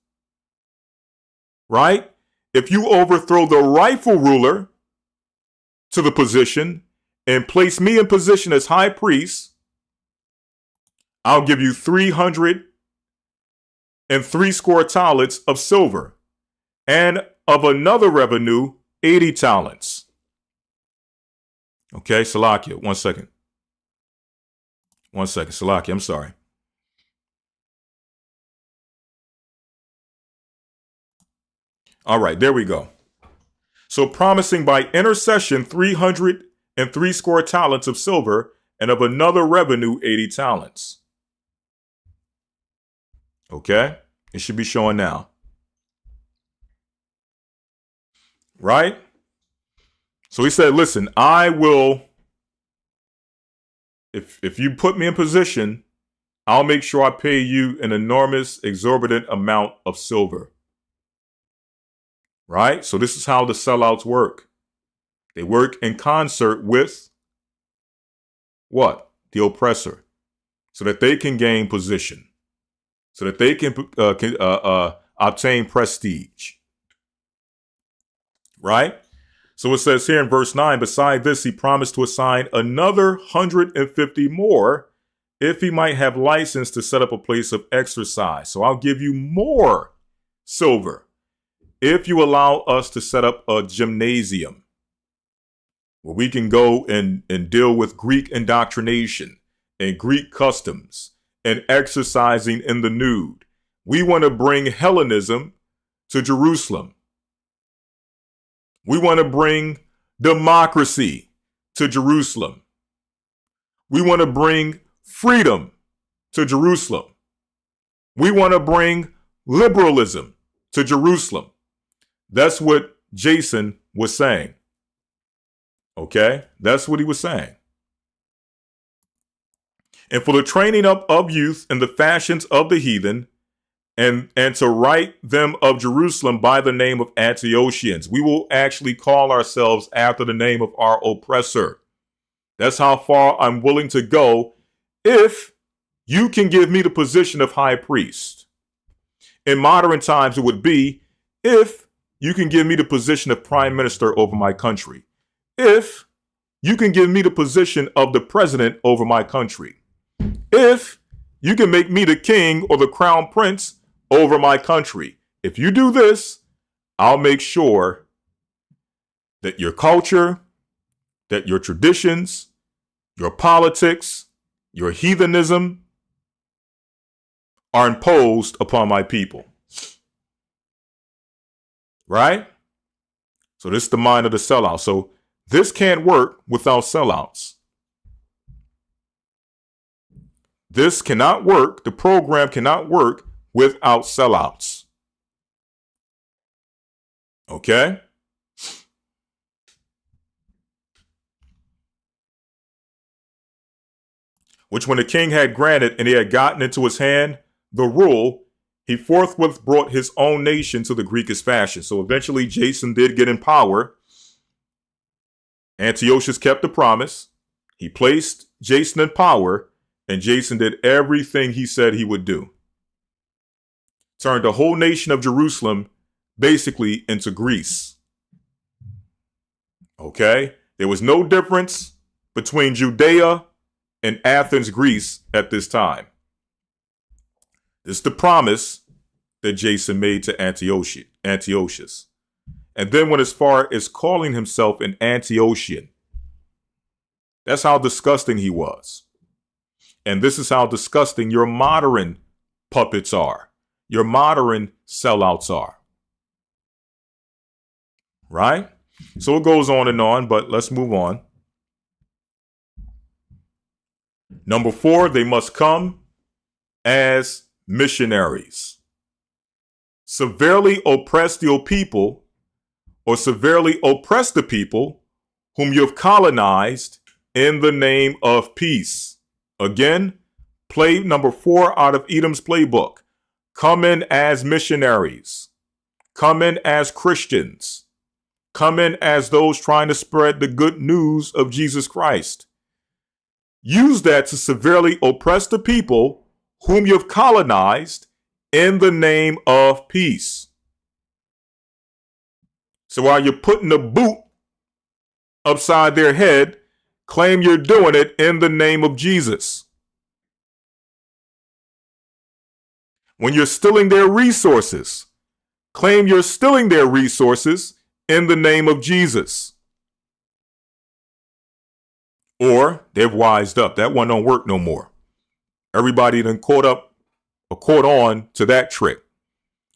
right? If you overthrow the rightful ruler to the position and place me in position as high priest, I'll give you 360 talents of silver, and of another revenue, 80 talents. Okay, Salakia, 1 second. 1 second, Salakia, I'm sorry. All right, there we go. So promising by intercession 360 talents of silver, and of another revenue 80 talents. Okay, it should be showing now. Right? So he said, listen, I will, if you put me in position, I'll make sure I pay you an enormous, exorbitant amount of silver. Right? So this is how the sellouts work. They work in concert with what? The oppressor. So that they can gain position. So that they can obtain prestige. Right? So it says here in verse 9, beside this, he promised to assign another 150 more if he might have license to set up a place of exercise. So I'll give you more silver if you allow us to set up a gymnasium where we can go and deal with Greek indoctrination and Greek customs and exercising in the nude. We want to bring Hellenism to Jerusalem. We want to bring democracy to Jerusalem. We want to bring freedom to Jerusalem. We want to bring liberalism to Jerusalem. That's what Jason was saying. Okay? That's what he was saying. And for the training up of youth in the fashions of the heathen, and to write them of Jerusalem by the name of Antiochians. We will actually call ourselves after the name of our oppressor. That's how far I'm willing to go if you can give me the position of high priest. In modern times, it would be if you can give me the position of prime minister over my country. If you can give me the position of the president over my country. If you can make me the king or the crown prince over my country. If you do this, I'll make sure that your culture, that your traditions, your politics, your heathenism are imposed upon my people. Right? So this is the mind of the sellout. So this can't work without sellouts. This cannot work. The program cannot work without sellouts. Okay? Which when the king had granted and he had gotten into his hand the rule, he forthwith brought his own nation to the Greekish fashion. So eventually Jason did get in power. Antiochus kept the promise. He placed Jason in power, and Jason did everything he said he would do. Turned the whole nation of Jerusalem basically into Greece. Okay? There was no difference between Judea and Athens, Greece at this time. This is the promise that Jason made to Antiochus. And then went as far as calling himself an Antiochian. That's how disgusting he was. And this is how disgusting your modern puppets are. Your modern sellouts are. Right? So it goes on, but let's move on. Number 4, they must come as missionaries. Severely oppress your people, or severely oppress the people whom you have colonized in the name of peace. Again, play number 4 out of Edom'S playbook. Come in as missionaries. Come in as Christians. Come in as those trying to spread the good news of Jesus Christ. Use that to severely oppress the people whom you've colonized in the name of peace. So while you're putting a boot upside their head, claim you're doing it in the name of Jesus. When you're stealing their resources, claim you're stealing their resources in the name of Jesus. Or they've wised up. That one don't work no more. Everybody done caught on to that trick.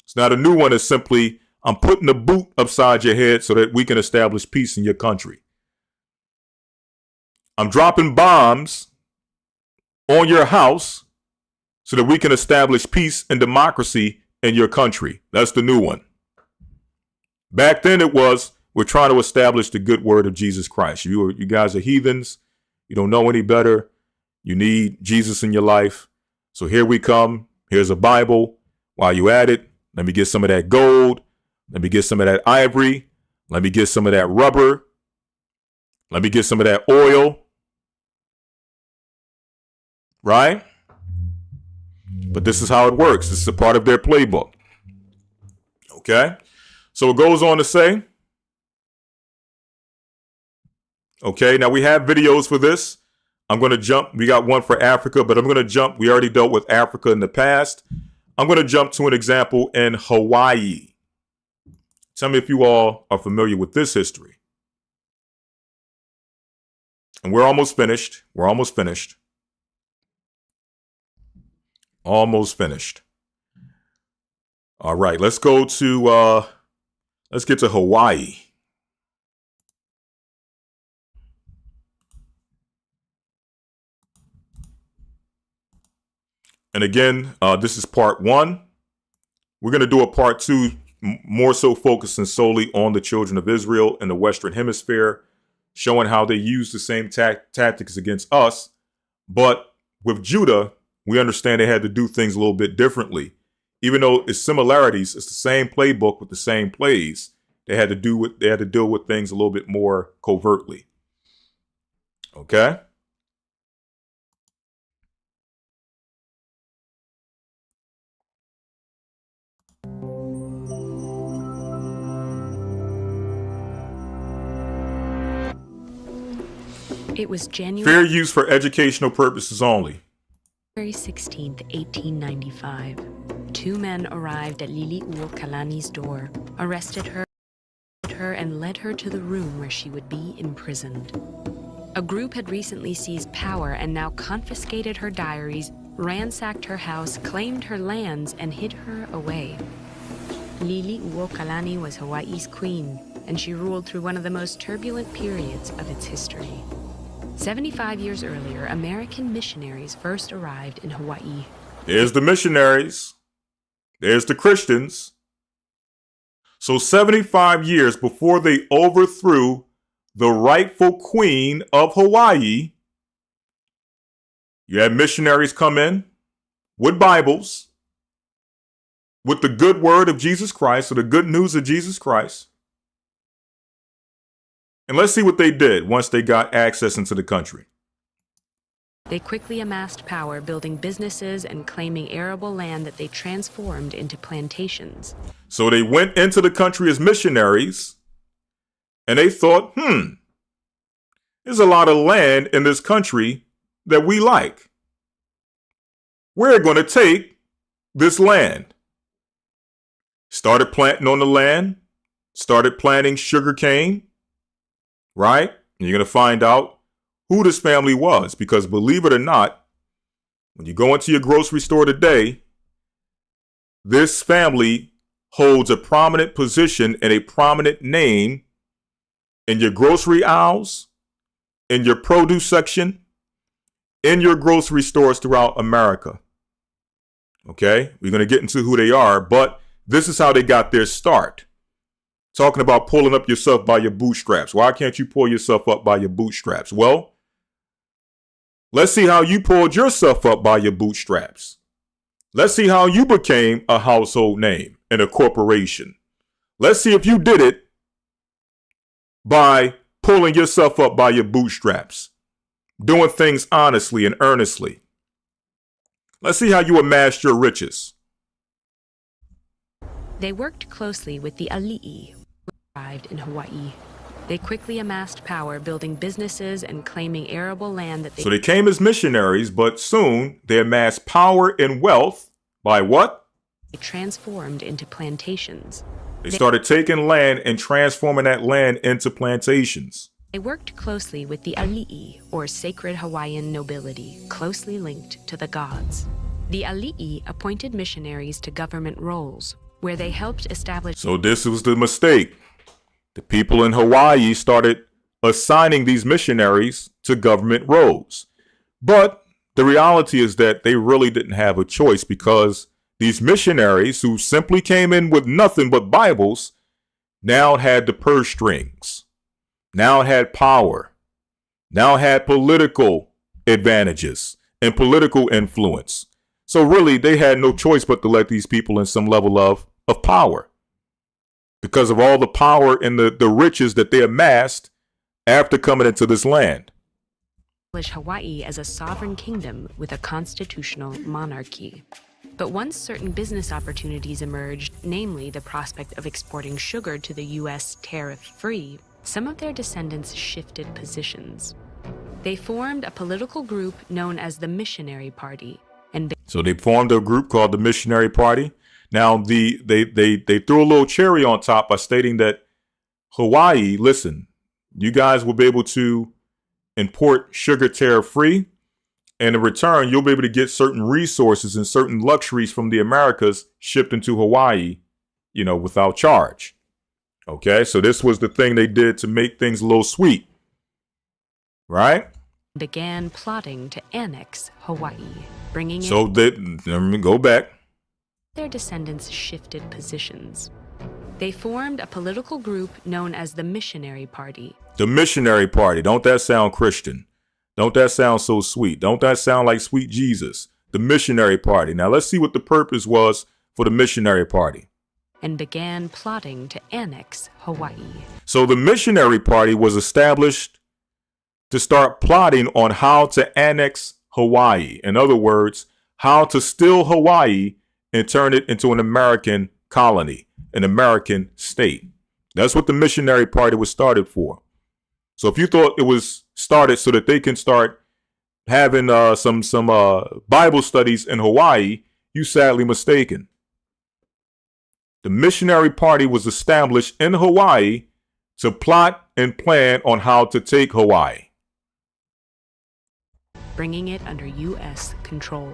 It's not a new one. It's simply, I'm putting a boot upside your head so that we can establish peace in your country. I'm dropping bombs on your house so that we can establish peace and democracy in your country. That's the new one. Back then it was, we're trying to establish the good word of Jesus Christ. You guys are heathens. You don't know any better. You need Jesus in your life. So here we come. Here's a Bible. While you at it, let me get some of that gold. Let me get some of that ivory. Let me get some of that rubber. Let me get some of that oil. Right? But this is how it works. This is a part of their playbook. Okay? So it goes on to say, okay, now we have videos for this. I'm going to jump. We got one for Africa, but I'm going to jump. We already dealt with Africa in the past. I'm going to jump to an example in Hawaii. Tell me if you all are familiar with this history. And we're almost finished. We're almost finished. Almost finished. All right, let's go to, let's get to Hawaii. And again, this is part 1. We're going to do a part 2, more so focusing solely on the children of Israel in the Western Hemisphere, showing how they use the same tactics against us. But with Judah, we understand they had to do things a little bit differently. Even though it's similarities, it's the same playbook with the same plays. They had to deal with things a little bit more covertly. Okay? It was Fair January use for educational purposes only. 16th, 1895. Two men arrived at Lili'uokalani's door, arrested her, and led her to the room where she would be imprisoned. A group had recently seized power and now confiscated her diaries, ransacked her house, claimed her lands, and hid her away. Lili'uokalani was Hawaii's queen, and she ruled through one of the most turbulent periods of its history. 75 years earlier, American missionaries first arrived in Hawaii. There's the missionaries. There's the Christians. So 75 years before they overthrew the rightful queen of Hawaii, you had missionaries come in with Bibles, with the good word of Jesus Christ, or the good news of Jesus Christ. And let's see what they did once they got access into the country. They quickly amassed power, building businesses and claiming arable land that they transformed into plantations. So they went into the country as missionaries, and they thought, there's a lot of land in this country that we like. We're going to take this land. Started planting on the land, started planting sugar cane, right? And you're going to find out who this family was, because believe it or not, when you go into your grocery store today, this family holds a prominent position and a prominent name in your grocery aisles, in your produce section, in your grocery stores throughout America. Okay, we're going to get into who they are, but this is how they got their start. Talking about pulling up yourself by your bootstraps. Why can't you pull yourself up by your bootstraps? Well, let's see how you pulled yourself up by your bootstraps. Let's see how you became a household name in a corporation. Let's see if you did it by pulling yourself up by your bootstraps, doing things honestly and earnestly. Let's see how you amassed your riches. They worked closely with the Ali'i, who arrived in Hawaii. They quickly amassed power, building businesses and claiming arable land that So they came as missionaries, but soon they amassed power and wealth by what? They transformed into plantations. They started taking land and transforming that land into plantations. They worked closely with the Ali'i, or sacred Hawaiian nobility, closely linked to the gods. The Ali'i appointed missionaries to government roles, where they helped establish... So this was the mistake. The people in Hawaii started assigning these missionaries to government roles. But the reality is that they really didn't have a choice, because these missionaries, who simply came in with nothing but Bibles, now had the purse strings, now had power, now had political advantages and political influence. So really, they had no choice but to let these people in some level of power, because of all the power and the riches that they amassed after coming into this land. Hawaii as a sovereign kingdom with a constitutional monarchy. But once certain business opportunities emerged, namely the prospect of exporting sugar to the U.S. tariff-free, some of their descendants shifted positions. They formed a political group known as the Missionary Party. So they formed a group called the Missionary Party. Now, they threw a little cherry on top by stating that Hawaii, listen, you guys will be able to import sugar tariff-free, and in return, you'll be able to get certain resources and certain luxuries from the Americas shipped into Hawaii, without charge. Okay, so this was the thing they did to make things a little sweet, right? Began plotting to annex Hawaii, bringing So let me go back. Their descendants shifted positions. They formed a political group known as the Missionary Party. The Missionary Party. Don't that sound Christian? Don't that sound so sweet? Don't that sound like sweet Jesus? The Missionary Party. Now let's see what the purpose was for the Missionary Party. And began plotting to annex Hawaii. So the Missionary Party was established to start plotting on how to annex Hawaii. In other words, how to steal Hawaii and turn it into an American colony, an American state. That's what the Missionary Party was started for. So if you thought it was started so that they can start having some Bible studies in Hawaii, you sadly mistaken. The missionary party was established in Hawaii to plot and plan on how to take Hawaii, bringing it under U.S. control.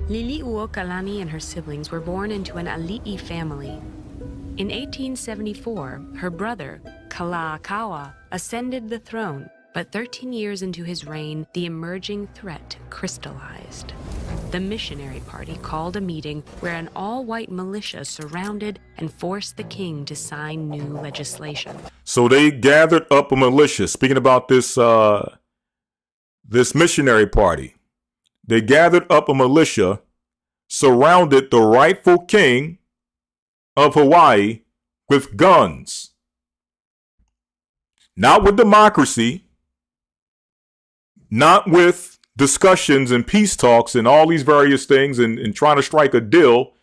Liliuokalani and her siblings were born into an Ali'i family. In 1874, her brother, Kalakaua, ascended the throne, but 13 years into his reign, the emerging threat crystallized. The missionary party called a meeting where an all-white militia surrounded and forced the king to sign new legislation. So they gathered up a militia. Speaking about this missionary party, they gathered up a militia, surrounded the rightful king of Hawaii with guns. Not with democracy, not with discussions and peace talks and all these various things and trying to strike a deal,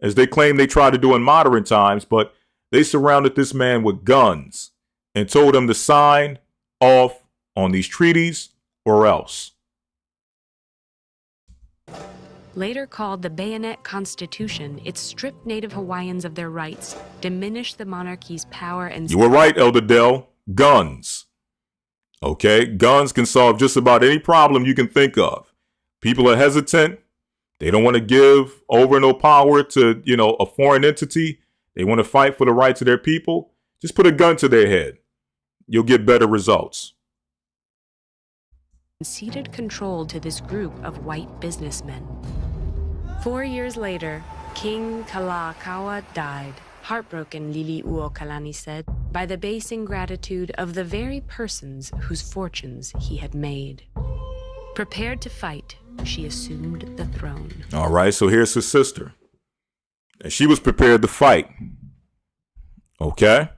as they claim they try to do in modern times, but they surrounded this man with guns and told him to sign off on these treaties or else. Later called the Bayonet Constitution, it stripped Native Hawaiians of their rights, diminished the monarchy's power, and... You were right, Elder Dell. Guns. Okay? Guns can solve just about any problem you can think of. People are hesitant. They don't want to give over no power to, a foreign entity. They want to fight for the rights of their people. Just put a gun to their head. You'll get better results. Ceded control to this group of white businessmen. 4 years later, King Kalakaua died. Heartbroken, Liliuokalani said, by the base ingratitude of the very persons whose fortunes he had made. Prepared to fight, she assumed the throne. All right, so here's his sister. And she was prepared to fight. Okay?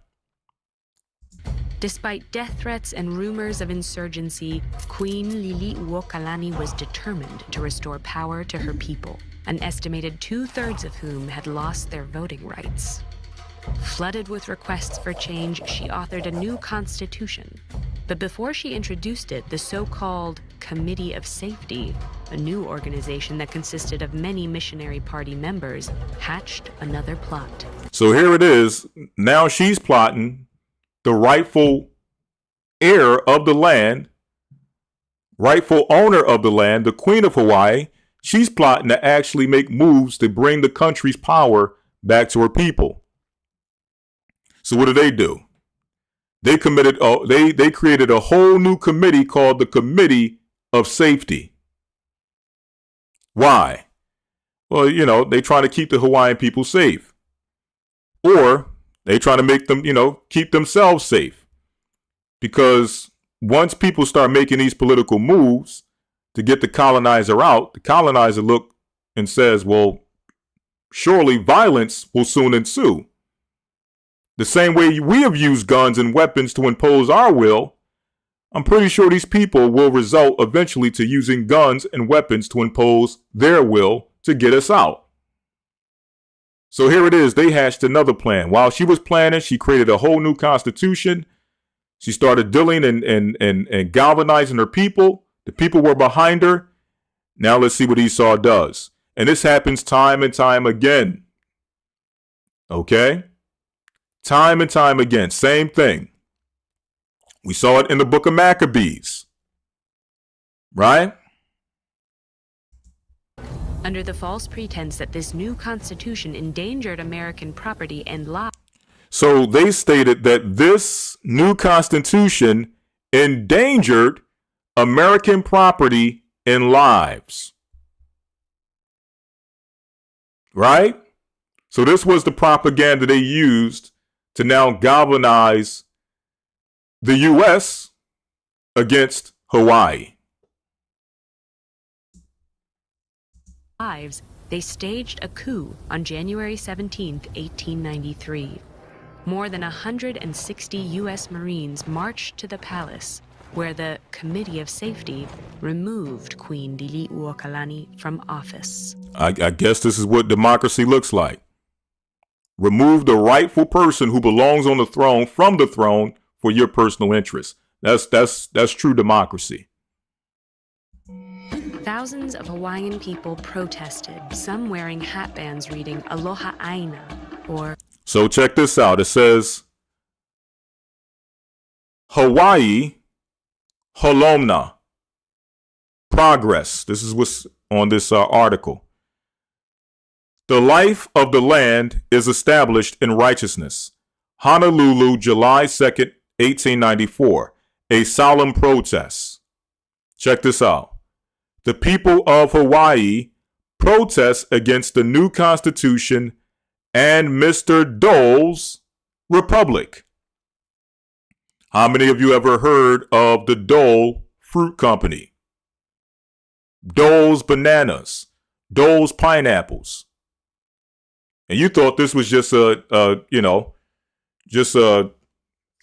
Despite death threats and rumors of insurgency, Queen Liliuokalani was determined to restore power to her people, an estimated 2/3 of whom had lost their voting rights. Flooded with requests for change, she authored a new constitution. But before she introduced it, the so-called Committee of Safety, a new organization that consisted of many missionary party members, hatched another plot. So here it is. Now she's plotting. The rightful heir of the land, rightful owner of the land, the Queen of Hawaii, she's plotting to actually make moves to bring the country's power back to her people. So what do? They created a whole new committee called the Committee of Safety. Why? Well, they try to keep the Hawaiian people safe. Or they try to make them, keep themselves safe. Because once people start making these political moves to get the colonizer out, the colonizer looks and says, well, surely violence will soon ensue. The same way we have used guns and weapons to impose our will, I'm pretty sure these people will result eventually to using guns and weapons to impose their will to get us out. So here it is. They hatched another plan. While she was planning, she created a whole new constitution. She started dealing and galvanizing her people. The people were behind her. Now let's see what Esau does. And this happens time and time again. Okay? Time and time again. Same thing. We saw it in the book of Maccabees. Right? Under the false pretense that this new constitution endangered American property and lives. So they stated that this new constitution endangered American property and lives. Right? So this was the propaganda they used to now galvanize the U.S. against Hawaii. They staged a coup on January 17, 1893. More than 160 U.S. Marines marched to the palace, where the Committee of Safety removed Queen Liliuokalani from office. I guess this is what democracy looks like. Remove the rightful person who belongs on the throne from the throne for your personal interests. That's true democracy. Thousands of Hawaiian people protested, some wearing hatbands reading Aloha Aina, or... So check this out. It says, Hawaii Holomna. Progress. This is what's on this article. The life of the land is established in righteousness. Honolulu, July 2nd, 1894. A solemn protest. Check this out. The people of Hawaii protest against the new constitution and Mr. Dole's republic. How many of you ever heard of the Dole Fruit Company? Dole's bananas, Dole's pineapples. And you thought this was just the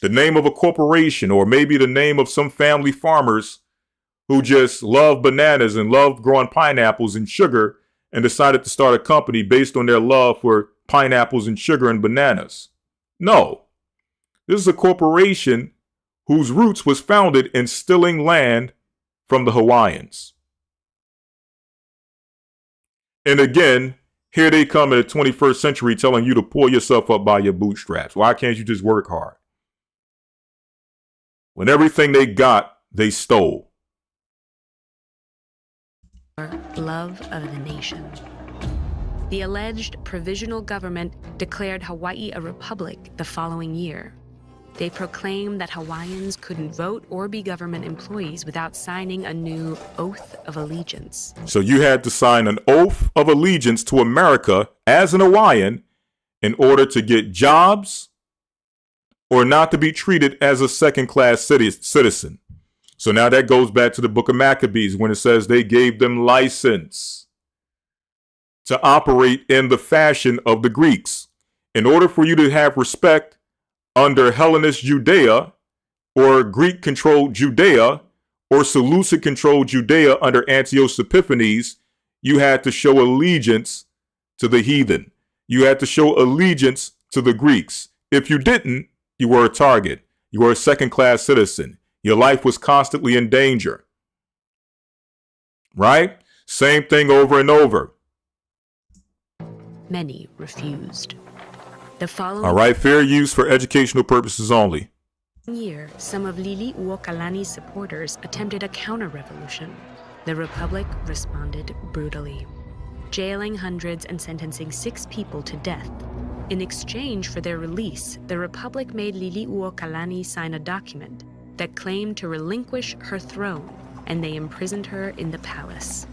name of a corporation, or maybe the name of some family farmers who just love bananas and love growing pineapples and sugar and decided to start a company based on their love for pineapples and sugar and bananas. No, this is a corporation whose roots was founded in stealing land from the Hawaiians. And again, here they come in the 21st century telling you to pull yourself up by your bootstraps. Why can't you just work hard? When everything they got, they stole. Love of the nation. The alleged provisional government declared Hawaii a republic the following year. They proclaimed that Hawaiians couldn't vote or be government employees without signing a new oath of allegiance. So you had to sign an oath of allegiance to America as an Hawaiian in order to get jobs or not to be treated as a second-class citizen. So now that goes back to the book of Maccabees when it says they gave them license to operate in the fashion of the Greeks. In order for you to have respect under Hellenist Judea or Greek-controlled Judea or Seleucid-controlled Judea under Antiochus Epiphanes, you had to show allegiance to the heathen. You had to show allegiance to the Greeks. If you didn't, you were a target. You were a second-class citizen. Your life was constantly in danger. Right? Same thing over and over. Many refused. The following All right, fair use for educational purposes only. year, some of Liliuokalani's supporters attempted a counter-revolution. The Republic responded brutally, jailing hundreds and sentencing 6 people to death. In exchange for their release, the Republic made Liliuokalani sign a document that claimed to relinquish her throne, and they imprisoned her in the palace.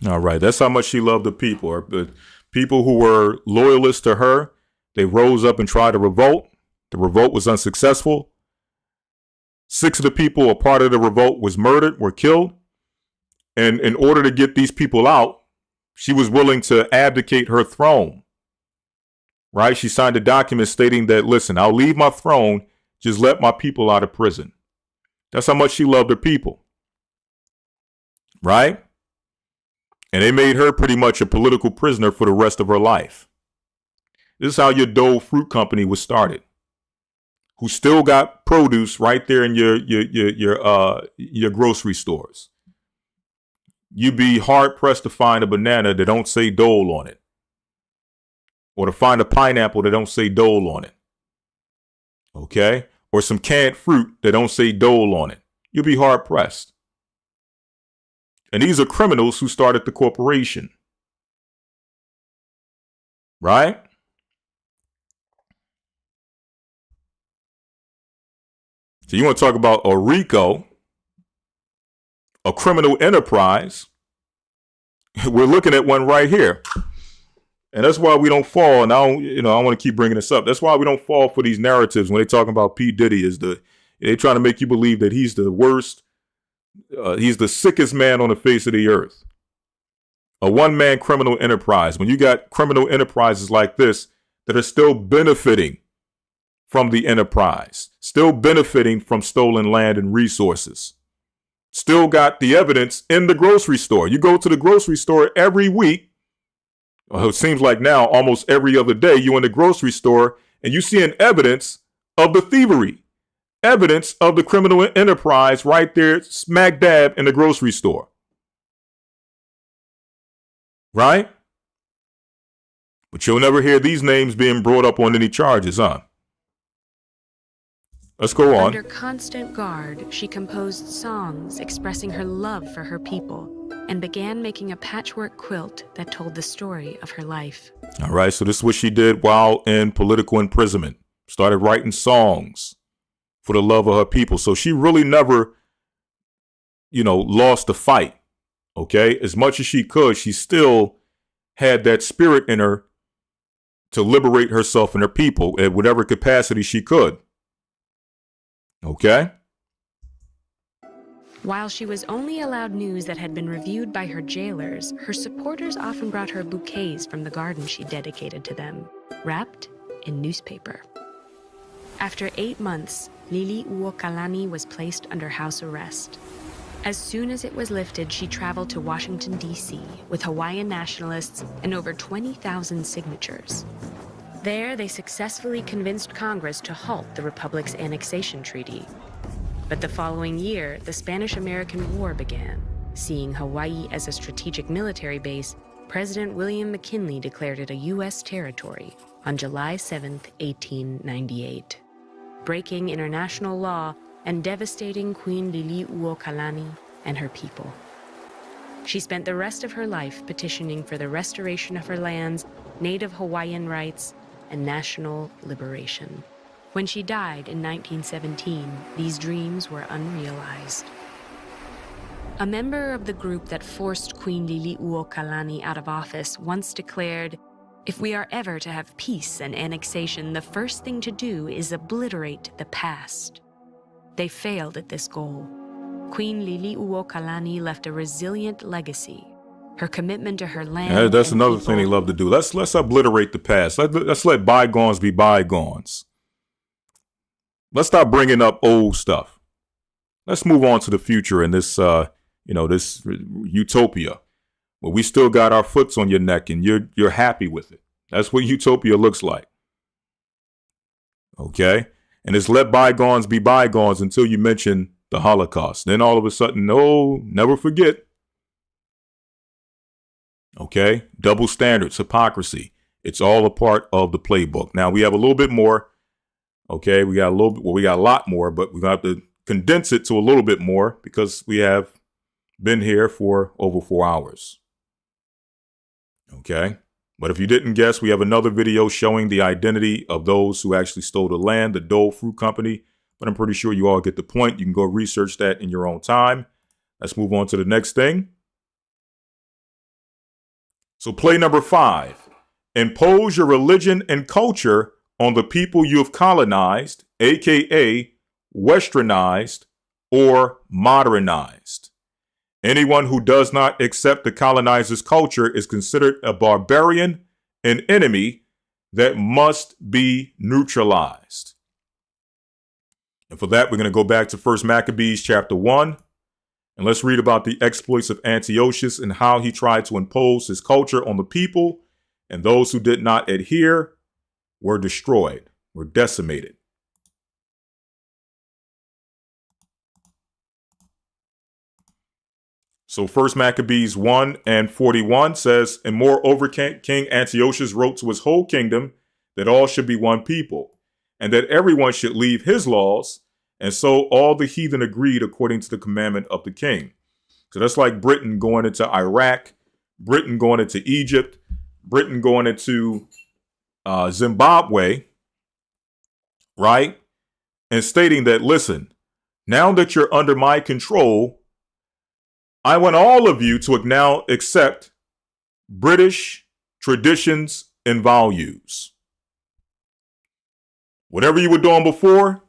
All right, that's how much she loved the people. The people who were loyalists to her, they rose up and tried to revolt. The revolt was unsuccessful. 6 of the people, a part of the revolt, was murdered, were killed. And in order to get these people out, she was willing to abdicate her throne. Right? She signed a document stating that, listen, I'll leave my throne, just let my people out of prison. That's how much she loved her people. Right? And they made her pretty much a political prisoner for the rest of her life. This is how your Dole Fruit Company was started. Who still got produce right there in your grocery stores. You'd be hard pressed to find a banana that don't say Dole on it. Or to find a pineapple that don't say Dole on it. Okay? Or some canned fruit that don't say Dole on it. You'll be hard pressed. And these are criminals who started the corporation. Right? So you want to talk about a RICO, a criminal enterprise. We're looking at one right here. And that's why we don't fall. And I want to keep bringing this up. That's why we don't fall for these narratives when they talking about P. Diddy. They're trying to make you believe that he's the worst. He's the sickest man on the face of the earth. A one-man criminal enterprise. When you got criminal enterprises like this that are still benefiting from the enterprise, still benefiting from stolen land and resources, still got the evidence in the grocery store. You go to the grocery store every week. Well, it seems like now almost every other day you're in the grocery store and you see an evidence of the thievery, evidence of the criminal enterprise right there, smack dab in the grocery store. Right? But you'll never hear these names being brought up on any charges, huh? Let's go on. Under constant guard, she composed songs expressing her love for her people and began making a patchwork quilt that told the story of her life. All right, so this is what she did while in political imprisonment. Started writing songs for the love of her people. So she really never, lost the fight. Okay? As much as she could, she still had that spirit in her to liberate herself and her people at whatever capacity she could. Okay? While she was only allowed news that had been reviewed by her jailers, her supporters often brought her bouquets from the garden she dedicated to them, wrapped in newspaper. After 8 months, Liliuokalani was placed under house arrest. As soon as it was lifted, she traveled to Washington, D.C. with Hawaiian nationalists and over 20,000 signatures. There, they successfully convinced Congress to halt the Republic's annexation treaty. But the following year, the Spanish-American War began. Seeing Hawaii as a strategic military base, President William McKinley declared it a U.S. territory on July 7, 1898, breaking international law and devastating Queen Liliuokalani and her people. She spent the rest of her life petitioning for the restoration of her lands, native Hawaiian rights, and national liberation. When she died in 1917, these dreams were unrealized. A member of the group that forced Queen Liliuokalani out of office once declared, "If we are ever to have peace and annexation, the first thing to do is obliterate the past." They failed at this goal. Queen Liliuokalani left a resilient legacy. Her commitment to her land. Yeah, that's another thing they love to do. Let's obliterate the past. Let's let bygones be bygones. Let's stop bringing up old stuff. Let's move on to the future in this, this utopia, where we still got our foots on your neck and you're happy with it. That's what utopia looks like. Okay, and it's let bygones be bygones until you mention the Holocaust. Then all of a sudden, no, never forget. Okay, double standards, hypocrisy. It's all a part of the playbook. Now we have a little bit more. Okay, we got a lot more, but we're going to have to condense it to a little bit more because we have been here for over 4 hours. Okay, but if you didn't guess, we have another video showing the identity of those who actually stole the land, the Dole Fruit Company. But I'm pretty sure you all get the point. You can go research that in your own time. Let's move on to the next thing. So play number 5. Impose your religion and culture on the people you have colonized, aka westernized or modernized. Anyone who does not accept the colonizer's culture is considered a barbarian, an enemy that must be neutralized. And for that, we're going to go back to 1 Maccabees chapter 1. And let's read about the exploits of Antiochus and how he tried to impose his culture on the people, and those who did not adhere were destroyed, were decimated. So 1 Maccabees 1 and 41 says, "And moreover, King Antiochus wrote to his whole kingdom that all should be one people, and that everyone should leave his laws. And so all the heathen agreed according to the commandment of the king." So that's like Britain going into Iraq, Britain going into Egypt, Britain going into Zimbabwe, right? And stating that, listen, now that you're under my control, I want all of you to now accept British traditions and values. Whatever you were doing before,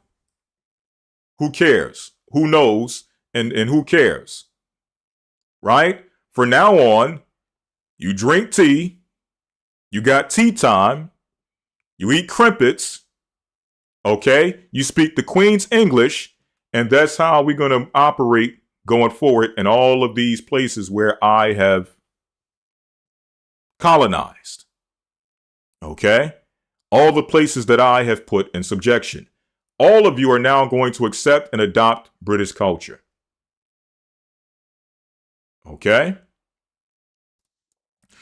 who cares? Who knows? And who cares? Right? For now on, you drink tea, you got tea time, you eat crimpets, okay? You speak the Queen's English, and that's how we're going to operate going forward in all of these places where I have colonized, okay? All the places that I have put in subjection. all of you are now going to accept and adopt British culture. Okay?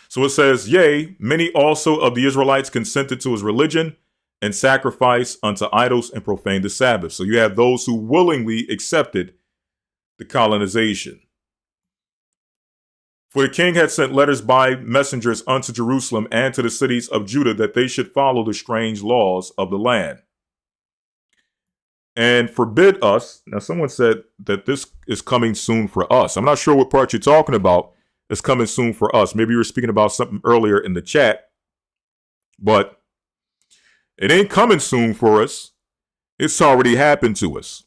So it says, yea, many also of the Israelites consented to his religion and sacrifice unto idols and profaned the Sabbath. So you have those who willingly accepted the colonization. For the king had sent letters by messengers unto Jerusalem and to the cities of Judah that they should follow the strange laws of the land and forbid us. Now, someone said that this is coming soon for us. I'm not sure what part you're talking about. It's coming soon for us. Maybe you were speaking about something earlier in the chat, but it ain't coming soon for us. It's already happened to us.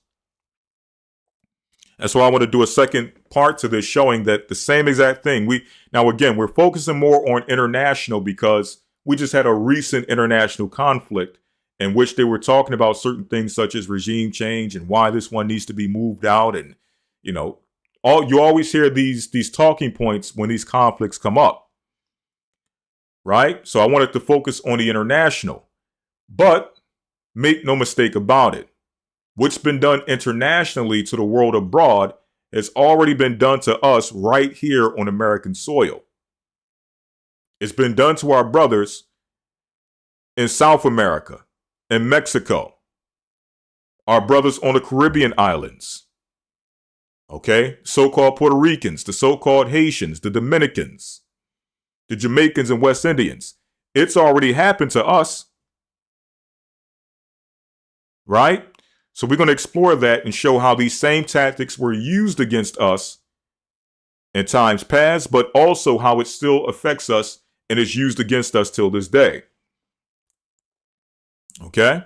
That's why I want to do a second part to this, showing that the same exact thing. We're focusing more on international because we just had a recent international conflict in which they were talking about certain things such as regime change and why this one needs to be moved out. And, you always hear these talking points when these conflicts come up. Right? So I wanted to focus on the international, but make no mistake about it. What's been done internationally to the world abroad has already been done to us right here on American soil. It's been done to our brothers in South America, in Mexico, our brothers on the Caribbean islands, okay? So-called Puerto Ricans, the so-called Haitians, the Dominicans, the Jamaicans and West Indians. It's already happened to us, right? So we're going to explore that and show how these same tactics were used against us in times past, but also how it still affects us and is used against us till this day. Okay?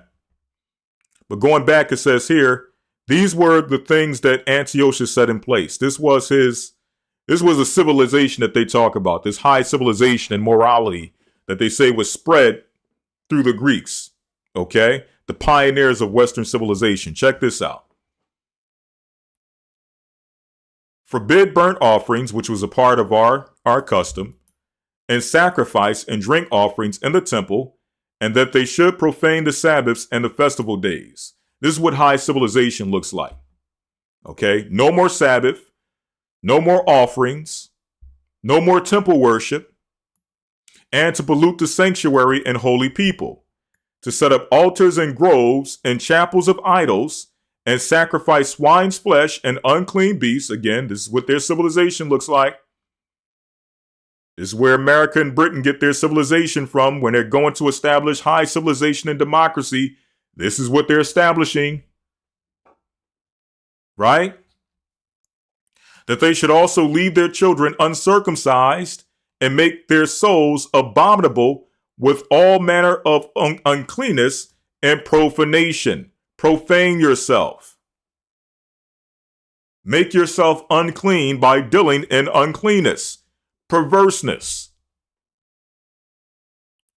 But going back, it says here, these were the things that Antiochus set in place. This was a civilization that they talk about, this high civilization and morality that they say was spread through the Greeks. Okay? The pioneers of Western civilization. Check this out. Forbid burnt offerings, which was a part of our custom, and sacrifice and drink offerings in the temple, and that they should profane the Sabbaths and the festival days. This is what high civilization looks like. Okay? No more Sabbath, no more offerings, no more temple worship, and to pollute the sanctuary and holy people, to set up altars and groves and chapels of idols, and sacrifice swine's flesh and unclean beasts. Again, this is what their civilization looks like. This is where America and Britain get their civilization from when they're going to establish high civilization and democracy. This is what they're establishing. Right? That they should also leave their children uncircumcised and make their souls abominable with all manner of uncleanness and profanation. Profane yourself. Make yourself unclean by dealing in uncleanness, perverseness.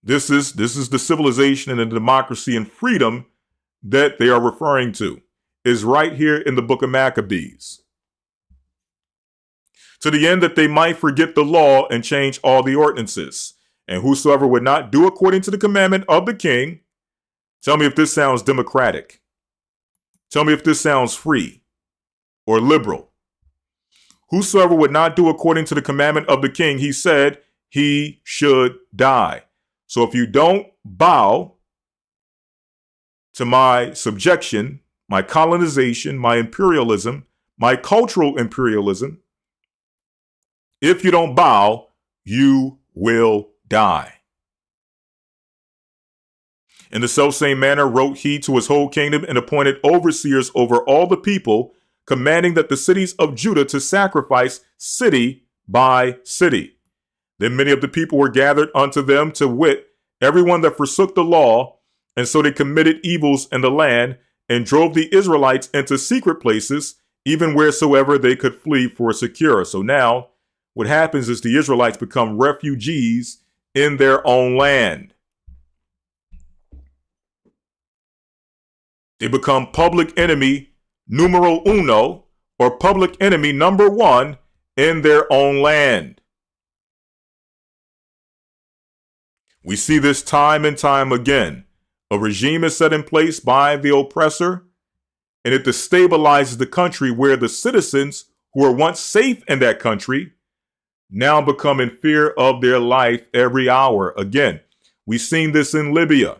This is the civilization and the democracy and freedom that they are referring to. Is right here in the book of Maccabees. To the end that they might forget the law and change all the ordinances. And whosoever would not do according to the commandment of the king, tell me if this sounds democratic. Tell me if this sounds free or liberal. Whosoever would not do according to the commandment of the king, he said he should die. So if you don't bow to my subjection, my colonization, my imperialism, my cultural imperialism, if you don't bow, you will die. In the selfsame manner wrote he to his whole kingdom and appointed overseers over all the people, commanding that the cities of Judah to sacrifice city by city. Then many of the people were gathered unto them, to wit, everyone that forsook the law, and so they committed evils in the land, and drove the Israelites into secret places, even wheresoever they could flee for secure. So now, what happens is the Israelites become refugees in their own land. They become public enemy numero uno, or public enemy number one in their own land. We see this time and time again. A regime is set in place by the oppressor, and it destabilizes the country where the citizens who were once safe in that country now become in fear of their life every hour. Again, we've seen this in Libya.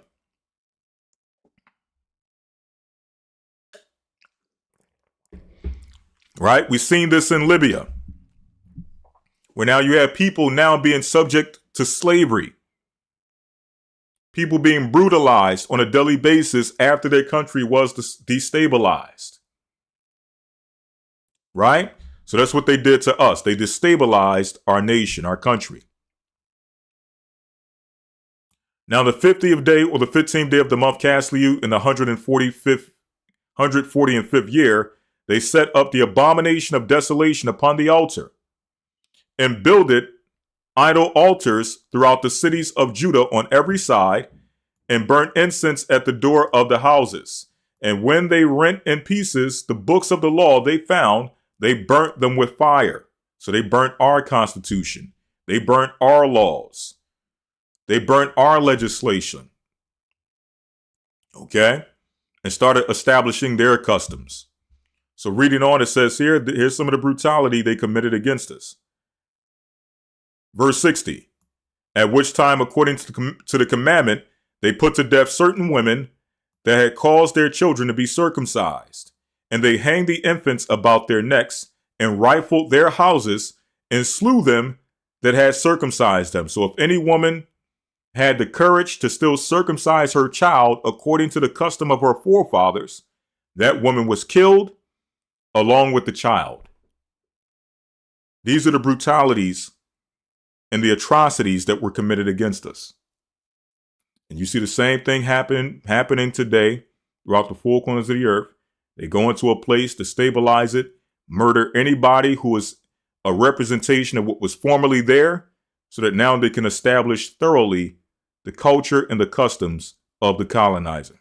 Right? We've seen this in Libya, where now you have people now being subject to slavery. People being brutalized on a daily basis after their country was destabilized. Right? So that's what they did to us. They destabilized our nation, our country. Now, the 50th day or the 15th day of the month Casliu in the 145th year, they set up the abomination of desolation upon the altar and builded idol altars throughout the cities of Judah on every side and burnt incense at the door of the houses. And when they rent in pieces the books of the law they found, they burnt them with fire. So they burnt our Constitution. They burnt our laws. They burnt our legislation. Okay? And started establishing their customs. So reading on, it says here's some of the brutality they committed against us. Verse 60, at which time, according to the commandment, they put to death certain women that had caused their children to be circumcised, and they hanged the infants about their necks and rifled their houses and slew them that had circumcised them. So if any woman had the courage to still circumcise her child according to the custom of her forefathers, that woman was killed along with the child. These are the brutalities and the atrocities that were committed against us. And you see the same thing happening today throughout the four corners of the earth. They go into a place to stabilize it, murder anybody who is a representation of what was formerly there, so that now they can establish thoroughly the culture and the customs of the colonizer.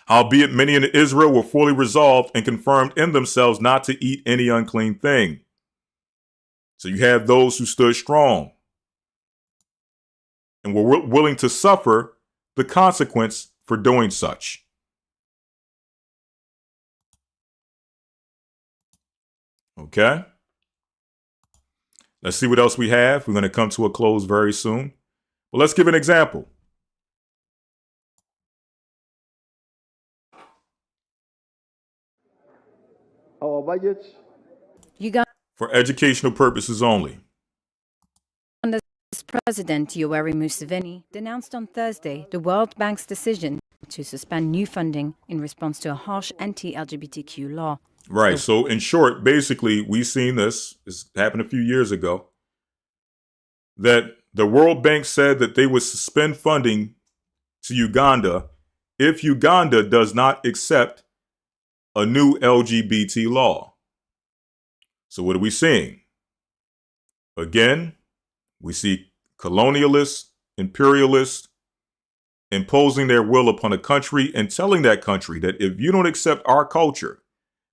Howbeit many in Israel were fully resolved and confirmed in themselves not to eat any unclean thing. So you have those who stood strong and were willing to suffer the consequence for doing such. Okay. Let's see what else we have. We're going to come to a close very soon. But let's give an example. Our budget. For educational purposes only. Uganda's President Yoweri Museveni denounced on Thursday the World Bank's decision to suspend new funding in response to a harsh anti-LGBTQ law. Right. So in short, basically, we've seen this happened a few years ago, that the World Bank said that they would suspend funding to Uganda if Uganda does not accept a new LGBT law. So what are we seeing? Again, we see colonialists, imperialists imposing their will upon a country and telling that country that if you don't accept our culture,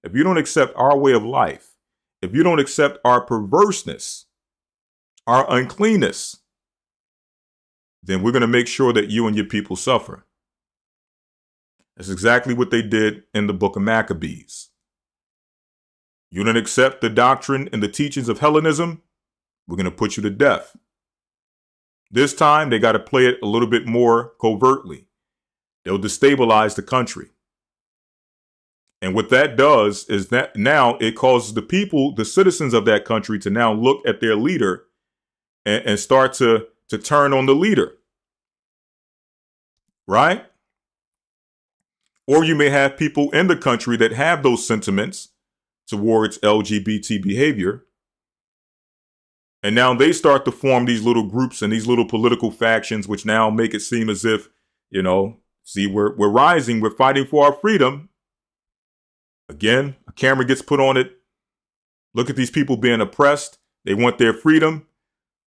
if you don't accept our way of life, if you don't accept our perverseness, our uncleanness, then we're going to make sure that you and your people suffer. That's exactly what they did in the book of Maccabees. You don't accept the doctrine and the teachings of Hellenism, we're going to put you to death. This time, they got to play it a little bit more covertly. They'll destabilize the country. And what that does is that now it causes the people, the citizens of that country, to now look at their leader and start to turn on the leader. Right? Or you may have people in the country that have those sentiments towards LGBT behavior. And now they start to form these little groups and these little political factions, which now make it seem as if, see, we're rising, we're fighting for our freedom. Again, a camera gets put on it. Look at these people being oppressed. They want their freedom.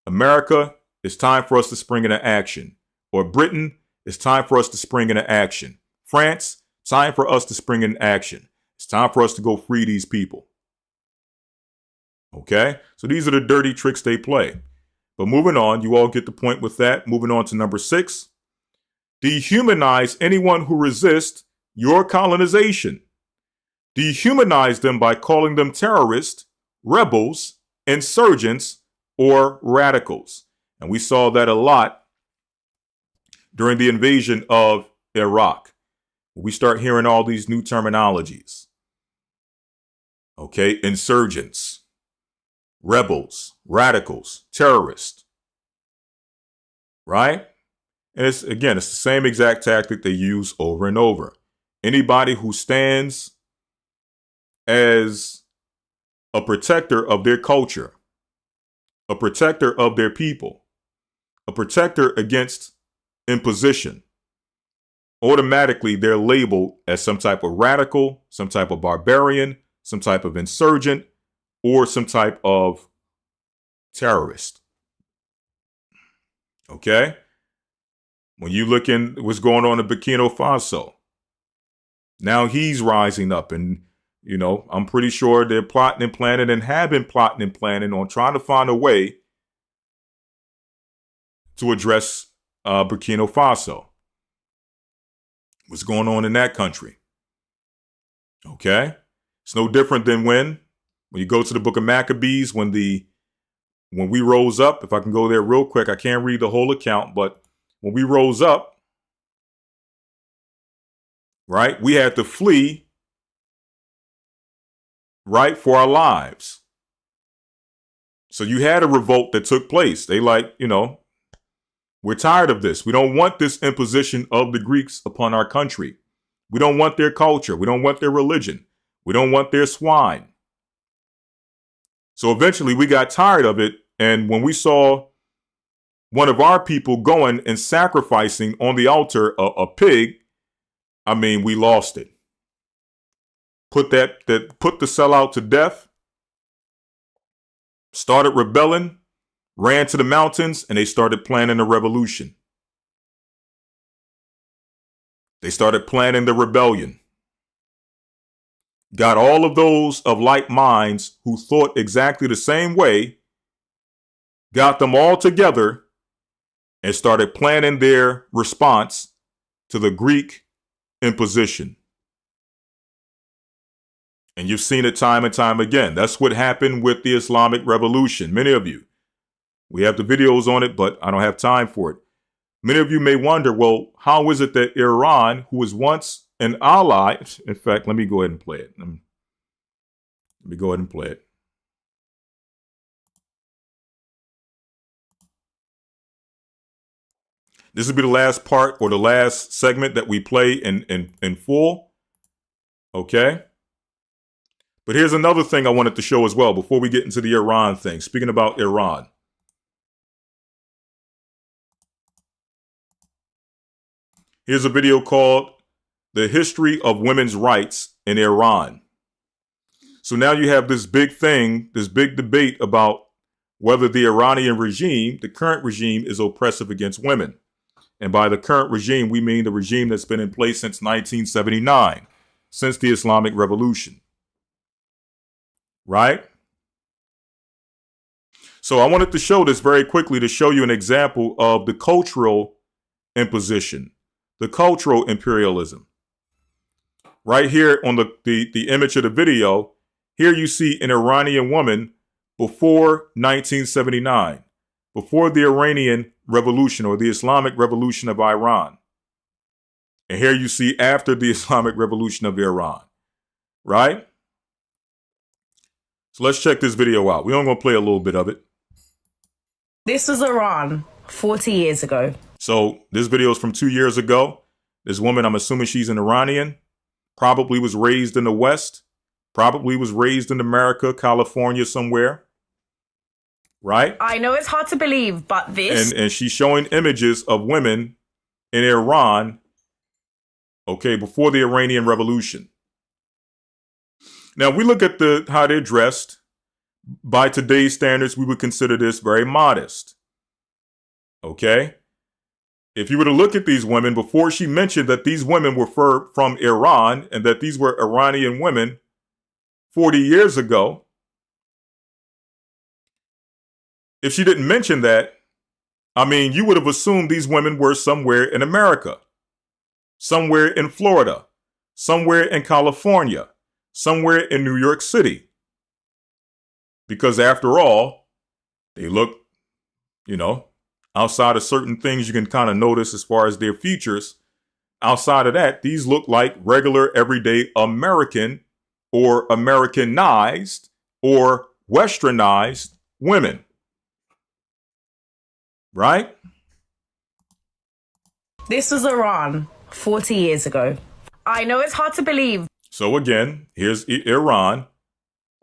America, it's time for us to spring into action. Or Britain, it's time for us to spring into action. France, time for us to spring into action. It's time for us to go free these people. Okay? So these are the dirty tricks they play. But moving on, you all get the point with that. Moving on to number 6. Dehumanize anyone who resists your colonization. Dehumanize them by calling them terrorists, rebels, insurgents, or radicals. And we saw that a lot during the invasion of Iraq. We start hearing all these new terminologies. Okay, insurgents, rebels, radicals, terrorists. Right? And it's the same exact tactic they use over and over. Anybody who stands as a protector of their culture, a protector of their people, a protector against imposition, automatically they're labeled as some type of radical, some type of barbarian, some type of insurgent, or some type of terrorist. Okay? When you look in what's going on in Burkina Faso, now he's rising up, and I'm pretty sure they're plotting and planning and have been plotting and planning on trying to find a way to address Burkina Faso. What's going on in that country? Okay? It's no different than when you go to the book of Maccabees, when we rose up, if I can go there real quick, I can't read the whole account, but when we rose up, right, we had to flee, right, for our lives. So you had a revolt that took place. They we're tired of this. We don't want this imposition of the Greeks upon our country. We don't want their culture. We don't want their religion. We don't want their swine. So eventually we got tired of it. And when we saw one of our people going and sacrificing on the altar a pig, we lost it. Put the sellout to death, started rebelling, ran to the mountains, and they started planning a revolution. They started planning the rebellion. Got all of those of like minds who thought exactly the same way, got them all together, and started planning their response to the Greek imposition. And you've seen it time and time again. That's what happened with the Islamic Revolution. Many of you, we have the videos on it, but I don't have time for it. Many of you may wonder, well, how is it that Iran, who was once an ally, in fact, let me go ahead and play it. Let me go ahead and play it. This will be the last part or the last segment that we play in full. Okay? But here's another thing I wanted to show as well before we get into the Iran thing. Speaking about Iran. Here's a video called The History of Women's Rights in Iran. So now you have this big thing, this big debate about whether the Iranian regime, the current regime, is oppressive against women. And by the current regime, we mean the regime that's been in place since 1979, since the Islamic Revolution. Right? So I wanted to show this very quickly to show you an example of the cultural imposition, the cultural imperialism. Right here on the image of the video, here you see an Iranian woman before 1979, before the Iranian Revolution or the Islamic Revolution of Iran. And here you see after the Islamic Revolution of Iran, right? So let's check this video out. We're only going to play a little bit of it. This was Iran 40 years ago. So this video is from 2 years ago. This woman, I'm assuming she's an Iranian, probably was raised in the West, probably was raised in America, California somewhere. Right? I know it's hard to believe, but this... And she's showing images of women in Iran, okay, before the Iranian Revolution. Now, we look at how they're dressed. By today's standards, we would consider this very modest. Okay? If you were to look at these women, before she mentioned that these women were from Iran and that these were Iranian women 40 years ago, if she didn't mention that, you would have assumed these women were somewhere in America, somewhere in Florida, somewhere in California, somewhere in New York City. Because after all, they look, outside of certain things you can kind of notice as far as their features. Outside of that, these look like regular, everyday American or Americanized or Westernized women. Right? This was Iran 40 years ago. I know it's hard to believe. So again, here's Iran.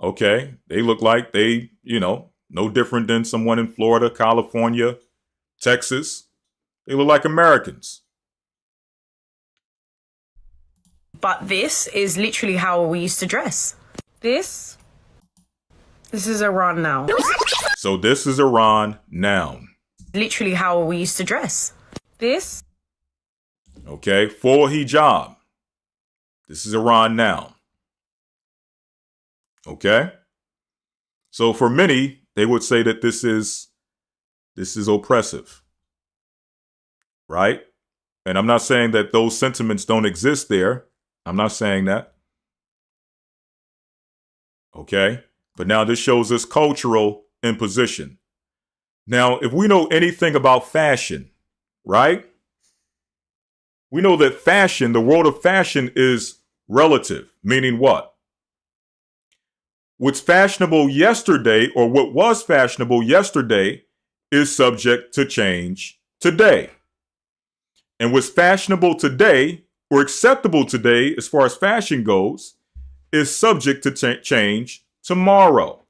Okay, they look like they, no different than someone in Florida, California, Texas. They look like Americans. But this is literally how we used to dress. This is Iran now. So this is Iran now. Literally how we used to dress. This. Okay, full hijab. This is Iran now. Okay? So for many, they would say that this is oppressive. Right? And I'm not saying that those sentiments don't exist there. I'm not saying that. Okay? But now this shows us cultural imposition. Now, if we know anything about fashion, right? We know that fashion, the world of fashion is relative, meaning what? What's fashionable yesterday, or what was fashionable yesterday, is subject to change today. And what's fashionable today, or acceptable today as far as fashion goes, is subject to change tomorrow.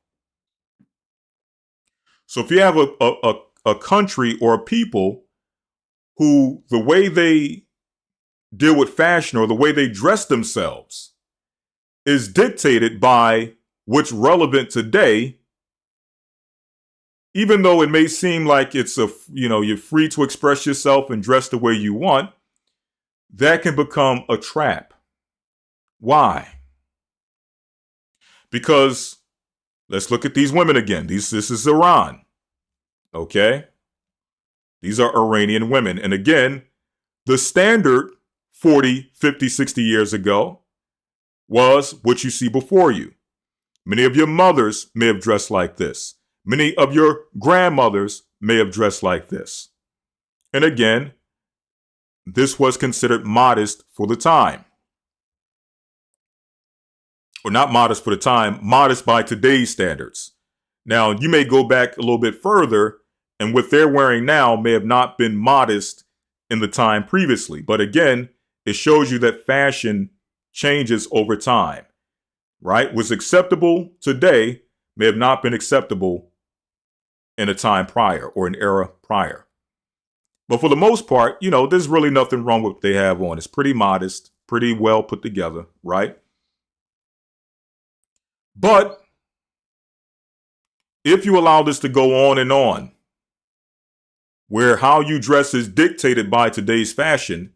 So if you have a country or a people who the way they deal with fashion or the way they dress themselves is dictated by what's relevant today, even though it may seem like it's you're free to express yourself and dress the way you want, that can become a trap. Why? Because let's look at these women again. This is Iran. Okay? These are Iranian women. And again, the standard 40, 50, 60 years ago was what you see before you. Many of your mothers may have dressed like this. Many of your grandmothers may have dressed like this. And again, this was considered modest for the time. Or not modest for the time, modest by today's standards. Now, you may go back a little bit further, and what they're wearing now may have not been modest in the time previously. But again, it shows you that fashion changes over time, right? What's acceptable today may have not been acceptable in a time prior or an era prior. But for the most part, there's really nothing wrong with what they have on. It's pretty modest, pretty well put together, right? But if you allow this to go on, where how you dress is dictated by today's fashion,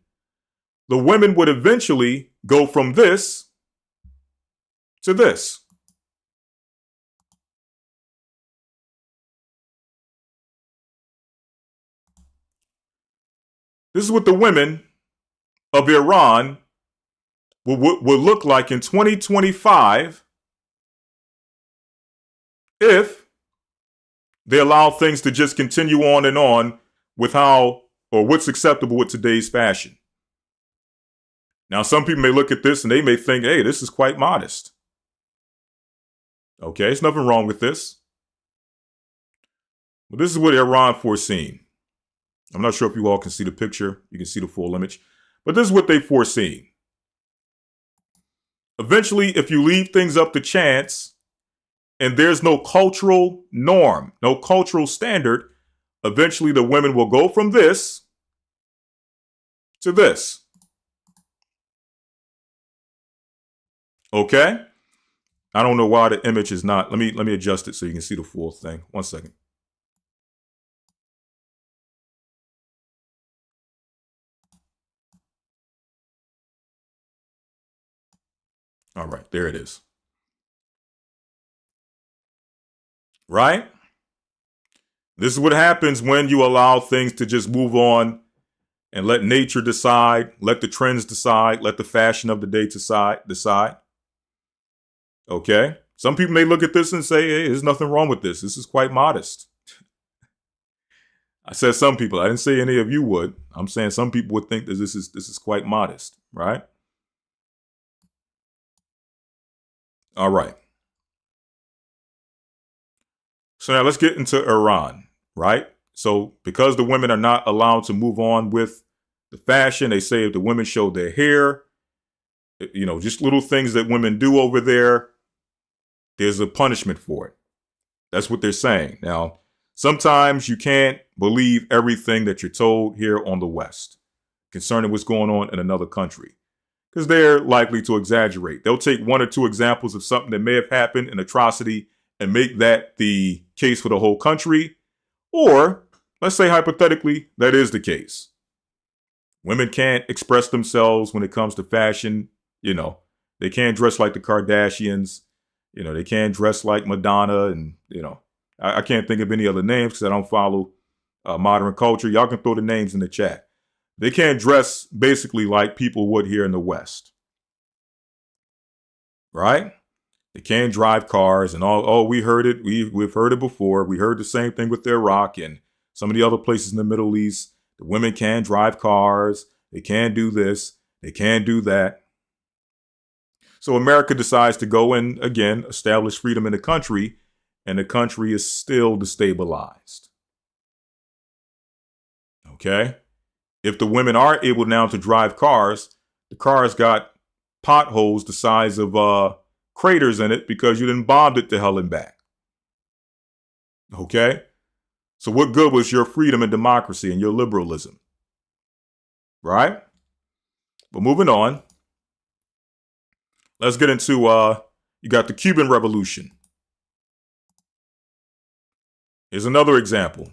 the women would eventually go from this to this. This is what the women of Iran will look like in 2025 if they allow things to just continue on with how or what's acceptable with today's fashion. Now, some people may look at this and they may think, hey, this is quite modest. Okay, there's nothing wrong with this. But this is what Iran foreseen. I'm not sure if you all can see the picture. You can see the full image. But this is what they foreseen. Eventually, if you leave things up to chance and there's no cultural norm, no cultural standard, eventually the women will go from this to this. Okay? I don't know why the image is not. Let me adjust it so you can see the full thing. 1 second. All right, there it is. Right? This is what happens when you allow things to just move on and let nature decide, let the trends decide, let the fashion of the day decide. Okay? Some people may look at this and say, hey, there's nothing wrong with this. This is quite modest. I said some people. I didn't say any of you would. I'm saying some people would think that this is quite modest, right? All right. So now let's get into Iran, right? So because the women are not allowed to move on with the fashion, they say if the women show their hair, you know, just little things that women do over there, there's a punishment for it. That's what they're saying. Now, sometimes you can't believe everything that you're told here on the West concerning what's going on in another country, because they're likely to exaggerate. They'll take one or two examples of something that may have happened, an atrocity, and make that the case for the whole country. Or let's say hypothetically, that is the case. Women can't express themselves when it comes to fashion. You know, they can't dress like the Kardashians. You know, they can't dress like Madonna. And, you know, I can't think of any other names because I don't follow modern culture. Y'all can throw the names in the chat. They can't dress basically like people would here in the West. Right? They can't drive cars and all. Oh, we heard it. We've heard it before. We heard the same thing with Iraq and some of the other places in the Middle East. The women can't drive cars. They can't do this. They can't do that. So America decides to go and, again, establish freedom in the country, and the country is still destabilized. Okay? If the women are able now to drive cars, the cars got potholes the size of craters in it because you didn't bomb it to hell and back. Okay? So what good was your freedom and democracy and your liberalism? Right? But moving on. Let's get into, you got the Cuban Revolution. Here's another example.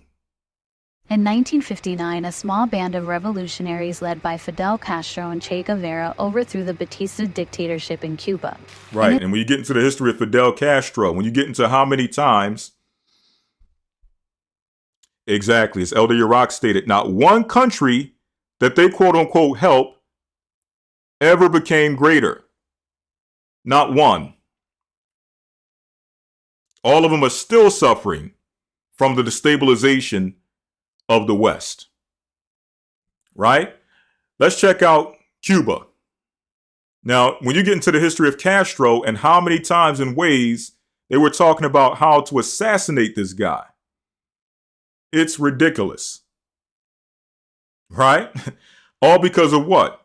In 1959, a small band of revolutionaries led by Fidel Castro and Che Guevara overthrew the Batista dictatorship in Cuba. Right, and when you get into the history of Fidel Castro, when you get into how many times, exactly, as Elder Yarack stated, not one country that they quote-unquote helped ever became greater. Not one. All of them are still suffering from the destabilization of the West. Right? Let's check out Cuba. Now, when you get into the history of Castro and how many times and ways they were talking about how to assassinate this guy, it's ridiculous. Right? All because of what?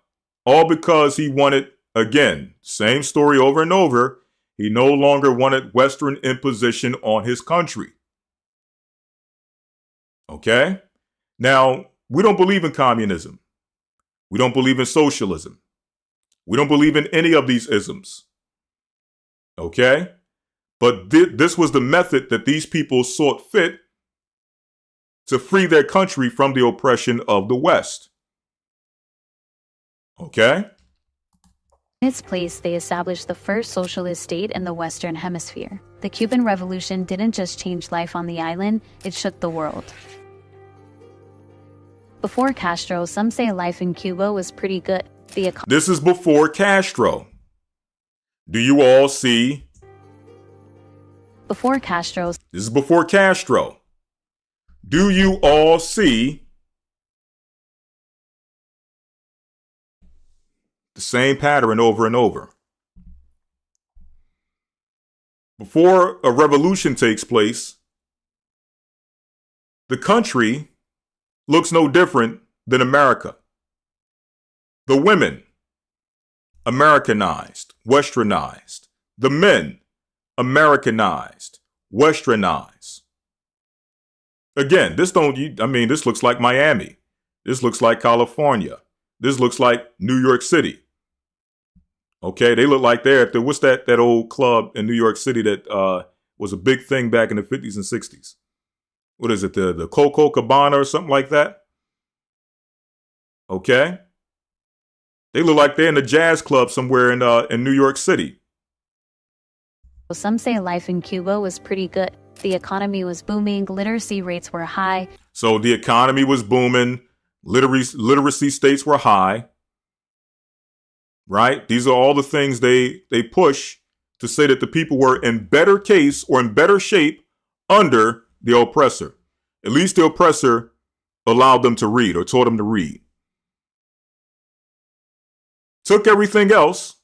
All because he wanted, again, same story over and over. He no longer wanted Western imposition on his country. Okay? Now, we don't believe in communism. We don't believe in socialism. We don't believe in any of these isms. Okay? But this was the method that these people sought fit to free their country from the oppression of the West. Okay? In its place, they established the first socialist state in the Western Hemisphere. The Cuban Revolution didn't just change life on the island, it shook the world. Before Castro, some say life in Cuba was pretty good. This is before Castro. Do you all see? Before Castro. This is before Castro. Do you all see the same pattern over and over? Before a revolution takes place, the country looks no different than America. The women, Americanized, Westernized. The men, Americanized, Westernized. Again, this looks like Miami. This looks like California. This looks like New York City. Okay, they look like they're at what's that old club in New York City that was a big thing back in the 50s and 60s? What is it, the Coco Cabana or something like that? Okay. They look like they're in a jazz club somewhere in New York City. Some say life in Cuba was pretty good. The economy was booming, literacy rates were high. So the economy was booming, Literacy states were high. Right? These are all the things they push to say that the people were in better case or in better shape under the oppressor. At least the oppressor allowed them to read or taught them to read. Took everything else,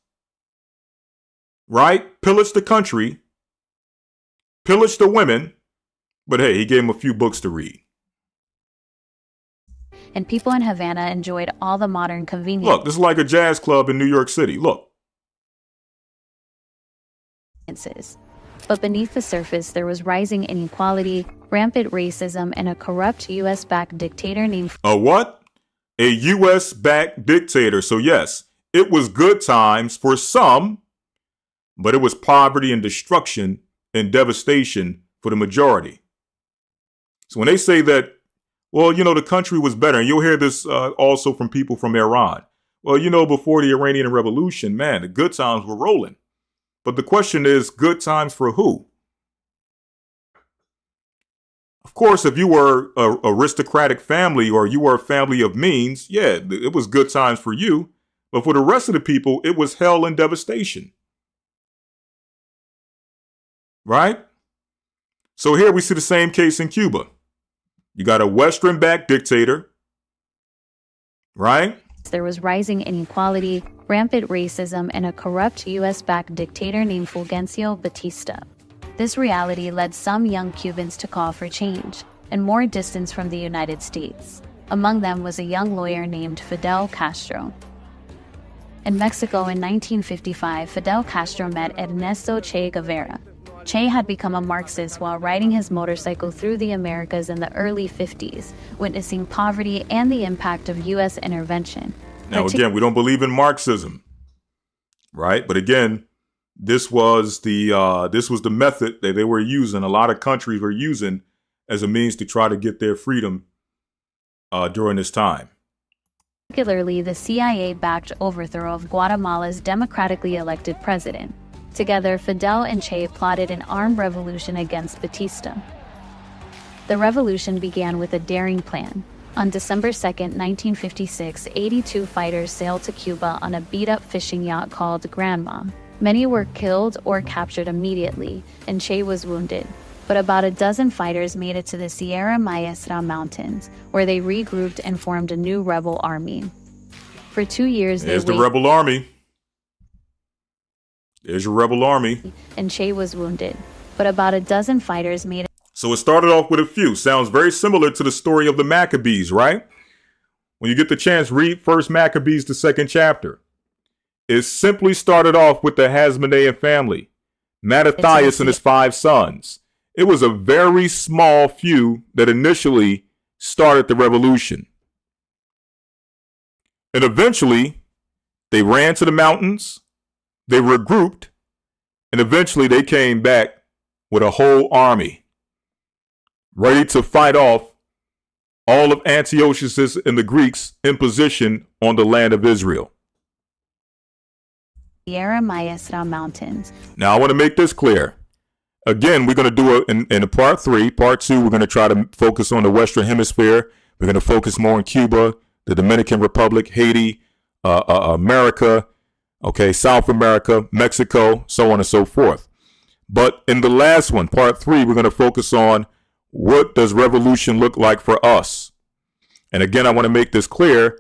right? Pillaged the country, pillaged the women, but hey, he gave them a few books to read. And people in Havana enjoyed all the modern conveniences. Look, this is like a jazz club in New York City. Look. But beneath the surface, there was rising inequality, rampant racism, and a corrupt U.S.-backed dictator named... A what? A U.S.-backed dictator. So yes, it was good times for some, but it was poverty and destruction and devastation for the majority. So when they say that, well, you know, the country was better, and you'll hear this also from people from Iran. Well, you know, before the Iranian Revolution, man, the good times were rolling. But the question is, good times for who? Of course, if you were an aristocratic family or you were a family of means, yeah, it was good times for you. But for the rest of the people, it was hell and devastation. Right? So here we see the same case in Cuba. You got a Western-backed dictator, right? There was rising inequality, rampant racism, and a corrupt U.S.-backed dictator named Fulgencio Batista. This reality led some young Cubans to call for change and more distance from the United States. Among them was a young lawyer named Fidel Castro. In Mexico in 1955, Fidel Castro met Ernesto Che Guevara. Che had become a Marxist while riding his motorcycle through the Americas in the early 50s, witnessing poverty and the impact of U.S. intervention. Now, again, we don't believe in Marxism, right? But again, this was the method that they were using. A lot of countries were using as a means to try to get their freedom during this time. Particularly the CIA-backed overthrow of Guatemala's democratically elected president. Together, Fidel and Che plotted an armed revolution against Batista. The revolution began with a daring plan. On December 2, 1956, 82 fighters sailed to Cuba on a beat-up fishing yacht called Grandma. Many were killed or captured immediately, and Che was wounded. But about a dozen fighters made it to the Sierra Maestra Mountains, where they regrouped and formed a new rebel army. For 2 years, There's the rebel army. There's your rebel army. And Che was wounded, but about a dozen fighters made it. So it started off with a few. Sounds very similar to the story of the Maccabees, right? When you get the chance, read First Maccabees, the 2nd chapter. It simply started off with the Hasmonean family, Mattathias and his 5 sons. It was a very small few that initially started the revolution. And eventually, they ran to the mountains. They regrouped, and eventually they came back with a whole army, ready to fight off all of Antiochus and the Greeks in position on the land of Israel. Sierra Maestra Mountains. Now, I want to make this clear. Again, we're going to do it in a part 3. Part 2, we're going to try to focus on the Western Hemisphere. We're going to focus more on Cuba, the Dominican Republic, Haiti, America, okay, South America, Mexico, so on and so forth. But in the last one, part 3, we're going to focus on what does revolution look like for us. And again, I want to make this clear,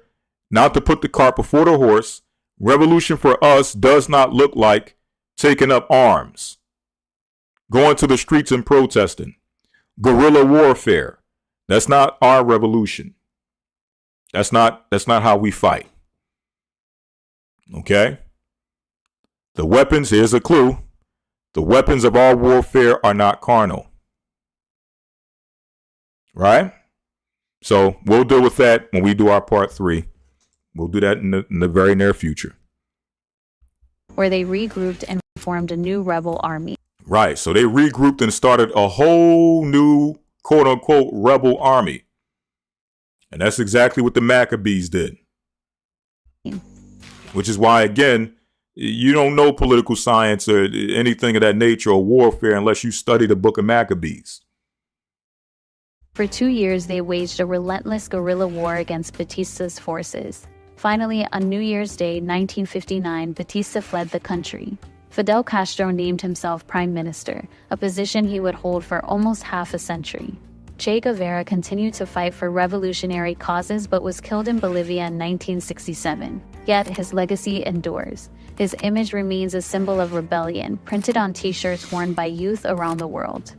not to put the cart before the horse. Revolution for us does not look like taking up arms, going to the streets and protesting, guerrilla warfare. That's not our revolution. That's not how we fight. Okay? The weapons, here's a clue. The weapons of our warfare are not carnal. Right? So we'll deal with that when we do our part 3. We'll do that in the very near future. Where they regrouped and formed a new rebel army. Right. So they regrouped and started a whole new quote unquote rebel army. And that's exactly what the Maccabees did. Which is why, again, you don't know political science or anything of that nature or warfare unless you study the book of Maccabees. For 2 years, they waged a relentless guerrilla war against Batista's forces. Finally, on New Year's Day, 1959, Batista fled the country. Fidel Castro named himself prime minister, a position he would hold for almost half a century. Che Guevara continued to fight for revolutionary causes but was killed in Bolivia in 1967. Yet his legacy endures. His image remains a symbol of rebellion, printed on t-shirts worn by youth around the world.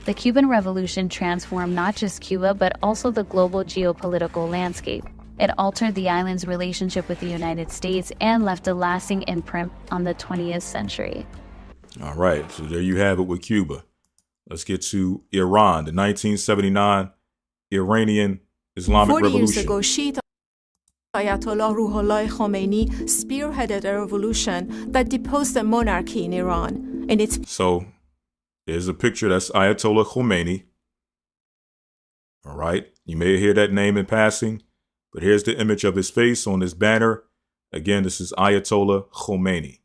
The Cuban Revolution transformed not just Cuba but also the global geopolitical landscape. It altered the island's relationship with the United States and left a lasting imprint on the 20th century. All right, so there you have it with Cuba. Let's get to Iran, the 1979 Iranian Islamic 40 Revolution. years ago, Shiite Ayatollah Ruhollah Khomeini spearheaded a revolution that deposed the monarchy in Iran. And it's So there's a picture, that's Ayatollah Khomeini. All right, you may hear that name in passing, but here's the image of his face on this banner. Again, this is Ayatollah Khomeini.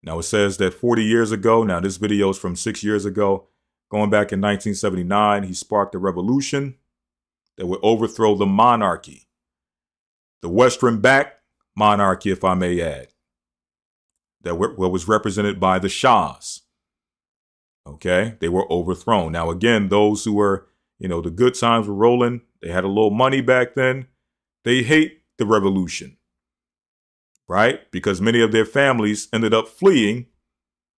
Now it says that 40 years ago, now this video is from 6 years ago, going back in 1979, he sparked a revolution that would overthrow the monarchy. The Western-backed monarchy, if I may add, that was represented by the Shahs. Okay, they were overthrown. Now, again, those who were, the good times were rolling, they had a little money back then, they hate the revolution, right? Because many of their families ended up fleeing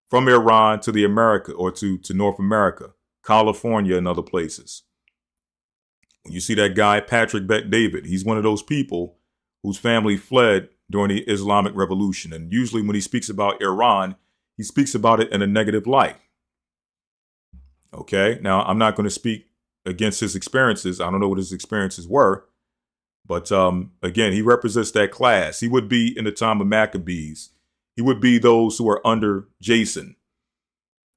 from Iran to the America or to North America, California and other places. You see that guy, Patrick Bet-David, he's one of those people whose family fled during the Islamic Revolution. And usually when he speaks about Iran, he speaks about it in a negative light. Okay, now I'm not going to speak against his experiences. I don't know what his experiences were. But again, he represents that class. He would be in the time of Maccabees. He would be those who are under Jason,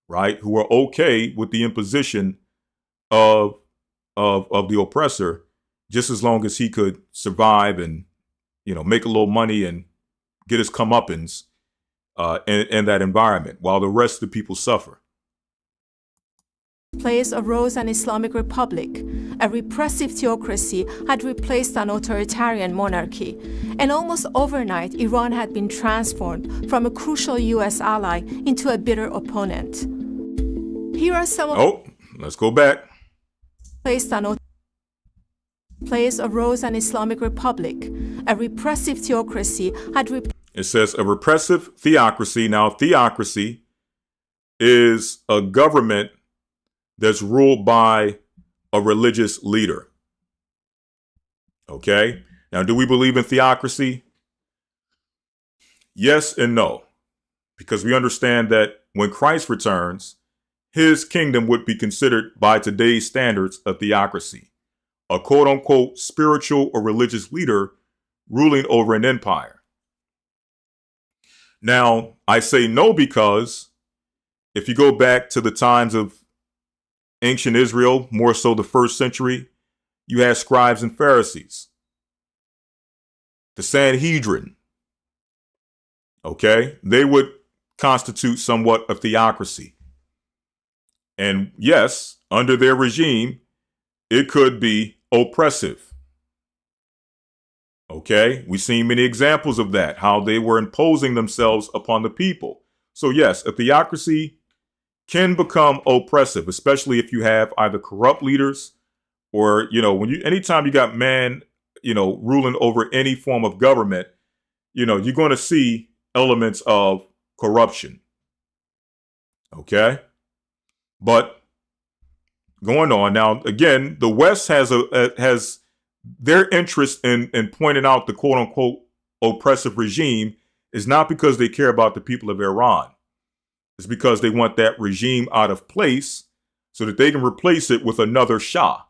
right? Who are okay with the imposition of the oppressor, just as long as he could survive and, make a little money and get his comeuppance in that environment, while the rest of the people suffer. place arose an Islamic republic. A repressive theocracy had replaced an authoritarian monarchy. And almost overnight, Iran had been transformed from a crucial U.S. ally into a bitter opponent. Here are some of let's go back. Place arose an Islamic republic. A repressive theocracy had It says a repressive theocracy. Now, theocracy is a government that's ruled by a religious leader. Okay? Now, do we believe in theocracy? Yes and no. Because we understand that when Christ returns, his kingdom would be considered by today's standards a theocracy, a quote-unquote spiritual or religious leader ruling over an empire. Now, I say no because if you go back to the times of ancient Israel, more so the first century, you had scribes and Pharisees, the Sanhedrin. Okay, they would constitute somewhat of theocracy. And yes, under their regime, it could be oppressive. Okay, we've seen many examples of that, how they were imposing themselves upon the people. So yes, a theocracy can become oppressive, especially if you have either corrupt leaders or, anytime you got man, ruling over any form of government, you're going to see elements of corruption. Okay. But going on now, again, the West has their interest in pointing out the quote unquote oppressive regime is not because they care about the people of Iran. It's because they want that regime out of place so that they can replace it with another Shah.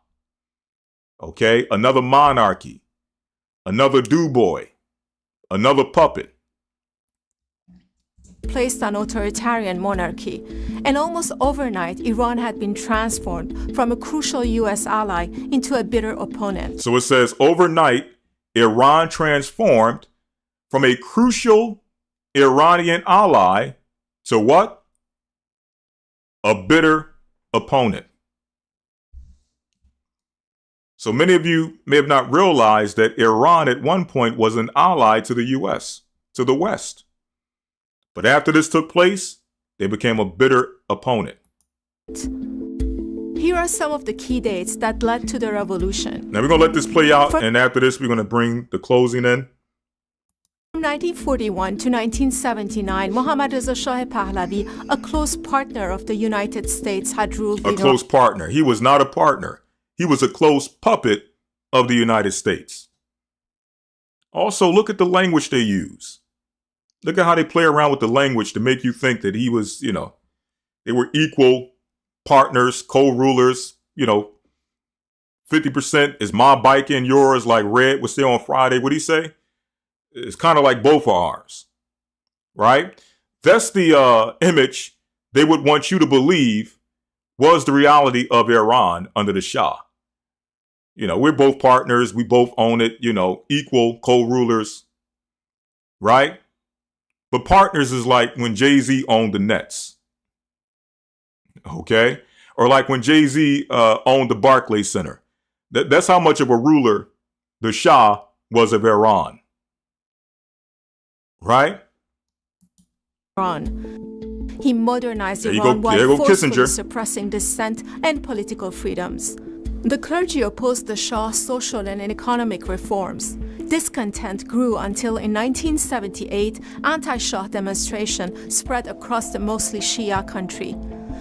Okay, another monarchy, another do-boy, another puppet. Placed an authoritarian monarchy. And almost overnight, Iran had been transformed from a crucial U.S. ally into a bitter opponent. So it says overnight, Iran transformed from a crucial Iranian ally to what? A bitter opponent. So many of you may have not realized that Iran at one point was an ally to the U.S., to the West. But after this took place, they became a bitter opponent. Here are some of the key dates that led to the revolution. Now we're going to let this play out, and after this, we're going to bring the closing in. From 1941 to 1979, Mohammad Reza Shah Pahlavi, a close partner of the United States, had ruled Iran. A close partner. He was not a partner. He was a close puppet of the United States. Also, look at the language they use. Look at how they play around with the language to make you think that he was, they were equal partners, co-rulers, 50% is my bike and yours, like Red would say on Friday. What'd he say? It's kind of like both are ours, right? That's the image they would want you to believe was the reality of Iran under the Shah. We're both partners. We both own it, equal co-rulers, right? But partners is like when Jay-Z owned the Nets, okay? Or like when Jay-Z owned the Barclays Center. That's how much of a ruler the Shah was of Iran, right? He modernized Iran while forcefully suppressing dissent and political freedoms. The clergy opposed the Shah's social and economic reforms. Discontent grew until in 1978, anti-Shah demonstration spread across the mostly Shia country.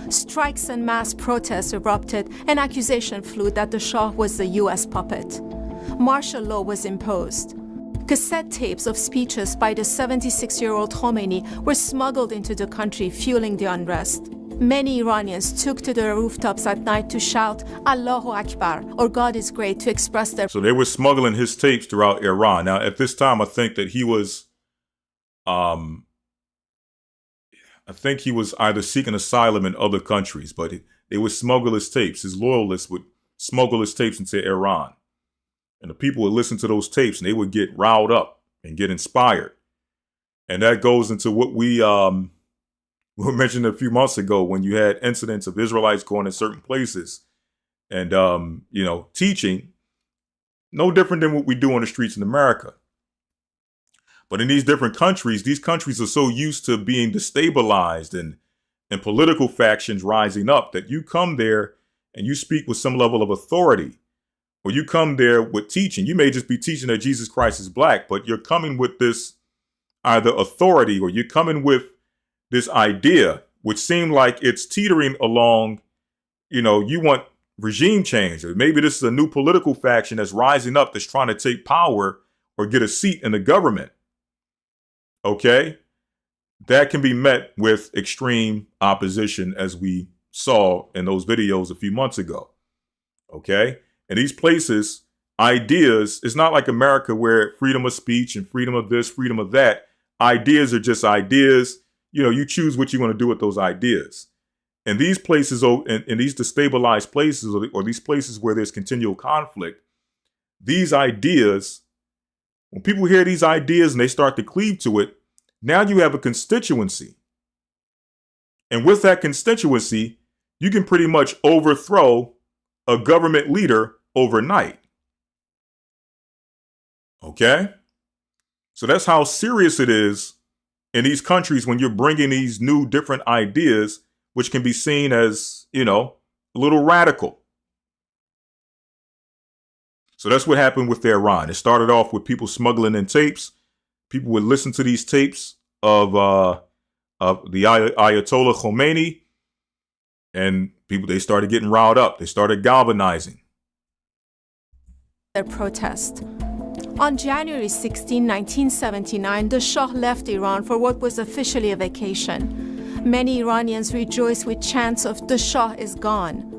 Strikes and mass protests erupted, and accusation flew that the Shah was the U.S. puppet. Martial law was imposed. Cassette tapes of speeches by the 76-year-old Khomeini were smuggled into the country, fueling the unrest. Many Iranians took to the rooftops at night to shout Allahu Akbar, or God is great, to express their... So they were smuggling his tapes throughout Iran. Now, at this time, I think that he was, either seeking asylum in other countries, but they would smuggle his tapes. His loyalists would smuggle his tapes into Iran. And the people would listen to those tapes and they would get riled up and get inspired. And that goes into what we mentioned a few months ago when you had incidents of Israelites going in certain places and, teaching, no different than what we do on the streets in America. But in these different countries, these countries are so used to being destabilized and political factions rising up that you come there and you speak with some level of authority, or you come there with teaching. You may just be teaching that Jesus Christ is black, but you're coming with this either authority or you're coming with this idea, which seemed like it's teetering along, you want regime change, or maybe this is a new political faction that's rising up that's trying to take power or get a seat in the government. Okay? That can be met with extreme opposition, as we saw in those videos a few months ago. Okay? And these places, ideas, it's not like America where freedom of speech and freedom of this, freedom of that. Ideas are just ideas. You choose what you want to do with those ideas. And these places, in these destabilized places, or these places where there's continual conflict, these ideas, when people hear these ideas and they start to cleave to it, now you have a constituency. And with that constituency, you can pretty much overthrow a government leader overnight. Okay? So that's how serious it is in these countries when you're bringing these new different ideas, which can be seen as, a little radical. So that's what happened with Iran. It started off with people smuggling in tapes. People would listen to these tapes of the Ayatollah Khomeini, and they started getting riled up. They started galvanizing. Their protest. On January 16, 1979, the Shah left Iran for what was officially a vacation. Many Iranians rejoiced with chants of "The Shah is gone."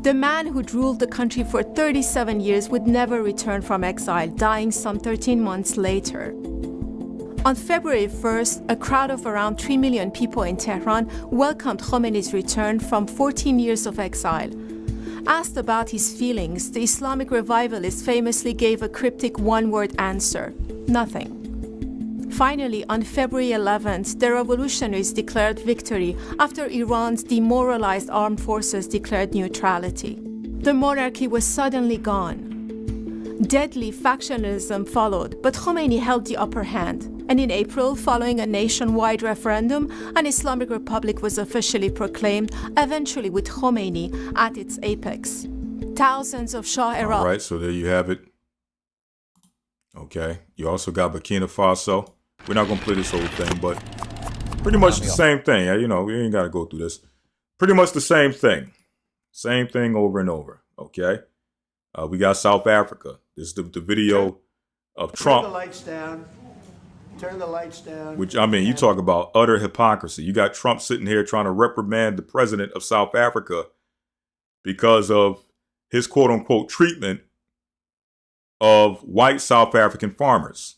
The man who'd ruled the country for 37 years would never return from exile, dying some 13 months later. On February 1st, a crowd of around 3 million people in Tehran welcomed Khomeini's return from 14 years of exile. Asked about his feelings, the Islamic revivalist famously gave a cryptic one-word answer: nothing. Finally, on February 11th, the revolutionaries declared victory after Iran's demoralized armed forces declared neutrality. The monarchy was suddenly gone. Deadly factionalism followed, but Khomeini held the upper hand. And in April, following a nationwide referendum, an Islamic Republic was officially proclaimed, eventually with Khomeini at its apex. Thousands of Shah-era... All right, so there you have it. Okay, you also got Burkina Faso. We're not going to play this whole thing, but pretty much the same thing. You know, we ain't got to go through this. Pretty much the same thing. Same thing over and over, okay? We got South Africa. This is the video of Trump. Turn the lights down. Turn the lights down. Which, I mean, you talk about utter hypocrisy. You got Trump sitting here trying to reprimand the president of South Africa because of his quote-unquote treatment of white South African farmers.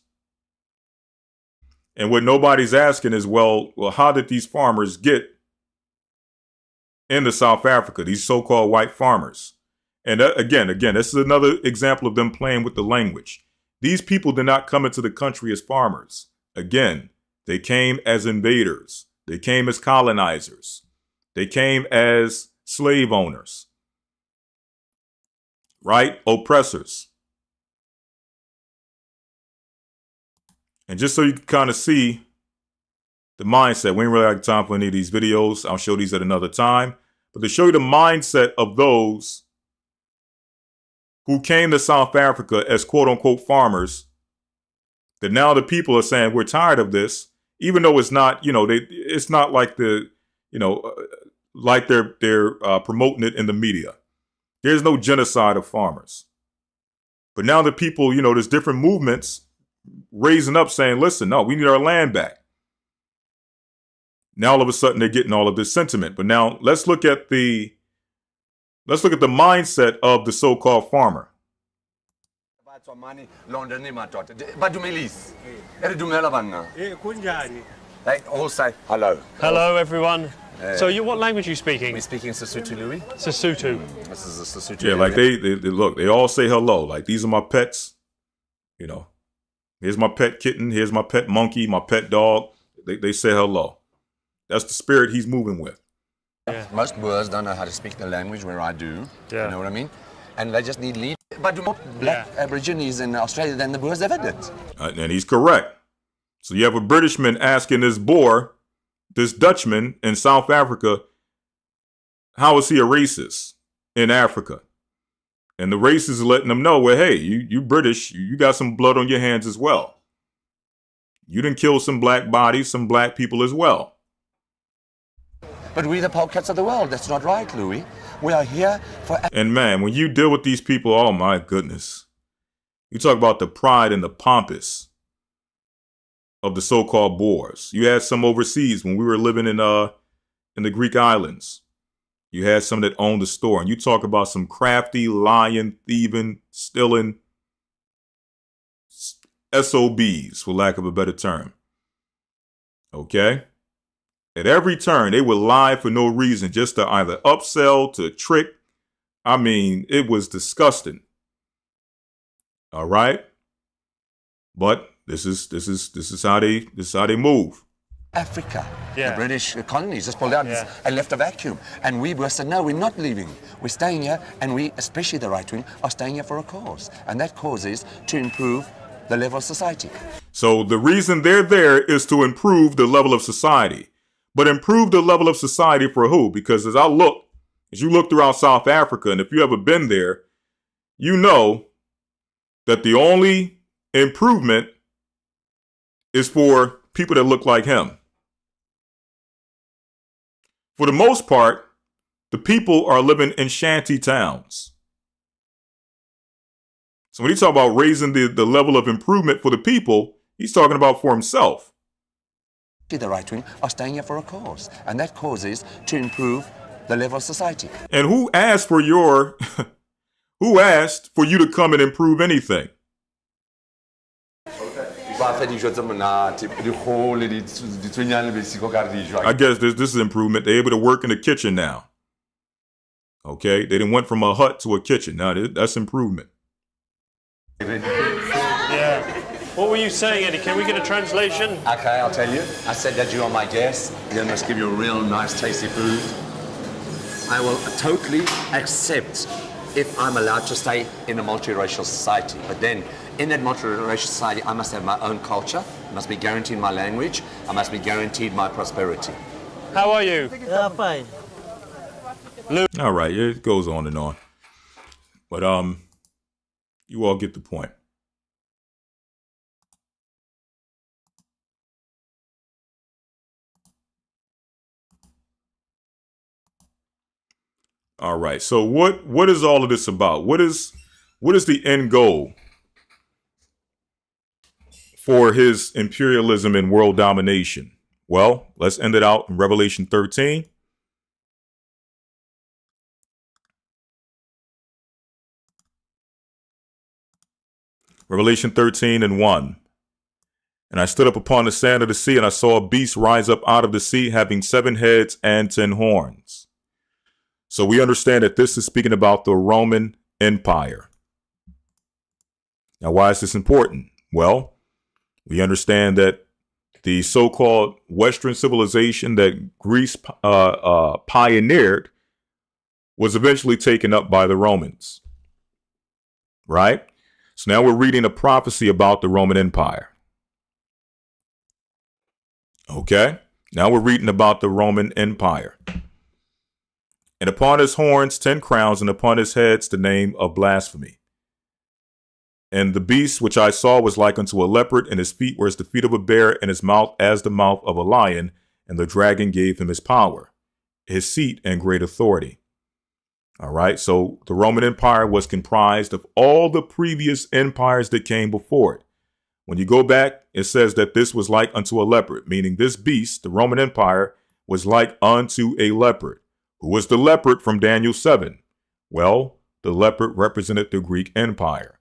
And what nobody's asking is, well, how did these farmers get into South Africa, these so-called white farmers? And again, this is another example of them playing with the language. These people did not come into the country as farmers. Again, they came as invaders. They came as colonizers. They came as slave owners, right? Oppressors. And just so you can kind of see the mindset, we ain't really have time for any of these videos. I'll show these at another time. But to show you the mindset of those who came to South Africa as quote-unquote farmers, that now the people are saying, we're tired of this, even though it's not, you know, it's not like the, you know, like they're promoting it in the media. There's no genocide of farmers. But now the people, you know, there's different movements raising up saying, listen, no, we need our land back. Now all of a sudden they're getting all of this sentiment. But now let's look at the mindset of the so-called farmer. Hello. Hello, everyone. So, what language are you speaking? We're speaking Sesotho, Louis. Sesotho. This is a Sesotho. Yeah, like they look, they all say hello. Like, these are my pets. You know, here's my pet kitten. Here's my pet monkey, my pet dog. They say hello. That's the spirit he's moving with. Yeah. Most Boers don't know how to speak the language where I do. Yeah. You know what I mean? And they just need lead. But more black Aborigines in Australia than the Boers ever did. And he's correct. So you have a Britishman asking this Boer, this Dutchman in South Africa, how is he a racist in Africa? And the racist is letting them know, well, hey, you British, you got some blood on your hands as well. You done killed some black bodies, some black people as well. But we're the polecats of the world. That's not right, Louis. We are here for... And man, when you deal with these people, oh my goodness. You talk about the pride and the pompous of the so-called Boers. You had some overseas when we were living in the Greek islands. You had some that owned the store. And you talk about some crafty, lying, thieving, stealing SOBs, for lack of a better term. Okay? At every turn, they would lie for no reason, just to either upsell, to trick. I mean, it was disgusting. All right? But this is how they move. Africa, the British colonies just pulled out and left a vacuum. And we said, no, we're not leaving. We're staying here, and we, especially the right wing, are staying here for a cause. And that cause is to improve the level of society. So the reason they're there is to improve the level of society. But improve the level of society for who? Because as you look throughout South Africa, and if you ever been there, you know that the only improvement is for people that look like him. For the most part, the people are living in shanty towns. So when he talks about raising the level of improvement for the people, he's talking about for himself. The right wing are staying here for a cause, and that cause is to improve the level of society. And who asked for you to come and improve anything? I guess this is improvement. They're able to work in the kitchen now. Okay, they didn't went from a hut to a kitchen. Now that's improvement. Yeah. What were you saying, Eddie? Can we get a translation? Okay, I'll tell you. I said that you are my guest. I must give you real nice, tasty food. I will totally accept if I'm allowed to stay in a multiracial society. But then, in that multiracial society, I must have my own culture, I must be guaranteed my language, I must be guaranteed my prosperity. How are you? Yeah, fine. All right, it goes on and on. But you all get the point. All right. So what is all of this about? What is the end goal for his imperialism and world domination? Well, let's end it out in Revelation 13. Revelation 13:1. And I stood up upon the sand of the sea, and I saw a beast rise up out of the sea, having 7 heads and 10 horns. So we understand that this is speaking about the Roman Empire. Now, why is this important? Well, we understand that the so-called Western civilization that Greece pioneered was eventually taken up by the Romans. Right? So now we're reading a prophecy about the Roman Empire. Okay? Now we're reading about the Roman Empire. And upon his horns 10 crowns, and upon his heads the name of blasphemy. And the beast which I saw was like unto a leopard, and his feet were as the feet of a bear, and his mouth as the mouth of a lion. And the dragon gave him his power, his seat, and great authority. All right, so the Roman Empire was comprised of all the previous empires that came before it. When you go back, it says that this was like unto a leopard, meaning this beast, the Roman Empire, was like unto a leopard. Who was the leopard from Daniel 7? Well, the leopard represented the Greek Empire.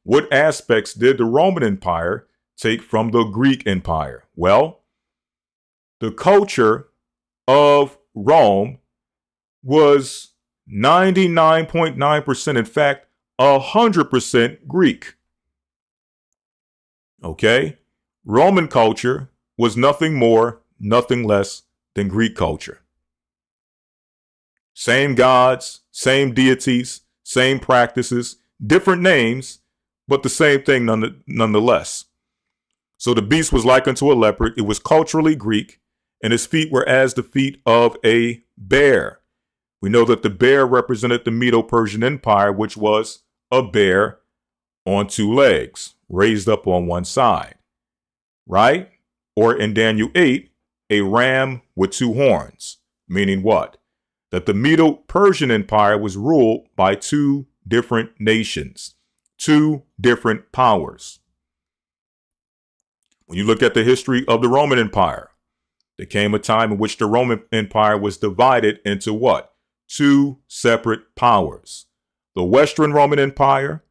What aspects did the Roman Empire take from the Greek Empire? Well, the culture of Rome was 99.9%, in fact, 100% Greek. Okay? Roman culture was nothing more, nothing less than Greek culture. Same gods, same deities, same practices, different names, but the same thing nonetheless. So the beast was like unto a leopard. It was culturally Greek, and his feet were as the feet of a bear. We know that the bear represented the Medo-Persian Empire, which was a bear on 2 legs, raised up on one side, right? Or in Daniel 8, a ram with 2 horns, meaning what? That the Medo-Persian Empire was ruled by 2 different nations, 2 different powers. When you look at the history of the Roman Empire, there came a time in which the Roman Empire was divided into what? 2 separate powers. The Western Roman Empire,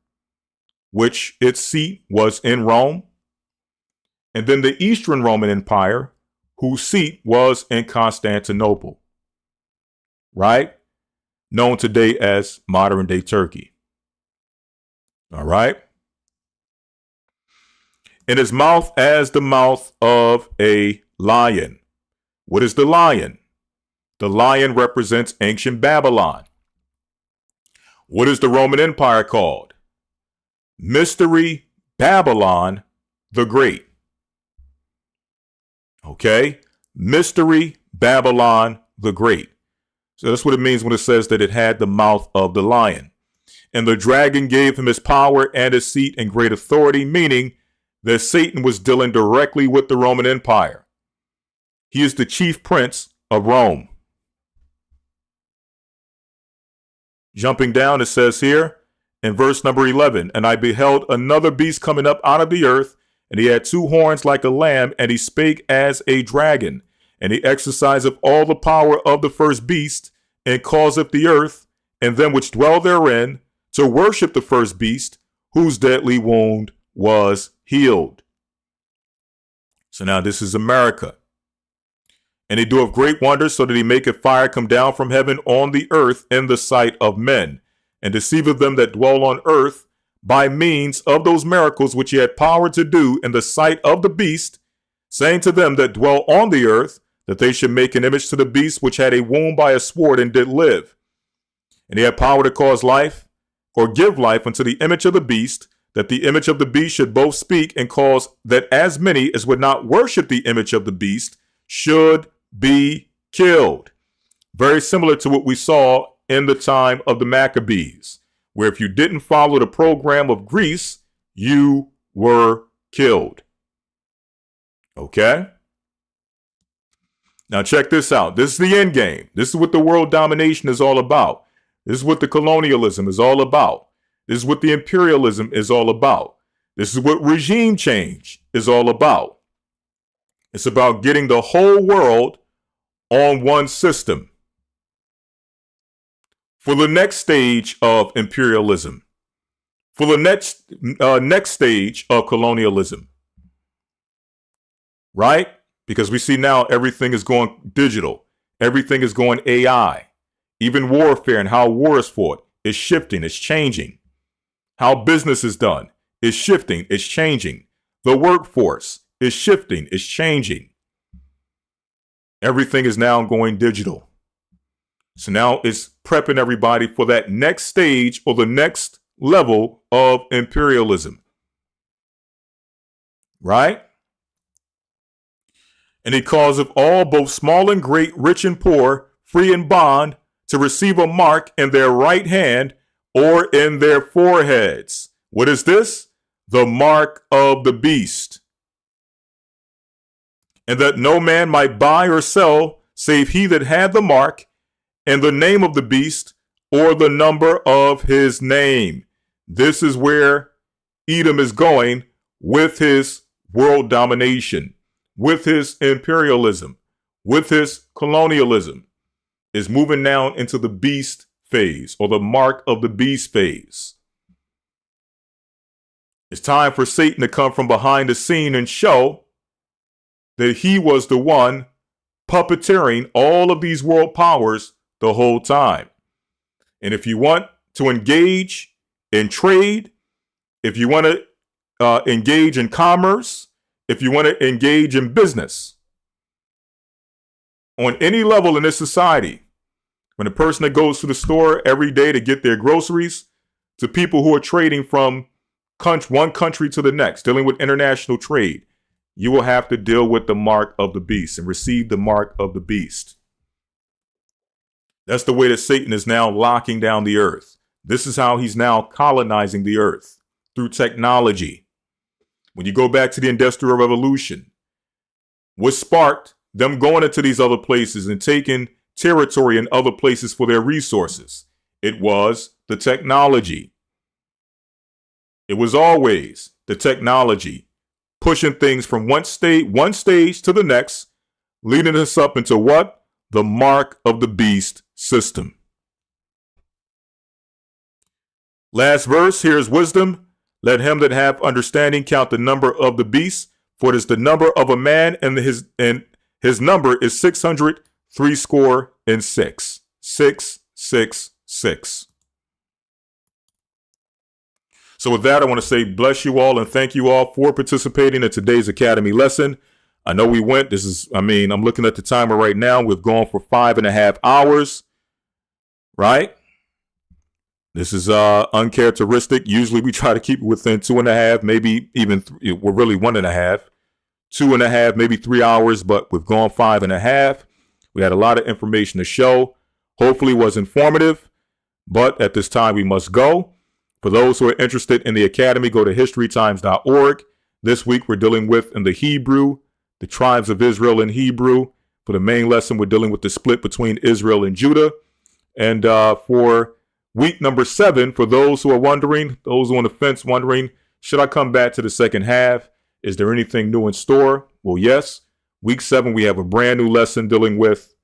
which its seat was in Rome, and then the Eastern Roman Empire, whose seat was in Constantinople, right? Known today as modern-day Turkey. All right? In his mouth as the mouth of a lion. What is the lion? The lion represents ancient Babylon. What is the Roman Empire called? Mystery Babylon the Great. Okay? Mystery Babylon the Great. So that's what it means when it says that it had the mouth of the lion. And the dragon gave him his power and his seat and great authority, meaning that Satan was dealing directly with the Roman Empire. He is the chief prince of Rome. Jumping down, it says here in verse number 11, and I beheld another beast coming up out of the earth, and he had 2 horns like a lamb, and he spake as a dragon, and he exerciseth all the power of the first beast, and causeth the earth and them which dwell therein to worship the first beast, whose deadly wound was healed. So now this is America. And he doeth great wonders, so that he maketh fire come down from heaven on the earth in the sight of men, and deceiveth them that dwell on earth by means of those miracles which he had power to do in the sight of the beast, saying to them that dwell on the earth, that they should make an image to the beast which had a wound by a sword and did live. And he had power to cause life or give life unto the image of the beast, that the image of the beast should both speak and cause that as many as would not worship the image of the beast should be killed. Very similar to what we saw in the time of the Maccabees, where if you didn't follow the program of Greece, you were killed. Okay? Now check this out. This is the end game. This is what the world domination is all about. This is what the colonialism is all about. This is what the imperialism is all about. This is what regime change is all about. It's about getting the whole world on one system. For the next stage of imperialism, for the next stage of colonialism, right? Because we see now everything is going digital. Everything is going AI. Even warfare and how war is fought is shifting, it's changing. How business is done is shifting, it's changing. The workforce is shifting, it's changing. Everything is now going digital. So now it's prepping everybody for that next stage or the next level of imperialism. Right? And he calls of all, both small and great, rich and poor, free and bond, to receive a mark in their right hand or in their foreheads. What is this? The mark of the beast. And that no man might buy or sell, save he that had the mark, and the name of the beast, or the number of his name. This is where Edom is going with his world domination, with his imperialism, with his colonialism, is moving now into the beast phase, or the mark of the beast phase. It's time for Satan to come from behind the scene and show that he was the one puppeteering all of these world powers the whole time. And if you want to engage in trade, if you want to engage in commerce, if you want to engage in business, on any level in this society, when a person that goes to the store every day to get their groceries, to people who are trading from one country to the next, dealing with international trade, you will have to deal with the mark of the beast and receive the mark of the beast. That's the way that Satan is now locking down the earth. This is how he's now colonizing the earth, through technology. When you go back to the Industrial Revolution, what sparked them going into these other places and taking territory in other places for their resources? It was the technology. It was always the technology pushing things from one stage to the next, leading us up into what? The mark of the beast system. Last verse, here's wisdom. Let him that have understanding count the number of the beast, for it is the number of a man, and his number is 666. 666. So with that, I want to say bless you all and thank you all for participating in today's Academy lesson. I know we went, I'm looking at the timer right now. We've gone for 5.5 hours, right? This is uncharacteristic. Usually we try to keep it within 2.5, maybe even, we're really 1.5, 2.5, maybe 3 hours, but we've gone 5.5. We had a lot of information to show. Hopefully it was informative, but at this time we must go. For those who are interested in the Academy, go to historytimes.org. This week we're dealing with in the Hebrew, the tribes of Israel in Hebrew. For the main lesson, we're dealing with the split between Israel and Judah. And for week number 7, for those who are wondering, those who are on the fence wondering, should I come back to the second half? Is there anything new in store? Well, yes. Week 7, we have a brand new lesson dealing with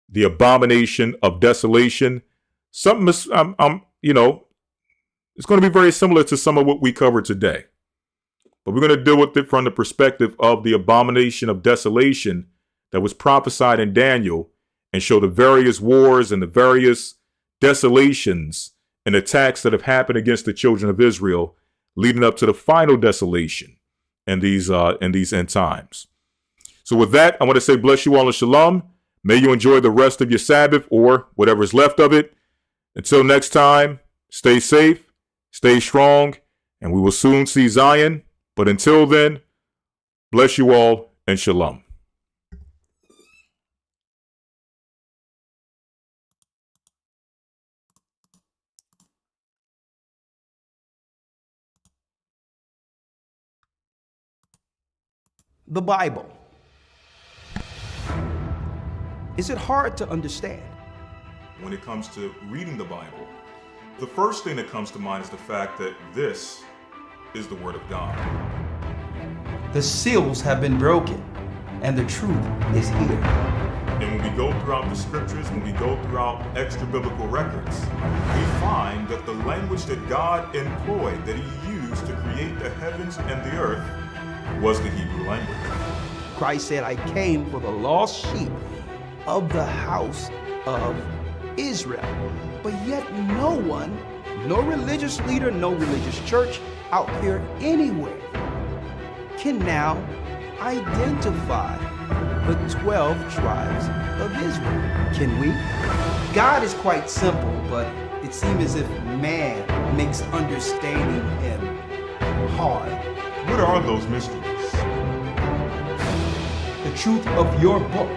the abomination of desolation. Something is, it's going to be very similar to some of what we covered today. But we're going to deal with it from the perspective of the abomination of desolation that was prophesied in Daniel, and show the various wars and the various desolations and attacks that have happened against the children of Israel, leading up to the final desolation in these end times. So with that, I want to say bless you all and shalom. May you enjoy the rest of your Sabbath, or whatever's left of it. Until next time, Stay safe, stay strong, and we will soon see Zion. But until then, bless you all and shalom. The Bible. Is it hard to understand? When it comes to reading the Bible, the first thing that comes to mind is the fact that this is the Word of God. The seals have been broken, and the truth is here. And when we go throughout the scriptures, when we go throughout extra biblical records, we find that the language that God employed, that He used to create the heavens and the earth, was the Hebrew language. Christ said, I came for the lost sheep of the house of Israel. But yet no one, no religious leader, no religious church out there anywhere can now identify the 12 tribes of Israel. Can we? God is quite simple, but it seems as if man makes understanding Him hard. What are those mysteries? The truth of your book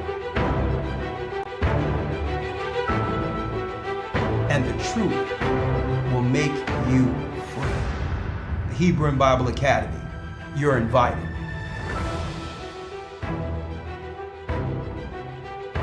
and the truth will make you free. The Hebrew and Bible Academy, you're invited.